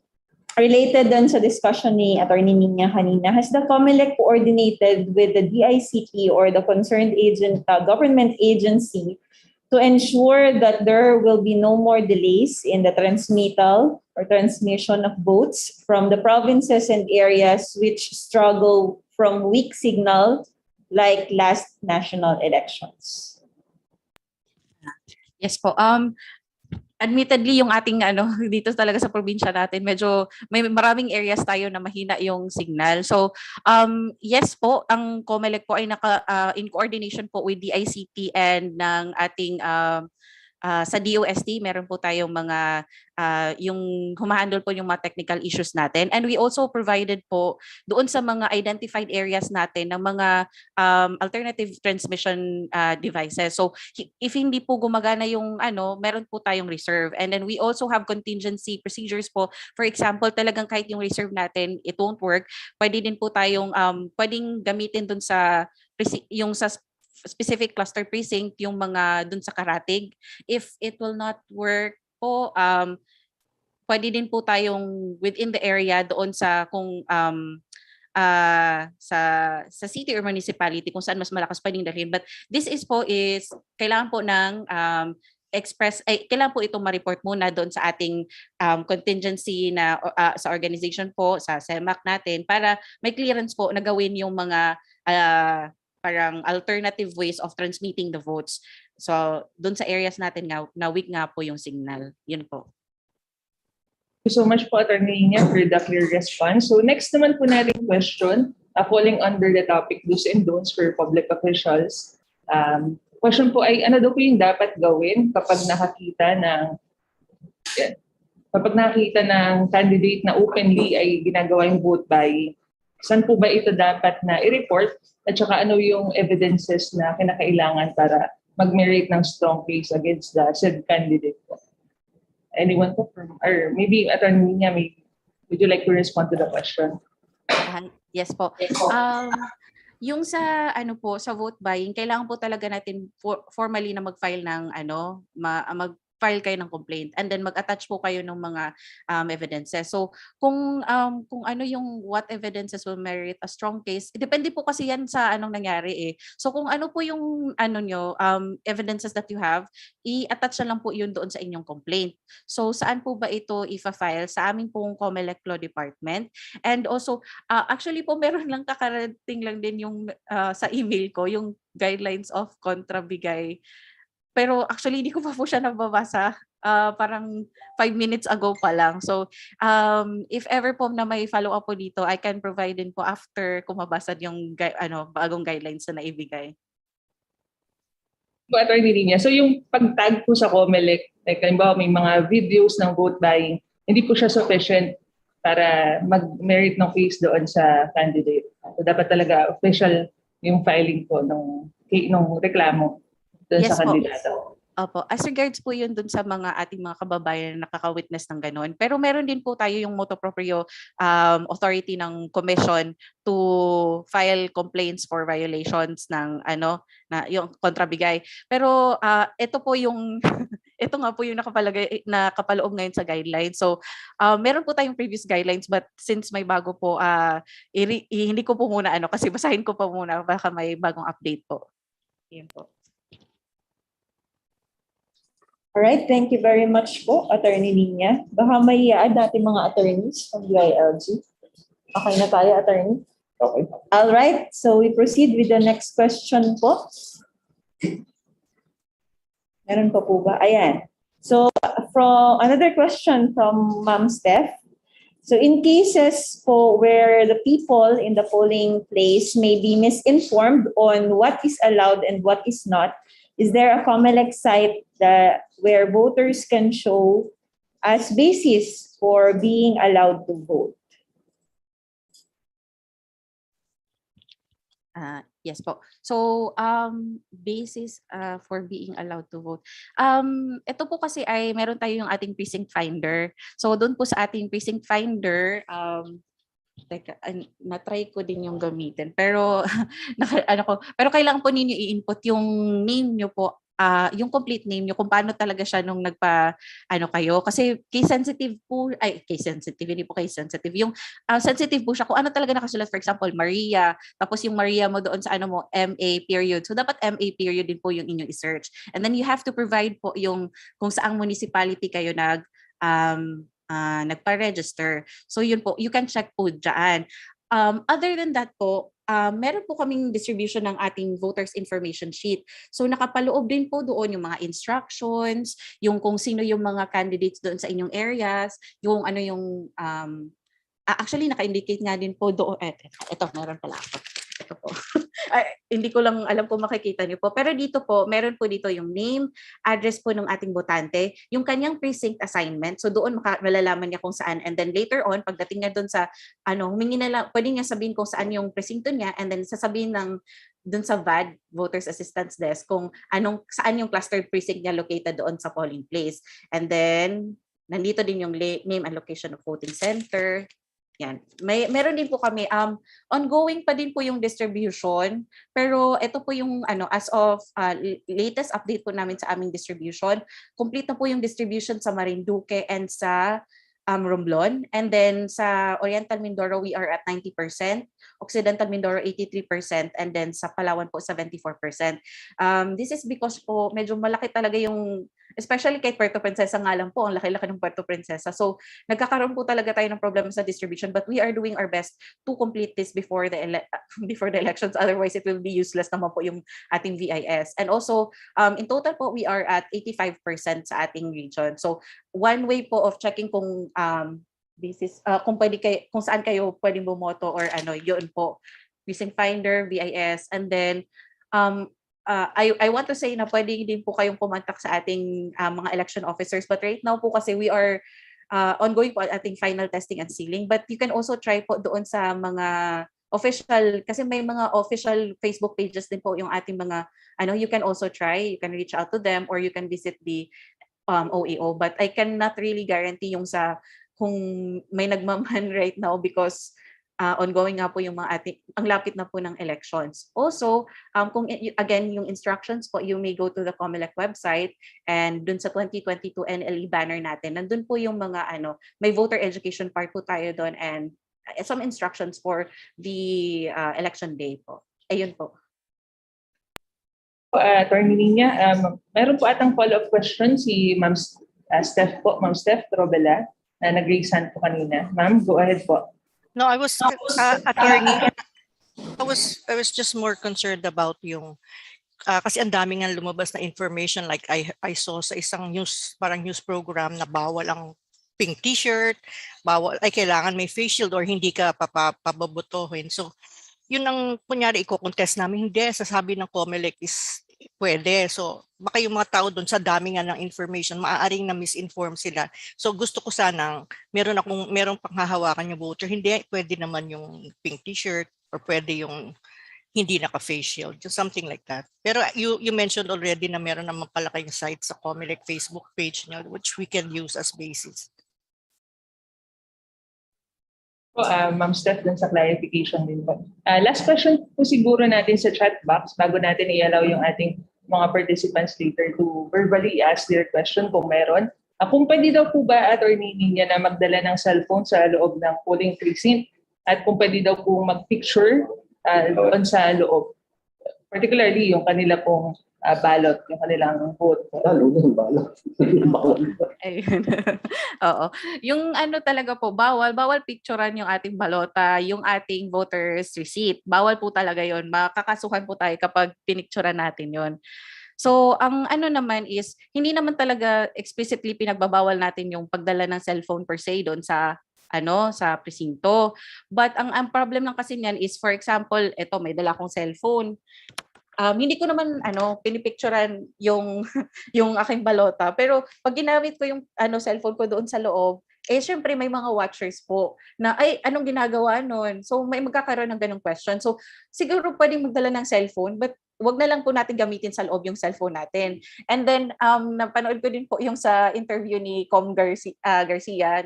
related dun sa discussion ni Attorney Nina kanina, has the COMELEC coordinated with the DICT or the concerned government agency to ensure that there will be no more delays in the transmittal or transmission of votes from the provinces and areas which struggle from weak signal like last national elections? Yes po. admittedly yung ating dito talaga sa probinsya natin medyo may maraming areas tayo na mahina yung signal. So yes po, ang COMELEC po ay in coordination po with the ICT and ng ating sa DOST, meron po tayong mga yung humahandle po yung mga technical issues natin. And we also provided po doon sa mga identified areas natin ng mga alternative transmission devices. So if hindi po gumagana yung meron po tayong reserve. And then we also have contingency procedures po. For example, talagang kahit yung reserve natin, it won't work. Pwede din po tayong pwedeng gamitin doon sa yung sa specific cluster precinct, yung mga dun sa Karatig. If it will not work po, pwede din po tayong within the area doon sa kung sa city or municipality kung saan mas malakas pwedeng dalhin. But this is kailangan po ng kailangan po itong ma-report muna doon sa ating contingency na sa organization po, sa CEMAC natin para may clearance po na gawin yung mga parang alternative ways of transmitting the votes. So, doon sa areas natin na weak nga po yung signal. Yun po. Thank you so much po, Attorney Nina, for the clear response. So, next naman po natin question, falling under the topic do's and don'ts for public officials. Question po ay, ano daw po yung dapat gawin kapag nakakita ng candidate na openly ay ginagawa yung vote buying? Saan po ba ito dapat na i-report at saka ano yung evidences na kinakailangan para mag-merit ng strong case against the said candidate po? Anyone po or maybe Attorney Nina, would you like to respond to the question? Yes po. Yung sa sa vote buying, kailangan po talaga natin formally na mag-file ng mag-file kayo ng complaint and then mag-attach po kayo ng mga evidences. So kung ano yung what evidences will merit a strong case, depende po kasi yan sa anong nangyari eh. So kung ano po yung evidences that you have, i-attach na lang po yun doon sa inyong complaint. So saan po ba ito i-file? Sa aming pong COMELEC Law Department. And also, actually po meron lang kakarating lang din yung sa email ko, yung guidelines of kontrabigay. Pero actually, hindi ko pa po siya nababasa. Parang 5 minutes ago pa lang. So, if ever po na may follow-up po dito, I can provide din po after ko mabasa yung bagong guidelines na naibigay. Attorney Nina, so yung pag-tag po sa COMELEC, like halimbawa may mga videos ng vote buying, hindi po siya sufficient para mag-merit ng case doon sa candidate. So, dapat talaga official yung filing po ng reklamo doon sa kandidato. Opo. As regards po yun dun sa mga ating mga kababayan na nakaka-witness ng ganun. Pero meron din po tayo yung motu proprio authority ng commission to file complaints for violations ng na yung kontrabigay. Pero ito po yung ito nga po yung nakapaloob ngayon sa guidelines. So meron po tayong previous guidelines but since may bago po hindi ko po muna kasi basahin ko pa muna baka may bagong update po. Yan po. Alright, thank you very much po, Attorney Nina. Baka may i-add natin mga attorneys from DILG. Okay na tayo, Attorney? Okay. Alright, so we proceed with the next question po. Meron pa po ba? Ayan. So, from another question from Ma'am Steph. So, in cases po where the people in the polling place may be misinformed on what is allowed and what is not, is there a COMELEC site where voters can show as basis for being allowed to vote? Yes po. So, basis for being allowed to vote. Ito po kasi ay meron tayo yung ating precinct finder. So, doon po sa ating precinct finder, na-try ko din yung gamitin. Pero, pero kailangan po ninyo i-input yung name nyo po, yung complete name nyo, kung paano talaga siya nung kayo. Kasi case sensitive po, hindi po case sensitive. Yung sensitive po siya kung ano talaga nakasulat. For example, Maria, tapos yung Maria mo doon sa MA period. So, dapat MA period din po yung inyong i-search. And then you have to provide po yung kung saang municipality kayo nagpa-register. So, yun po, you can check po dyan. Other than that po, meron po kaming distribution ng ating voters information sheet. So nakapaloob din po doon yung mga instructions, yung kung sino yung mga candidates doon sa inyong areas, yung ano yung actually naka-indicate nga din po doon. Ito meron pala ako. Ito po. Hindi ko lang alam kung makikita niyo po. Pero dito po, meron po dito yung name, address po ng ating botante, yung kanyang precinct assignment. So doon malalaman niya kung saan. And then later on, pagdating niya doon sa, humingi na lang, pwede niya sabihin kung saan yung presinto niya and then sasabihin ng doon sa VAD, Voters Assistance Desk, kung saan yung clustered precinct niya located doon sa polling place. And then, nandito din yung name and location of voting center. Yan. Meron din po kami, ongoing pa din po yung distribution, pero ito po yung as of latest update po namin sa aming distribution. Complete na po yung distribution sa Marinduque and sa Romblon. And then sa Oriental Mindoro, we are at 90%, Occidental Mindoro 83%, and then sa Palawan po 74%. This is because po medyo malaki talaga yung, especially kay Puerto Princesa nga lang po, ang laki-laki ng Puerto Princesa. So nagkakaroon po talaga tayo ng problema sa distribution, but we are doing our best to complete this before the elections. Otherwise, it will be useless naman po yung ating VIS. And also, in total po, we are at 85% sa ating region. So one way po of checking kung kung saan kayo pwedeng bumoto or yun po, precinct finder, VIS, and then I want to say na pwede din po kayong pumantak sa ating mga election officers, but right now po kasi we are ongoing po at ating final testing and sealing, but you can also try po doon sa mga official, kasi may mga official Facebook pages din po yung ating mga you can also try, you can reach out to them or you can visit the OEO, but I cannot really guarantee yung kung may nagmaman right now because ongoing nga po yung ang lapit na po ng elections. Also, kung again, yung instructions po, you may go to the COMELEC website and dun sa 2022 NLE banner natin, nandun po yung mga may voter education part po tayo doon and some instructions for the election day po. Ayun po. Attorney Nina, meron po atang follow-up question si Ma'am Steph po, Ma'am Steph Trobela, na nag-raise hand po kanina. Ma'am, go ahead po. No, I was attorney. I was just more concerned about yung kasi ang daming nga lumabas na information, like I saw sa isang parang news program na bawal ang pink t-shirt, bawal ay kailangan may face shield or hindi ka pababotohin. So yun ang kunyari i-contest namin, hindi, sasabi ng COMELEC is pwede. So baka yung mga tao doon sa dami nga ng information, maaaring na misinform sila. So gusto ko sanang merong panghahawakan yung voter, hindi, pwede naman yung pink t-shirt or pwede yung hindi naka-face shield, just something like that. Pero you mentioned already na meron naman pala kayong site sa COMELEC Facebook page niya, which we can use as basis. Ma'am Steph, dun sa clarification din po. Last question po siguro natin sa chat box bago natin i-allow yung ating mga participants later to verbally ask their question kung meron. Kung pwede daw po ba, Attorney Nina, na magdala ng cellphone sa loob ng polling precinct at kung pwede daw po mag-picture doon sa loob. Particularly yung kanila pong ballot, yung kanilang vote. Ballot. Ayun. Oo. Yung talaga po, bawal picturean yung ating balota, yung ating voters receipt. Bawal po talaga yon. Makakasuhan po tayo kapag pinicturean natin yon. So, ang naman is, hindi naman talaga explicitly pinagbabawal natin yung pagdala ng cellphone per se doon sa sa presinto. But ang problem lang kasi niyan is, for example, may dala akong cellphone. Hindi ko naman pinipicturean yung yung aking balota, pero pag ginamit ko yung cellphone ko doon sa loob, syempre may mga watchers po na anong ginagawa noon. So may magkakaroon ng ganung question. So siguro pwedeng magdala ng cellphone, but wag na lang po natin gamitin sa loob yung cellphone natin. And then napanood ko din po yung sa interview ni Com Garcia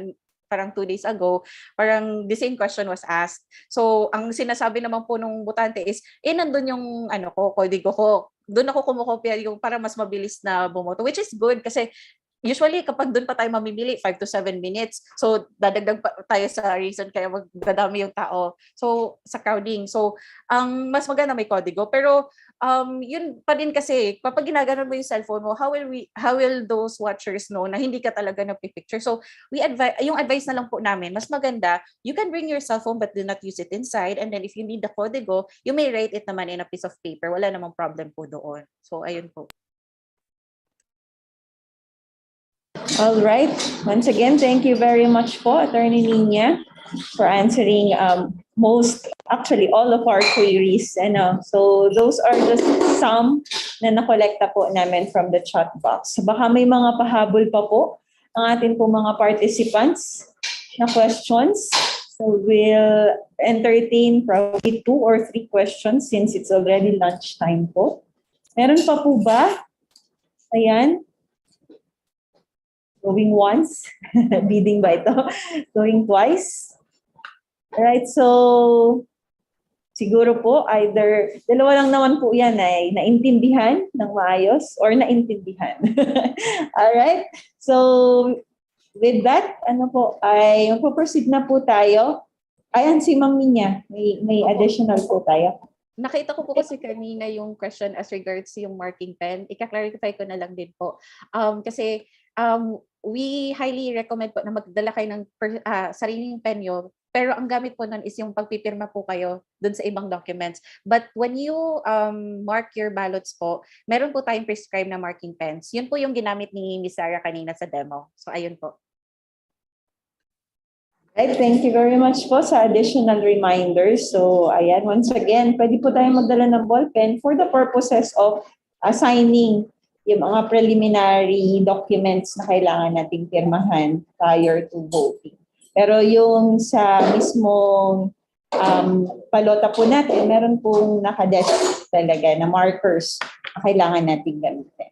parang 2 days ago, parang the same question was asked. So, ang sinasabi naman po nung botante is, nandun yung kodigo ko. Doon ako kumukopya yung para mas mabilis na bumoto, which is good kasi usually kapag doon pa tayo mamimili, 5 to 7 minutes. So dadagdag pa tayo sa reason kaya magdadami yung tao. So sa crowding. So ang mas maganda may kodigo. Pero yun pa din kasi kapag ginagano mo yung cellphone mo, how will those watchers know na hindi ka talaga nagpi-picture? So yung advice na lang po namin, mas maganda, you can bring your cellphone but do not use it inside, and then if you need the kodigo, you may write it naman in a piece of paper. Wala namang problem po doon. So ayun po. All right. Once again, thank you very much po, Attorney Nina, for answering actually all of our queries. So those are just some na nakolekta po namin from the chat box. Baka may mga pahabol pa po ang atin po mga participants na questions. So we'll entertain probably 2 or 3 questions since it's already lunchtime po. Meron pa po ba? Ayan. Going once, bidding ba ito? Going twice. Alright, so siguro po either, dalawa lang naman po yan ay naintindihan ng maayos or naintindihan. Alright, so with that, ay magpo-proceed na po tayo. Ayan si Ma'am Minya, may additional po tayo. Nakita ko po kasi kanina yung question as regards yung marking pen. Ika-clarify ko na lang din po. Kasi we highly recommend po na magdala kayo ng sariling penyo. Pero ang gamit po nun is yung pagpipirma po kayo dun sa ibang documents. But when you mark your ballots po, meron po tayong prescribed na marking pens. Yun po yung ginamit ni Ms. Sarah kanina sa demo. So ayun po. Right, thank you very much po sa additional reminders. So ayan, once again, pwede po tayong magdala ng ballpen for the purposes of assigning yung mga preliminary documents na kailangan nating pirmahan prior to voting. Pero yung sa mismong palota po natin, meron pong nakadesk talaga na markers na kailangan nating gamitin.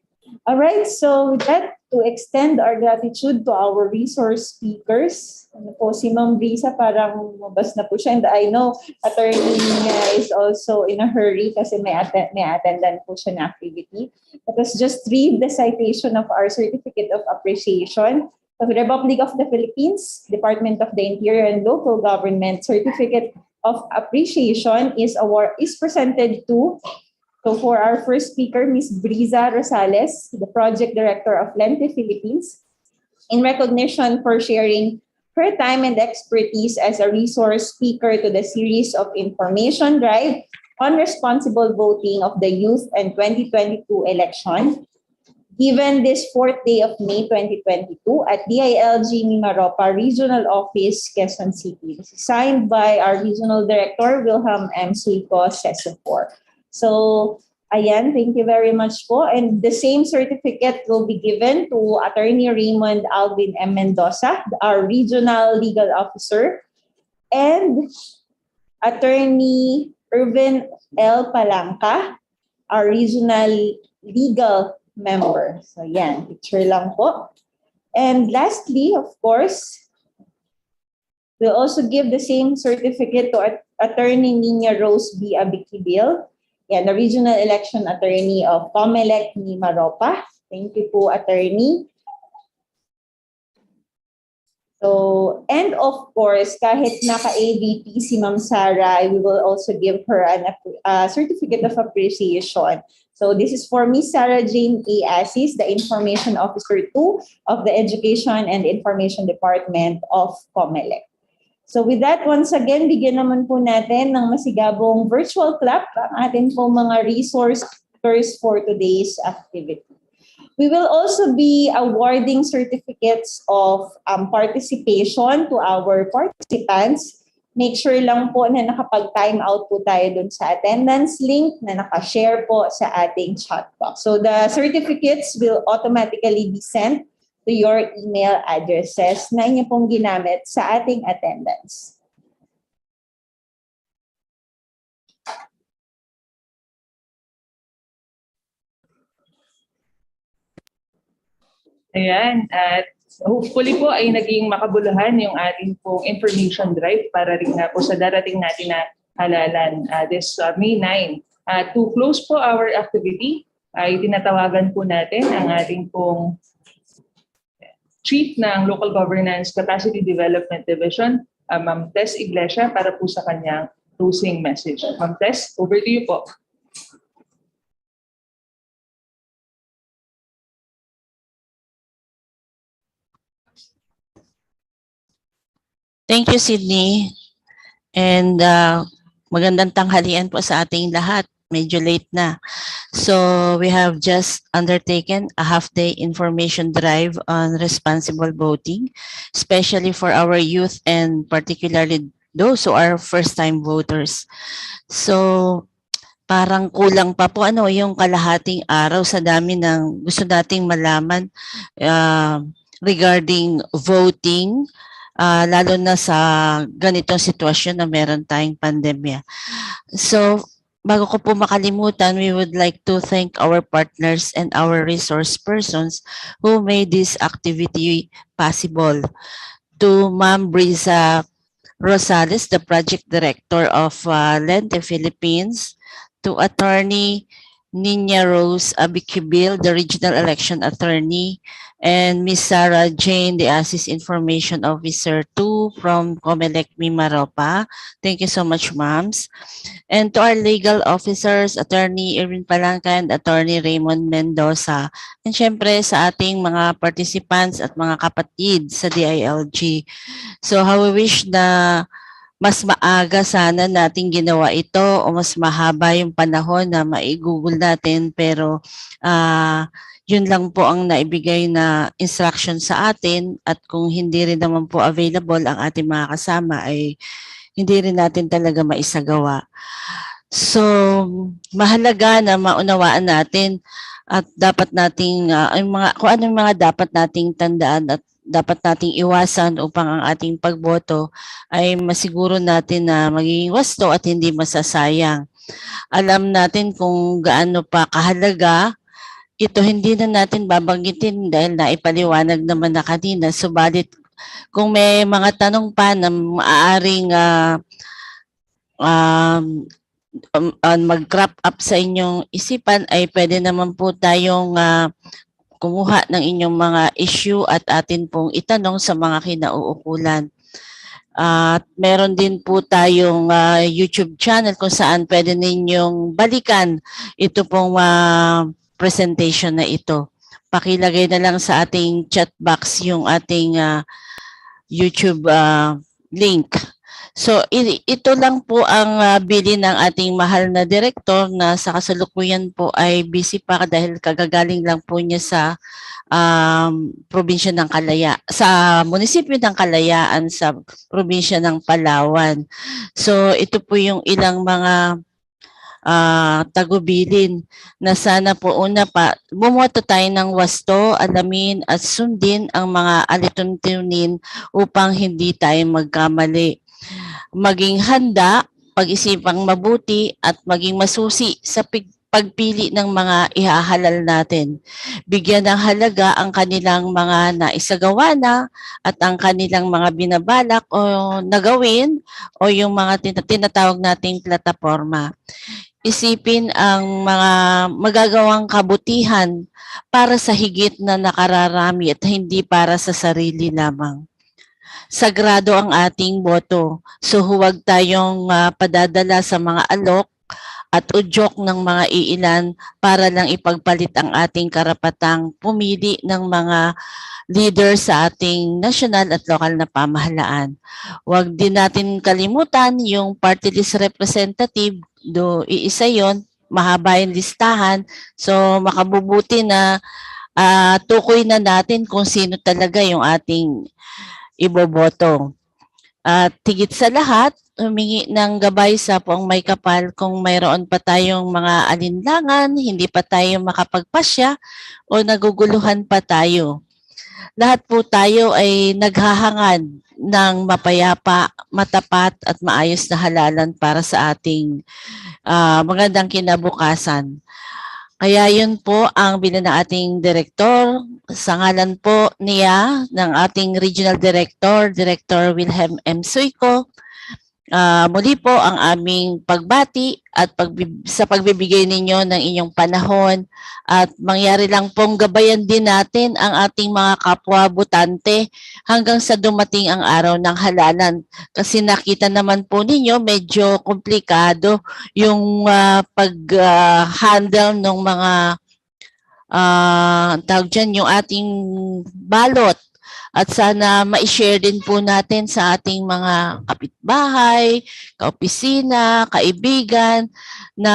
Alright, so with that, to extend our gratitude to our resource speakers, si Ma'am Brisa, parang mabas na po siya. And I know Attorney is also in a hurry kasi may attendant po siya na activity. Let us just read the citation of our Certificate of Appreciation of the Republic of the Philippines, Department of the Interior and Local Government. Certificate of Appreciation is presented to, so for our first speaker, Ms. Brisa Rosales, the Project Director of Lente Philippines, in recognition for sharing her time and expertise as a resource speaker to the series of information drive on responsible voting of the youth and 2022 election, given this 4th day of May 2022 at DILG Mimaropa Regional Office, Quezon City. This is signed by our Regional Director, Wilhelm M. Suico, CESOPOR. So, ayan, thank you very much po. And the same certificate will be given to Attorney Raymond Alvin M. Mendoza, our Regional Legal Officer, and Attorney Irvin L. Palanca, our Regional Legal Member. So, yan, picture lang po. And lastly, of course, we'll also give the same certificate to Attorney Nina Rose B. Abiquibil, the Regional Election Attorney of COMELEC Mimaropa. Thank you po, Attorney. So, and of course, kahit naka-AVP si Ma'am Sarah, we will also give her a certificate of appreciation. So this is for Miss Sarah Jane A. Assis, the Information Officer 2 of the Education and Information Department of COMELEC. So with that, once again, bigyan naman po natin ng masigabong virtual clap ang ating po mga resource speakers for today's activity. We will also be awarding certificates of participation to our participants. Make sure lang po na nakapag-time out po tayo dun sa attendance link na nakashare po sa ating chat box. So the certificates will automatically be sent to your email addresses na inyo pong ginamit sa ating attendance. Ayan, at hopefully po ay naging makabuluhan yung ating pong information drive para rin na po sa darating natin na halalan this May 9. To close po our activity, ay tinatawagan po natin ang ating pong Chief ng Local Governance Capacity Development Division, Ma'am Tess Iglesia, para po sa kanyang closing message. Ma'am Tess, over to you po. Thank you, Sydney. And magandang tanghalian po sa ating lahat. Medyo late na. So we have just undertaken a half-day information drive on responsible voting, especially for our youth and particularly those who are first-time voters. So parang kulang pa po yung kalahating araw sa dami ng gusto nating malaman regarding voting, lalo na sa ganitong sitwasyon na meron tayong pandemya. So bago ko po makalimutan, we would like to thank our partners and our resource persons who made this activity possible. To Ma'am Brisa Rosales, the Project Director of Lente Philippines, to Attorney Nina Rose Abiquibil, the Regional Election Attorney, and Ms. Sarah Jane, the Assist Information Officer 2 from Comelec Mimaropa. Thank you so much, ma'ams. And to our legal officers, Attorney Irwin Palanca and Attorney Raymond Mendoza. And syempre sa ating mga participants at mga kapatid sa DILG. So how we wish na mas maaga sana natin ginawa ito o mas mahaba yung panahon na maigugol natin, pero yun lang po ang naibigay na instruction sa atin, at kung hindi rin naman po available ang ating mga kasama ay hindi rin natin talaga maisagawa. So mahalaga na maunawaan natin at dapat nating kung ano yung mga dapat nating tandaan at dapat nating iwasan upang ang ating pagboto ay masiguro natin na magiging wasto at hindi masasayang. Alam natin kung gaano pa kahalaga ito, hindi na natin babanggitin dahil naipaliwanag naman na kanina. Subalit kung may mga tanong pa na maaaring mag-crop up sa inyong isipan, ay pwede naman po tayong kumuha ng inyong mga issue at atin pong itanong sa mga kinauukulan. At meron din po tayong YouTube channel kung saan pwede ninyong balikan ito pong presentation na ito. Pakilagay na lang sa ating chat box yung ating YouTube link. So ito lang po ang bilin ng ating mahal na direktor na sa kasalukuyan po ay busy pa dahil kagagaling lang po niya sa probinsya ng sa munisipyo ng Kalayaan sa probinsya ng Palawan. So ito po yung ilang mga tagubilin na sana po una pa bumoto tayo ng wasto, alamin at sundin ang mga alituntunin upang hindi tayo magkamali. Maging handa, pag-isipang mabuti at maging masusi sa pagpili ng mga ihahalal natin. Bigyan ng halaga ang kanilang mga naisagawa na at ang kanilang mga binabalak o nagawin o yung mga tinatawag nating plataforma. Isipin ang mga magagawang kabutihan para sa higit na nakararami at hindi para sa sarili lamang. Sagrado ang ating boto, so huwag tayong padadala sa mga alok at udyok ng mga iilan para lang ipagpalit ang ating karapatang pumili ng mga leader sa ating national at lokal na pamahalaan. Huwag din natin kalimutan yung party list representative, do iisa yon, mahaba yung listahan, so makabubuti na tukoy na natin kung sino talaga yung ating iboboto. At higit sa lahat, humingi ng gabay sa Poong May Kapal kung mayroon pa tayong mga alinlangan, hindi pa tayo makapagpasya o naguguluhan pa tayo. Lahat po tayo ay naghahangad ng mapayapa, matapat at maayos na halalan para sa ating magandang kinabukasan. Kaya yun po ang bilin ng ating direktor. Sa ngalan po niya, ng ating Regional Director, Director Wilhelm M. Suico, Muli po ang aming pagbati at sa pagbibigay ninyo ng inyong panahon at mangyari lang pong gabayan din natin ang ating mga kapwa-botante hanggang sa dumating ang araw ng halalan. Kasi nakita naman po ninyo medyo komplikado yung pag-handle ng mga tawag dyan, yung ating balot. At sana ma-share din po natin sa ating mga kapitbahay, kaopisina, kaibigan, na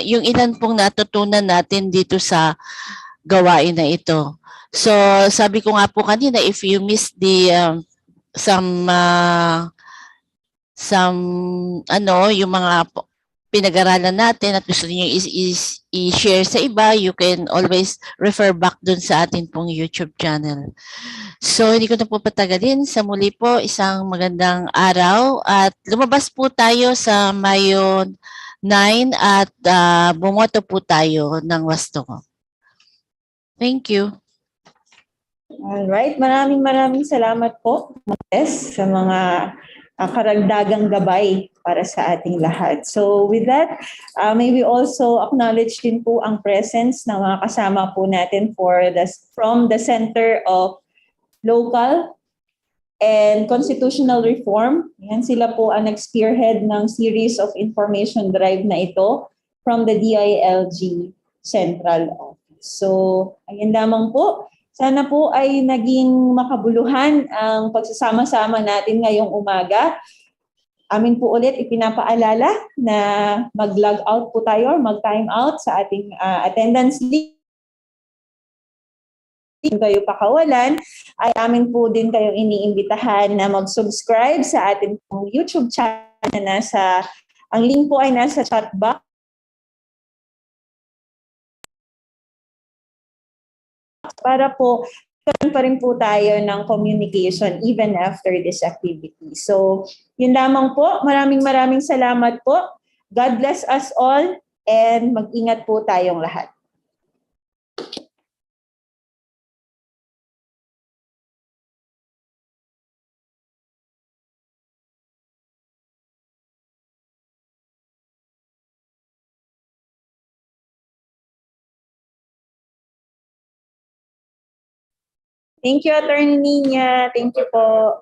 yung ilan pong natutunan natin dito sa gawain na ito. So, sabi ko nga po kanina, if you miss the some yung mga pinag-aralan natin at gusto niyo i-share sa iba, you can always refer back dun sa atin pong YouTube channel. So, hindi ko na po patagalin. Sa muli po, isang magandang araw at lumabas po tayo sa Mayo 9 at bumoto po tayo ng wasto. Thank you. Alright, maraming salamat po, Martes, sa mga karagdagang gabay para sa ating lahat. So with that, may we also acknowledge din po ang presence ng mga kasama po natin from the Center of Local and Constitutional Reform. Yan, sila po ang nag-spearhead ng series of information drive na ito from the DILG Central Office. So ayun lamang po. Sana po ay naging makabuluhan ang pagsasama-sama natin ngayong umaga. Amin po ulit ipinapaalala na mag-log out po tayo or mag-time out sa ating attendance list. Kung kayo pakawalan, ay amin po din kayong iniimbitahan na mag-subscribe sa ating YouTube channel na ang link po ay nasa chat box. Para po karoon pa rin po tayo ng communication even after this activity. So, yun lamang po. Maraming salamat po. God bless us all and mag-ingat po tayong lahat. Thank you, Attorney Nina. Thank you po.